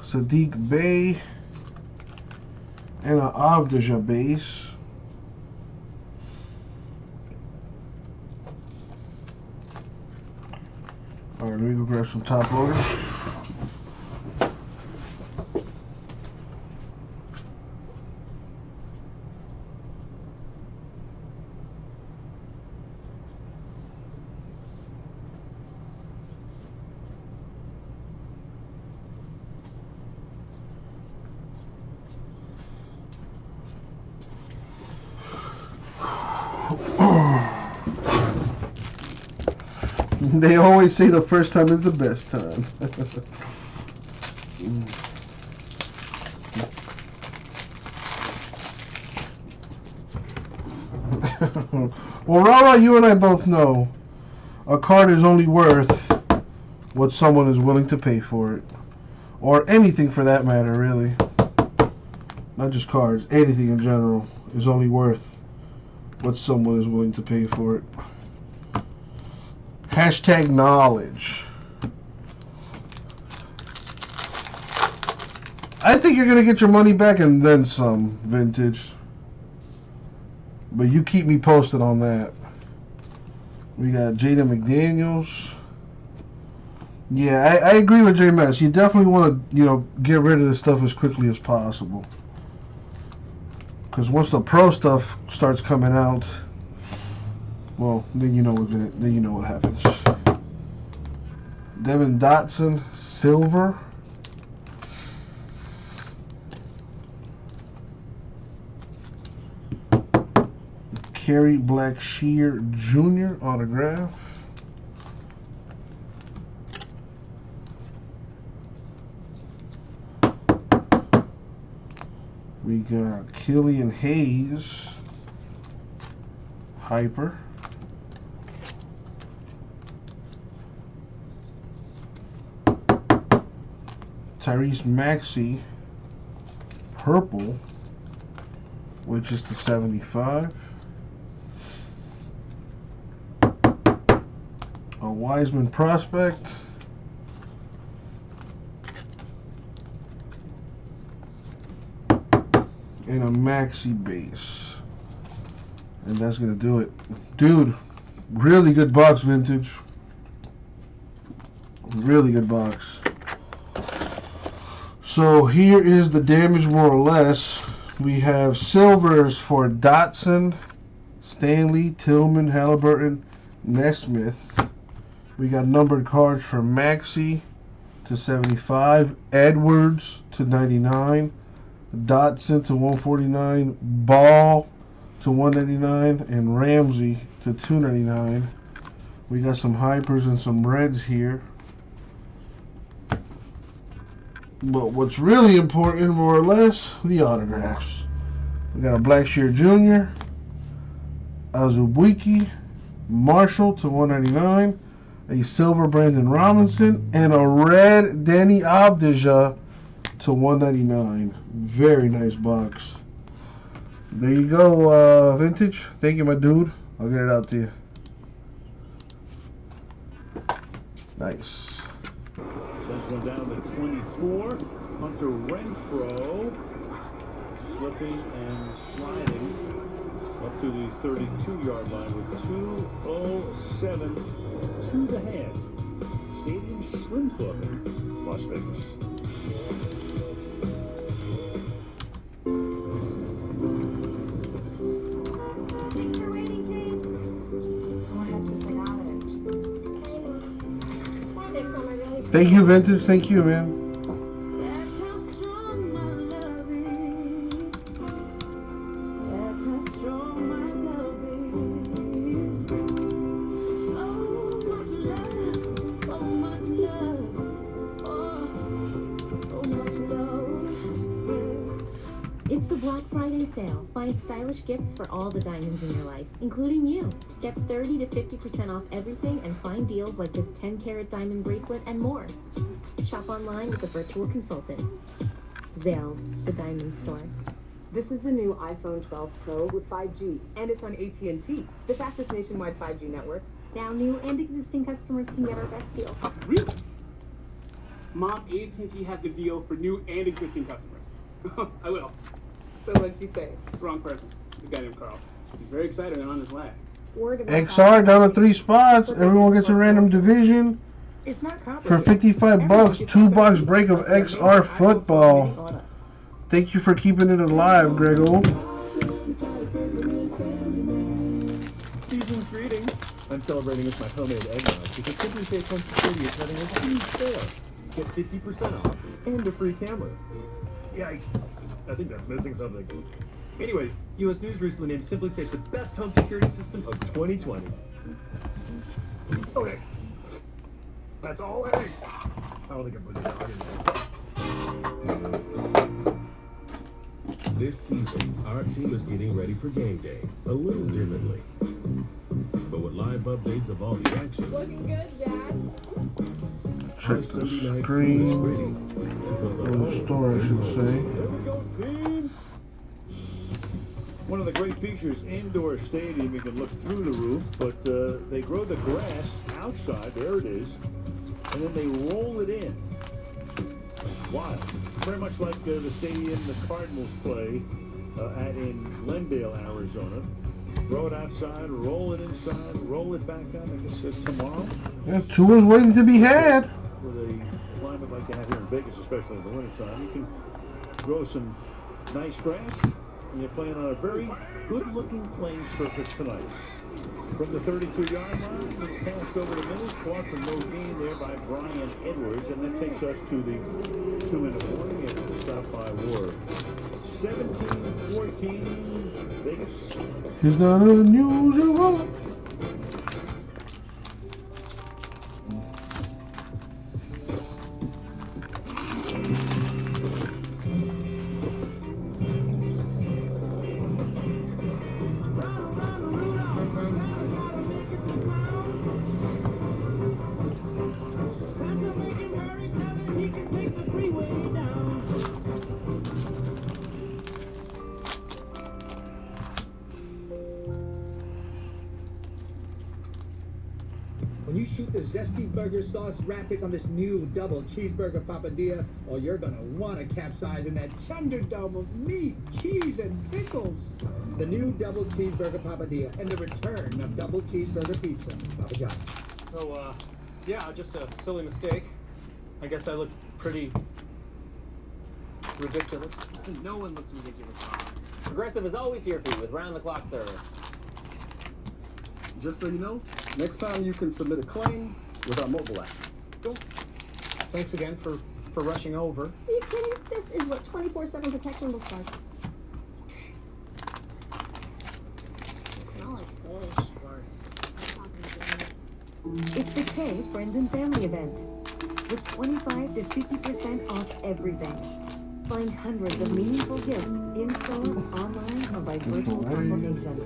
Sadiq Bey. And an Avdija base. All right, let me go grab some top loaders. They always say the first time is the best time. Well, Rara, you and I both know a card is only worth what someone is willing to pay for it. Or anything for that matter, really. Not just cards, anything in general is only worth what someone is willing to pay for it. Hashtag knowledge. I think you're going to get your money back and then some, Vintage. But you keep me posted on that. We got Jada McDaniels. Yeah, I agree with J-Mess. You definitely want to, get rid of this stuff as quickly as possible. Because once the pro stuff starts coming out, well, then you know what happens. Devin Dotson, silver. Kerry Blackshear Jr. autograph. We got Killian Hayes, Hyper. Tyrese Maxey, purple, which is the 75. A Wiseman prospect. And a Maxi base. And that's going to do it. Dude, really good box, Vintage. Really good box. So here is the damage more or less. We have silvers for Dotson, Stanley, Tillman, Halliburton, Nesmith. We got numbered cards for Maxey to 75, Edwards to 99, Dotson to 149, Ball to 199, and Ramsey to 299. We got some hypers and some reds here. But what's really important, more or less, the autographs. We got a Blackshear Jr., Azubuike, Marshall to 199, a silver Brandon Robinson, and a red Danny Avdija to 199. Very nice box. There you go, Vintage. Thank you, my dude. I'll get it out to you. Nice. Sends one down to 24. Hunter Renfroe slipping and sliding up to the 32-yard line with 2:07 to the half. Stadium Swim Club in Las Vegas. Thank you, Vintage. Thank you, man. It's the Black Friday sale. Find stylish gifts for all the diamonds in your life, including you. Get 30 to 50% off everything and find deals like this 10-carat diamond bracelet and more. Shop online with a virtual consultant. Zales, the diamond store. This is the new iPhone 12 Pro with 5G, and it's on AT&T, the fastest nationwide 5G network. Now new and existing customers can get our best deal. Really? Mom, AT&T has the deal for new and existing customers. I will. So what'd she say? It's the wrong person. It's a guy named Carl. He's very excited and on his way. Word of XR down to 3 spots. Everyone gets a random division. It's not For complicated. $55, 2-box break of XR football. Thank you for keeping it alive, Grego. Season's greetings. I'm celebrating with my homemade eggnog because Simply Safe Home Security is having a huge sale. Get 50% off and a free camera. Yikes. I think that's missing something. Anyways, U.S. News recently named Simply Safe the best home security system of 2020. Okay. That's all egg. I don't think I put the dog in there. This season, our team is getting ready for game day a little differently. But with live updates of all the action, Looking good, Dad. Check the screen. Or the store, I should say. There we go, team. One of the great features indoor stadium, you can look through the roof, but they grow the grass outside. There it is. And then they roll it in. Wow. Very much like the stadium the Cardinals play at in Glendale, Arizona. Grow it outside, roll it inside, roll it back out, I guess tomorrow. Yeah, tours waiting to be had. With a climate like they have here in Vegas, especially in the wintertime, you can grow some nice grass, and you're playing on a very good-looking playing surface tonight. From the 32-yard line, the pass over the middle, caught for no gain there by Brian Edwards, and that takes us to the 2-minute warning after stop by Ward. 17-14, Vegas. He's not unusual. When you shoot the zesty burger sauce rapids on this new double cheeseburger papadilla, oh, you're gonna want to capsize in that thunderdome of meat, cheese, and pickles. The new double cheeseburger papadilla and the return of double cheeseburger pizza. Papa John's. So, yeah, just a silly mistake. I guess I look pretty ridiculous. No one looks ridiculous. Progressive is always here for you with round-the-clock service. Just so you know, next time you can submit a claim with our mobile app. Cool. Thanks again for rushing over. Are you kidding? This is what 24/7 protection looks like. You smell like fish. It's the K Friends and Family event with 25 to 50% off everything. Find hundreds of meaningful gifts in-store, online, or by virtual consultation.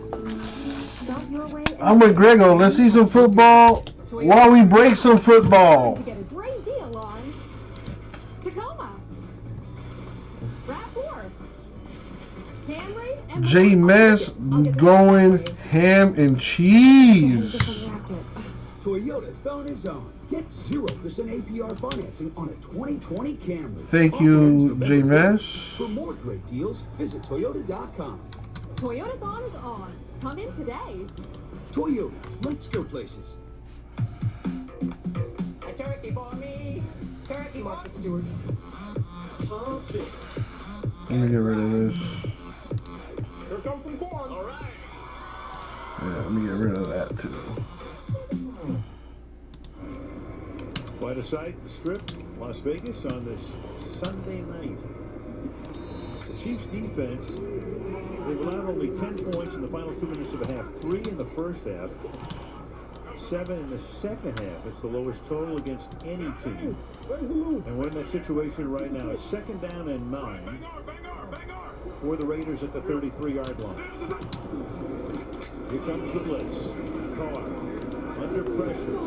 Shop your way. I'm with Grego. Let's see some football while we break some football. To get a great deal on Tacoma, RAV4, Camry, and J Mess going ham and cheese. Toyota phone is on. Get 0% APR financing on a 2020 Camry. Thank you, J Mess. For more great deals, visit Toyota.com. Toyota Thon is on. Come in today. Toyota, let's go places. A turkey for me. Turkey Martha Stewart. Let me get rid of this. Here comes some corn. All right. Yeah, let me get rid of that too. Quite a sight, the Strip, Las Vegas, on this Sunday night. The Chiefs' defense, they've allowed only 10 points in the final 2 minutes of a half. 3 in the first half, 7 in the second half. It's the lowest total against any team. And we're in that situation right now. It's 2nd down and 9 for the Raiders at the 33-yard line. Here comes the blitz. Carr under pressure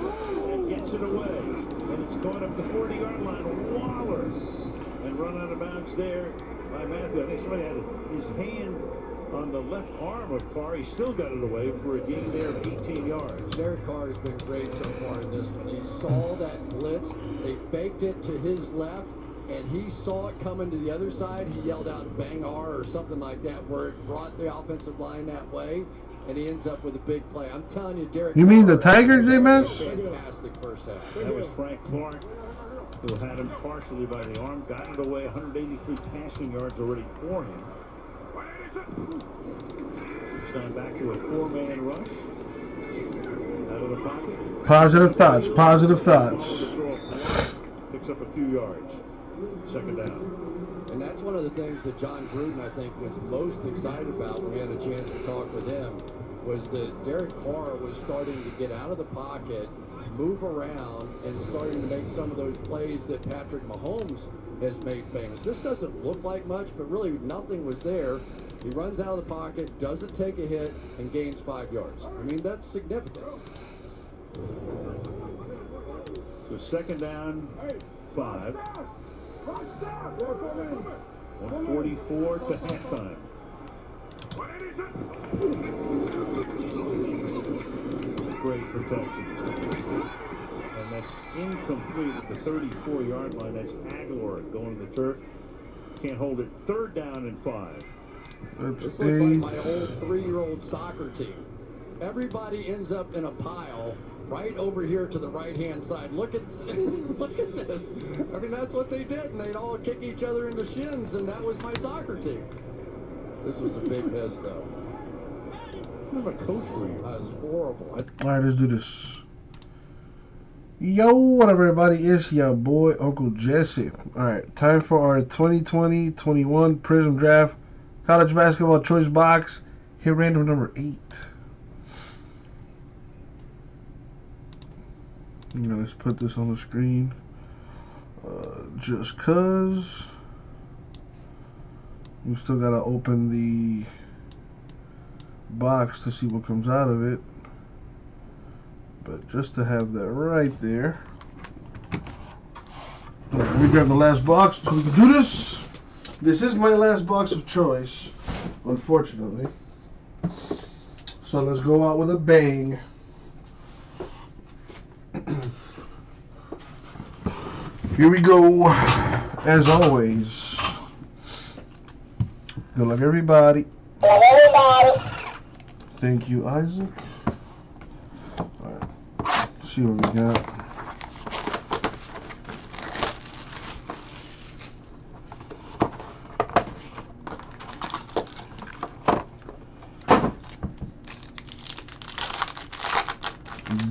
and gets it away. And it's caught up the 40-yard line. Waller. And run out of bounds there by Matthew. I think somebody had his hand on the left arm of Carr. He still got it away for a gain there of 18 yards. Derek Carr has been great so far in this one. He saw that blitz. They faked it to his left, and he saw it coming to the other side. He yelled out "Bang R" or something like that, where it brought the offensive line that way. and he ends up with a big play. I'm telling you, Derek. You mean the Tiger, J-Mass? Fantastic first half. That was Frank Clark, who had him partially by the arm, got it away. 183 passing yards already for him. Signed back to a 4-man rush. Out of the pocket. Positive thoughts. Positive thoughts. Picks up a few yards. Second down. And that's one of the things that John Gruden, I think, was most excited about when we had a chance to talk with him, was that Derek Carr was starting to get out of the pocket, move around, and starting to make some of those plays that Patrick Mahomes has made famous. This doesn't look like much, but really nothing was there. He runs out of the pocket, doesn't take a hit, and gains 5 yards. I mean, that's significant. So second down, 5. 144 to halftime. Great protection. And that's incomplete at the 34-yard line. That's Aguilar going to the turf. Can't hold it. Third down and 5. This looks like my old 3-year-old soccer team. Everybody ends up in a pile right over here to the right-hand side. Look at this. I mean, that's what they did, and they'd all kick each other in the shins, and that was my soccer team. This was a big miss, though. What kind of a coach were you? That was horrible. All right, let's do this. Yo, what up, everybody? It's your boy, Uncle Jesse. All right, time for our 2020-21 Prism Draft College Basketball Choice Box. Hit random number 8. Let's put this on the screen. Just cause we still gotta open the box to see what comes out of it. But just to have that right there. Let me grab the last box so we can do this. This is my last box of choice, unfortunately. So let's go out with a bang. Here we go. As always. Good luck, everybody. Thank you, Isaac. Alright. See what we got.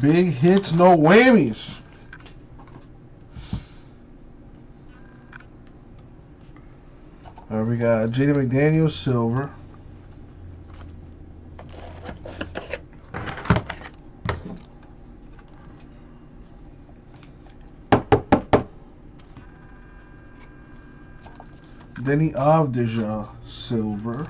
Big hits, no whammies. We got Jaden McDaniels, silver. Denny Avdija, silver.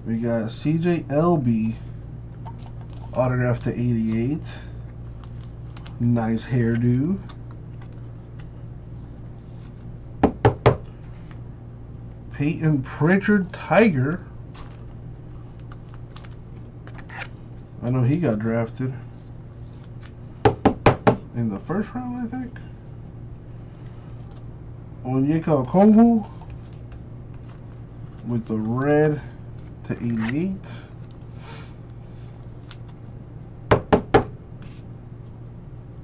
We got CJ LB, autographed to 88. Nice hairdo. Peyton Pritchard, Tiger. I know he got drafted in the first round, I think. Onyeka Okongwu with the red to 88.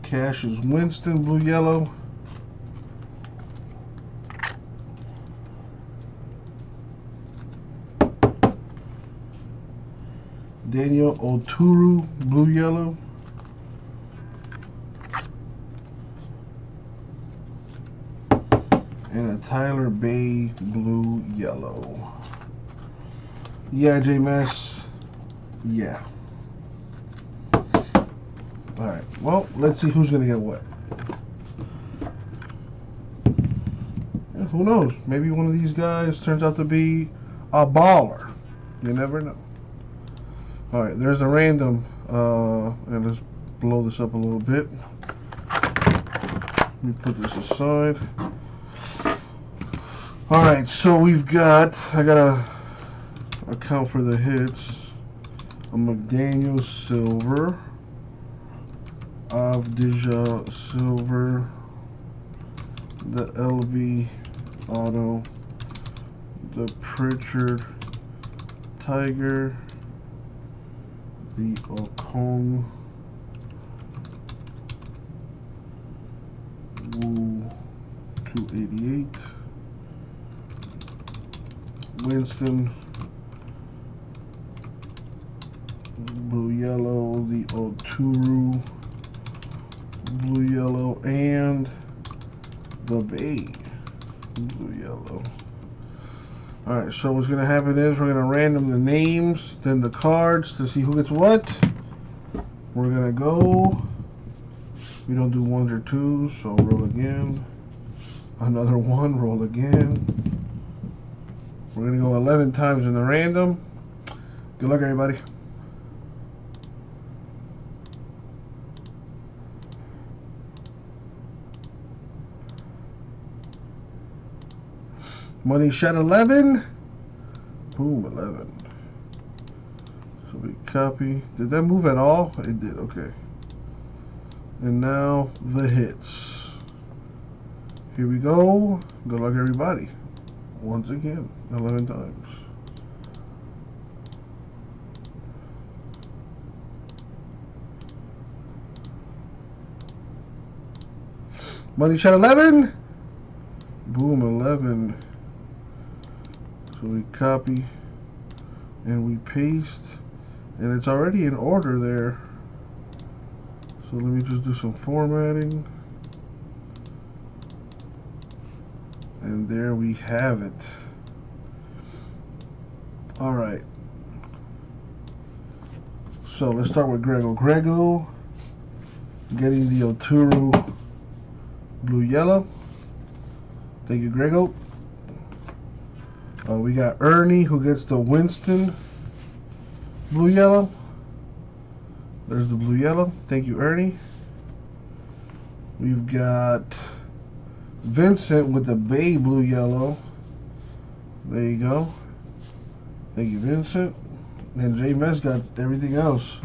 Cassius Winston, blue yellow. Daniel Oturu, blue yellow. And a Tyler Bay, blue yellow. Yeah, J-Mass. Yeah. Alright, well, let's see who's going to get what. Yeah, who knows? Maybe one of these guys turns out to be a baller. You never know. Alright, there's a random. And let's blow this up a little bit. Let me put this aside. Alright, so we've got, I gotta account for the hits. A McDaniel silver. Avdija silver. The LB auto. the Pritchard Tiger, the Okong Wu 288, Winston Blue Yellow, the Oturu Blue Yellow, and the Bay Blue Yellow. Alright, so what's going to happen is we're going to random the names, then the cards to see who gets what. We're going to go. We don't do ones or twos, so roll again. Another one, roll again. We're going to go 11 times in the random. Good luck, everybody. Money shot 11. Boom, 11. So we copy. Did that move at all? It did, okay. And now the hits. Here we go. Good luck, everybody. Once again, 11 times. Money shot 11. Boom, 11. So we copy and we paste, and it's already in order there. So let me just do some formatting. And there we have it. Alright. So let's start with Grego. Grego getting the Oturu Blue Yellow. Thank you, Grego. We got Ernie who gets the Winston Blue Yellow. There's the Blue Yellow. Thank you, Ernie. We've got Vincent with the Bay Blue Yellow. There you go. Thank you, Vincent. And J Mess got everything else.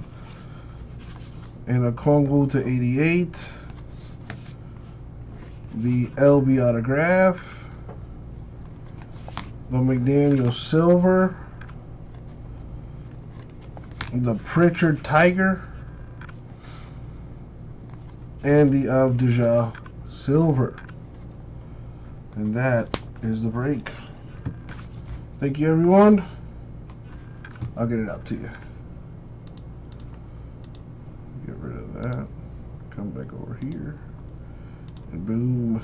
And a Congo to 88. The LB autograph. The McDaniel Silver, the Pritchard Tiger, and the Avdija Silver. And that is the break. Thank you, everyone. I'll get it out to you. Get rid of that. Come back over here. And boom.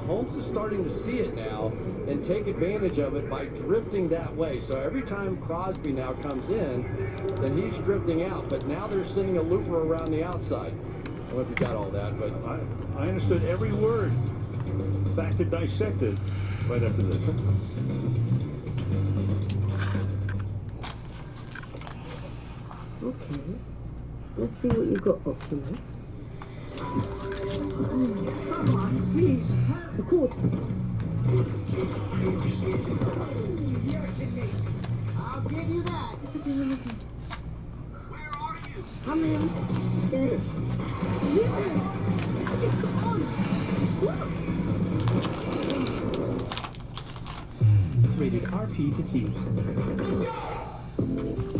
Holmes is starting to see it now and take advantage of it by drifting that way. So every time Crosby now comes in, then he's drifting out. But now they're sending a looper around the outside. I don't know if you got all that, but I understood every word. Back to dissect it right after this. Okay. Let's see what you got up to. Come on, please. Of course. I'll give you that. Where are you? I'm in. Yes. Rated RP to T.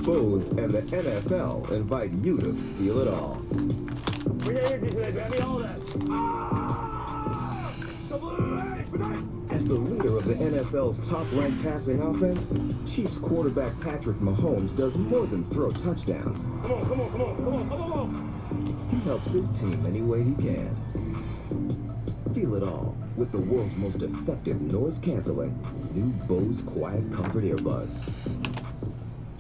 Bose and the NFL invite you to feel it all. Free energy today, baby. All that. As the leader of the NFL's top-ranked passing offense, Chiefs quarterback Patrick Mahomes does more than throw touchdowns. Come on, come on, come on, come on, come on. He helps his team any way he can. Feel it all with the world's most effective noise-canceling new Bose Quiet Comfort earbuds.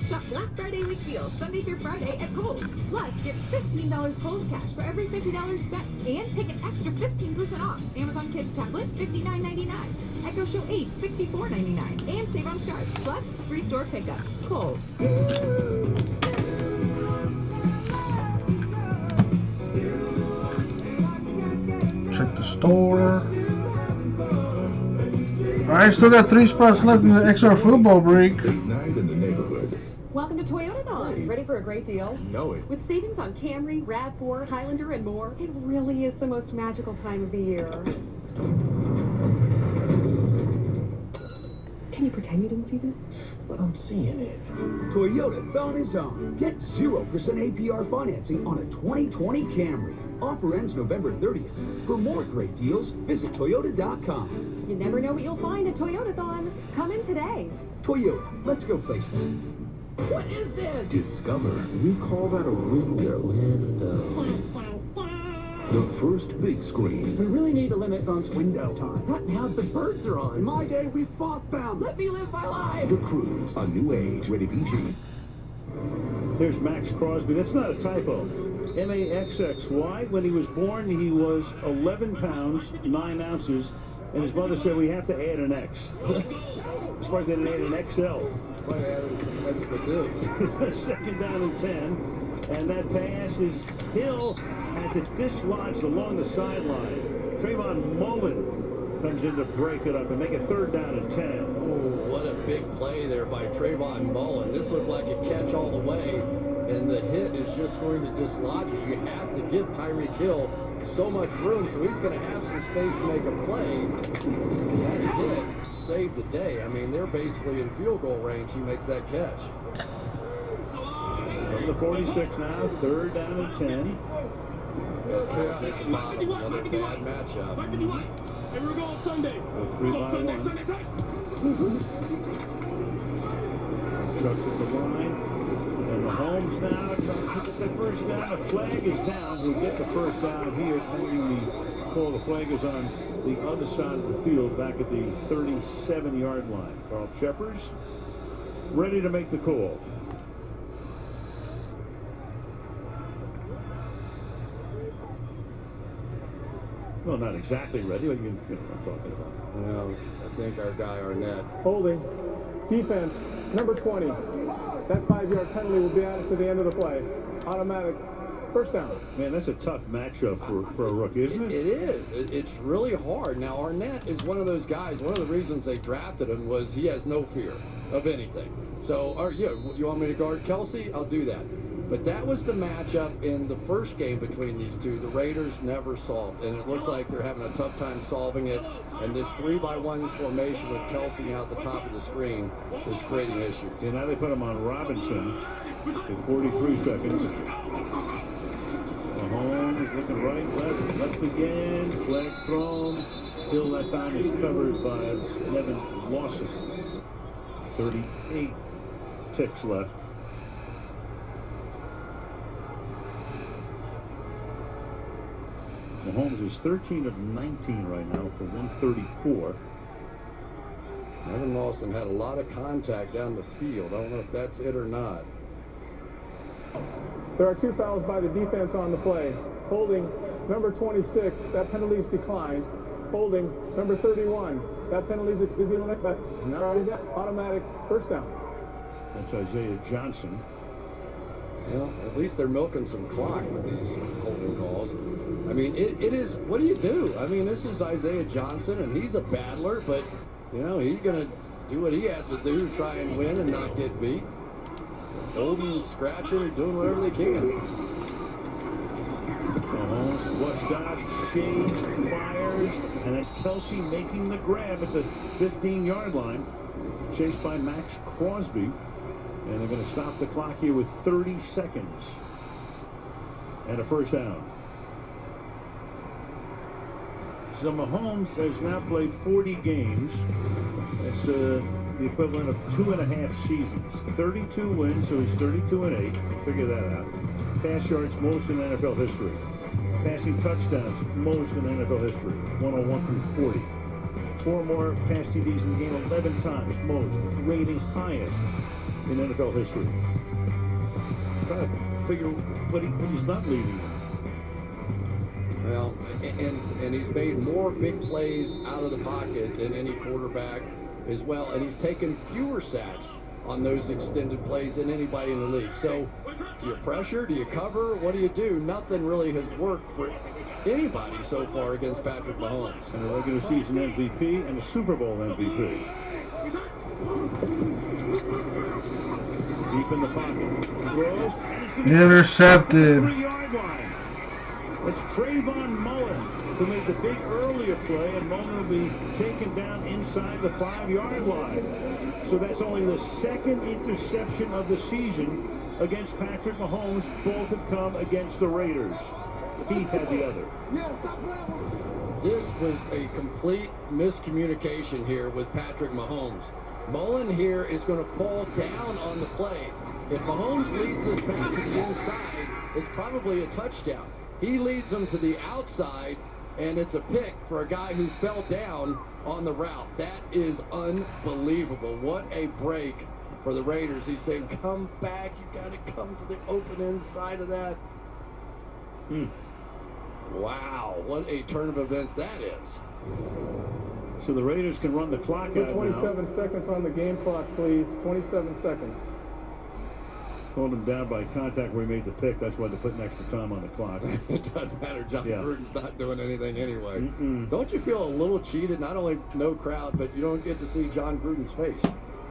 Shop Black Friday week deals Sunday through Friday at Kohl's. Plus, get $15 Kohl's cash for every $50 spent. And take an extra 15% off. Amazon Kids tablet, $59.99. Echo Show 8, $64.99. And save on Sharp. Plus, free store pickup. Kohl's. Check the store. Alright, still got 3 spots left in the XR football break. Welcome to Toyota Dawn. Ready for a great deal? Know it. With savings on Camry, RAV4, Highlander, and more, it really is the most magical time of the year. Can you pretend you didn't see this? But I'm seeing it. Toyota thought is on. Get 0% APR financing on a 2020 Camry. Offer ends November 30th. For more great deals, visit Toyota.com. You never know what you'll find at Toyotathon. Come in today. Toyota, let's go places. What is this? Discover. We call that a window. The first big screen. We really need to limit Funk's window time. Not now the birds are on. In my day, we fought them. Let me live my life. The Cruise. A new age. Rated PG. There's Max Crosby. That's not a typo. MAXXY. When he was born, he was 11 pounds, 9 ounces, and his mother said, we have to add an X. As far as they didn't add an XL. Might have added some expletives. Second down and 10. And that pass is Hill has it dislodged along the sideline. Trayvon Mullen comes in to break it up and make it third down and 10. Oh, what a big play there by Trayvon Mullen. This looked like a catch all the way, and the hit is just going to dislodge it. You have to give Tyreek Hill so much room, so he's going to have some space to make a play. That hit saved the day. I mean, they're basically in field goal range. He makes that catch. From the 46 now, third down and 10. Kelsey at the bottom, another bad matchup. Here we go on Sunday. 3 by 1. Chucked at the line. And Mahomes now trying to pick up that first down. The flag is down. He'll get the first down here. Pending the call. The flag is on the other side of the field, back at the 37-yard line. Carl Sheffers ready to make the call. Well, not exactly ready, but you know what I'm talking about. Well, I think our guy Arnett. Holding. Defense, number 20. That 5-yard penalty will be added to the end of the play. Automatic first down. Man, that's a tough matchup for a rookie, isn't it? It is. It's really hard. Now, Arnett is one of those guys. One of the reasons they drafted him was he has no fear of anything. So, you want me to guard Kelsey? I'll do that. But that was the matchup in the first game between these two. The Raiders never solved, and it looks like they're having a tough time solving it. And this 3-by-1 formation with Kelsey now at the top of the screen is creating issues. And now they put him on Robinson with 43 seconds. Mahomes looking right, left again. Flag thrown. Hill that time is covered by Nevin Lawson. 38 ticks left. Mahomes is 13 of 19 right now for 134. Nevin Lawson had a lot of contact down the field. I don't know if that's it or not. There are 2 fouls by the defense on the play. Holding number 26, that penalty's declined. Holding number 31, that penalty's automatic first down. That's Isaiah Johnson. Well, at least they're milking some clock with these holding calls. I mean, it is, what do you do? I mean, this is Isaiah Johnson, and he's a battler, but, you know, he's going to do what he has to do to try and win and not get beat. Holding, scratching, doing whatever they can. Mahomes flushed out, shades, fires, and that's Kelsey making the grab at the 15-yard line. Chased by Max Crosby. And they're going to stop the clock here with 30 seconds. And a first down. So Mahomes has now played 40 games. That's the equivalent of 2.5 seasons. 32 wins, so he's 32-8. Figure that out. Pass yards, most in NFL history. Passing touchdowns, most in NFL history. 101 through 40. 4 more pass TDs in the game, 11 times, most. Rating highest in NFL history. Trying to figure what he's not leading in. Well, and he's made more big plays out of the pocket than any quarterback as well, and he's taken fewer sacks on those extended plays than anybody in the league. So, do you pressure? Do you cover? What do you do? Nothing really has worked for anybody so far against Patrick Mahomes. And a regular season MVP and a Super Bowl MVP. Deep in the pocket. Throws. Intercepted. 3-yard line. It's Trayvon Mullen who made the big earlier play, and Mullen will be taken down inside the 5-yard line. So that's only the second interception of the season against Patrick Mahomes. Both have come against the Raiders. Heath had the other. This was a complete miscommunication here with Patrick Mahomes. Mullen here is going to fall down on the play. If Mahomes leads us back to the inside, it's probably a touchdown. He leads them to the outside, and it's a pick for a guy who fell down on the route. That is unbelievable. What a break for the Raiders. He's saying, come back. You got to come to the open inside of that. Wow, what a turn of events that is. So the Raiders can run the clock Put out 27 seconds on the game clock, please. 27 seconds. Called him down by contact where he made the pick. That's why they're putting extra time on the clock. It doesn't matter. John Gruden's not doing anything anyway. Mm-mm. Don't you feel a little cheated? Not only no crowd, but you don't get to see John Gruden's face.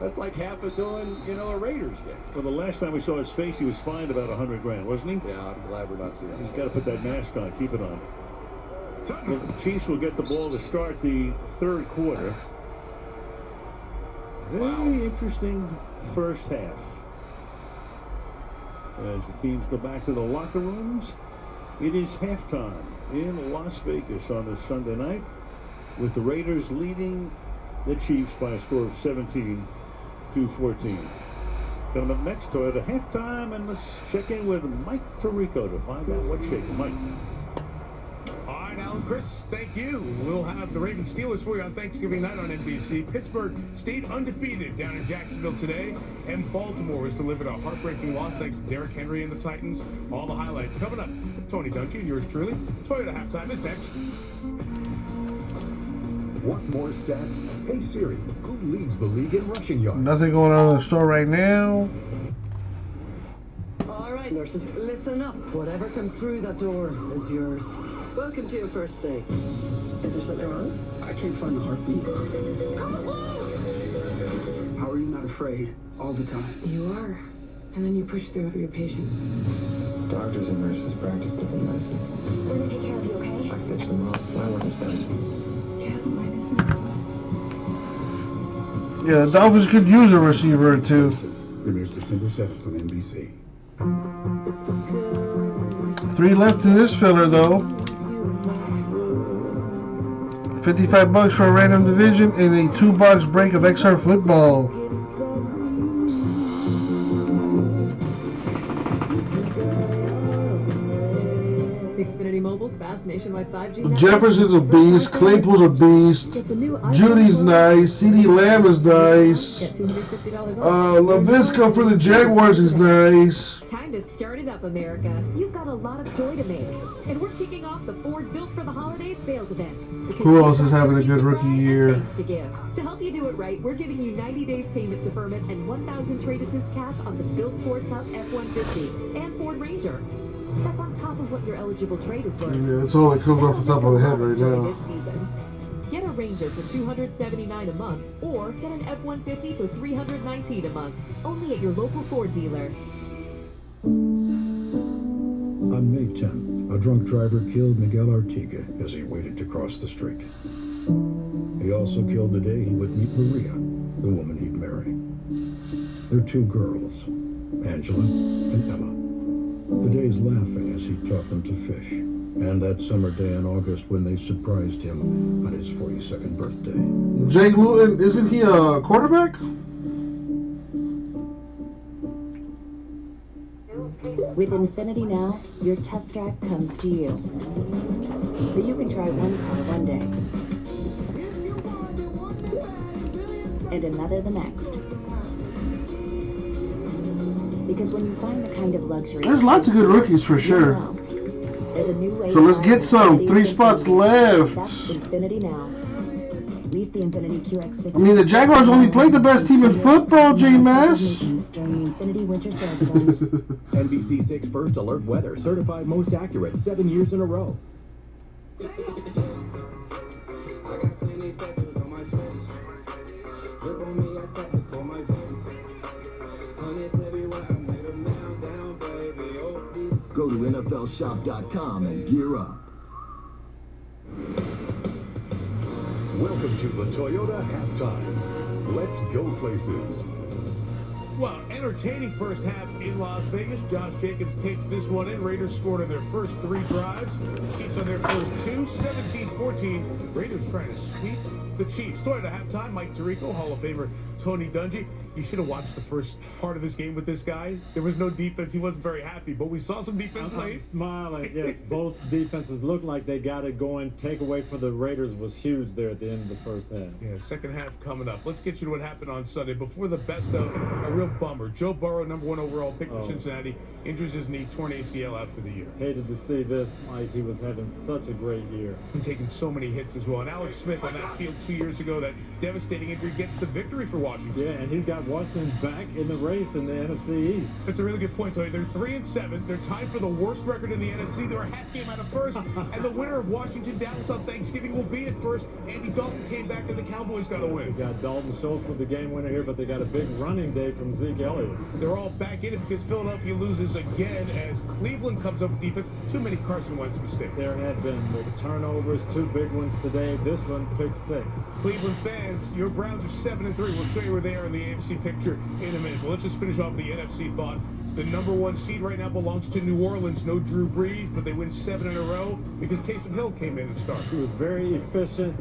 That's like half of doing, a Raiders game. Well, the last time we saw his face, he was fined about $100 grand, wasn't he? Yeah, I'm glad we're not seeing him. He's got to put that mask on. Keep it on. Well, the Chiefs will get the ball to start the third quarter. Very interesting first half. As the teams go back to the locker rooms, it is halftime in Las Vegas on this Sunday night, with the Raiders leading the Chiefs by a score of 17-14. Coming up next, Toyota halftime, and let's check in with Mike Tirico to find out what's shaking. Mike. All right, Alan, Chris, thank you. We'll have the Ravens Steelers for you on Thanksgiving night on NBC. Pittsburgh stayed undefeated down in Jacksonville today, and Baltimore has delivered a heartbreaking loss thanks to Derrick Henry and the Titans. All the highlights coming up. Tony Dungy, yours truly. Toyota halftime is next. Want more stats? Hey Siri, who leads the league in rushing yards? Nothing going on in the store right now. All right, nurses, listen up. Whatever comes through that door is yours. Welcome to your first day. Is there something wrong? I can't find the heartbeat. How are you not afraid all the time? You are. And then you push through for your patients. Doctors and nurses practice different medicine. We're gonna take care of you, okay? I stitched them up. My work is done. Yeah, the Dolphins could use a receiver or two. Premieres December 7th on NBC. 3 left in this filler, though. $55 for a random division and a 2-box break of XR football. Xfinity Mobile's fast nationwide 5G. Jefferson's a beast. Claypool's a beast. Judy's nice. CD Lamb is nice. LaVisca for the Jaguars is nice. Time to start it up, America. You've got a lot of joy to make. And we're kicking off the Ford Built for the Holidays sales event. Who else is having a good rookie year? To give. To help you do it right, we're giving you 90 days payment deferment and 1,000 trade assist cash on the Built Ford Tough F-150 and Ford Ranger. That's on top of what your eligible trade is worth. Yeah, that's all that comes off the top of the head right now. This season. Get a Ranger for $279 a month, or get an F-150 for $319 a month. Only at your local Ford dealer. On May 10th, a drunk driver killed Miguel Artiga as he waited to cross the street. He also killed the day he would meet Maria, the woman he'd marry. Their 2 girls, Angela and Ella. The days laughing as he taught them to fish, and that summer day in August when they surprised him on his 42nd birthday. Jake Luton, isn't he a quarterback? With Infinity Now, your test drive comes to you. So you can try one car one day, and another the next. Because when you find the kind of luxury... There's lots of good rookies for sure. There's a new way. So let's get some. 3 spots left. That's Infinity Now. Lease the Infinity QX50. I mean, the Jaguars only played the best team in football, J-Mass. Infinity Winter Sales Event. NBC6 First Alert Weather, certified most accurate 7 years in a row. Go to NFLshop.com and gear up. Welcome to the Toyota Halftime. Let's go places. Well, entertaining first half in Las Vegas. Josh Jacobs takes this one in. Raiders scored on their first 3 drives. Chiefs on their first 2, 17-14. Raiders trying to sweep the Chiefs. Toyota halftime, Mike Tirico, Hall of Famer Tony Dungy. You should have watched the first part of this game with this guy. There was no defense. He wasn't very happy, but we saw some defense late. I'm smiling. Yes, both defenses looked like they got it going. Takeaway for the Raiders was huge there at the end of the first half. Yeah, second half coming up. Let's get you to what happened on Sunday. Before the best of, a real bummer. Joe Burrow, #1 overall pick for Cincinnati, injures his knee, torn ACL out for the year. Hated to see this, Mike. He was having such a great year. And taking so many hits as well. And Alex Smith on that field 2 years ago, that devastating injury, gets the victory for Washington. Yeah, and he's got Washington back in the race in the NFC East. That's a really good point, Tony. They're 3-7. They're tied for the worst record in the NFC. They're a half game out of first. And the winner of Washington Dallas on Thanksgiving will be at first. Andy Dalton came back and the Cowboys got a win. They got Dalton Schultz with the game winner here, but they got a big running day from Zeke Elliott. They're all back in it because Philadelphia loses again as Cleveland comes up with defense. Too many Carson Wentz mistakes. There had been the turnovers, 2 big ones today. This one, pick 6. Cleveland fans, your Browns are 7-3. We'll show you where they are in the AFC picture in a minute. Well, let's just finish off the NFC thought. The #1 seed right now belongs to New Orleans. No Drew Brees, but they win 7 in a row because Taysom Hill came in and started. He was very efficient,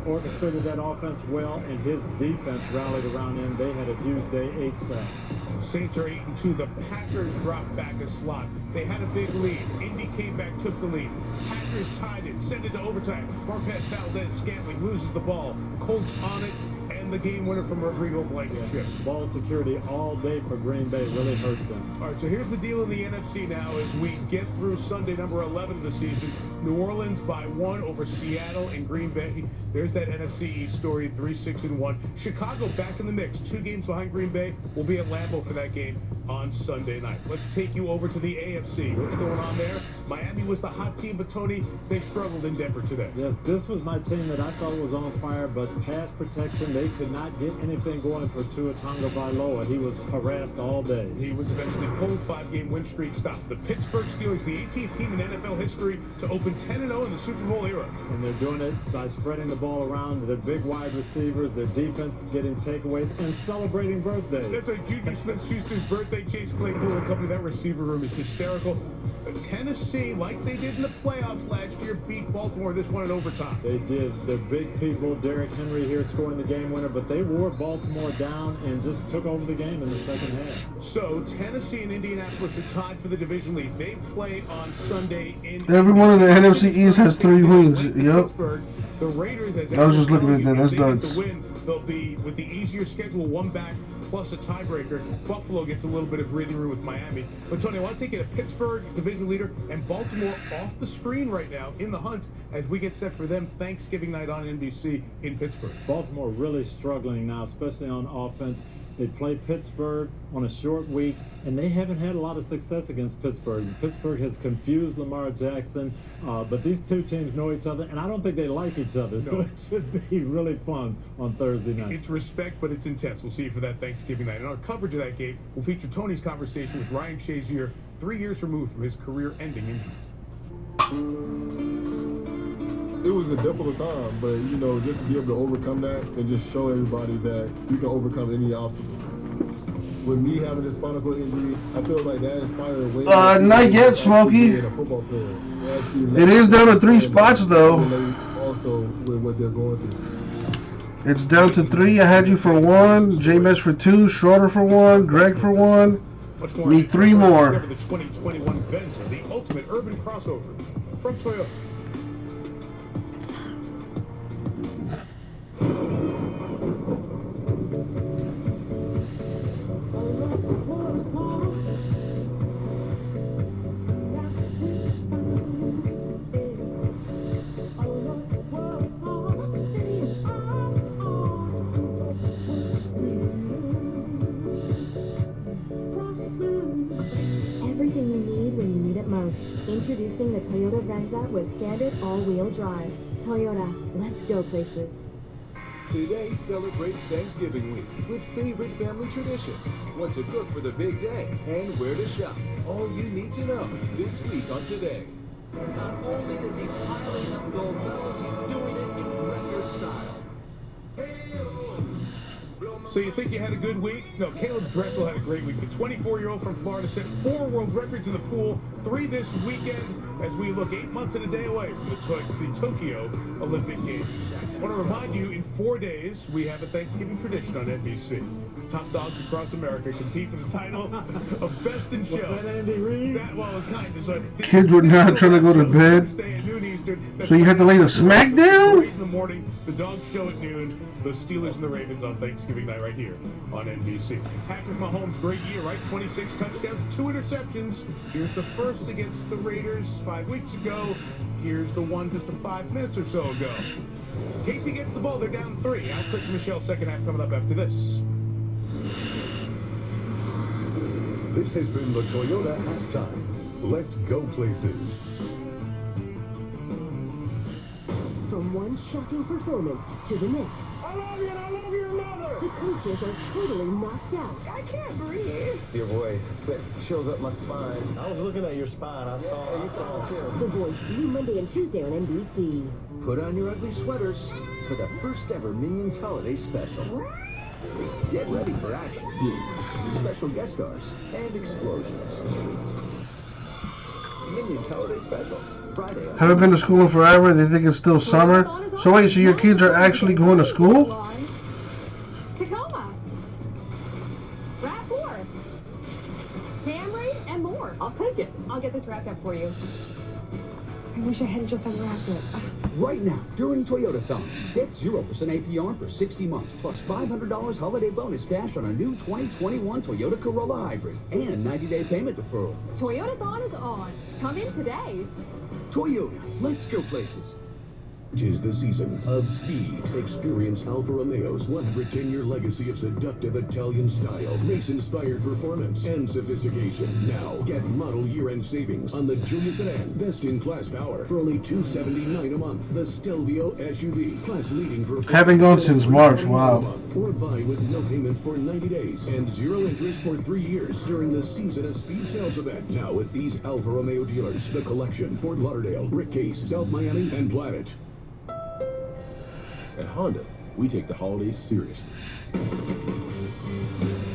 orchestrated that offense well, and his defense rallied around him. They had a huge day, 8 sacks. Saints are 8-2. The Packers dropped back a slot. They had a big lead. Indy came back, took the lead. Packers tied it, sent it to overtime. Marquez Valdez-Scantling loses the ball. Colts on it, and the game winner from Rodrigo Blankenship. Ball security all day for Green Bay really hurt them. All right, so here's the deal in the NFC now as we get through Sunday, #11 of the season. New Orleans by 1 over Seattle and Green Bay. There's that NFC East story, 3-6-1. Chicago back in the mix, 2 games behind Green Bay. We'll be at Lambeau for that game on Sunday night. Let's take you over to the AFC. What's going on there? Miami was the hot team, but Tony, they struggled in Denver today. Yes, this was my team that I thought was on fire, but pass protection, they could not get anything going for Tua Tagovailoa. He was harassed all day. He was eventually pulled. 5-game win streak stopped. The Pittsburgh Steelers, the 18th team in NFL history to open 10-0 in the Super Bowl era. And they're doing it by spreading the ball around. Their big wide receivers, their defense getting takeaways, and celebrating birthdays. That's like Juju Smith-Schuster's birthday. Chase Claypool and company. That receiver room is hysterical. Tennessee, like they did in the playoffs last year, beat Baltimore this one in overtime. They did. They're big people. Derrick Henry here scoring the game winner, but they wore Baltimore down and just took over the game in the second half. So Tennessee and Indianapolis are tied for the division lead. They play on Sunday in every one of the NFC East has 3 wins. Yep. The Raiders, as I was just looking at that. That's nuts. They'll be with the easier schedule, 1 back plus a tiebreaker. Buffalo gets a little bit of breathing room with Miami. But Tony, I want to take you to Pittsburgh, division leader, and Baltimore off the screen right now in the hunt as we get set for them Thanksgiving night on NBC in Pittsburgh. Baltimore really struggling now, especially on offense. They play Pittsburgh on a short week, and they haven't had a lot of success against Pittsburgh. Pittsburgh has confused Lamar Jackson, but these 2 teams know each other, and I don't think they like each other, so it should be really fun on Thursday night. It's respect, but it's intense. We'll see you for that Thanksgiving night. And our coverage of that game will feature Tony's conversation with Ryan Shazier, 3 years removed from his career-ending injury. It was a difficult time, but, you know, just to be able to overcome that and just show everybody that you can overcome any obstacle. With me having this spinal cord injury, I feel like that inspired way not yet, Smokey. A football player. It is down to 3 spots, though. Also, with what they're going through. It's down to 3. I had you for 1, J-Mesh for 2, Schroeder for 1, Greg for 1. Need 3 more. The 2021 Venza, the ultimate urban crossover from Toyota. Introducing the Toyota Venza with standard all-wheel drive. Toyota, let's go places. Today celebrates Thanksgiving week with favorite family traditions, what to cook for the big day, and where to shop. All you need to know this week on Today. Not only is he piling up gold medals, he's doing it in record style. So you think you had a good week? No, Caleb Dressel had a great week. The 24-year-old from Florida set 4 world records in the pool, 3 this weekend, as we look 8 months and a day away from the Tokyo Olympic Games. I want to remind you, in 4 days, we have a Thanksgiving tradition on NBC. Top dogs across America compete for the title of Best in Show. Was that Andy Reid? Well, kind of. So Kids were not trying to go to bed, so you had to lay the smack down? In the morning, the dog show at noon, the Steelers and the Ravens on Thanksgiving night right here on NBC. Patrick Mahomes, great year, right? 26 touchdowns, 2 interceptions. Here's the first against the Raiders 5 weeks ago. Here's the one just 5 minutes or so ago. Casey gets the ball, they're down 3. Al, Chris and Michelle, second half coming up after this. This has been the Toyota Halftime. Let's go places. From one shocking performance to the next. I love you and I love your mother. The coaches are totally knocked out. I can't breathe. Your voice chills up my spine. I was looking at your spine. I saw chills. The Voice, new Monday and Tuesday on NBC. Put on your ugly sweaters for the first ever Minions Holiday Special. Get ready for action, special guest stars, and explosions. Minions Holiday Special, Friday. Haven't been to school in forever. They think it's still summer. So wait, so your kids are actually going to school? Tacoma, RAV4, Camry, and more. I'll take it. I'll get this wrapped up for you. I wish I hadn't just unwrapped it. Right now, during Toyotathon, get 0% APR for 60 months, plus $500 holiday bonus cash on a new 2021 Toyota Corolla Hybrid, and 90-day payment deferral. Toyotathon is on. Come in today. Toyota, let's go places. 'Tis the season of speed. Experience Alfa Romeo's 110-year legacy of seductive Italian style, race-inspired performance, and sophistication. Now, get model year-end savings on the Giulia sedan, best-in-class power, for only $279 a month. The Stelvio SUV, class-leading for... Haven't gone since March, wow. Or buy with no payments for 90 days and 0 interest for 3 years during the Season of Speed sales event. Now with these Alfa Romeo dealers, The Collection, Fort Lauderdale, Rick Case, South Miami, and Planet. At Honda, we take the holidays seriously.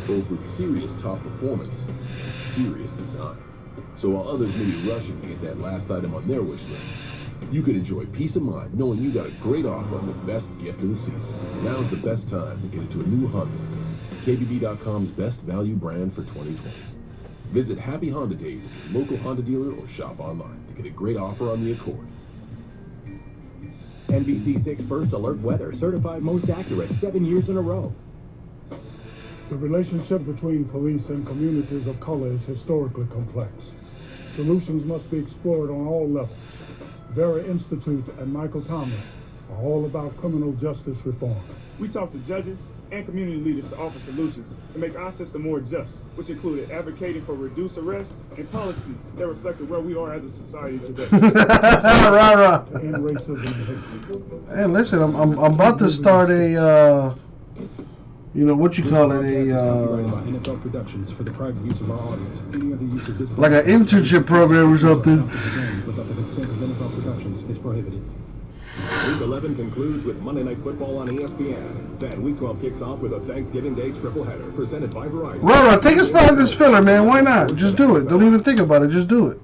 Both with serious top performance and serious design. So while others may be rushing to get that last item on their wish list, you can enjoy peace of mind knowing you got a great offer on the best gift of the season. Now's the best time to get into a new Honda. KBB.com's best value brand for 2020. Visit Happy Honda Days at your local Honda dealer or shop online to get a great offer on the Accord. NBC6 First Alert Weather, certified most accurate 7 years in a row. The relationship between police and communities of color is historically complex. Solutions must be explored on all levels. Vera Institute and Michael Thomas are all about criminal justice reform. We talked to judges and community leaders to offer solutions to make our system more just, which included advocating for reduced arrests and policies that reflected where we are as a society today. Rah-rah. To end racism and hate. Hey, listen, I'm about to start a, you know, what you call it, NFL Productions for the private use of our audience. Any other use of this like an internship program or something. without the consent of NFL Productions is prohibited. Week 11 concludes with Monday Night Football on ESPN. Then Week 12 kicks off with a Thanksgiving Day tripleheader presented by Verizon. Rah-rah, take a spot in this filler, man. Why not? Just do it. Don't even think about it. Just do it.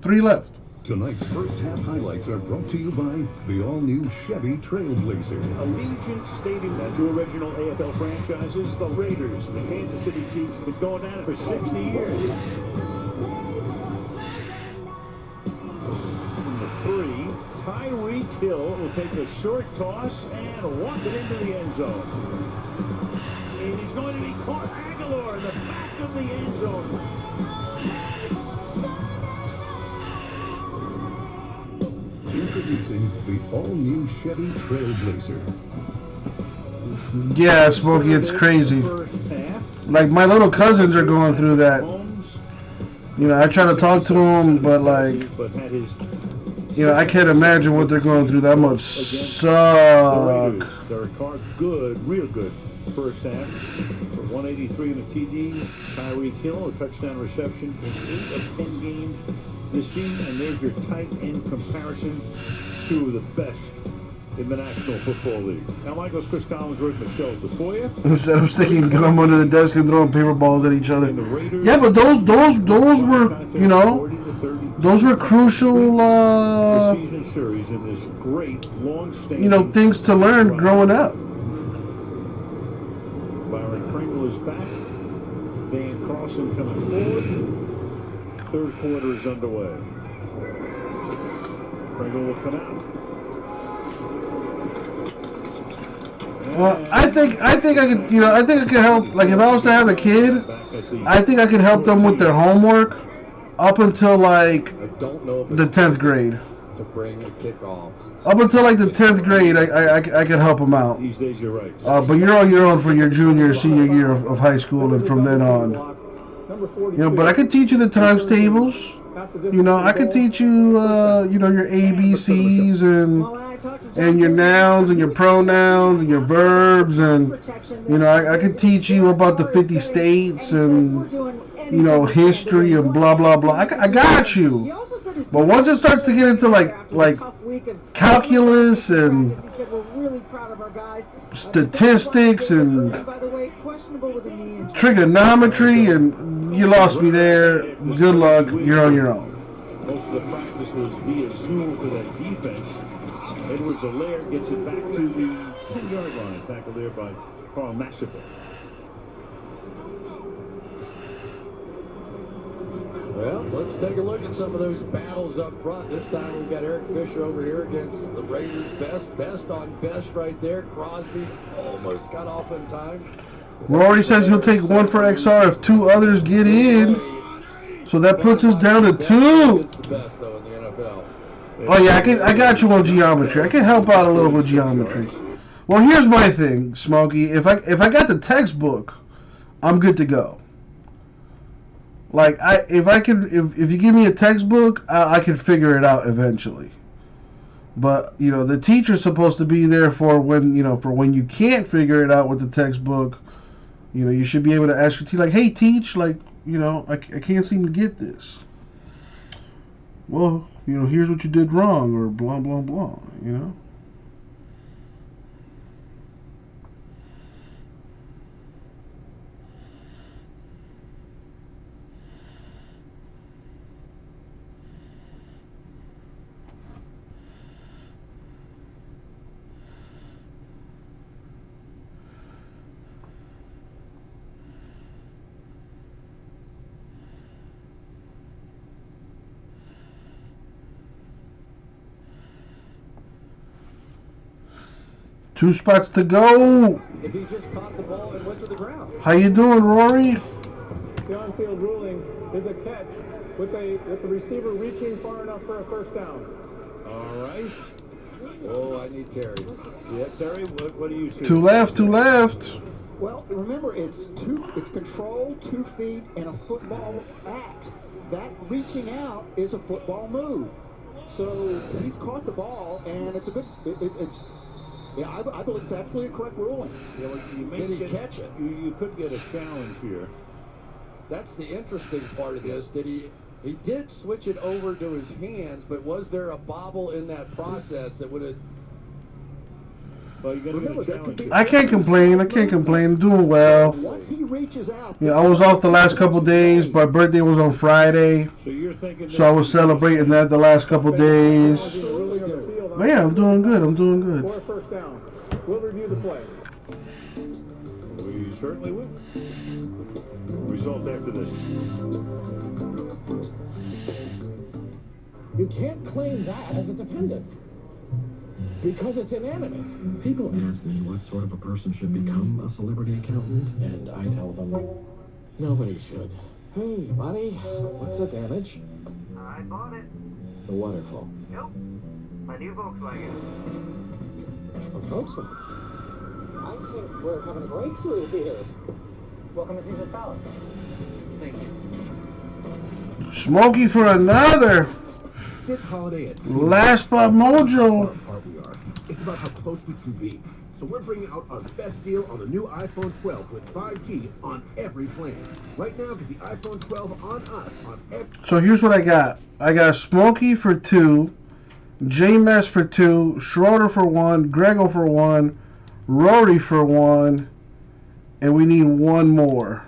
3 left. Tonight's first half highlights are brought to you by the all-new Chevy Trailblazer. Allegiant Stadium, the 2 original AFL franchises, the Raiders, the Kansas City Chiefs, have been going at it for 60 years. Number 3, Tyreek Hill will take a short toss and walk it into the end zone. And he's going to be caught. Aguilar in the back of the end zone. Introducing the all-new Chevy Trailblazer. Yeah, Smokey, it's crazy. Like, my little cousins are going through that. You know, I try to talk to them, but like, You know, I can't imagine what they're going through. That must suck. Derek Carr, good, real good first half. For 183 and a TD. Tyreek Hill, a touchdown reception in 8 of 10 games this season. And there's your tight end comparison. Two of the best in the National Football League. Now, Michael's Chris Collinsworth, Michelle Tafoya. Instead of sticking gum under the desk and throwing paper balls at each other. Yeah, but those were, you know, those were crucial, you know, things to learn growing up. Byron Pringle is back. Dan Carlson coming forward. Third quarter is underway. Pringle will come out. Well, I think I could, you know, I think I could help. Like, if I was to have a kid, I think I could help them with their homework up until like the 10th grade. To bring a kickoff. Up until like the 10th grade, I could help them out. These days, you're right. But you're on your own for your junior, senior year of high school, and from then on. You know, but I could teach you the times tables. You know, I could teach you, you know, your ABCs and your nouns and your pronouns and your verbs, and you know, I could teach you about the 50 states and you know, history and blah blah blah. I got you. But once it starts to get into like calculus and statistics and trigonometry, and you lost me there. Good luck. You're on your own. Most of the practice was via Zoom for that defense. Edwards-Helaire gets it back to the 10-yard line. Tackled there by Carl Massipa. Well, let's take a look at some of those battles up front. This time we've got Eric Fisher over here against the Raiders' best on best right there. Crosby almost got off in time. Rory says he'll take one for XR if two others get in. So that puts us down to 2. Oh yeah, I got you on geometry. I can help out a little with geometry. Well, here's my thing, Smokey. If I got the textbook, I'm good to go. Like if you give me a textbook, I can figure it out eventually. But you know, the teacher's supposed to be there for when you can't figure it out with the textbook. You know, you should be able to ask your teacher, like, hey, teach, like, you know, I can't seem to get this. Well, you know, here's what you did wrong, or blah, blah, blah, you know. Two spots to go. If he just caught the ball and went to the ground. How you doing, Rory? The on-field ruling is a catch with the receiver reaching far enough for a first down. All right. Oh, I need Terry. Yeah, Terry, what do you see? Two left. Well, remember, it's control, 2 feet, and a football act. That reaching out is a football move. So he's caught the ball, and it's a good. Yeah, I believe it's absolutely a correct ruling. Yeah, well, Did he catch it? You could get a challenge here. That's the interesting part of this. He did switch it over to his hands, but was there a bobble in that process that would have? Well, you got to get a challenge. I can't complain. I'm doing well. Once he reaches out. Yeah, I was off the last couple days. My birthday was on Friday, so I was celebrating that the last couple days. But yeah, I'm doing good. For a first down. We'll review the play. We certainly will. Result after this. You can't claim that as a defendant. Because it's inanimate. People ask me what sort of a person should become a celebrity accountant, and I tell them, nobody should. Hey, buddy, what's the damage? I bought it. The waterfall. Yep. My new Volkswagen. A Volkswagen? I think we're having a breakthrough here. Welcome to Caesar's Palace. Thank you. Smokey for another This holiday at Last spot mojo. Part we are. It's about how close we can be. So we're bringing out our best deal on the new iPhone 12 with 5G on every plan. Right now, get the iPhone 12 on us on every... So here's what I got. I got Smokey for 2, J-Mess for 2, Schroeder for 1, Grego for 1, Rory for 1, and we need one more.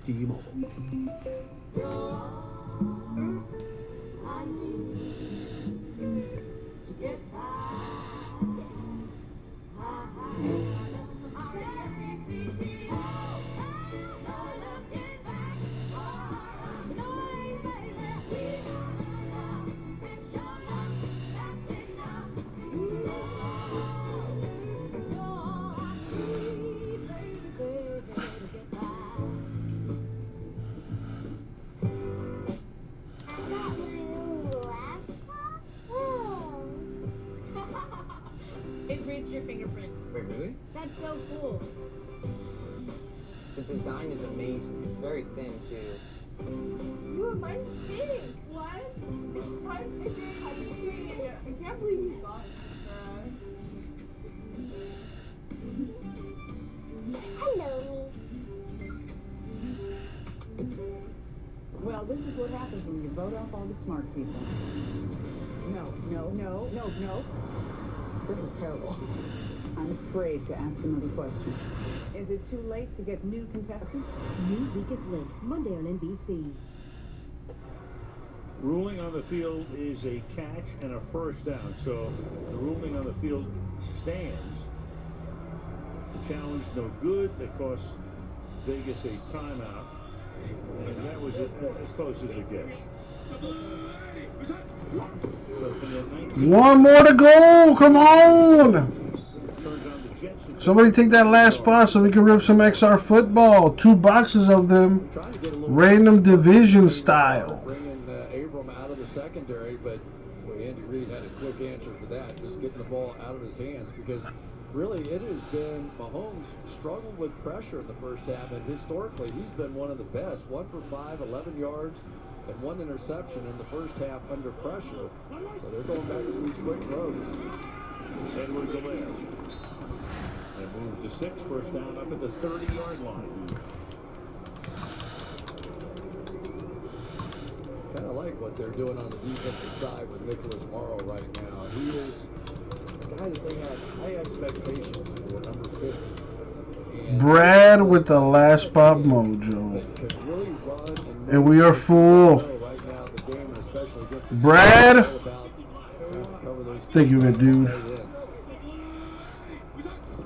T-Mobile. It reads your fingerprint. Wait, really? That's so cool. The design is amazing. It's very thin, too. Ooh, mine's pink. What? Mine's pink. I can't believe you got this for us. Hello, Well, this is what happens when you vote off all the smart people. No. This is terrible. I'm afraid to ask another question. Is it too late to get new contestants? New Weakest Link, Monday on NBC. Ruling on the field is a catch and a first down. So the ruling on the field stands. The challenge no good. That cost Vegas a timeout. And that was as close as it gets. So from the 19... One more to go. Come on. Somebody take that last spot so we can rip some XR football. 2 boxes of them. Random division style. Bringing Abram out of the secondary, but boy, Andy Reid had a quick answer for that. Just getting the ball out of his hands, because really it has been Mahomes struggled with pressure in the first half, and historically he's been one of the best. 1 for 5, 11 yards, and 1 interception in the first half under pressure. So they're going back to these quick throws. Edwards-Helaire. That moves to 6, first down up at the 30-yard line. Kind of like what they're doing on the defensive side with Nicholas Morrow right now. He is a guy that they have high expectations for, number 50. Brad with the last spot mojo. And we are full. Brad. Thank you, good dude.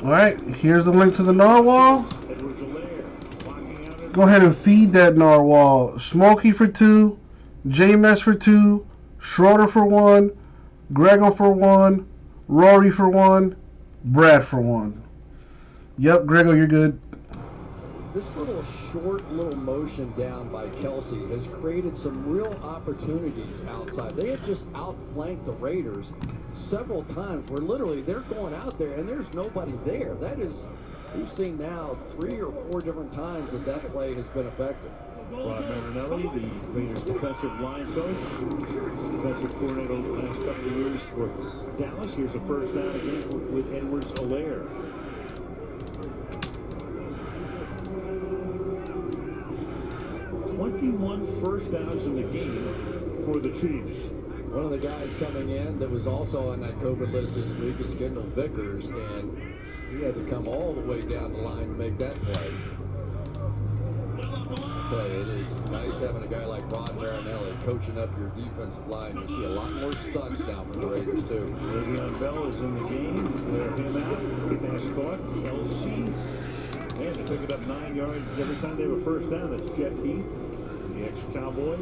Alright, here's the link to the narwhal. Go ahead and feed that narwhal. Smokey for 2, J-Mess for 2, Schroeder for 1, Grego for 1, Rory for 1, Brad for 1. Yep, Grego, you're good. This short motion down by Kelsey has created some real opportunities outside. They have just outflanked the Raiders several times where literally they're going out there and there's nobody there. That is, we've seen now 3 or 4 different times that play has been effective. Rod Marinelli, the Raiders defensive line coach, defensive coordinator the last couple of years for Dallas. Here's the first down again with Edwards-Helaire. 21 first downs in the game for the Chiefs. One of the guys coming in that was also on that COVID list this week is Kendall Vickers, and he had to come all the way down the line to make that play. I tell you, it is nice having a guy like Rod Marinelli coaching up your defensive line. You see a lot more stunts now from the Raiders, too. Le'Veon Bell is in the game. Clear him out. Pass caught. Kelsey. And they pick it up 9 yards every time they have a first down. That's Jeff Heath, the ex-Cowboy,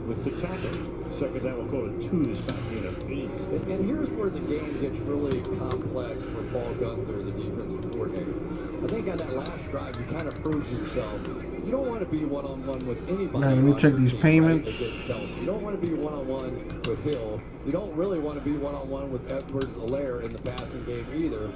with the tackle. Second down, we'll call it 2 this time, gain of 8. And here's where the game gets really complex for Paul Gunther, the defensive coordinator. I think on that last drive, you kind of proved yourself. You don't want to be one-on-one with anybody. Now, let me check these payments. Against Kelsey. You don't want to be one-on-one with Hill. You don't really want to be one-on-one with Edwards-Helaire in the passing game either.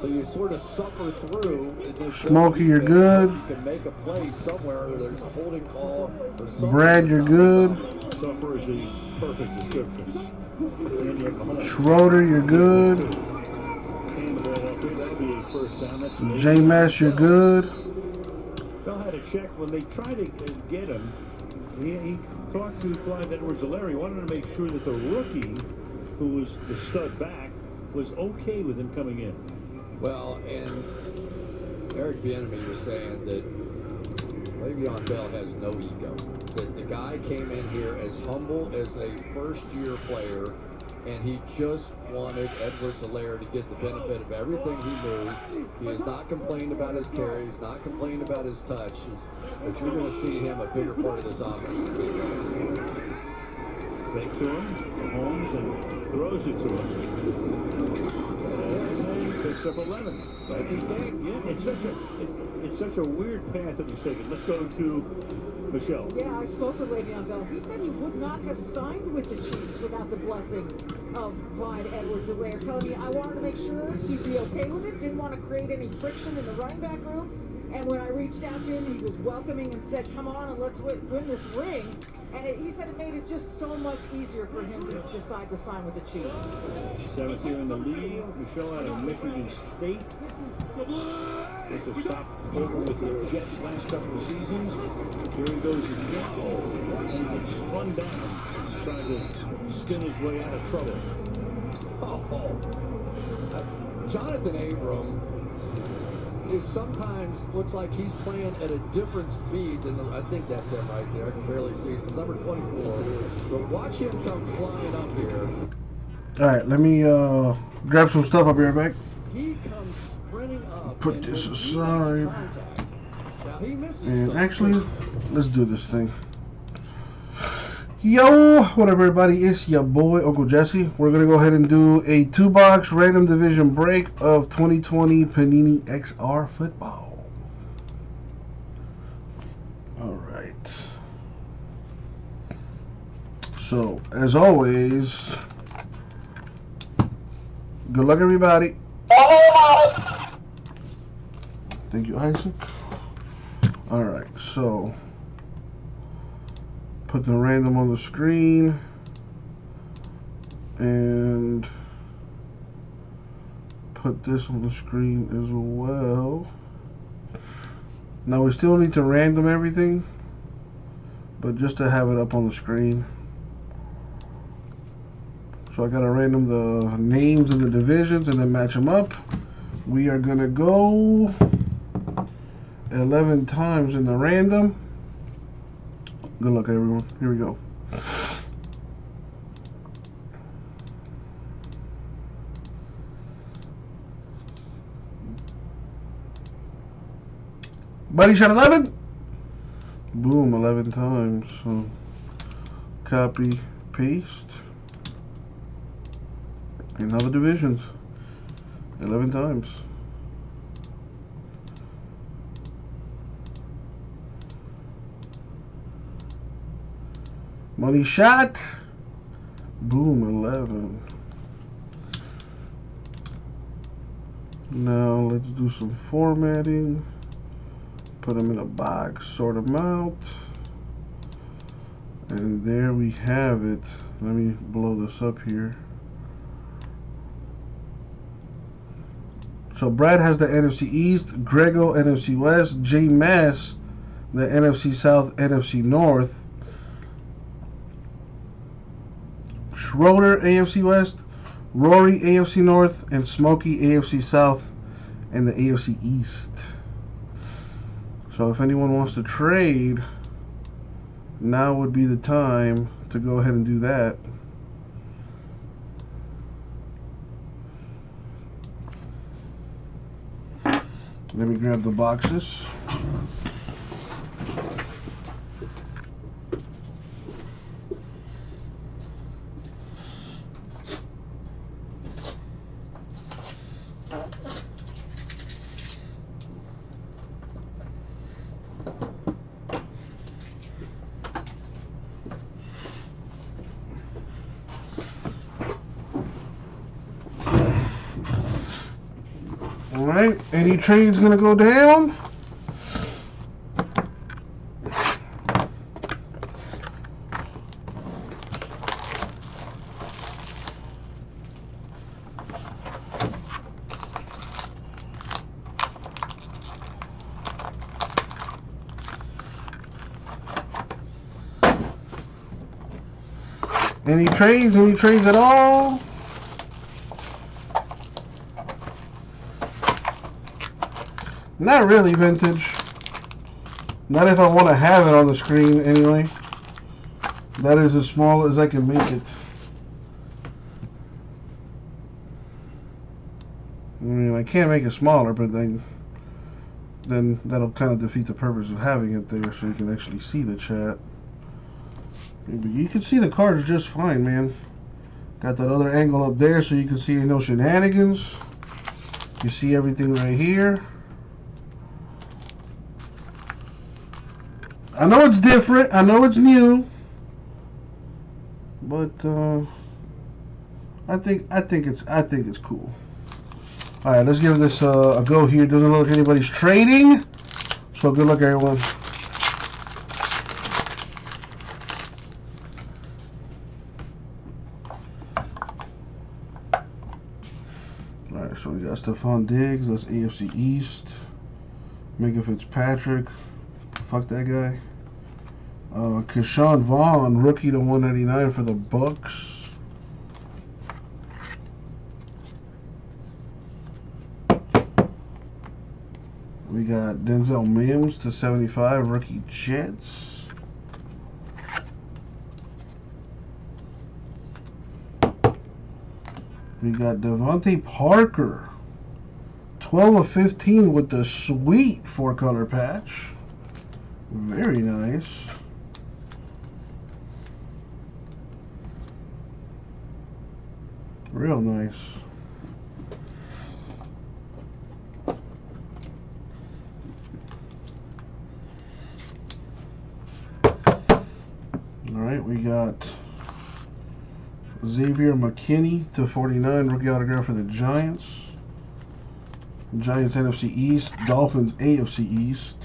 So you sort of suffer through in this Smokey, you're good. You can make a play somewhere, or there's a holding call or something. Brad, you're good. Suffer is the perfect description. And yet Mahomes. Schroeder, you're good. And the ball up here, that'll be a first down. That's J-Mass, you're good. Bell had a check when they tried to get him. He talked to Clyde Edwards-Helaire. He wanted to make sure that the rookie, who was the stud back, was okay with him coming in. Well, and Eric Bieniemy was saying that Le'Veon Bell has no ego. That the guy came in here as humble as a first-year player, and he just wanted Edwards-Helaire to get the benefit of everything he knew. He has not complained about his carries, not complained about his touch, but you're going to see him a bigger part of this offense as they go. Fake to him, Mahomes, and throws it to him. And picks up 11. That's his game. Yeah, it's such a weird path that he's taken. Let's go to Michelle. Yeah, I spoke with Le'Veon Bell. He said he would not have signed with the Chiefs without the blessing of Clyde Edwards-Helaire, telling me I wanted to make sure he'd be okay with it, didn't want to create any friction in the running back room. And when I reached out to him, he was welcoming and said, come on and let's win this ring. And he said it made it just so much easier for him to decide to sign with the Chiefs. 7th year in the league. Michelle out of Michigan State. Gets a stop over with the Jets last couple of seasons. Here he goes again. And gets spun down. Trying to spin his way out of trouble. Jonathan Abram is sometimes looks like he's playing at a different speed than I think that's him right there. I can barely see it. It's number 24. But watch him come flying up here. All right, let me grab some stuff. I'll be right back. He comes sprinting up. Put this aside. Now he misses and something. actually, let's do this thing. Yo, what up, everybody? It's your boy, Uncle Jesse. We're going to go ahead and do a 2-box random division break of 2020 Panini XR football. All right. So, as always, good luck, everybody. Thank you, Isaac. All right, so put the random on the screen and put this on the screen as well. Now we still need to random everything, but just to have it up on the screen. So I gotta random the names and the divisions and then match them up. We are gonna go 11 times in the random. Good luck, everyone. Here we go. Buddy shot 11. Boom, 11 times. So copy, paste. And now the divisions. 11 times. Money shot. Boom, 11. Now let's do some formatting. Put them in a box, sort them out. And there we have it. Let me blow this up here. So Brad has the NFC East, Grego NFC West, J Mass the NFC South, NFC North. Schroeder AFC West, Rory AFC North, and Smokey AFC South and the AFC East. So if anyone wants to trade, now would be the time to go ahead and do that. Let me grab the boxes. Alright, any trades gonna go down? Any trades? Any trades at all? Not really vintage. Not if I want to have it on the screen anyway. That is as small as I can make it. I mean, I can't make it smaller, but then that'll kind of defeat the purpose of having it there, so you can actually see the chat. But you can see the cards just fine, man. Got that other angle up there so you can see no shenanigans. You see everything right here. I know it's different. I know it's new. But I think it's cool. All right, let's give this a go here. Doesn't look like anybody's trading. So good luck, everyone. Alright, so we got Stephon Diggs, that's AFC East. Minka Fitzpatrick, fuck that guy. Keyshawn Vaughn, rookie to 199 for the Bucks. We got Denzel Mims to 75, rookie Jets. We got Devontae Parker, 12 of 15 with the sweet 4-color patch. Very nice. Real nice. Alright, we got Xavier McKinney to 49, rookie autograph for the Giants. Giants NFC East, Dolphins AFC East.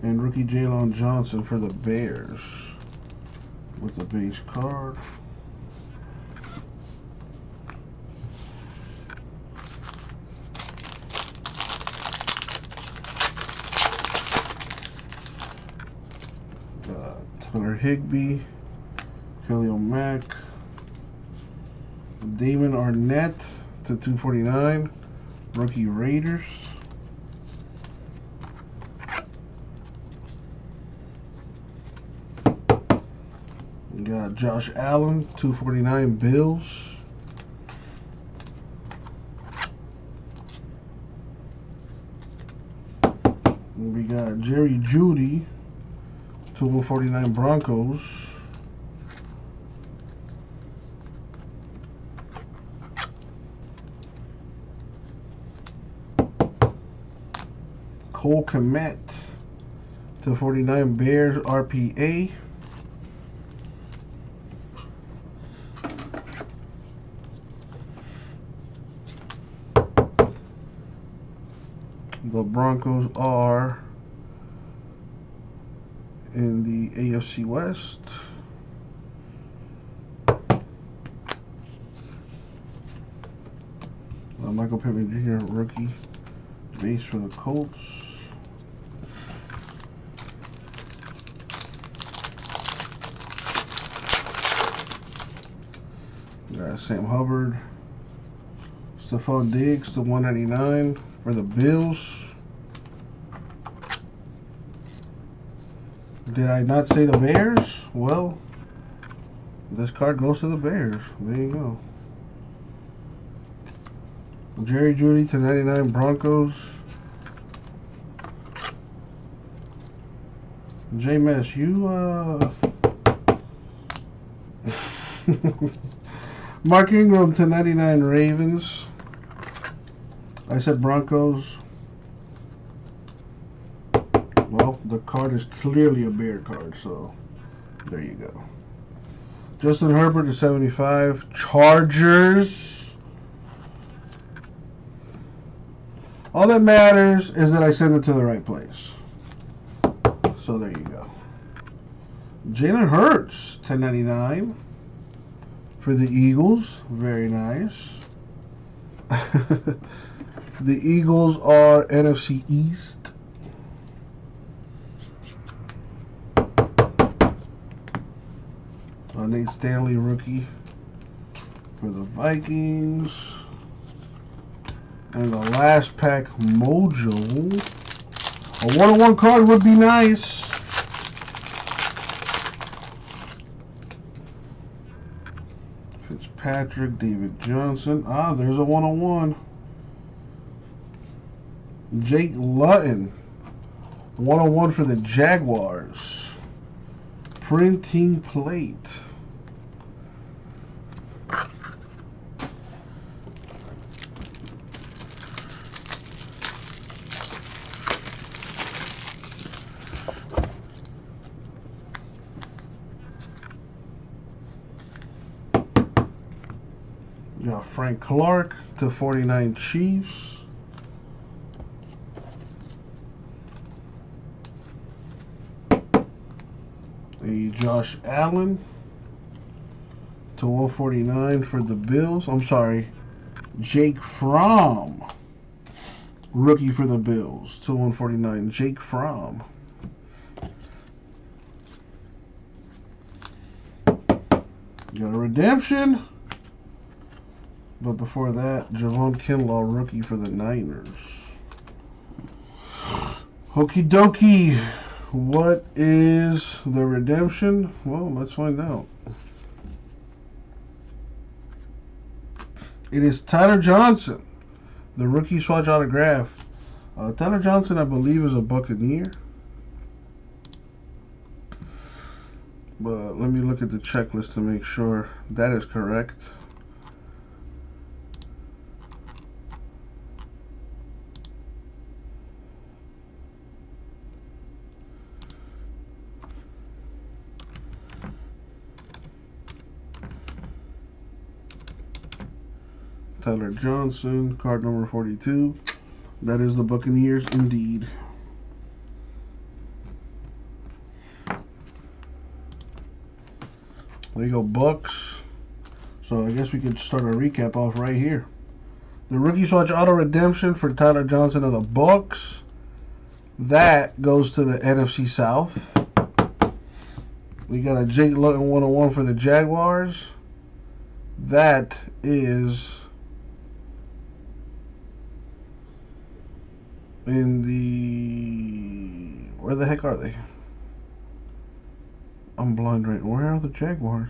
And rookie Jalen Johnson for the Bears with the base card. Tyler Higbee, Khalil Mack, Damon Arnett to 249, rookie Raiders. We got Josh Allen, 249, Bills. We got Jerry Jeudy, 249, Broncos. Cole Kmet to 49, Bears RPA. The Broncos are in the AFC West. Michael Pittman Jr., rookie base for the Colts. Got Sam Hubbard, Stephon Diggs to 199 for the Bills. Did I not say the Bears? Well, this card goes to the Bears. There you go. Jerry Jeudy to 99, Broncos. J-Mess, you Mark Ingram to 99, Ravens. I said Broncos. Well, the card is clearly a Bear card, so there you go. Justin Herbert to 75, Chargers. All that matters is that I send it to the right place. So there you go. Jalen Hurts, 10.99 for the Eagles. Very nice. The Eagles are NFC East. Nate Stanley, rookie for the Vikings. And the last pack, Mojo. A 1-on-1 card would be nice. Fitzpatrick, David Johnson. Ah, there's a 1-on-1. Jake Luton. 1-on-1 for the Jaguars. Printing plate. You got Frank Clark to 49 Chiefs. A Josh Allen to 149 for the Bills. I'm sorry, Jake Fromm, rookie for the Bills to 149. Jake Fromm. Got a redemption. But before that, Javon Kinlaw, rookie for the Niners. Okie dokie. What is the redemption? Well, let's find out. It is Tyler Johnson, the rookie swatch autograph. Tyler Johnson, I believe, is a Buccaneer. But let me look at the checklist to make sure that is correct. Tyler Johnson, card number 42. That is the Buccaneers indeed. There you go, Bucks. So I guess we could start a recap off right here. The rookie swatch auto redemption for Tyler Johnson of the Bucks. That goes to the NFC South. We got a Jake Luton 1-on-1 for the Jaguars. That is in the... Where the heck are they? I'm blind right. Where are the Jaguars?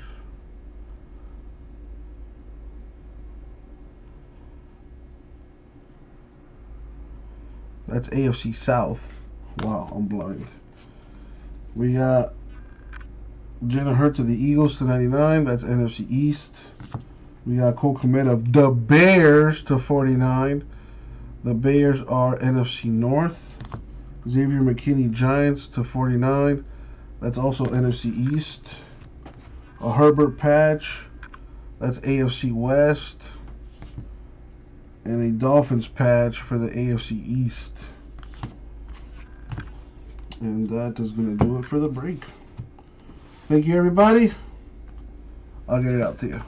That's AFC South. Wow, I'm blind. We got Jalen Hurts of the Eagles to 99. That's NFC East. We got Cole Kmet of the Bears to 49. The Bears are NFC North. Xavier McKinney Giants to 49. That's also NFC East. A Herbert patch. That's AFC West. And a Dolphins patch for the AFC East. And that is going to do it for the break. Thank you, everybody. I'll get it out to you.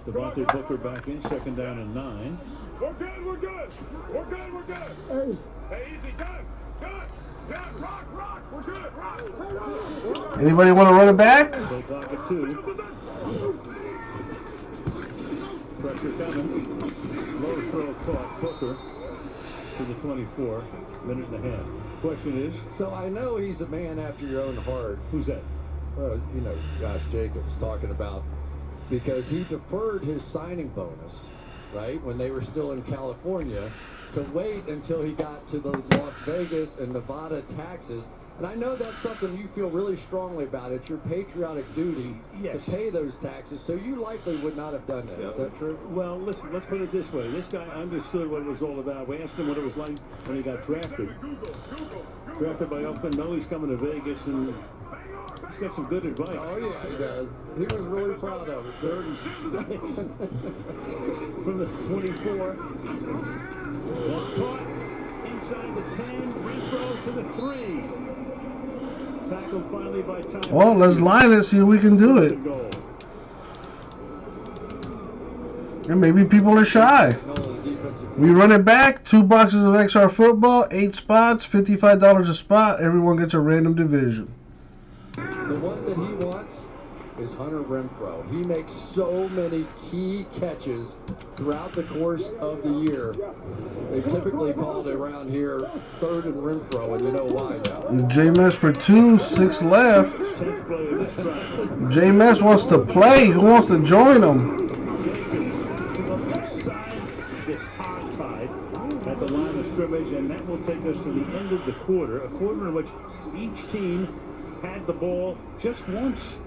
Devontae Booker back in, 2nd down and 9. We're good, we're good. We're good, we're good. Hey, easy, done. Done. Rock. We're good, rock. Anybody want to run it back? Play clock at 2. Pressure coming. Low throw caught. Booker to the 24. Minute and a half. Question is? So I know he's a man after your own heart. Who's that? Well, you know, Josh Jacobs talking about, because he deferred his signing bonus, right, when they were still in California, to wait until he got to the Las Vegas and Nevada taxes. And I know that's something you feel really strongly about. It's your patriotic duty to pay those taxes, so you likely would not have done that. Is that true? Well, listen, let's put it this way. This guy understood what it was all about. We asked him what it was like when he got drafted. Drafted by Oakland. Now he's coming to Vegas, and He's got some good advice. Oh, yeah, he does. He was really proud of it. 30 from the 24. That's caught inside the 10. Renfro to the 3. Tackled finally by Tom. Well, let's line it, see if we can do it. And maybe people are shy. We run it back. 2 boxes of XR football, 8 spots, $55 a spot. Everyone gets a random division. The one that he wants is Hunter Renfro. He makes so many key catches throughout the course of the year. They typically called it around here 3rd and Renfro, and you know why now. J-Mess for 2, 6 left. J-Mess wants to play. Who wants to join him? Gets hog-tied at the line of scrimmage, and that will take us to the end of the quarter, a quarter in which each team had the ball just once.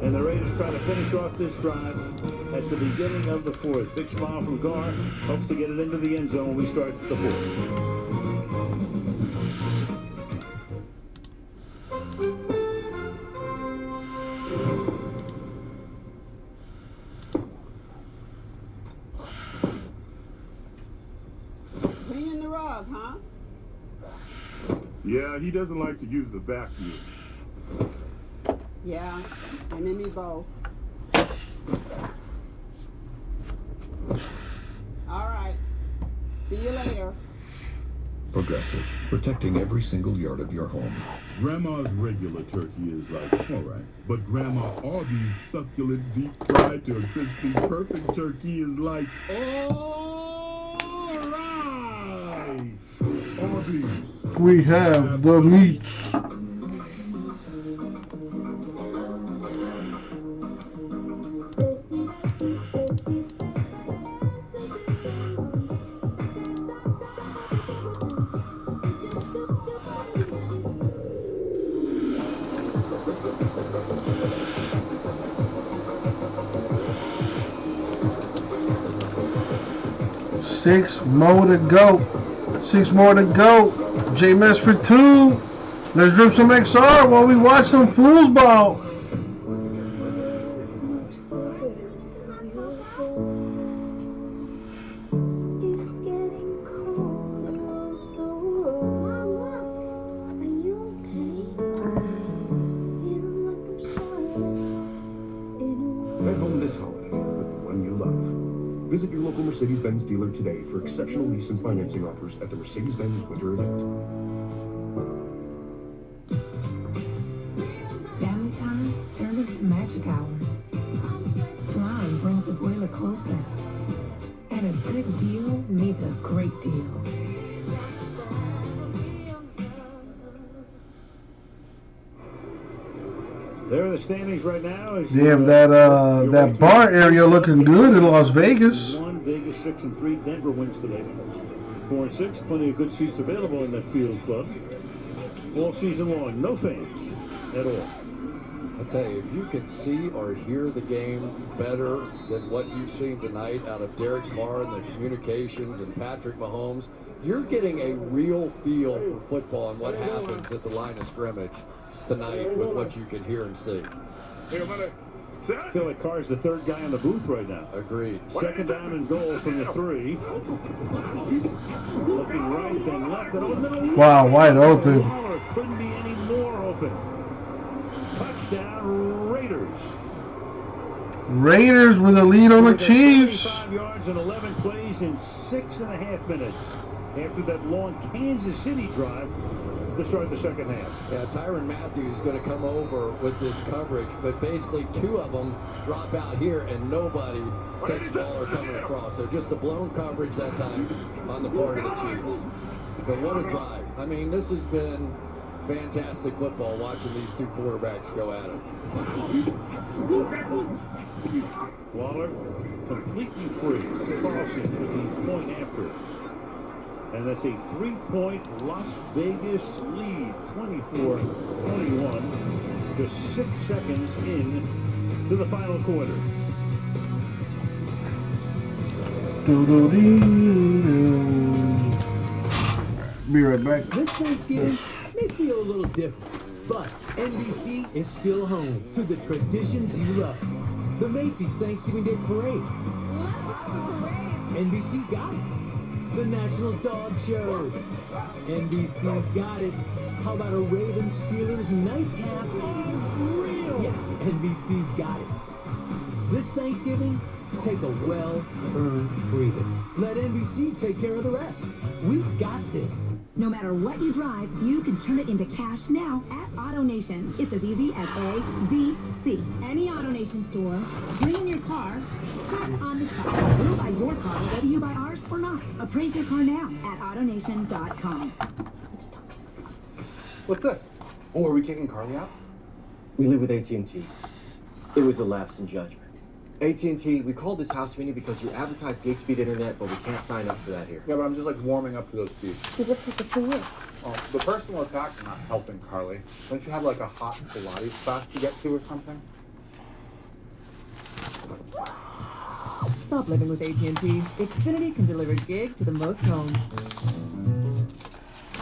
And the Raiders try to finish off this drive at the beginning of the 4th. Big smile from Gar. Hopes to get it into the end zone when we start the 4th. Cleaning the rug, huh? Yeah, he doesn't like to use the vacuum. Yeah, and then me both. All right. See you later. Progressive, protecting every single yard of your home. Grandma's regular turkey is like, all right. But Grandma Arby's succulent, deep fried to a crispy, perfect turkey is like, all right. Arby's. We have the meats. Six more to go. 6 more to go. J-Mess for 2. Let's drip some XR while we watch some foosball. Head home this holiday with the one you love. Visit your local Mercedes-Benz dealer today for exceptional lease and financing offers at the Mercedes-Benz Winter Event. Family time turns into magic hour. Flying brings the boiler closer. And a good deal means a great deal. There are the standings right now. Damn, that bar area looking good in Las Vegas. 1, Vegas 6-3. Denver wins today. 4-6. Plenty of good seats available in that field club. All season long. No fans at all. I tell you, if you can see or hear the game better than what you've seen tonight out of Derek Carr and the communications and Patrick Mahomes, you're getting a real feel for football and what happens at the line of scrimmage tonight with what you can hear and see. I feel like Carr's the 3rd guy in the booth right now. Agreed. 2nd down and goal from the 3. Looking right, then left, and over the middle. Wow, wide open. Couldn't be any more open. Touchdown, Raiders. Raiders with a lead on the Chiefs. 35 yards and 11 plays in 6.5 minutes after that long Kansas City drive to start the 2nd half. Yeah, Tyrann Mathieu is going to come over with this coverage, but basically 2 of them drop out here and nobody takes the ball or coming across. So just a blown coverage that time on the part of the Chiefs. But what a drive. I mean, this has been fantastic football watching these 2 quarterbacks go at it. Waller completely free. Carlson with the point after. And that's a 3-point Las Vegas lead, 24-21, just 6 seconds in to the final quarter. Be right back. This Thanksgiving may feel a little different, But NBC is still home to the traditions you love. The Macy's Thanksgiving Day Parade. NBC's got it. The National Dog Show. NBC's got it. How about a Ravens Steelers nightcap? Real. Yeah, NBC's got it. This Thanksgiving, take a well-earned breather. Let NBC take care of the rest. We've got this. No matter what you drive, you can turn it into cash now at AutoNation. It's as easy as A, B, C. Any AutoNation store, bring in your car, tap on the spot. We'll buy your car whether you buy ours or not. Appraise your car now at AutoNation.com. What's this? Oh, are we kicking Carly out? We live with AT&T. It was a lapse in judgment. AT&T, we called this house meeting because you advertise gig speed internet, but we can't sign up for that here. Yeah, but I'm just like warming up to those speeds. We lived here for 2 years. Oh, the personal attacks are not helping, Carly. Don't you have like a hot Pilates class to get to or something? Stop living with AT&T. Xfinity can deliver gig to the most homes.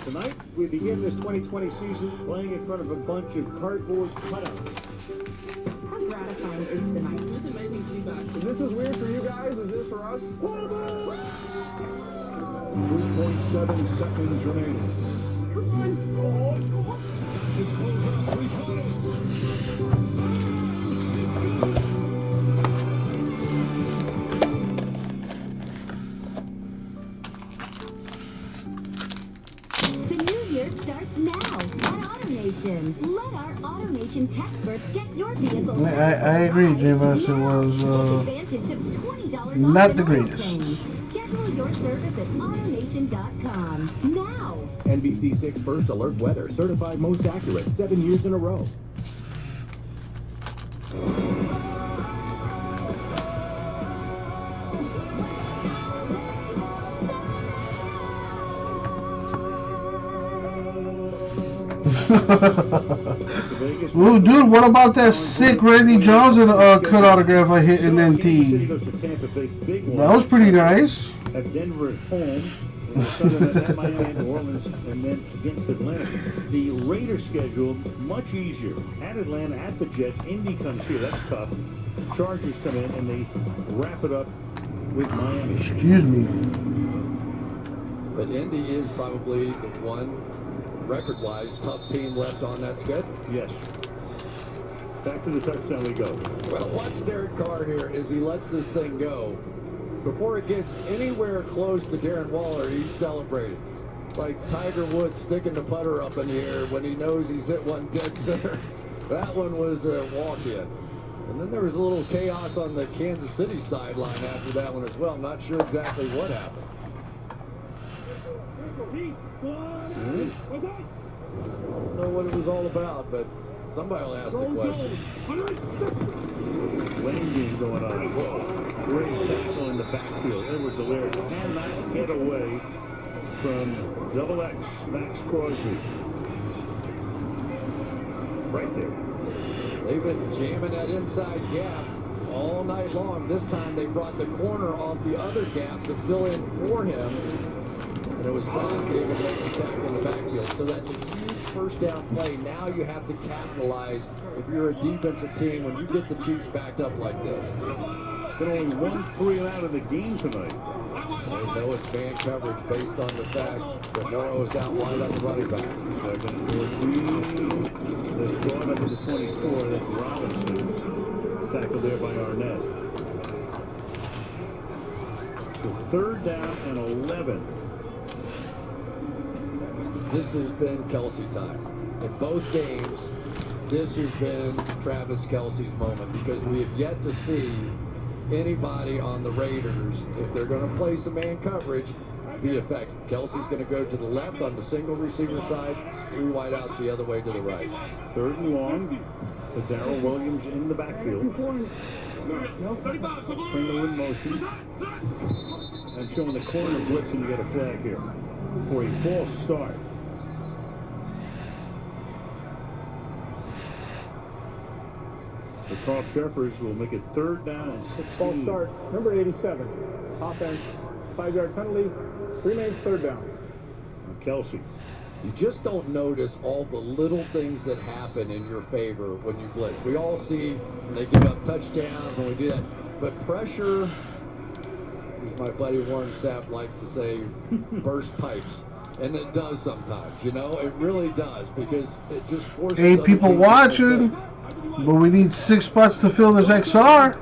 Tonight, we begin this 2020 season playing in front of a bunch of cardboard cutouts. How gratifying is tonight? It's amazing feedback. Is this as weird for you guys as it is for us? 3.7 seconds remaining. The new year starts now at AutoNation. Let our AutoNation experts get your vehicle. I agree, J-Bus. It was not the greatest. Schedule your service at AutoNation.com now. NBC6 First Alert Weather, certified most accurate 7 years in a row. Well, dude, what about that sick Randy Johnson cut autograph I hit in NT? That was pretty nice. At Denver at home, and the Southern at Miami and New Orleans, and then against Atlanta. The Raiders schedule much easier. At Atlanta, at the Jets, Indy comes here. That's tough. Chargers come in and they wrap it up with Miami. Excuse me. But Indy is probably the one record-wise tough team left on that schedule. Yes. Back to the touchdown we go. Well, watch Derek Carr here as he lets this thing go. Before it gets anywhere close to Darren Waller, he's celebrating. It's like Tiger Woods sticking the putter up in the air when he knows he's hit one dead center. That one was a walk-in. And then there was a little chaos on the Kansas City sideline after that one as well. I'm not sure exactly what happened. I don't know what it was all about, but somebody will ask the question. Winning game going on. Great tackle in the backfield. Edwards-Helaire cannot get away from double X, Max Crosby. Right there. They've been jamming that inside gap all night long. This time they brought the corner off the other gap to fill in for him. And it was John David making the tackle in the backfield. So that's a huge first down play. Now you have to capitalize if you're a defensive team when you get the Chiefs backed up like this. Been only 1 3-and-out in the game tonight. They know it's man coverage based on the fact that Morrow is out wide on the running back. Second and 14. That's gone up to the 24. That's Robinson. Tackled there by Arnett. So 3rd down and 11. This has been Kelsey time. In both games, this has been Travis Kelce's moment because we have yet to see anybody on the Raiders, if they're going to play some man coverage, be effective. Kelsey's going to go to the left on the single receiver side, 3 wideouts the other way to the right. 3rd and long. With Darrell Williams in the backfield. Pringle in motion. And showing the corner blitz, and you get a flag here for a false start. So Carl Sheffers will make it 3rd down and 16. False start, number 87. Offense, 5-yard penalty, remains 3rd down. Kelsey. You just don't notice all the little things that happen in your favor when you blitz. We all see when they give up touchdowns and we do that. But pressure, as my buddy Warren Sapp likes to say, burst pipes. And it does sometimes, you know? It really does, because it just forces 8 other people teams to watching, mistakes. but we need 6 spots to fill this XR.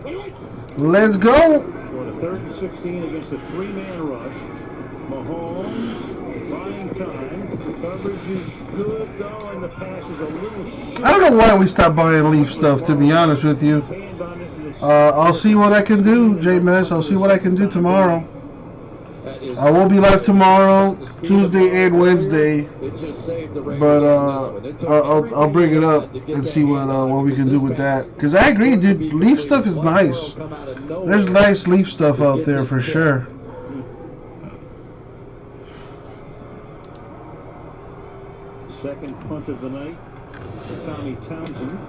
Let's go. So on a 3rd and 16 against a 3-man rush. Mahomes buying time. Coverage is good, though, and the pass is a little short. I don't know why we stopped buying Leaf stuff, to be honest with you. I'll see what I can do, J-Mess. I'll see what I can do tomorrow. I will be live tomorrow, Tuesday and Wednesday, but I'll bring it up and see what we can do with that. Because I agree, dude, Leaf stuff is nice. There's nice Leaf stuff out there for sure. Second punt of the night for Tommy Townsend.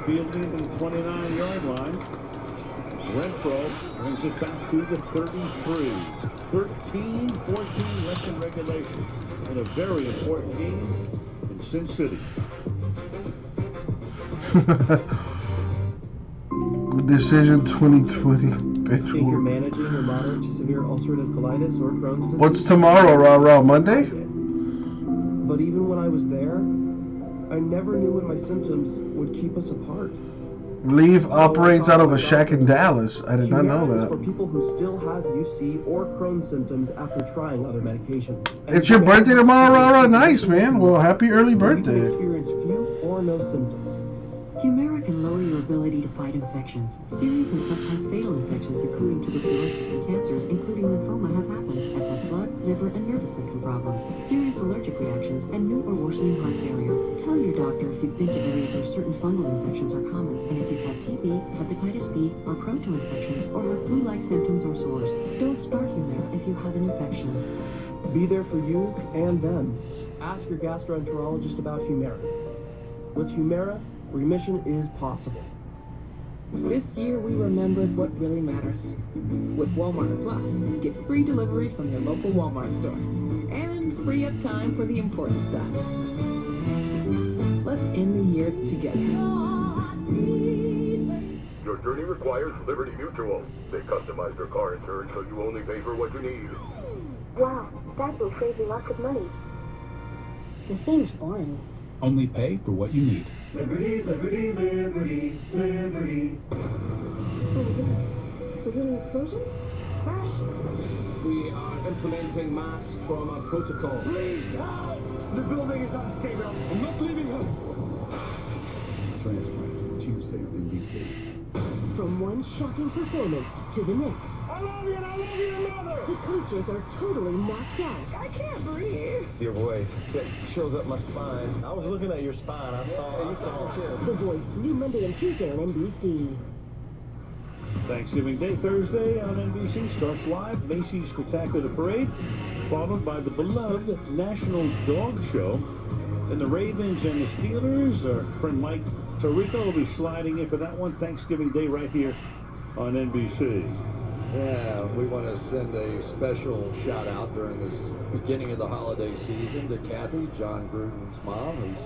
Fielding the 29-yard line. Renfro brings it back to the 33. 13-14 left in regulation. In a very important game in Sin City. Decision 2020. Think you're managing your moderate to severe ulcerative colitis or Crohn's disease? What's tomorrow, Raw Monday? But even when I was there, I never knew when my symptoms would keep us apart. Leaf operates out of a shack in Dallas. I did not know that. For people who still have UC or Crohn's symptoms after trying other medications. It's your birthday tomorrow, Rara. Nice, man. Well, happy early birthday. You can experience few or no symptoms. Humira can lower your ability to fight infections. Serious and sometimes fatal infections, including tuberculosis and cancers, including lymphoma, have happened, as have blood, liver, and nervous system problems, serious allergic reactions, and new or worsening heart failure. Tell your doctor if you've been to areas where certain fungal infections are common, and if you've had TB, hepatitis B, are prone to infections, or have flu-like symptoms or sores. Don't start Humira if you have an infection. Be there for you and them. Ask your gastroenterologist about Humira. With Humira, remission is possible. This year we remembered what really matters. With Walmart Plus, get free delivery from your local Walmart store. And free up time for the important stuff. Let's end the year together. Your journey requires Liberty Mutual. They customize their car insurance so you only pay for what you need. Wow, that will save you lots of money. This game is boring. Only pay for what you need. Liberty, liberty, liberty, liberty. What was it? Was it an explosion? Crash? We are implementing mass trauma protocol. Please help! The building is unstable. I'm not leaving her. Transplant, Tuesday on NBC. From one shocking performance to the next. I love you and I love your mother! The coaches are totally knocked out. I can't breathe. Your voice sent chills up my spine. I was looking at your spine. I saw chills. The Voice, new Monday and Tuesday on NBC. Thanksgiving Day Thursday on NBC starts live. Macy's Spectacular Parade, followed by the beloved National Dog Show. And the Ravens and the Steelers, our friend Mike Tirico will be sliding in for that one. Thanksgiving Day right here on NBC. Yeah, we want to send a special shout out during this beginning of the holiday season to Kathy, John Gruden's mom, who's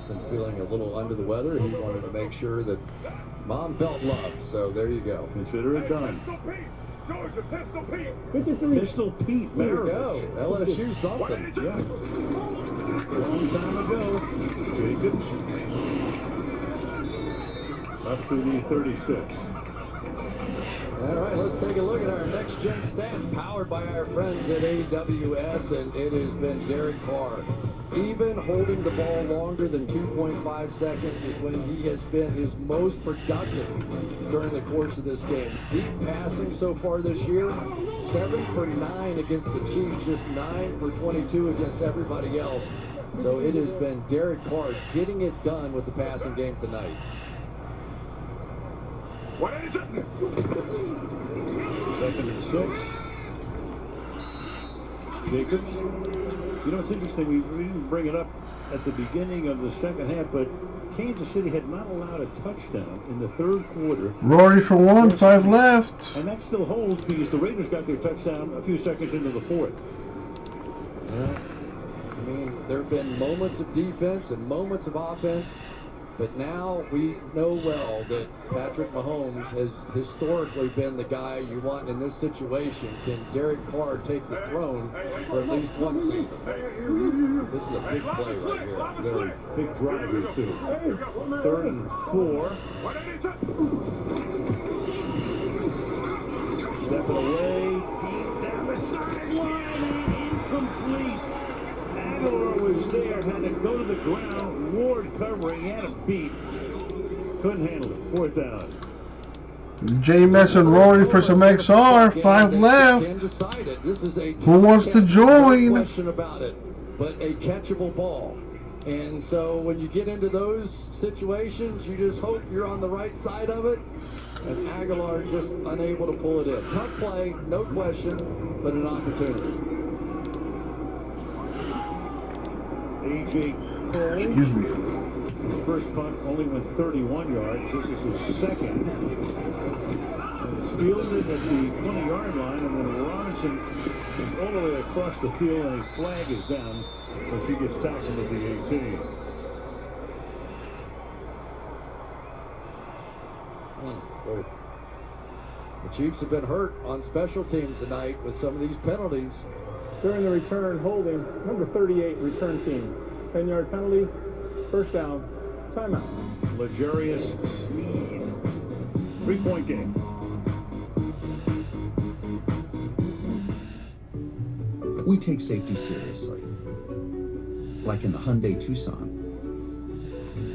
been feeling a little under the weather. He wanted to make sure that Mom felt loved, so there you go. Consider it done. Georgia, Pistol Pete! 53. Pistol Pete, there you go. LSU something. Yeah. Long time ago. Jacobs. Up to the 36. All right, let's take a look at our next-gen stats powered by our friends at AWS, and it has been Derek Carr. Even holding the ball longer than 2.5 seconds is when he has been his most productive during the course of this game. Deep passing so far this year, 7 for 9 against the Chiefs, just 9 for 22 against everybody else. So it has been Derek Carr getting it done with the passing game tonight. What is it? 2nd and 6. Jacobs. You know, it's interesting, we didn't bring it up at the beginning of the second half, but Kansas City had not allowed a touchdown in the third quarter. Rory for one, 5 left. And that still holds because the Raiders got their touchdown a few seconds into the fourth. Yeah. I mean, there have been moments of defense and moments of offense, but now we know well that Patrick Mahomes has historically been the guy you want in this situation. Can Derek Carr take the throne for at least one season? This is a big play right here. Very big drive here, too. 3rd and 4. Stepping away, deep down the sideline, and incomplete. Aguilar was there, had to go to the ground. Ward covering, had him beat. Couldn't handle it. 4th down. Jameis and Rory for some XR. 5 left. Who wants to join? No question about it, but a catchable ball. And so when you get into those situations, you just hope you're on the right side of it. And Aguilar just unable to pull it in. Tough play, no question, but an opportunity. A.J. Cole. Excuse me. His first punt only went 31 yards. This is his second. And it's fielded at the 20-yard line, and then Robinson is all the way across the field, and a flag is down as he gets tackled at the 18. Boy. The Chiefs have been hurt on special teams tonight with some of these penalties. During the return, holding number 38 return team. 10-yard penalty, 1st down, timeout. L'Jarius Sneed. 3-point game. We take safety seriously. Like in the Hyundai Tucson.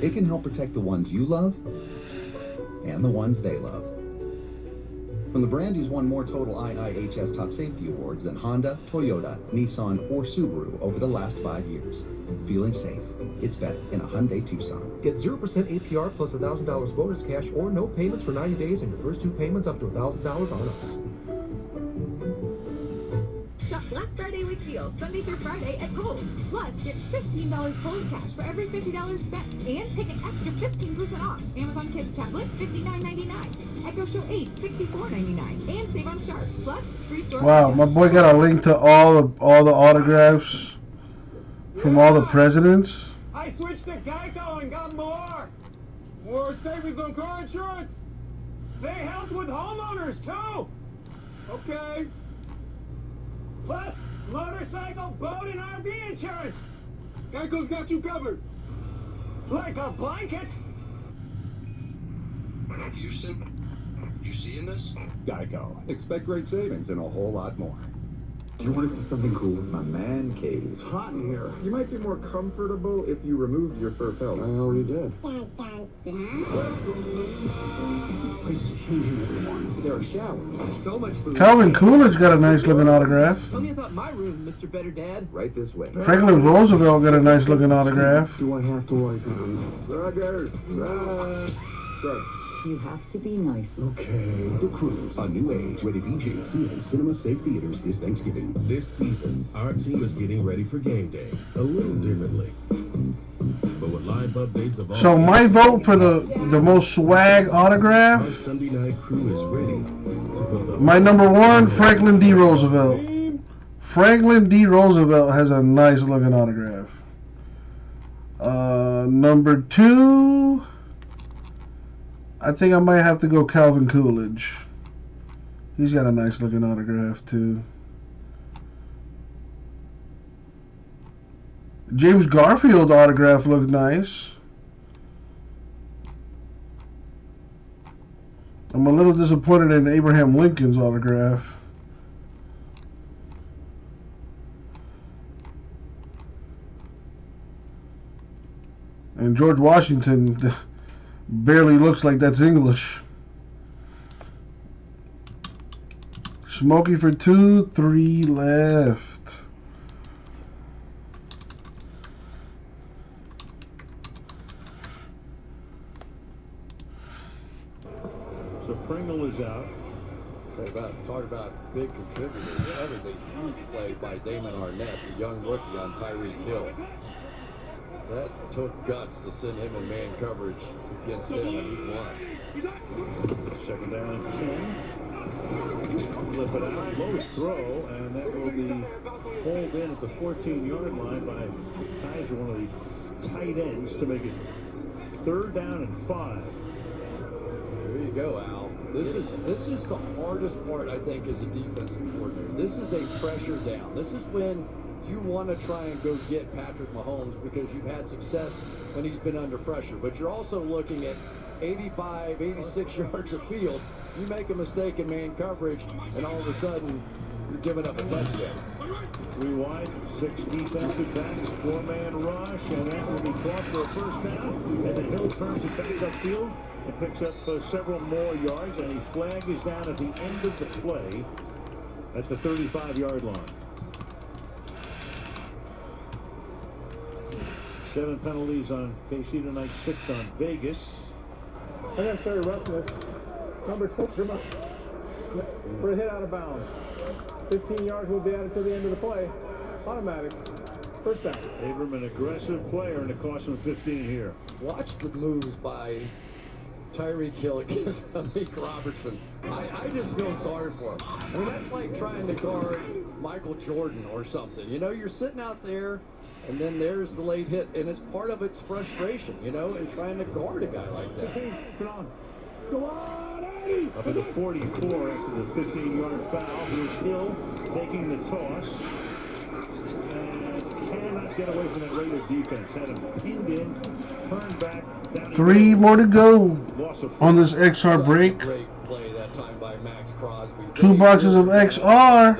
It can help protect the ones you love and the ones they love. From the brand who's won more total IIHS Top Safety Awards than Honda, Toyota, Nissan, or Subaru over the last 5 years. Feeling safe, it's better in a Hyundai Tucson. Get 0% APR plus $1,000 bonus cash or no payments for 90 days and your first 2 payments up to $1,000 on us. Shop Black Friday week deals Sunday through Friday at Kohl's. Plus, get $15 Kohl's cash for every $50 spent and take an extra 15% off. Amazon Kids tablet, $59.99. Echo Show 8, $64.99. And save on Sharp. Plus, free store. Wow, my boy got a link to all the autographs from all the presidents. I switched to Geico and got more. More savings on car insurance. They helped with homeowners, too. Okay. Plus, motorcycle, boat, and RV insurance. Geico's got you covered. Like a blanket. Houston, you seeing this? Geico. Expect great savings and a whole lot more. Do you want to see something cool? My man cave. It's hot in here. You might be more comfortable if you removed your fur pelt. I already did. This place is changing everyone. There are showers. So much food. Calvin Coolidge got a nice looking autograph. Tell me about my room, Mr. Better Dad. Right this way. Franklin Roosevelt got a nice looking autograph. Do I have to like Ruggers? Good. You have to be nice. Okay. The Cruise, a new age, rated PG. See it in Cinema Safe Theaters this Thanksgiving. This season, our team is getting ready for game day a little differently. But with live updates of all So my vote for the most swag autograph. our Sunday night crew is ready to put the My number 1, Franklin D. Roosevelt. Franklin D. Roosevelt has a nice looking autograph. Number 2, I think I might have to go Calvin Coolidge. He's got a nice looking autograph too. James Garfield autograph looked nice. I'm a little disappointed in Abraham Lincoln's autograph. And George Washington barely looks like that's English. Smokey for 2, 3 left. So Pringle is out. Talk about big contributors. That was a huge play by Damon Arnett, the young rookie on Tyreek Hill. That took guts to send him in man coverage against him, and he won. Second down and 10. Flip it out, low throw, and that will be pulled in at the 14-yard line by Kaiser, one of the tight ends, to make it third down and 5. There you go, Al. This is the hardest part, I think, as a defensive coordinator. This is a pressure down. This is when you want to try and go get Patrick Mahomes because you've had success when he's been under pressure. But you're also looking at 85, 86 yards of field. You make a mistake in man coverage, and all of a sudden, you're giving up a touchdown. 3 wide, 6 defensive backs, 4-man rush, and that will be caught for a first down. And then Hill turns it back upfield and picks up several more yards, and a flag is down at the end of the play at the 35-yard line. 7 penalties on KC tonight, 6 on Vegas. Unnecessary roughness. Number 12 for a hit out of bounds. 15 yards will be added to the end of the play. Automatic. First down. Abram, an aggressive player, and it costs him 15 here. Watch the moves by Tyreek Hill against Amik Robertson. I just feel sorry for him. I mean, that's like trying to guard Michael Jordan or something. You know, you're sitting out there, and then there's the late hit, and it's part of its frustration, you know, in trying to guard a guy like that. Up at the 44 after the 15-yard foul. Here's Hill taking the toss. And cannot get away from that Raider defense. Had him pinned in, turned back. 3 more to go on this XR break. Great play that time by Max Crosby. 2 boxes of XR.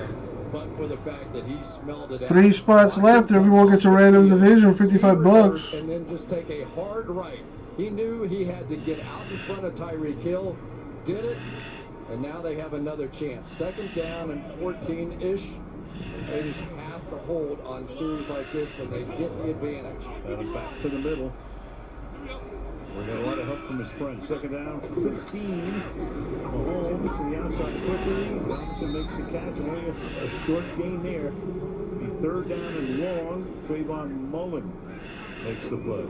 But for the fact that he smelled it out. 3 spots left. Everyone gets a random division, $55. And then just take a hard right. He knew he had to get out in front of Tyreek Hill. Did it, and now they have another chance. Second down and 14-ish. Raiders have to hold on series like this when they get the advantage. And back to the middle. We got a lot of help from his friend. Second down, 15. Mahomes to the outside quickly. Robinson makes the catch. Only a short gain there. The third down and long. Trayvon Mullen makes the play.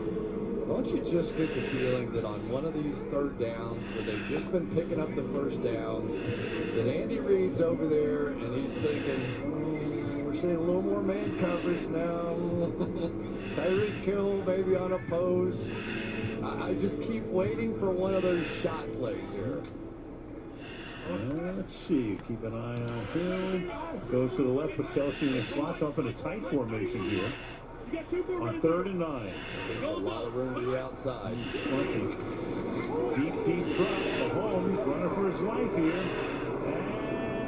Don't you just get the feeling that on one of these third downs where they've just been picking up the first downs, that Andy Reid's over there and he's thinking, we're seeing a little more man coverage now. Tyreek Hill maybe on a post. I just keep waiting for one of those shot plays here. Let's see. Keep an eye on Hill. Goes to the left, but Kelsey in the slot up in a tight formation here. On 3rd and 9. There's a lot of room to the outside. Plenty. Deep drop. Mahomes running for his life here.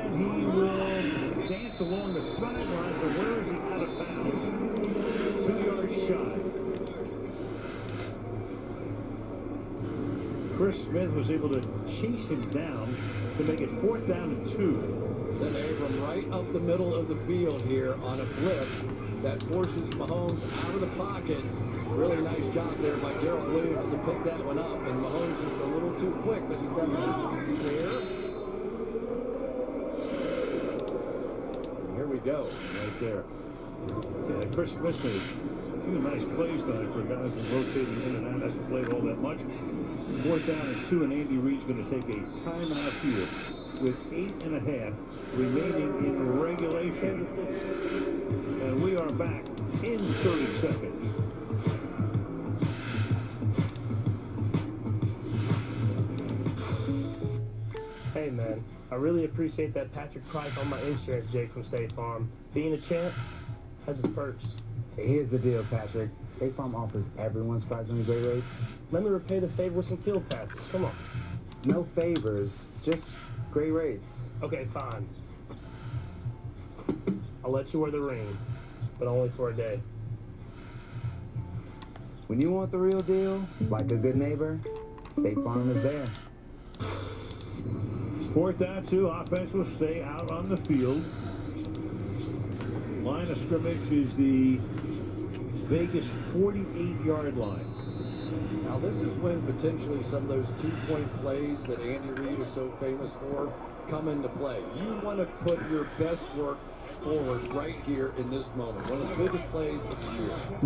And he will dance along the sidelines. And where is he out of bounds? 2 yards shy. Chris Smith was able to chase him down to make it 4th down and 2. Send Abram right up the middle of the field here on a blitz. That forces Mahomes out of the pocket. Really nice job there by Gerald Williams to pick that one up. And Mahomes just a little too quick, but steps out there. And here we go. Right there. Chris Smith made a few nice plays tonight for a guy who's been rotating in and out. Hasn't played all that much. 4th down and 2, and Andy Reid's going to take a timeout here with 8.5 remaining in regulation. And we are back in 30 seconds. Hey man, I really appreciate that Patrick price on my insurance, Jake from State Farm. Being a champ has its perks. Here's the deal, Patrick. State Farm offers everyone surprisingly great rates. Let me repay the favor with some field passes. Come on. No favors, just great rates. Okay, fine. I'll let you wear the ring, but only for a day. When you want the real deal, like a good neighbor, State Farm is there. 4th down 2, offense will stay out on the field. Line of scrimmage is the Vegas 48-yard line. Now this is when potentially some of those 2-point plays that Andy Reid is so famous for come into play. You want to put your best work forward right here in this moment. One of the biggest plays of the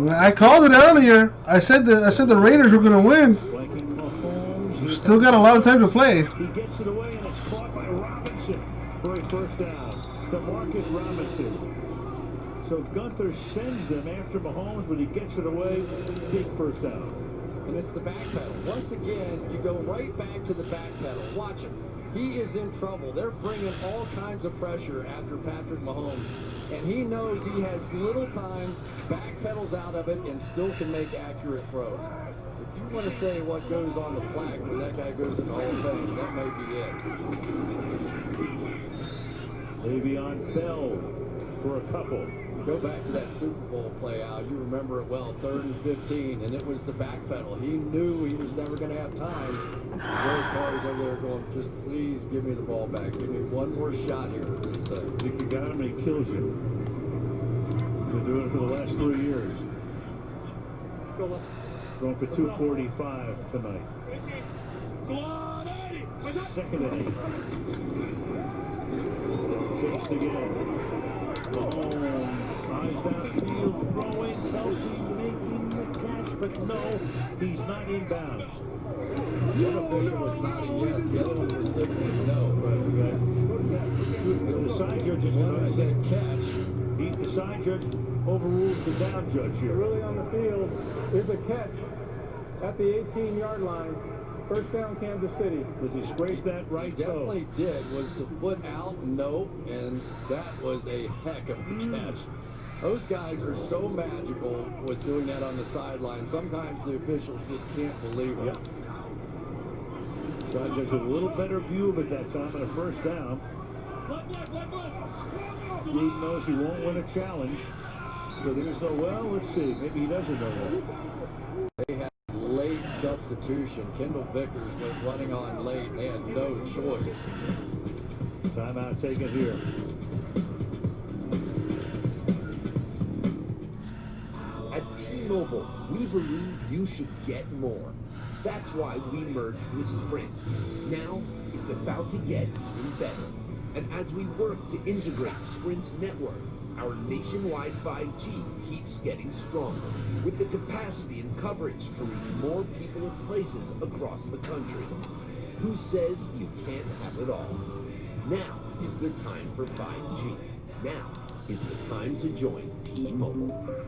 year. I called it earlier. I said the Raiders were going to win. Flanking Mahomes. Still got a lot of time to play. He gets it away, and it's caught by Robinson for a first down. DeMarcus Robinson. So Gunther sends them after Mahomes, but he gets it away. Big first down. And it's the back pedal. Once again, you go right back to the back pedal. Watch him. He is in trouble. They're bringing all kinds of pressure after Patrick Mahomes. And he knows he has little time, backpedals out of it, and still can make accurate throws. If you want to say what goes on the plaque when that guy goes in the Hall of Fame, that may be it. Le'Veon Bell for a couple. Go back to that Super Bowl play, Al. You remember it well, 3rd and 15, and it was the back pedal. He knew he was never going to have time. Those cars over there going, just please give me the ball back. Give me one more shot here for this thing. I think you got him and he kills you. Been doing it for the last 3 years. Going for 245 tonight. Second and 8. Chased again. Mahomes, eyes downfield, throwing. Kelsey making the catch, but no, he's not inbounds. One official was nodding yes, the other one was signaling no. But we got the side judge is one who said catch. The side judge overrules the down judge here. Really on the field is a catch at the 18-yard line. First down, Kansas City. Does he scrape that right toe? He definitely did. Was the foot out? No. And that was a heck of a catch. Those guys are so magical with doing that on the sideline. Sometimes the officials just can't believe it. Yep. Side judge with a little better view of it that time and a first down. Gruden knows he won't win a challenge. So there's no, well, let's see. Maybe he doesn't know that. They had late substitution. Kendall Vickers went running on late. They had no choice. Timeout taken here. At T-Mobile, we believe you should get more. That's why we merged with Sprint. Now, it's about to get even better. And as we work to integrate Sprint's network, our nationwide 5G keeps getting stronger, with the capacity and coverage to reach more people and places across the country. Who says you can't have it all? Now is the time for 5G. Now is the time to join T-Mobile.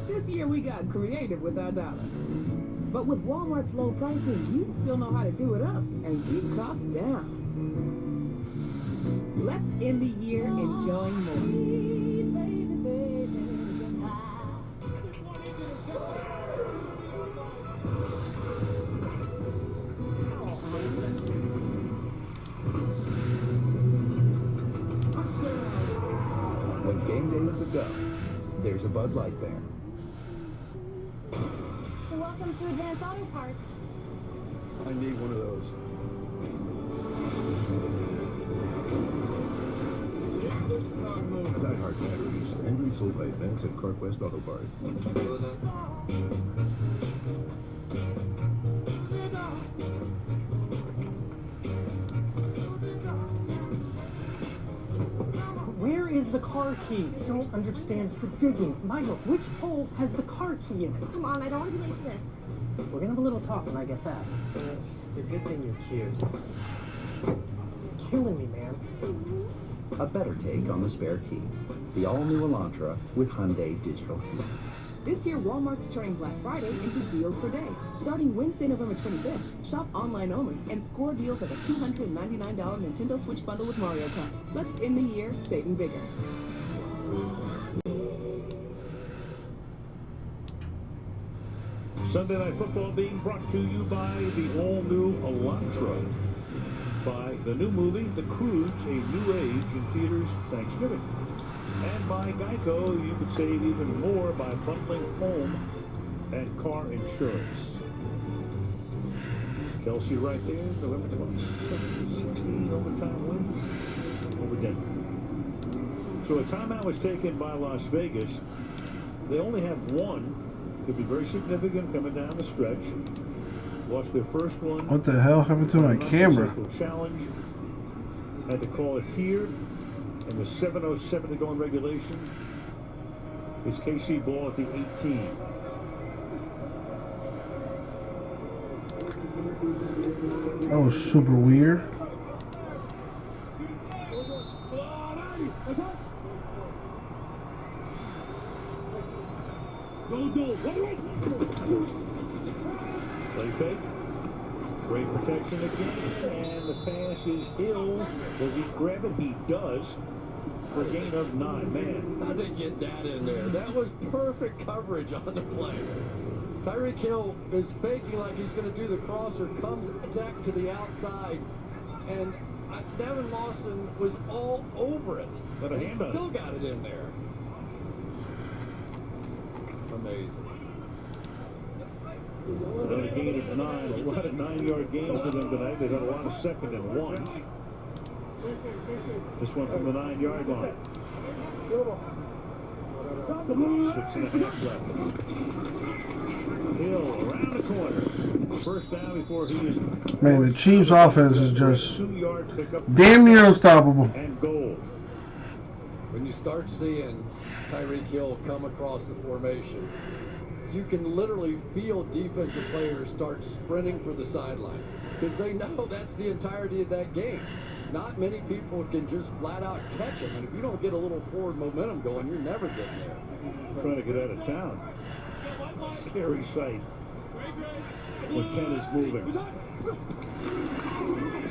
This year we got creative with our dollars. But with Walmart's low prices, you still know how to do it up and keep costs down. Let's end the year enjoying more. When game day is a go, there's a Bud Light there. Welcome to Advanced Auto Parts. I need one of those. Die-Hard batteries, owned and sold by Advance and CarQuest Auto Parts. Where is the car key? I don't understand the digging. Milo, which hole has the car key in it? Come on, I don't want to be late to this. We're gonna have a little talk when I get back. It's a good thing you're here. Killing me, man. A better take on the spare key. The all-new Elantra with Hyundai Digital Key. This year, Walmart's turning Black Friday into deals for days. Starting Wednesday, November 25th, shop online only and score deals like a $299 Nintendo Switch bundle with Mario Kart. Let's end the year saving bigger. Sunday Night Football being brought to you by the all-new Elantra. By the new movie, The Croods, A New Age, in theaters Thanksgiving. And by Geico, you could save even more by bundling home and car insurance. Kelsey right there, November 22nd, 16 overtime win over Denver. So a timeout was taken by Las Vegas. They only have one. Could be very significant coming down the stretch. Lost their first one. What the hell happened to my camera? Challenge. Had to call it here. And with 7:07 to go in regulation, it's KC ball at the 18. That was super weird. Play fake. Great protection again. And the pass is Hill. Does he grab it? He does. For a gain of 9. Man. How did they get that in there? That was perfect coverage on the play. Tyreek Hill is faking like he's going to do the crosser, comes attack to the outside, and Devin Lawson was all over it. Got a hand on it. Still got it in there. Amazing. Another gain of 9. A lot of 9-yard gains for them tonight. They've had a lot of 2nd and 1s. This one from the 9-yard line. 6.5 left. Hill around the corner. First down before he is. Man, the Chiefs' offense is just damn near unstoppable. And goal. When you start seeing Tyreek Hill come across the formation, you can literally feel defensive players start sprinting for the sideline because they know that's the entirety of that game. Not many people can just flat out catch him, and if you don't get a little forward momentum going, you're never getting there. Trying to get out of town. Scary sight when 10 is moving.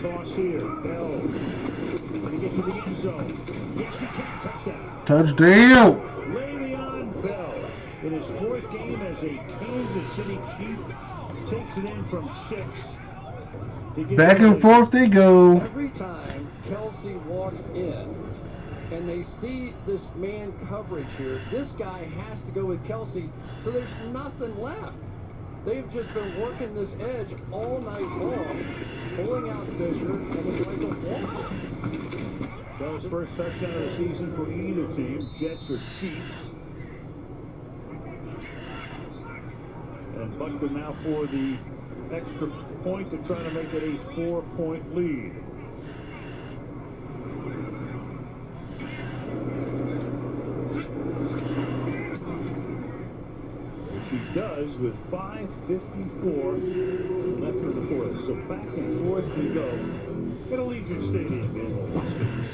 Toss here. Bell. Can he get to the end zone? Yes, he can. Touchdown. Touchdown. Le'Veon Bell, in his 4th game as a Kansas City Chief, takes it in from 6. Back and forth they go. Every time Kelsey walks in and they see this man coverage here, this guy has to go with Kelsey, so there's nothing left. They've just been working this edge all night long, pulling out Fisher, and it's like a walk. Bell's first touchdown of the season for either team, Jets or Chiefs. And Buckner now for the extra point to try to make it a 4-point lead. Which he does with 5:54 left in the 4th. So back and forth we go at Allegiant Stadium in Las Vegas.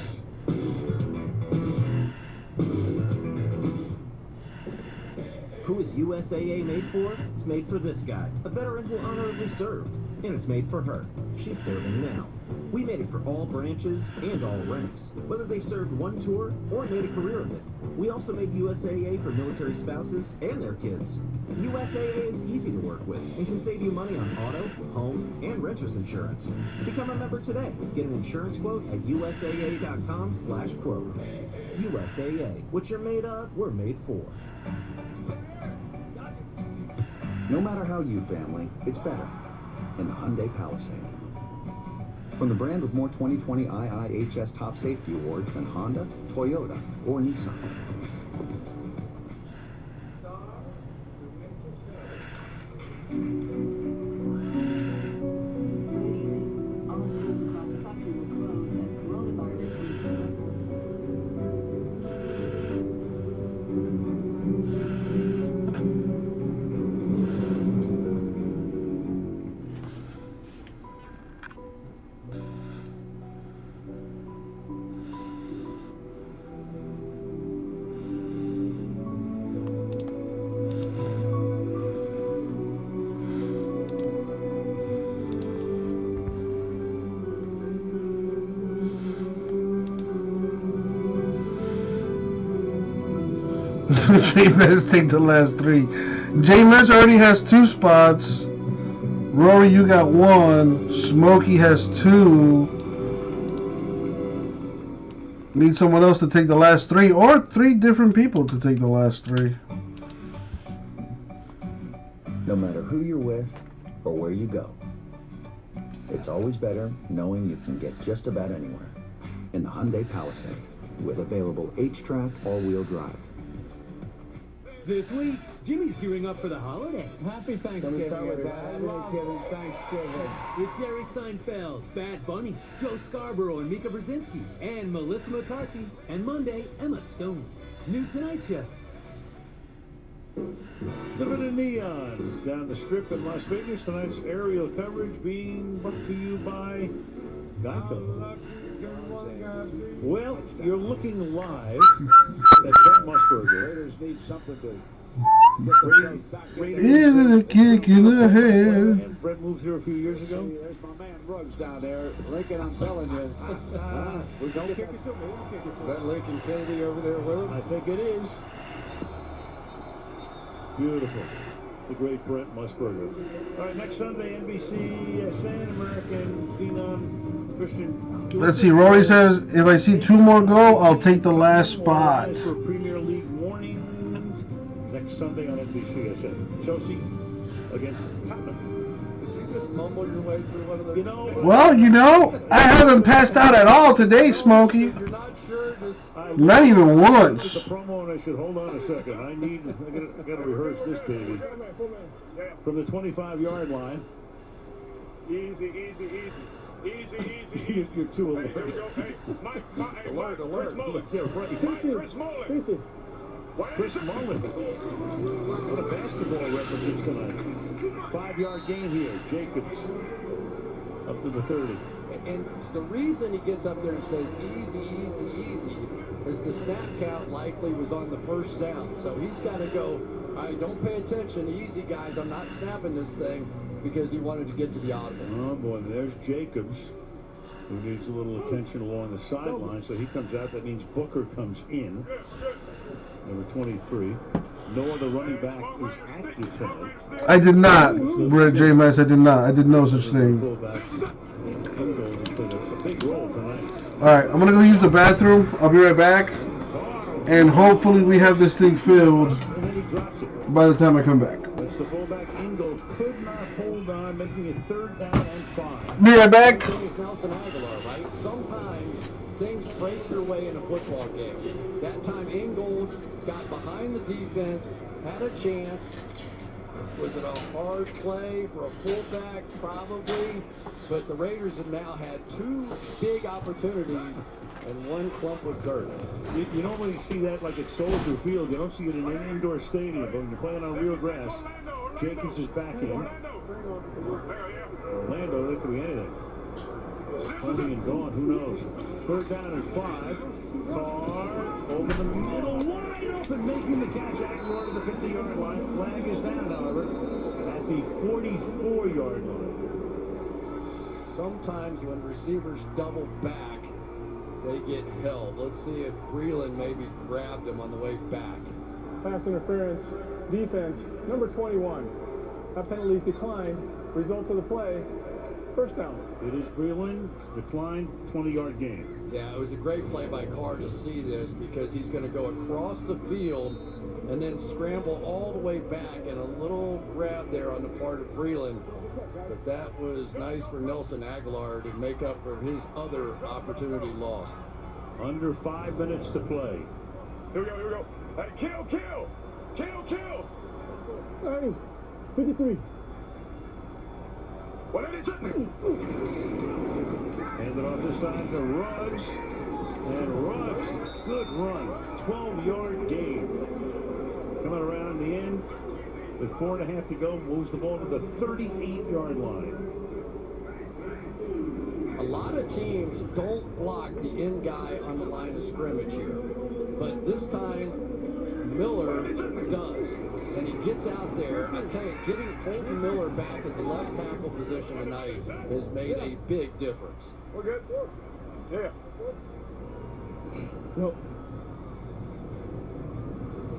Who is USAA made for? It's made for this guy, a veteran who honorably served. And it's made for her. She's serving now. We made it for all branches and all ranks, whether they served one tour or made a career of it. We also made USAA for military spouses and their kids. USAA is easy to work with and can save you money on auto, home, and renter's insurance. Become a member today. Get an insurance quote at USAA.com/quote. USAA. What you're made of, we're made for. No matter how you family, it's better in the Hyundai Palisade. From the brand with more 2020 IIHS Top Safety Awards than Honda, Toyota, or Nissan. J-Mez take the last 3. J-Mez already has 2 spots. Rory, you got 1. Smokey has 2. Need someone else to take the last 3, or 3 different people to take the last 3. No matter who you're with or where you go, it's always better knowing you can get just about anywhere in the Hyundai Palisade with available H-Track all-wheel drive. this week. Jimmy's gearing up for the holiday. Happy Thanksgiving, Can we start with everybody. Happy Thanksgiving? Thanksgiving. With Jerry Seinfeld, Bad Bunny, Joe Scarborough and Mika Brzezinski, and Melissa McCarthy, and Monday, Emma Stone. New Tonight Show. The bit of neon down the strip in Las Vegas. Tonight's aerial coverage being brought to you by Geico. Well, you're looking live at Brent Musburger. Raiders need something to Is a kick in the head. Brent moved here a few years ago. There's my man Ruggs down there. Lincoln, I'm telling you. Don't kick it to me. Don't kick it to Is me. that Lincoln Kennedy over there with him? I think it is. Beautiful. The great Brent Musburger. All right, next Sunday, NBC, American Phenom Christian. Let's see. Rory says, if I see two more go, I'll take the last spot. For Premier League mornings next Sunday on NBCSN. Chelsea against Tottenham. Did you just mumble your way through one of those? You know, Well, you know, I haven't passed out at all today, Smokey. You're not sure? Not even once. The promo, and I said, hold on a second. I got to rehearse this baby. From the 25-yard line. Easy. You're too alert. Here we go. Hey, Mike, Alert. Chris Mullen. Yeah, right. Mike, Chris Mullen. Chris Mullen. What a basketball references tonight. 5-yard gain here. Jacobs up to the 30. And the reason he gets up there and says easy is the snap count likely was on the first sound. So he's got to go, all right, don't pay attention. Easy, guys. I'm not snapping this thing, because he wanted to get to the audible. Oh, boy, there's Jacobs, who needs a little attention along the sideline. So he comes out. That means Booker comes in. Number 23. No other running back is active tonight. I did not, Brett J. Mass. I did not. I did no such thing. Fullback Ingold has played a big role tonight. All right, I'm gonna go use the bathroom. I'll be right back, and hopefully we have this thing filled And then he drops it. by the time I come back. That's the fullback. Ingold could not hold on, making it 3rd down and 5. Be right back. The thing is Nelson Aguilar, right? Sometimes things break your way in a football game. That time Ingold got behind the defense, had a chance. Was it a hard play for a fullback? Probably. But the Raiders have now had 2 big opportunities and 1 clump of dirt. You normally see that like at Soldier Field. You don't see it in an indoor stadium, but when you're playing on real grass, Jacobs is back in. Orlando, that could be anything. Coming and gone, who knows? 3rd down and 5. Carr over the middle, wide open, making the catch. Aguilar to the 50-yard line. Flag is down, however, at the 44-yard line. Sometimes when receivers double back, they get held. Let's see if Breland maybe grabbed him on the way back. Pass interference, defense, number 21. That penalty's declined. Result of the play, 1st down. It is Breland, declined, 20-yard gain. Yeah, it was a great play by Carr to see this, because he's going to go across the field and then scramble all the way back, and a little grab there on the part of Breland. But that was nice for Nelson Aguilar to make up for his other opportunity lost. Under 5 minutes to play. Here we go. Hey, kill! Hey, 53. What did he say? Handed off this time to Ruggs. And Ruggs, good run. 12-yard gain. Coming around the end with 4.5 to go, moves the ball to the 38-yard line. A lot of teams don't block the end guy on the line of scrimmage here. But this time, Miller does. And he gets out there. I tell you, getting Colton Miller back at the left tackle position tonight has made a big difference. We're good. Yeah. No.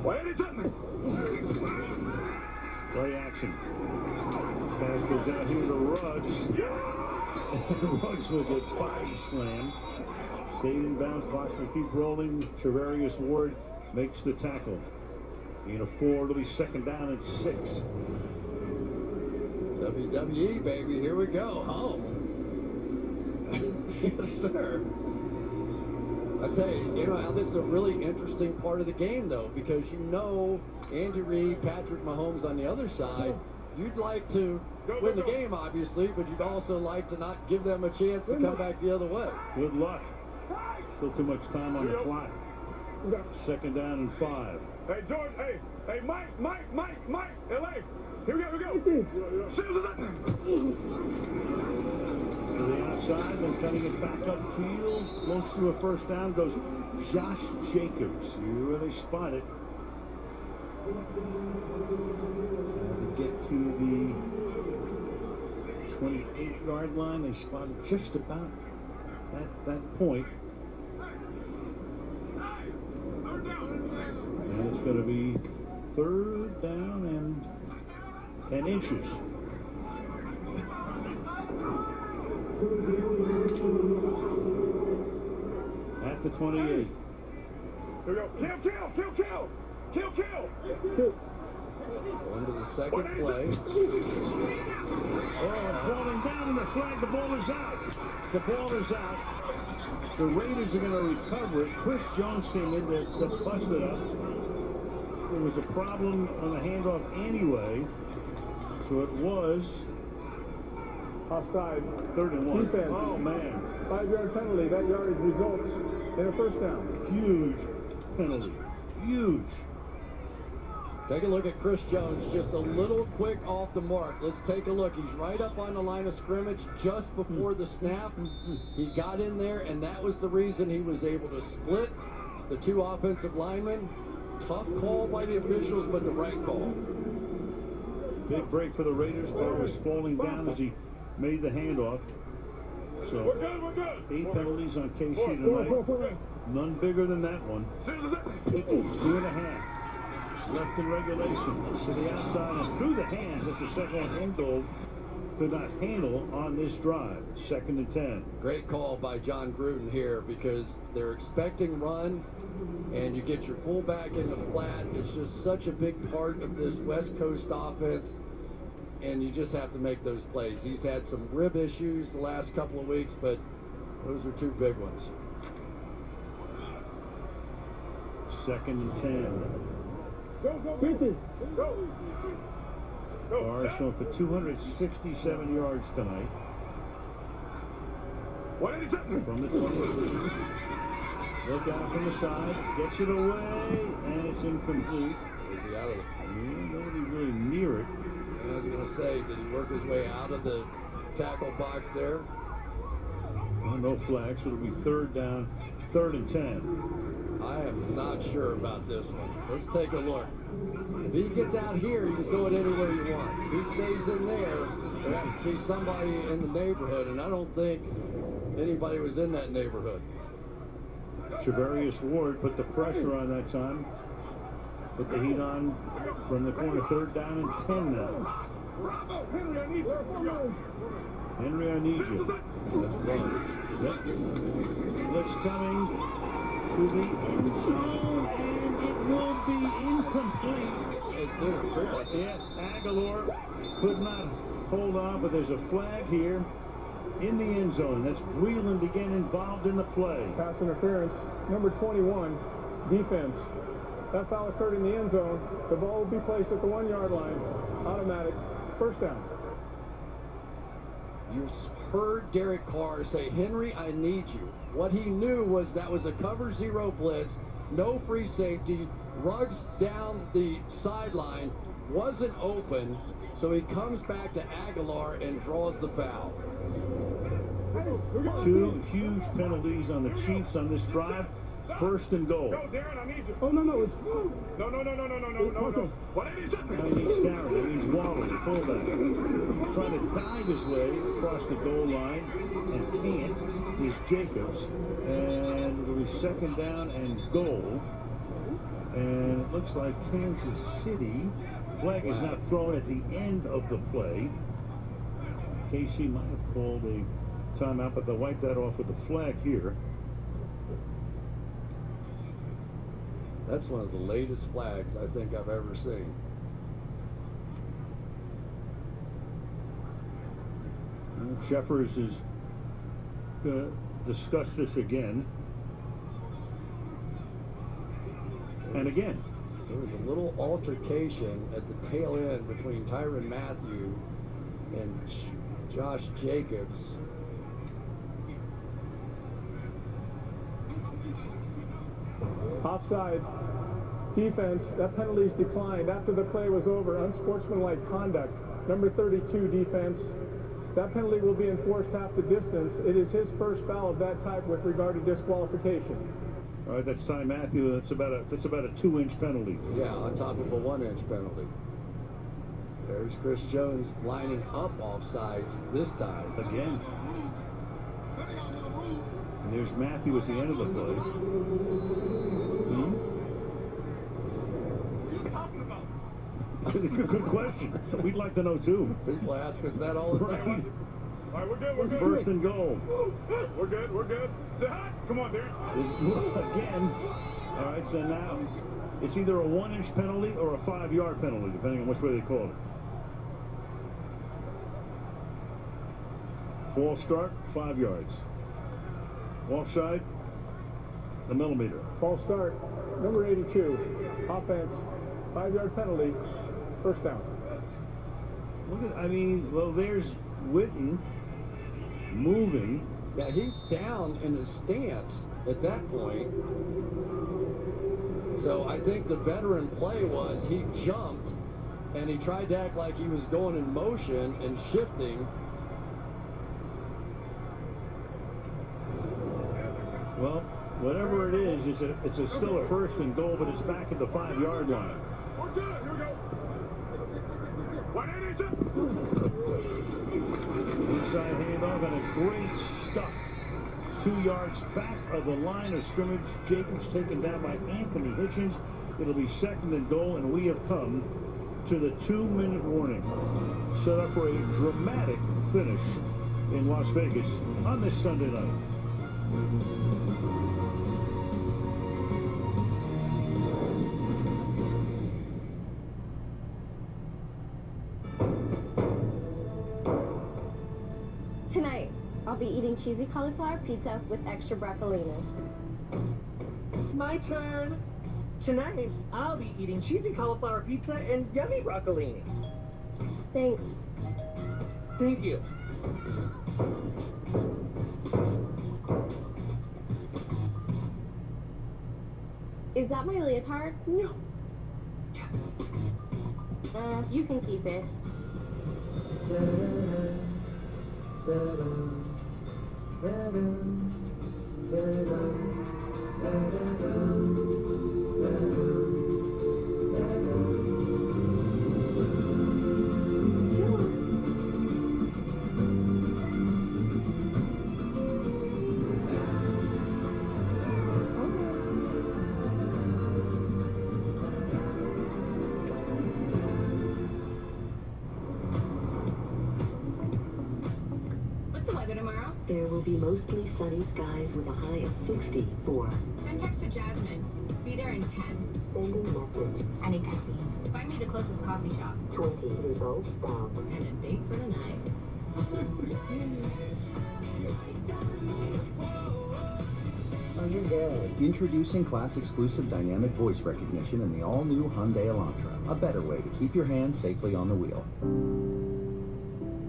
What did he say? Play action. Pass goes out here to Ruggs. Ruggs with a body slam. Stayed in bounds. Clock will keep rolling. Trevarius Ward makes the tackle. In a 4, it'll be 2nd down and 6. WWE, baby. Here we go. Home. Yes, sir. I tell you, Al, this is a really interesting part of the game, though, because Andy Reid, Patrick Mahomes on the other side, you'd like to win the game, obviously, but you'd also like to not give them a chance to come back the other way. Good luck. Still too much time on the clock. Second down and 5. Hey, Jordan, hey, Mike, LA. Here we go. To the outside, then cutting it back upfield. Close to a first down goes Josh Jacobs. See where they spot it. And to get to the 28-yard line, they spotted just about at that point. And it's going to be third down and 10 inches. At the 28. Here we go. Kill. Going to the second play. Oh, falling down in the flag. The ball is out. The ball is out. The Raiders are going to recover it. Chris Jones came in to bust it up. There was a problem on the handoff anyway. So it was offside. 3rd and 1. Defense. Oh, man. 5-yard penalty. That yardage results in a first down. Huge penalty. Huge. Take a look at Chris Jones, just a little quick off the mark. Let's take a look. He's right up on the line of scrimmage just before the snap. He got in there, and that was the reason he was able to split the 2 offensive linemen. Tough call by the officials, but the right call. Big break for the Raiders. Ball was falling down as he made the handoff. So We're good. 8 penalties on KC tonight. None bigger than that one. 2.5. Left in regulation. To the outside and through the hands. That's the second one Ingold could not handle on this drive. 2nd and 10. Great call by John Gruden here, because they're expecting run, and you get your fullback in the flat. It's just such a big part of this West Coast offense, and you just have to make those plays. He's had some rib issues the last couple of weeks, but those are 2 big ones. 2nd and 10. Go. Carr's thrown for 267 yards tonight. From the 23. Look out from the side. Gets it away, and it's incomplete. Is he out of it? Nobody really near it. I was going to say, did he work his way out of the tackle box there? Well, no flag, so it'll be 3rd down, 3rd and 10. I am not sure about this one. Let's take a look. If he gets out here, you can throw it anywhere you want. If he stays in there, there has to be somebody in the neighborhood, and I don't think anybody was in that neighborhood. Travarius Ward put the pressure on that time. Put the heat on from the corner. 3rd down and 10 now. Henry, I need you. Henry, I need you. That's runs. Yep. Blitz coming to the end zone, and it will be incomplete. It's interference. Yes, Aguilar could not hold on, but there's a flag here in the end zone. That's Breland again involved in the play. Pass interference. Number 21, defense. That foul occurred in the end zone. The ball will be placed at the 1-yard line. Automatic. First down. You heard Derek Carr say, Henry, I need you. What he knew was that was a cover 0 blitz, no free safety, Ruggs down the sideline, wasn't open, so he comes back to Aguilar and draws the foul. 2 huge penalties on the Chiefs on this drive. 1st and goal. Go, Darren, I need you. Oh, no. It's... No. What is it? Now he needs Darren. That means Waddle, the fullback. Trying to dive his way across the goal line and can't is Jacobs. And it'll be 2nd down and goal. And it looks like Kansas City. Flag is not thrown at the end of the play. KC might have called a timeout, but they'll wipe that off with the flag here. That's one of the latest flags I think I've ever seen. Jeffers has discussed this again. And again. There was a little altercation at the tail end between Tyrann Mathieu and Josh Jacobs. Offside. Defense, that penalty's declined after the play was over. Unsportsmanlike conduct. Number 32 defense. That penalty will be enforced half the distance. It is his first foul of that type with regard to disqualification. All right, that's Tyrann Mathieu. That's about a 2-inch penalty. Yeah, on top of a 1-inch penalty. There's Chris Jones lining up offsides this time. Again. And there's Mathieu at the end of the play. Good question. We'd like to know, too. People ask us that all the time. All right, we're good, we're good. First and goal. We're good, we're good. Say hi. Come on, dude. Again. All right, so now it's either a 1-inch penalty or a 5-yard penalty, depending on which way they call it. False start, 5 yards. Offside, a millimeter. False start, number 82. Offense, 5-yard penalty, first down. Look at, I mean, well, there's Witten moving. Yeah, he's down in his stance at that point. So I think the veteran play was he jumped and he tried to act like he was going in motion and shifting. Well, whatever it is, it's still a first and goal, but it's back at the 5-yard line. We're good, here we go. Inside handoff and a great stuff. 2 yards back of the line of scrimmage. Jacobs taken down by Anthony Hitchens. It'll be second and goal, and we have come to the 2-minute warning. Set up for a dramatic finish in Las Vegas on this Sunday night. Tonight, I'll be eating cheesy cauliflower pizza with extra broccolini. My turn. Tonight, I'll be eating cheesy cauliflower pizza and yummy broccolini. Thanks. Thank you. Is that my leotard? No. You can keep it. There will be mostly sunny skies with a high of 64. Send text to Jasmine. Be there in 10. Sending message. I need caffeine. Find me the closest coffee shop. 20 results found. And a date for tonight. Oh, you're good. Introducing class-exclusive dynamic voice recognition in the all-new Hyundai Elantra. A better way to keep your hands safely on the wheel.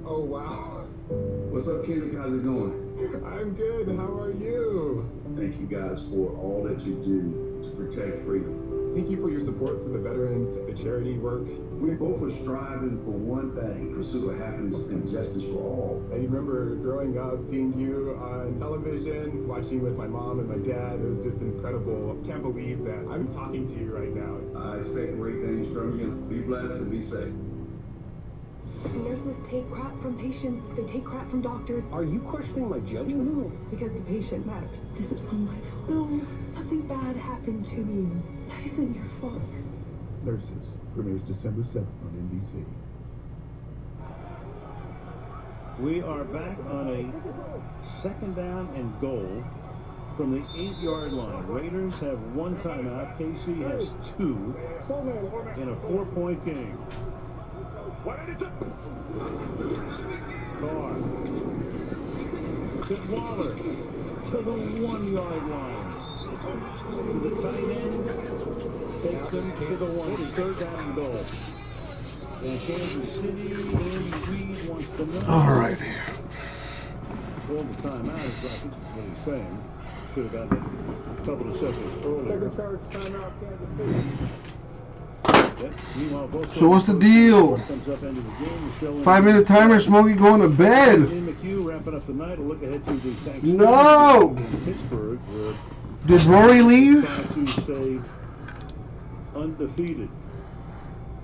Oh, wow. What's up, Kendrick? How's it going? I'm good. How are you? Thank you guys for all that you do to protect freedom. Thank you for your support for the veterans, the charity work. We both are striving for one thing, pursuit of happiness and justice for all. I remember growing up, seeing you on television, watching with my mom and my dad. It was just incredible. I can't believe that I'm talking to you right now. I expect great things from you. Be blessed and be safe. Nurses take crap from patients. They take crap from doctors. Are you questioning my judgment? No, because the patient matters. This is all my fault. No, something bad happened to you. That isn't your fault. Nurses premieres December 7th on NBC. We are back on a second down and goal from the 8-yard line. Raiders have 1 timeout. KC has 2 in a 4-point game. Carr. Fitz Waller to the 1-yard line. To the tight end. Takes them to the 1. 3rd down and goal. And Kansas City, Andy Reid wants to know. All right. Called the timeout, is what he's saying. Should have gotten it a couple of seconds earlier. Timeout, Kansas City. So what's the deal? 5-minute timer, Smokey going to bed. No! Did Rory leave? Undefeated.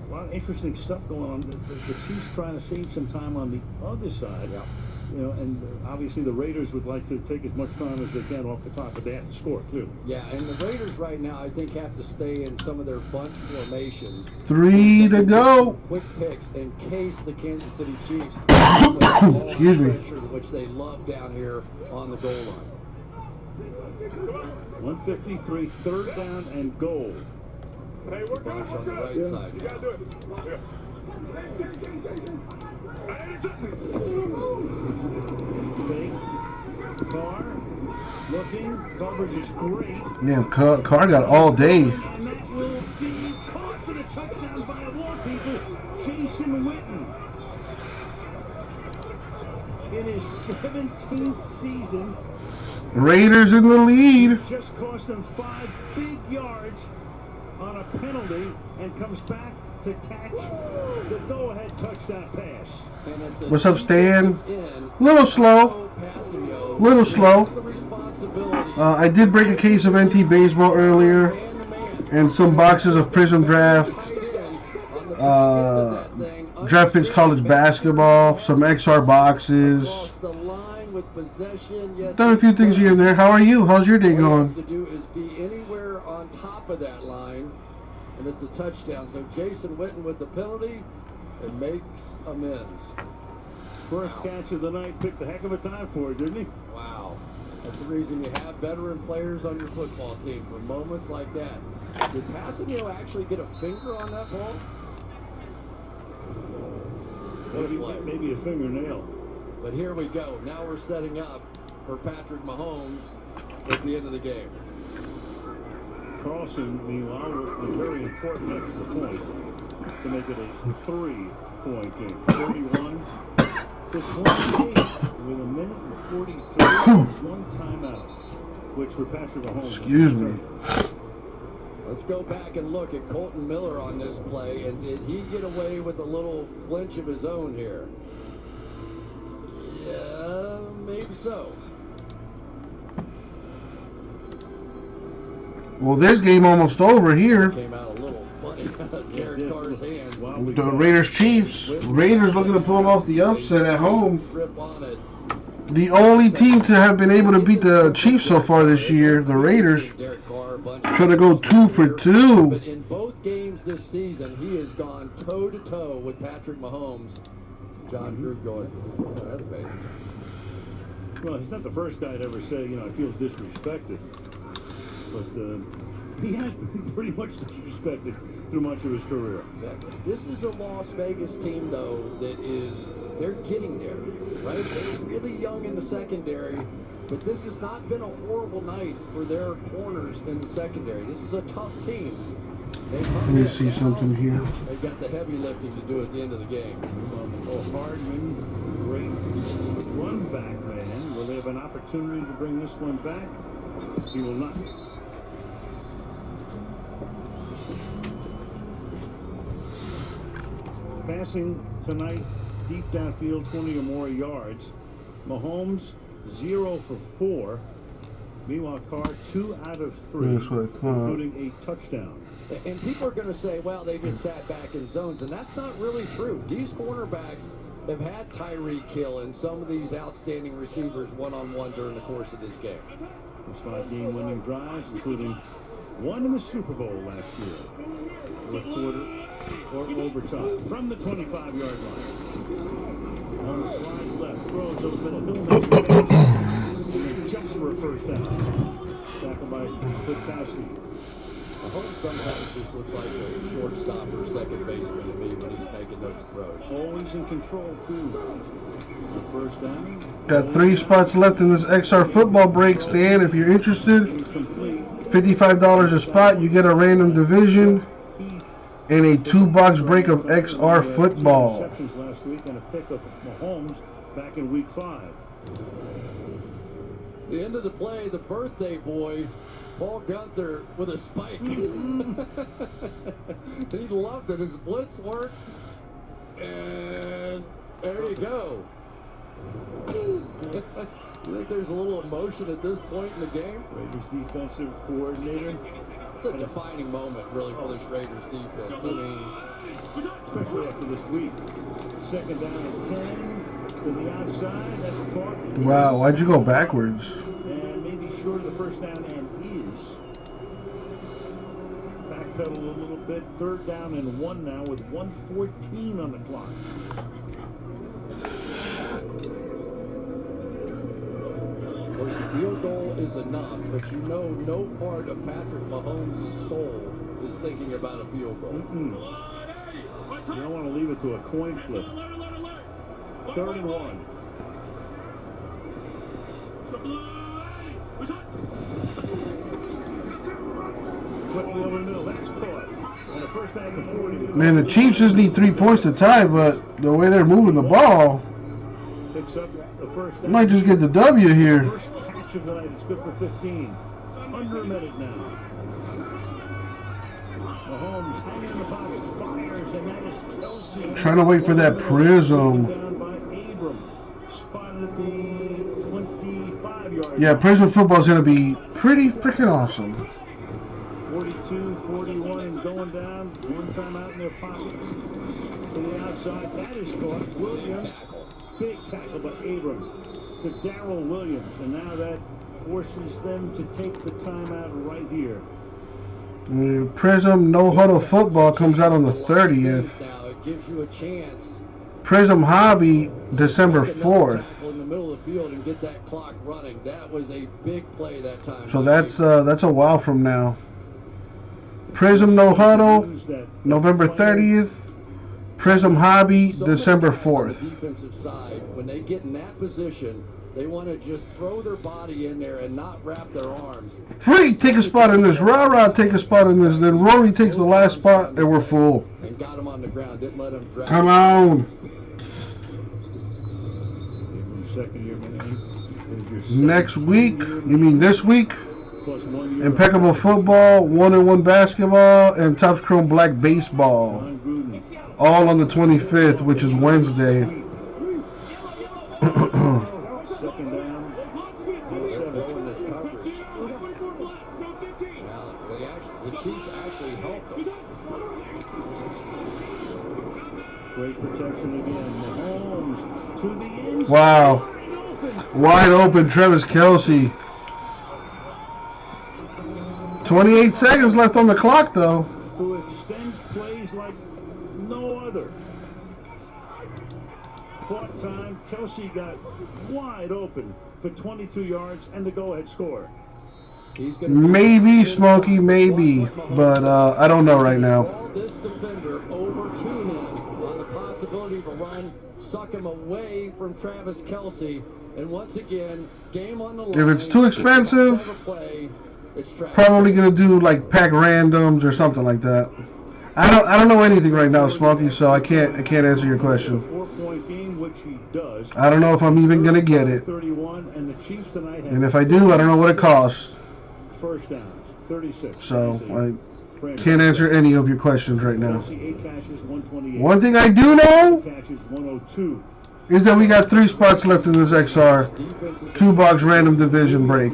A lot of interesting stuff going on. The Chiefs trying to save some time on the other side. Yeah. You know, and obviously the Raiders would like to take as much time as they can off the clock, but they have to score, clearly. Yeah, and the Raiders right now, I think, have to stay in some of their bunch formations. 3 to go. Quick picks in case the Kansas City Chiefs excuse me, pressure, which they love down here on the goal line. 153, 3rd down and goal. Hey, we're bunch on the right side. You gotta do it. Fake. Carr looking. Coverage is great. Yeah, Carr got all day. And that will be caught for the touchdown by a wall, people. Jason Witten. In his 17th season. Raiders in the lead. Just cost them 5 big yards on a penalty and comes back to catch the go-ahead touchdown pass. What's up, Stan? Little slow. Little slow. I did break a case of NT Baseball earlier and some boxes of Prism Draft. Draft Picks College Basketball, some XR boxes. Done a few things here and there. How are you? How's your day going? To do is be anywhere on top of that line, and it's a touchdown. So Jason Witten with the penalty, it makes amends. First catch of the night, picked a heck of a time for it, didn't he? Wow. That's the reason you have veteran players on your football team for moments like that. Did Passanio actually get a finger on that ball? Maybe a fingernail. But here we go. Now we're setting up for Patrick Mahomes at the end of the game. Carlson, meanwhile, with a very important extra point to make it a 3-point game. 31 to 28 with a minute and 43 one timeout, which for Patrick Mahomes. Excuse me. Let's go back and look at Colton Miller on this play, and did he get away with a little flinch of his own here? Yeah, maybe so. Well, this game almost over here. Came out a little funny out of Derek Carr's hands. The Raiders Chiefs. Raiders looking to pull off the upset at home. The only team to have been able to beat the Chiefs so far this year, the Raiders, trying to go 2 for 2. But in both games this season, he has gone toe-to-toe with Patrick Mahomes. John Drew going, that's big. Well, he's not the first guy to ever say, you know, I feel disrespected. But he has been pretty much disrespected through much of his career. Yeah, this is a Las Vegas team, though, that is, they're getting there, right? They're really young in the secondary, but this has not been a horrible night for their corners in the secondary. This is a tough team. Let me see something here. They've got the heavy lifting to do at the end of the game. Hardman, great run back man. Will they have an opportunity to bring this one back? He will not. Passing tonight, deep downfield, 20 or more yards. Mahomes, 0 for 4. Meanwhile, Carr, 2 out of 3, including a touchdown. And people are going to say, well, they just sat back in zones, and that's not really true. These cornerbacks have had Tyreek Hill and some of these outstanding receivers one-on-one during the course of this game. Those 5 game-winning drives, including one in the Super Bowl last year. Fourth quarter or overtime from the 25-yard line. On slides left, throws over the middle, jumps for a first down. Tackled by Kwiatkowski. I hope sometimes this looks like a shortstop or second baseman to me when he's making those throws. Always in control, too. The first down. Got 3 spots left in this XR football break, Stan, if you're interested. Complete. $55 a spot. You get a random division and a 2-box break of XR football. Interceptions last week and a pick of Mahomes back in week 5. The end of the play, the birthday boy, Paul Gunther with a spike. He loved it. His blitz worked. And there you go. You think there's a little emotion at this point in the game? Raiders defensive coordinator. It's a defining moment, really, for this Raiders defense. I mean, especially after this week. Second down and 10 to the outside. That's caught. Wow, why'd you go backwards? And maybe short of the first down and is. Backpedal a little bit. Third down and 1 now with 1:14 on the clock. Of course, the field goal is enough, but you know no part of Patrick Mahomes' soul is thinking about a field goal. You don't want to leave it to a coin flip. Third and 1. Quickly over the middle. That's caught. And a first down to 40. Man, the Chiefs just need 3 points to tie, but the way they're moving the ball, Picks up the first down. might just get the W here. First catch of the night. It's good for 15. Under a minute now. Mahomes hanging in the pocket. Fires, and that is Kelsey. Trying to wait for that prism. Down by Abram. Spotted at the 25-yard. Yeah, prism football is going to be pretty freaking awesome. 42-41 and going down. One time out in their pocket. To the outside. That is caught. Williams. Big tackle by Abram to Darrell Williams. And now that forces them to take the timeout right here. Prism no huddle football comes out on the 30th. Now it gives you a chance. Prism Hobby December 4th. In the middle of the field and get that clock running. That was a big play that time. So that's a while from now. Prism no huddle November 30th. Prism Hobby December 4th. Defensive side, when they get in that position, they want to just throw their body in there and not wrap their arms. Freak, take a spot in this. Rah-rah, take a spot in this. Then Rory takes the last spot, and we're full. And got him on the ground. Didn't let him drag. Come on. Second year, Next week, you mean this week? Impeccable football, 1-on-1 basketball, and Topps Chrome Black baseball. All on the 25th, which is Wednesday. Second down. Blowing this coverage. Now, the Chiefs actually helped them. Great protection again. Mahomes to the end. Wow. Wide open, Travis Kelce. 28 seconds left on the clock, though. Who extends plays like no other. Clock time. Kelce got wide open for 22 yards and the go-ahead score. Maybe, Smokey, maybe. But I don't know right now. This defender over to him on the possibility of a run. Suck him away from Travis Kelce. And once again, game on the line. If it's too expensive, probably gonna do like pack randoms or something like that. I don't know anything right now, Smokey, so I can't answer your question. 4-point game, which he does. I don't know if I'm even gonna get it. 31, and the Chiefs tonight have, And if I do, I don't know what it costs. First downs, 36. So I can't answer any of your questions right now. 8 catches, 128. One thing I do know Catches, 102. is that we got 3 spots left in this XR 2-box random division break.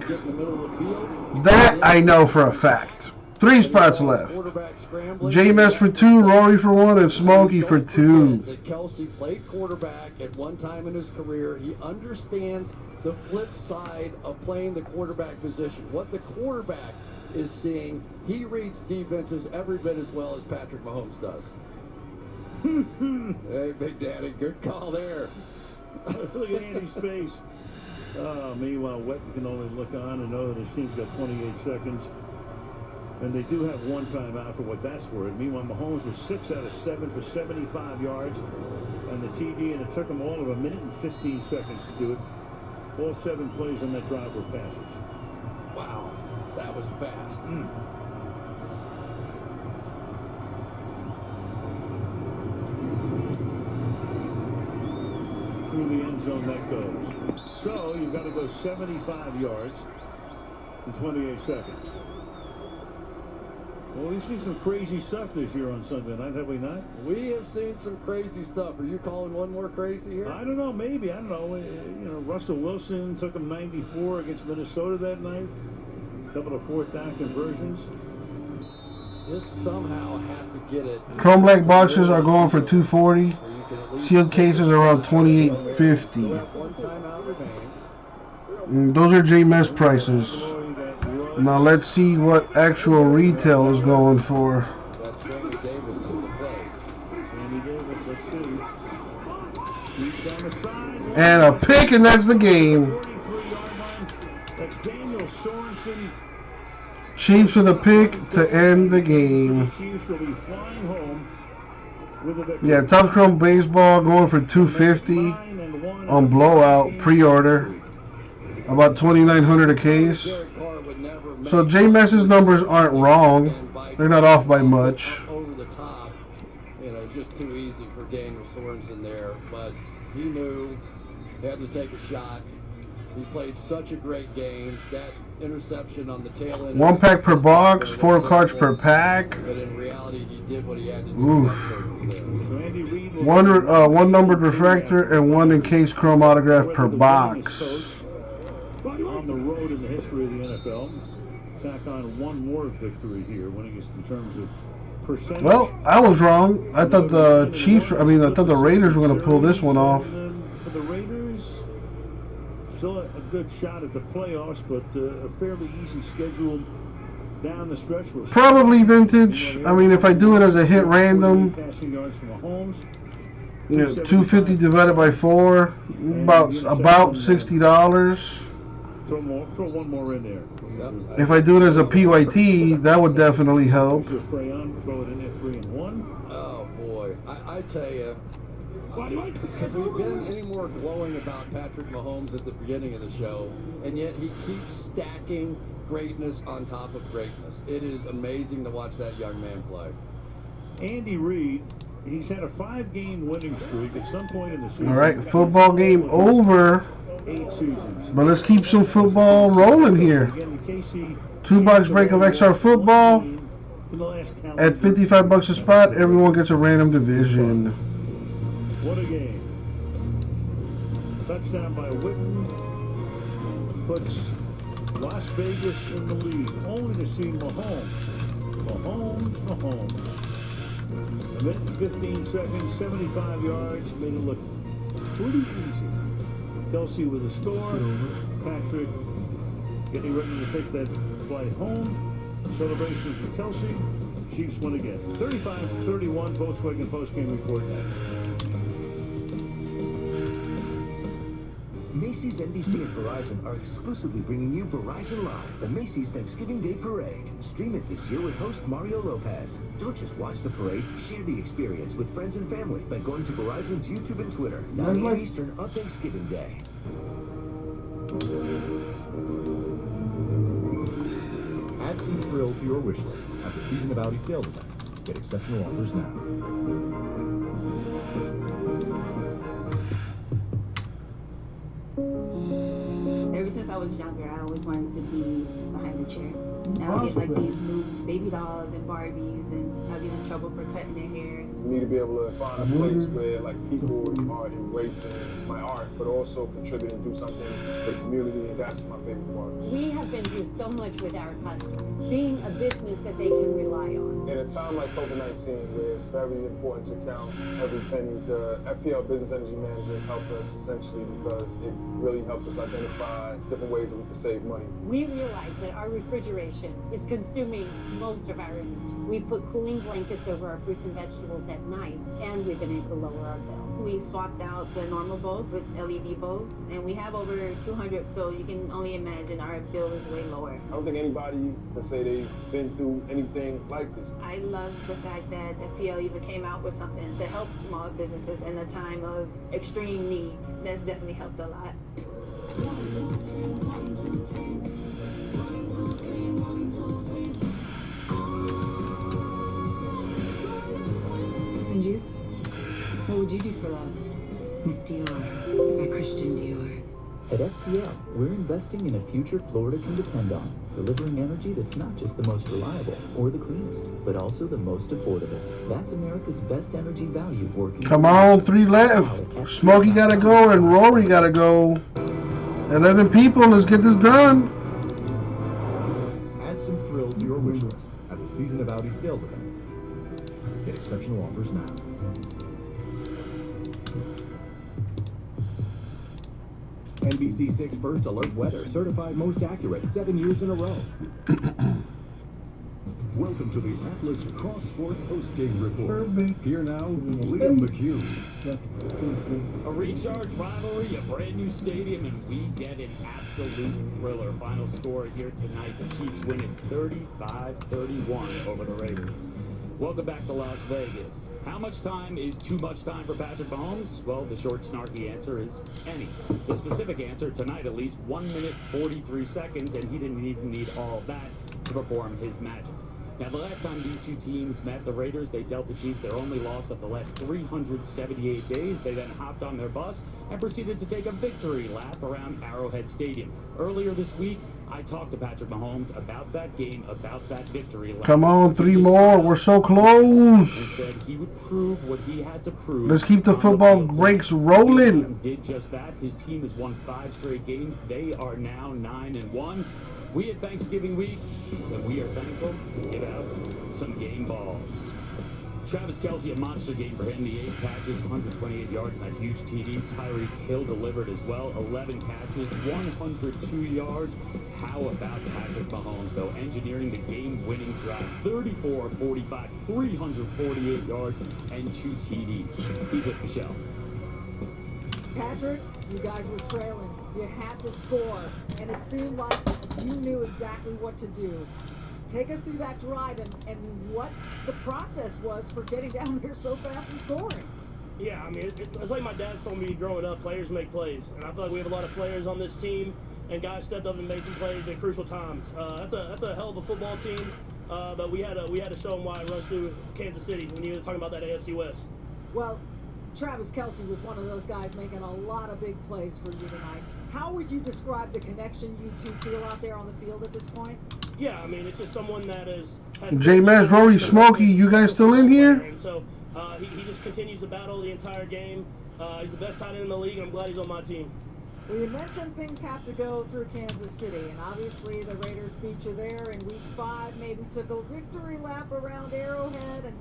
That I know for a fact. 3 spots left. JMS for 2, Rory for 1, and Smokey for 2. That Kelce played quarterback at one time in his career. He understands the flip side of playing the quarterback position. What the quarterback is seeing, he reads defenses every bit as well as Patrick Mahomes does. Hey, Big Daddy, good call there. Look at Andy's face. Meanwhile, Wetton can only look on and know that his team's got 28 seconds. And they do have one timeout for what that's worth. Meanwhile, Mahomes was 6 out of 7 for 75 yards. And the TD, and it took him all of a minute and 15 seconds to do it. All 7 plays on that drive were passes. Wow. That was fast. Through the end zone that goes. So you've got to go 75 yards in 28 seconds. Well, we've seen some crazy stuff this year on Sunday night, have we not? We have seen some crazy stuff. Are you calling one more crazy here? I don't know. Maybe. I don't know. You know, Russell Wilson took him 94 against Minnesota that night. A couple of fourth down conversions. Just somehow have to get it. Chrome black boxes are going for $240. Sealed cases are around $28.50. Those are JMS prices. Now let's see what actual retail is going for. That's Sammy Davis is the play. Sammy Davis, let's see. Deep down the side. And a pick, and that's the game. 43-yard line. That's Daniel Sorensen. Chiefs with a pick to end the game. Chiefs will be flying home with a victory. Yeah, Topps Chrome Baseball going for $250 on blowout pre-order. About $2,900 a case. So JMS's numbers aren't wrong. They're not off by much. Over the top, you know, just too easy for Daniel Sorensen there. But he knew he had to take a shot. He played such a great game. That interception on the tail end. 1 pack per box, 4 cards per pack. But in reality, he did what he had to do in that circumstance. One numbered refractor and 1 encased Chrome autograph per box. On the road in the history of the NFL. Tack on one more victory here, winning in terms of percentage. Well, I was wrong. I thought the Chiefs, I thought the Raiders were going to pull this one off. For the Raiders, still a good shot at the playoffs, but a fairly easy schedule down the stretch. Probably vintage. If I do it as a hit random, passing yards from Mahomes. 250 divided by 4, about $60. Throw one more in there. If I do it as a PYT, that would definitely help. Throw it in there, 3 and 1. Oh boy, I tell you, have we been any more glowing about Patrick Mahomes at the beginning of the show? And yet he keeps stacking greatness on top of greatness. It is amazing to watch that young man play. Andy Reid, he's had a 5-game winning streak at some point in the season. All right, football game over. 8 seasons. But let's keep some football rolling here. 2-box break of XR football. At $55 a spot, everyone gets a random division. What a game. Touchdown by Witten puts Las Vegas in the lead. Only to see Mahomes. A minute and 15 seconds, 75 yards. Made it look pretty easy. Kelsey with a score. Patrick getting ready to take that flight home. Celebration for Kelsey. Chiefs win again. 35-31. Volkswagen postgame report next. Macy's, NBC, and Verizon are exclusively bringing you Verizon Live, the Macy's Thanksgiving Day Parade. Stream it this year with host Mario Lopez. Don't just watch the parade, share the experience with friends and family by going to Verizon's YouTube and Twitter, 9 a.m. Eastern on Thanksgiving Day. Add some thrill to your wish list at the Season of Audi sales event. Get exceptional offers now. Ever since I was younger, I always wanted to be behind the chair. Now I get like these new baby dolls and Barbies, and I'll get in trouble for cutting their hair. For me to be able to find a place where like people are embracing my art, but also contributing to do something for the community, and that's my favorite part. We have been through so much with our customers, being a business that they can rely on. In a time like COVID-19, where it's very important to count every penny, the FPL Business Energy Managers helped us essentially because it really helped us identify different ways that we could save money. We realize that our refrigeration is consuming most of our energy. We've put cooling blankets over our fruits and vegetables at night, and we've been able to lower our bill. We swapped out the normal bulbs with LED bulbs, and we have over 200, so you can only imagine our bill is way lower. I don't think anybody can say they've been through anything like this. I love the fact that FPL even came out with something to help small businesses in a time of extreme need. That's definitely helped a lot. would you do for love? Miss Dior, or Christian Dior? At FPL, we're investing in a future Florida can depend on, delivering energy that's not just the most reliable or the cleanest, but also the most affordable. That's America's best energy value working. Come on, 3 left. Smokey gotta go and Rory gotta go. 11 people, let's get this done. Add some thrill to your wish list at the Season of Audi sales event. Get exceptional offers now. NBC6 First Alert Weather, certified most accurate 7 years in a row. Welcome to the Atlas Cross Sport Post-Game Report. Here now, Liam McHugh. A recharge rivalry, a brand new stadium, and we get an absolute thriller. Final score here tonight, the Chiefs win it 35-31 over the Raiders. Welcome back to Las Vegas. How much time is too much time for Patrick Mahomes? Well, the short, snarky answer is any. The specific answer, tonight at least 1 minute, 43 seconds, and he didn't even need all of that to perform his magic. Now, the last time these two teams met, the Raiders, they dealt the Chiefs their only loss of the last 378 days. They then hopped on their bus and proceeded to take a victory lap around Arrowhead Stadium. Earlier this week, I talked to Patrick Mahomes about that game, about that victory lap. Come on, 3 more. We're so close. Said he would prove what he had to prove. Let's keep the football breaks rolling. Did just that. His team has won 5 straight games. They are now 9-1. We had Thanksgiving week, and we are thankful to give out some game balls. Travis Kelce, a monster game for him. The 8 catches, 128 yards, and that huge TD. Tyreek Hill delivered as well. 11 catches, 102 yards. How about Patrick Mahomes, though? Engineering the game-winning drive. 34-45, 348 yards, and 2 TDs. He's with Michelle. Patrick, you guys were trailing. You had to score, and it seemed like you knew exactly what to do. Take us through that drive and what the process was for getting down there so fast and scoring. Yeah, I mean, it's like my dad told me growing up, players make plays. And I feel like we have a lot of players on this team, and guys stepped up and made some plays at crucial times. That's a hell of a football team, but we had to show them why it runs through Kansas City when you were talking about that AFC West. Well, Travis Kelce was one of those guys making a lot of big plays for you tonight. How would you describe the connection you two feel out there on the field at this point? Yeah, I mean, it's just someone that has J-Mass, Rory, Smokey, you guys still in here? And so he just continues to battle the entire game. He's the best tight end in the league, and I'm glad he's on my team. Well, you mentioned things have to go through Kansas City, and obviously the Raiders beat you there in Week 5, maybe took a victory lap around Arrowhead and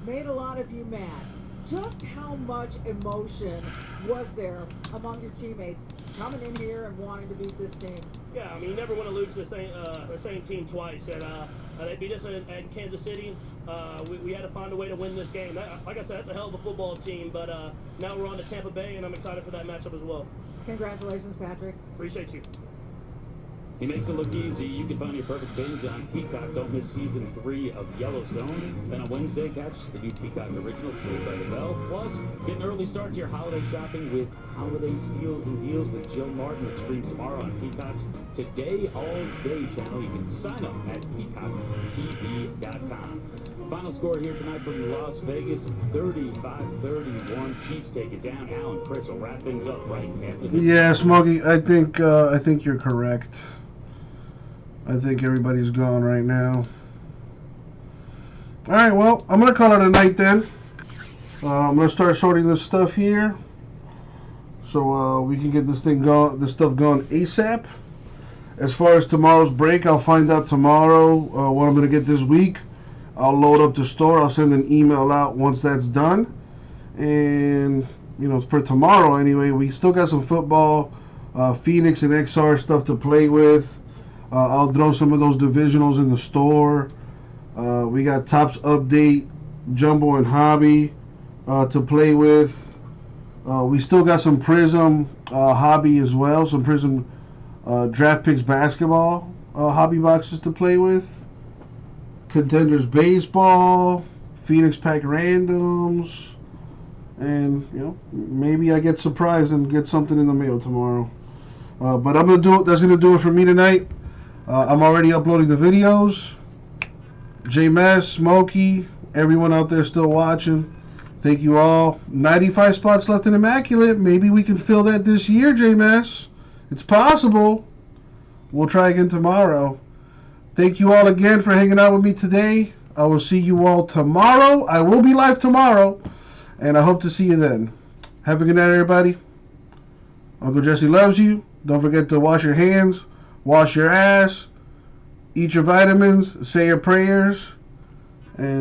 made a lot of you mad. Just how much emotion was there among your teammates coming in here and wanting to beat this team? Yeah, I mean, you never want to lose to the same team twice. And they beat us in Kansas City. We had to find a way to win this game. Like I said, that's a hell of a football team. But now we're on to Tampa Bay, and I'm excited for that matchup as well. Congratulations, Patrick. Appreciate you. He makes it look easy. You can find your perfect binge on Peacock. Don't miss Season 3 of Yellowstone. Then on Wednesday, catch the new Peacock original, Saved by the Bell. Plus, get an early start to your holiday shopping with holiday steals and deals with Jill Martin that streams tomorrow on Peacock's Today All Day channel. You can sign up at peacocktv.com. Final score here tonight from Las Vegas, 35-31. Chiefs take it down. Alan, Chris will wrap things up right after this. Yeah, Smokey, I think you're correct. I think everybody's gone right now. All right, well, I'm gonna call it a night then. I'm gonna start sorting this stuff here, so we can get this stuff going ASAP. As far as tomorrow's break, I'll find out tomorrow what I'm gonna get this week. I'll load up the store. I'll send an email out once that's done. And, you know, for tomorrow anyway, we still got some football, Phoenix and XR stuff to play with. I'll throw some of those divisionals in the store. We got Topps Update, Jumbo and Hobby to play with. We still got some Prism Hobby as well. Some Prism Draft Picks Basketball hobby boxes to play with. Contenders Baseball, Phoenix Pack Randoms, and you know, maybe I get surprised and get something in the mail tomorrow. But I'm gonna do it. That's gonna do it for me tonight. I'm already uploading the videos. J-Mass, Smokey, everyone out there still watching. Thank you all. 95 spots left in Immaculate. Maybe we can fill that this year, JMS. It's possible. We'll try again tomorrow. Thank you all again for hanging out with me today. I will see you all tomorrow. I will be live tomorrow, and I hope to see you then. Have a good night, everybody. Uncle Jesse loves you. Don't forget to wash your hands, wash your ass, eat your vitamins, say your prayers, and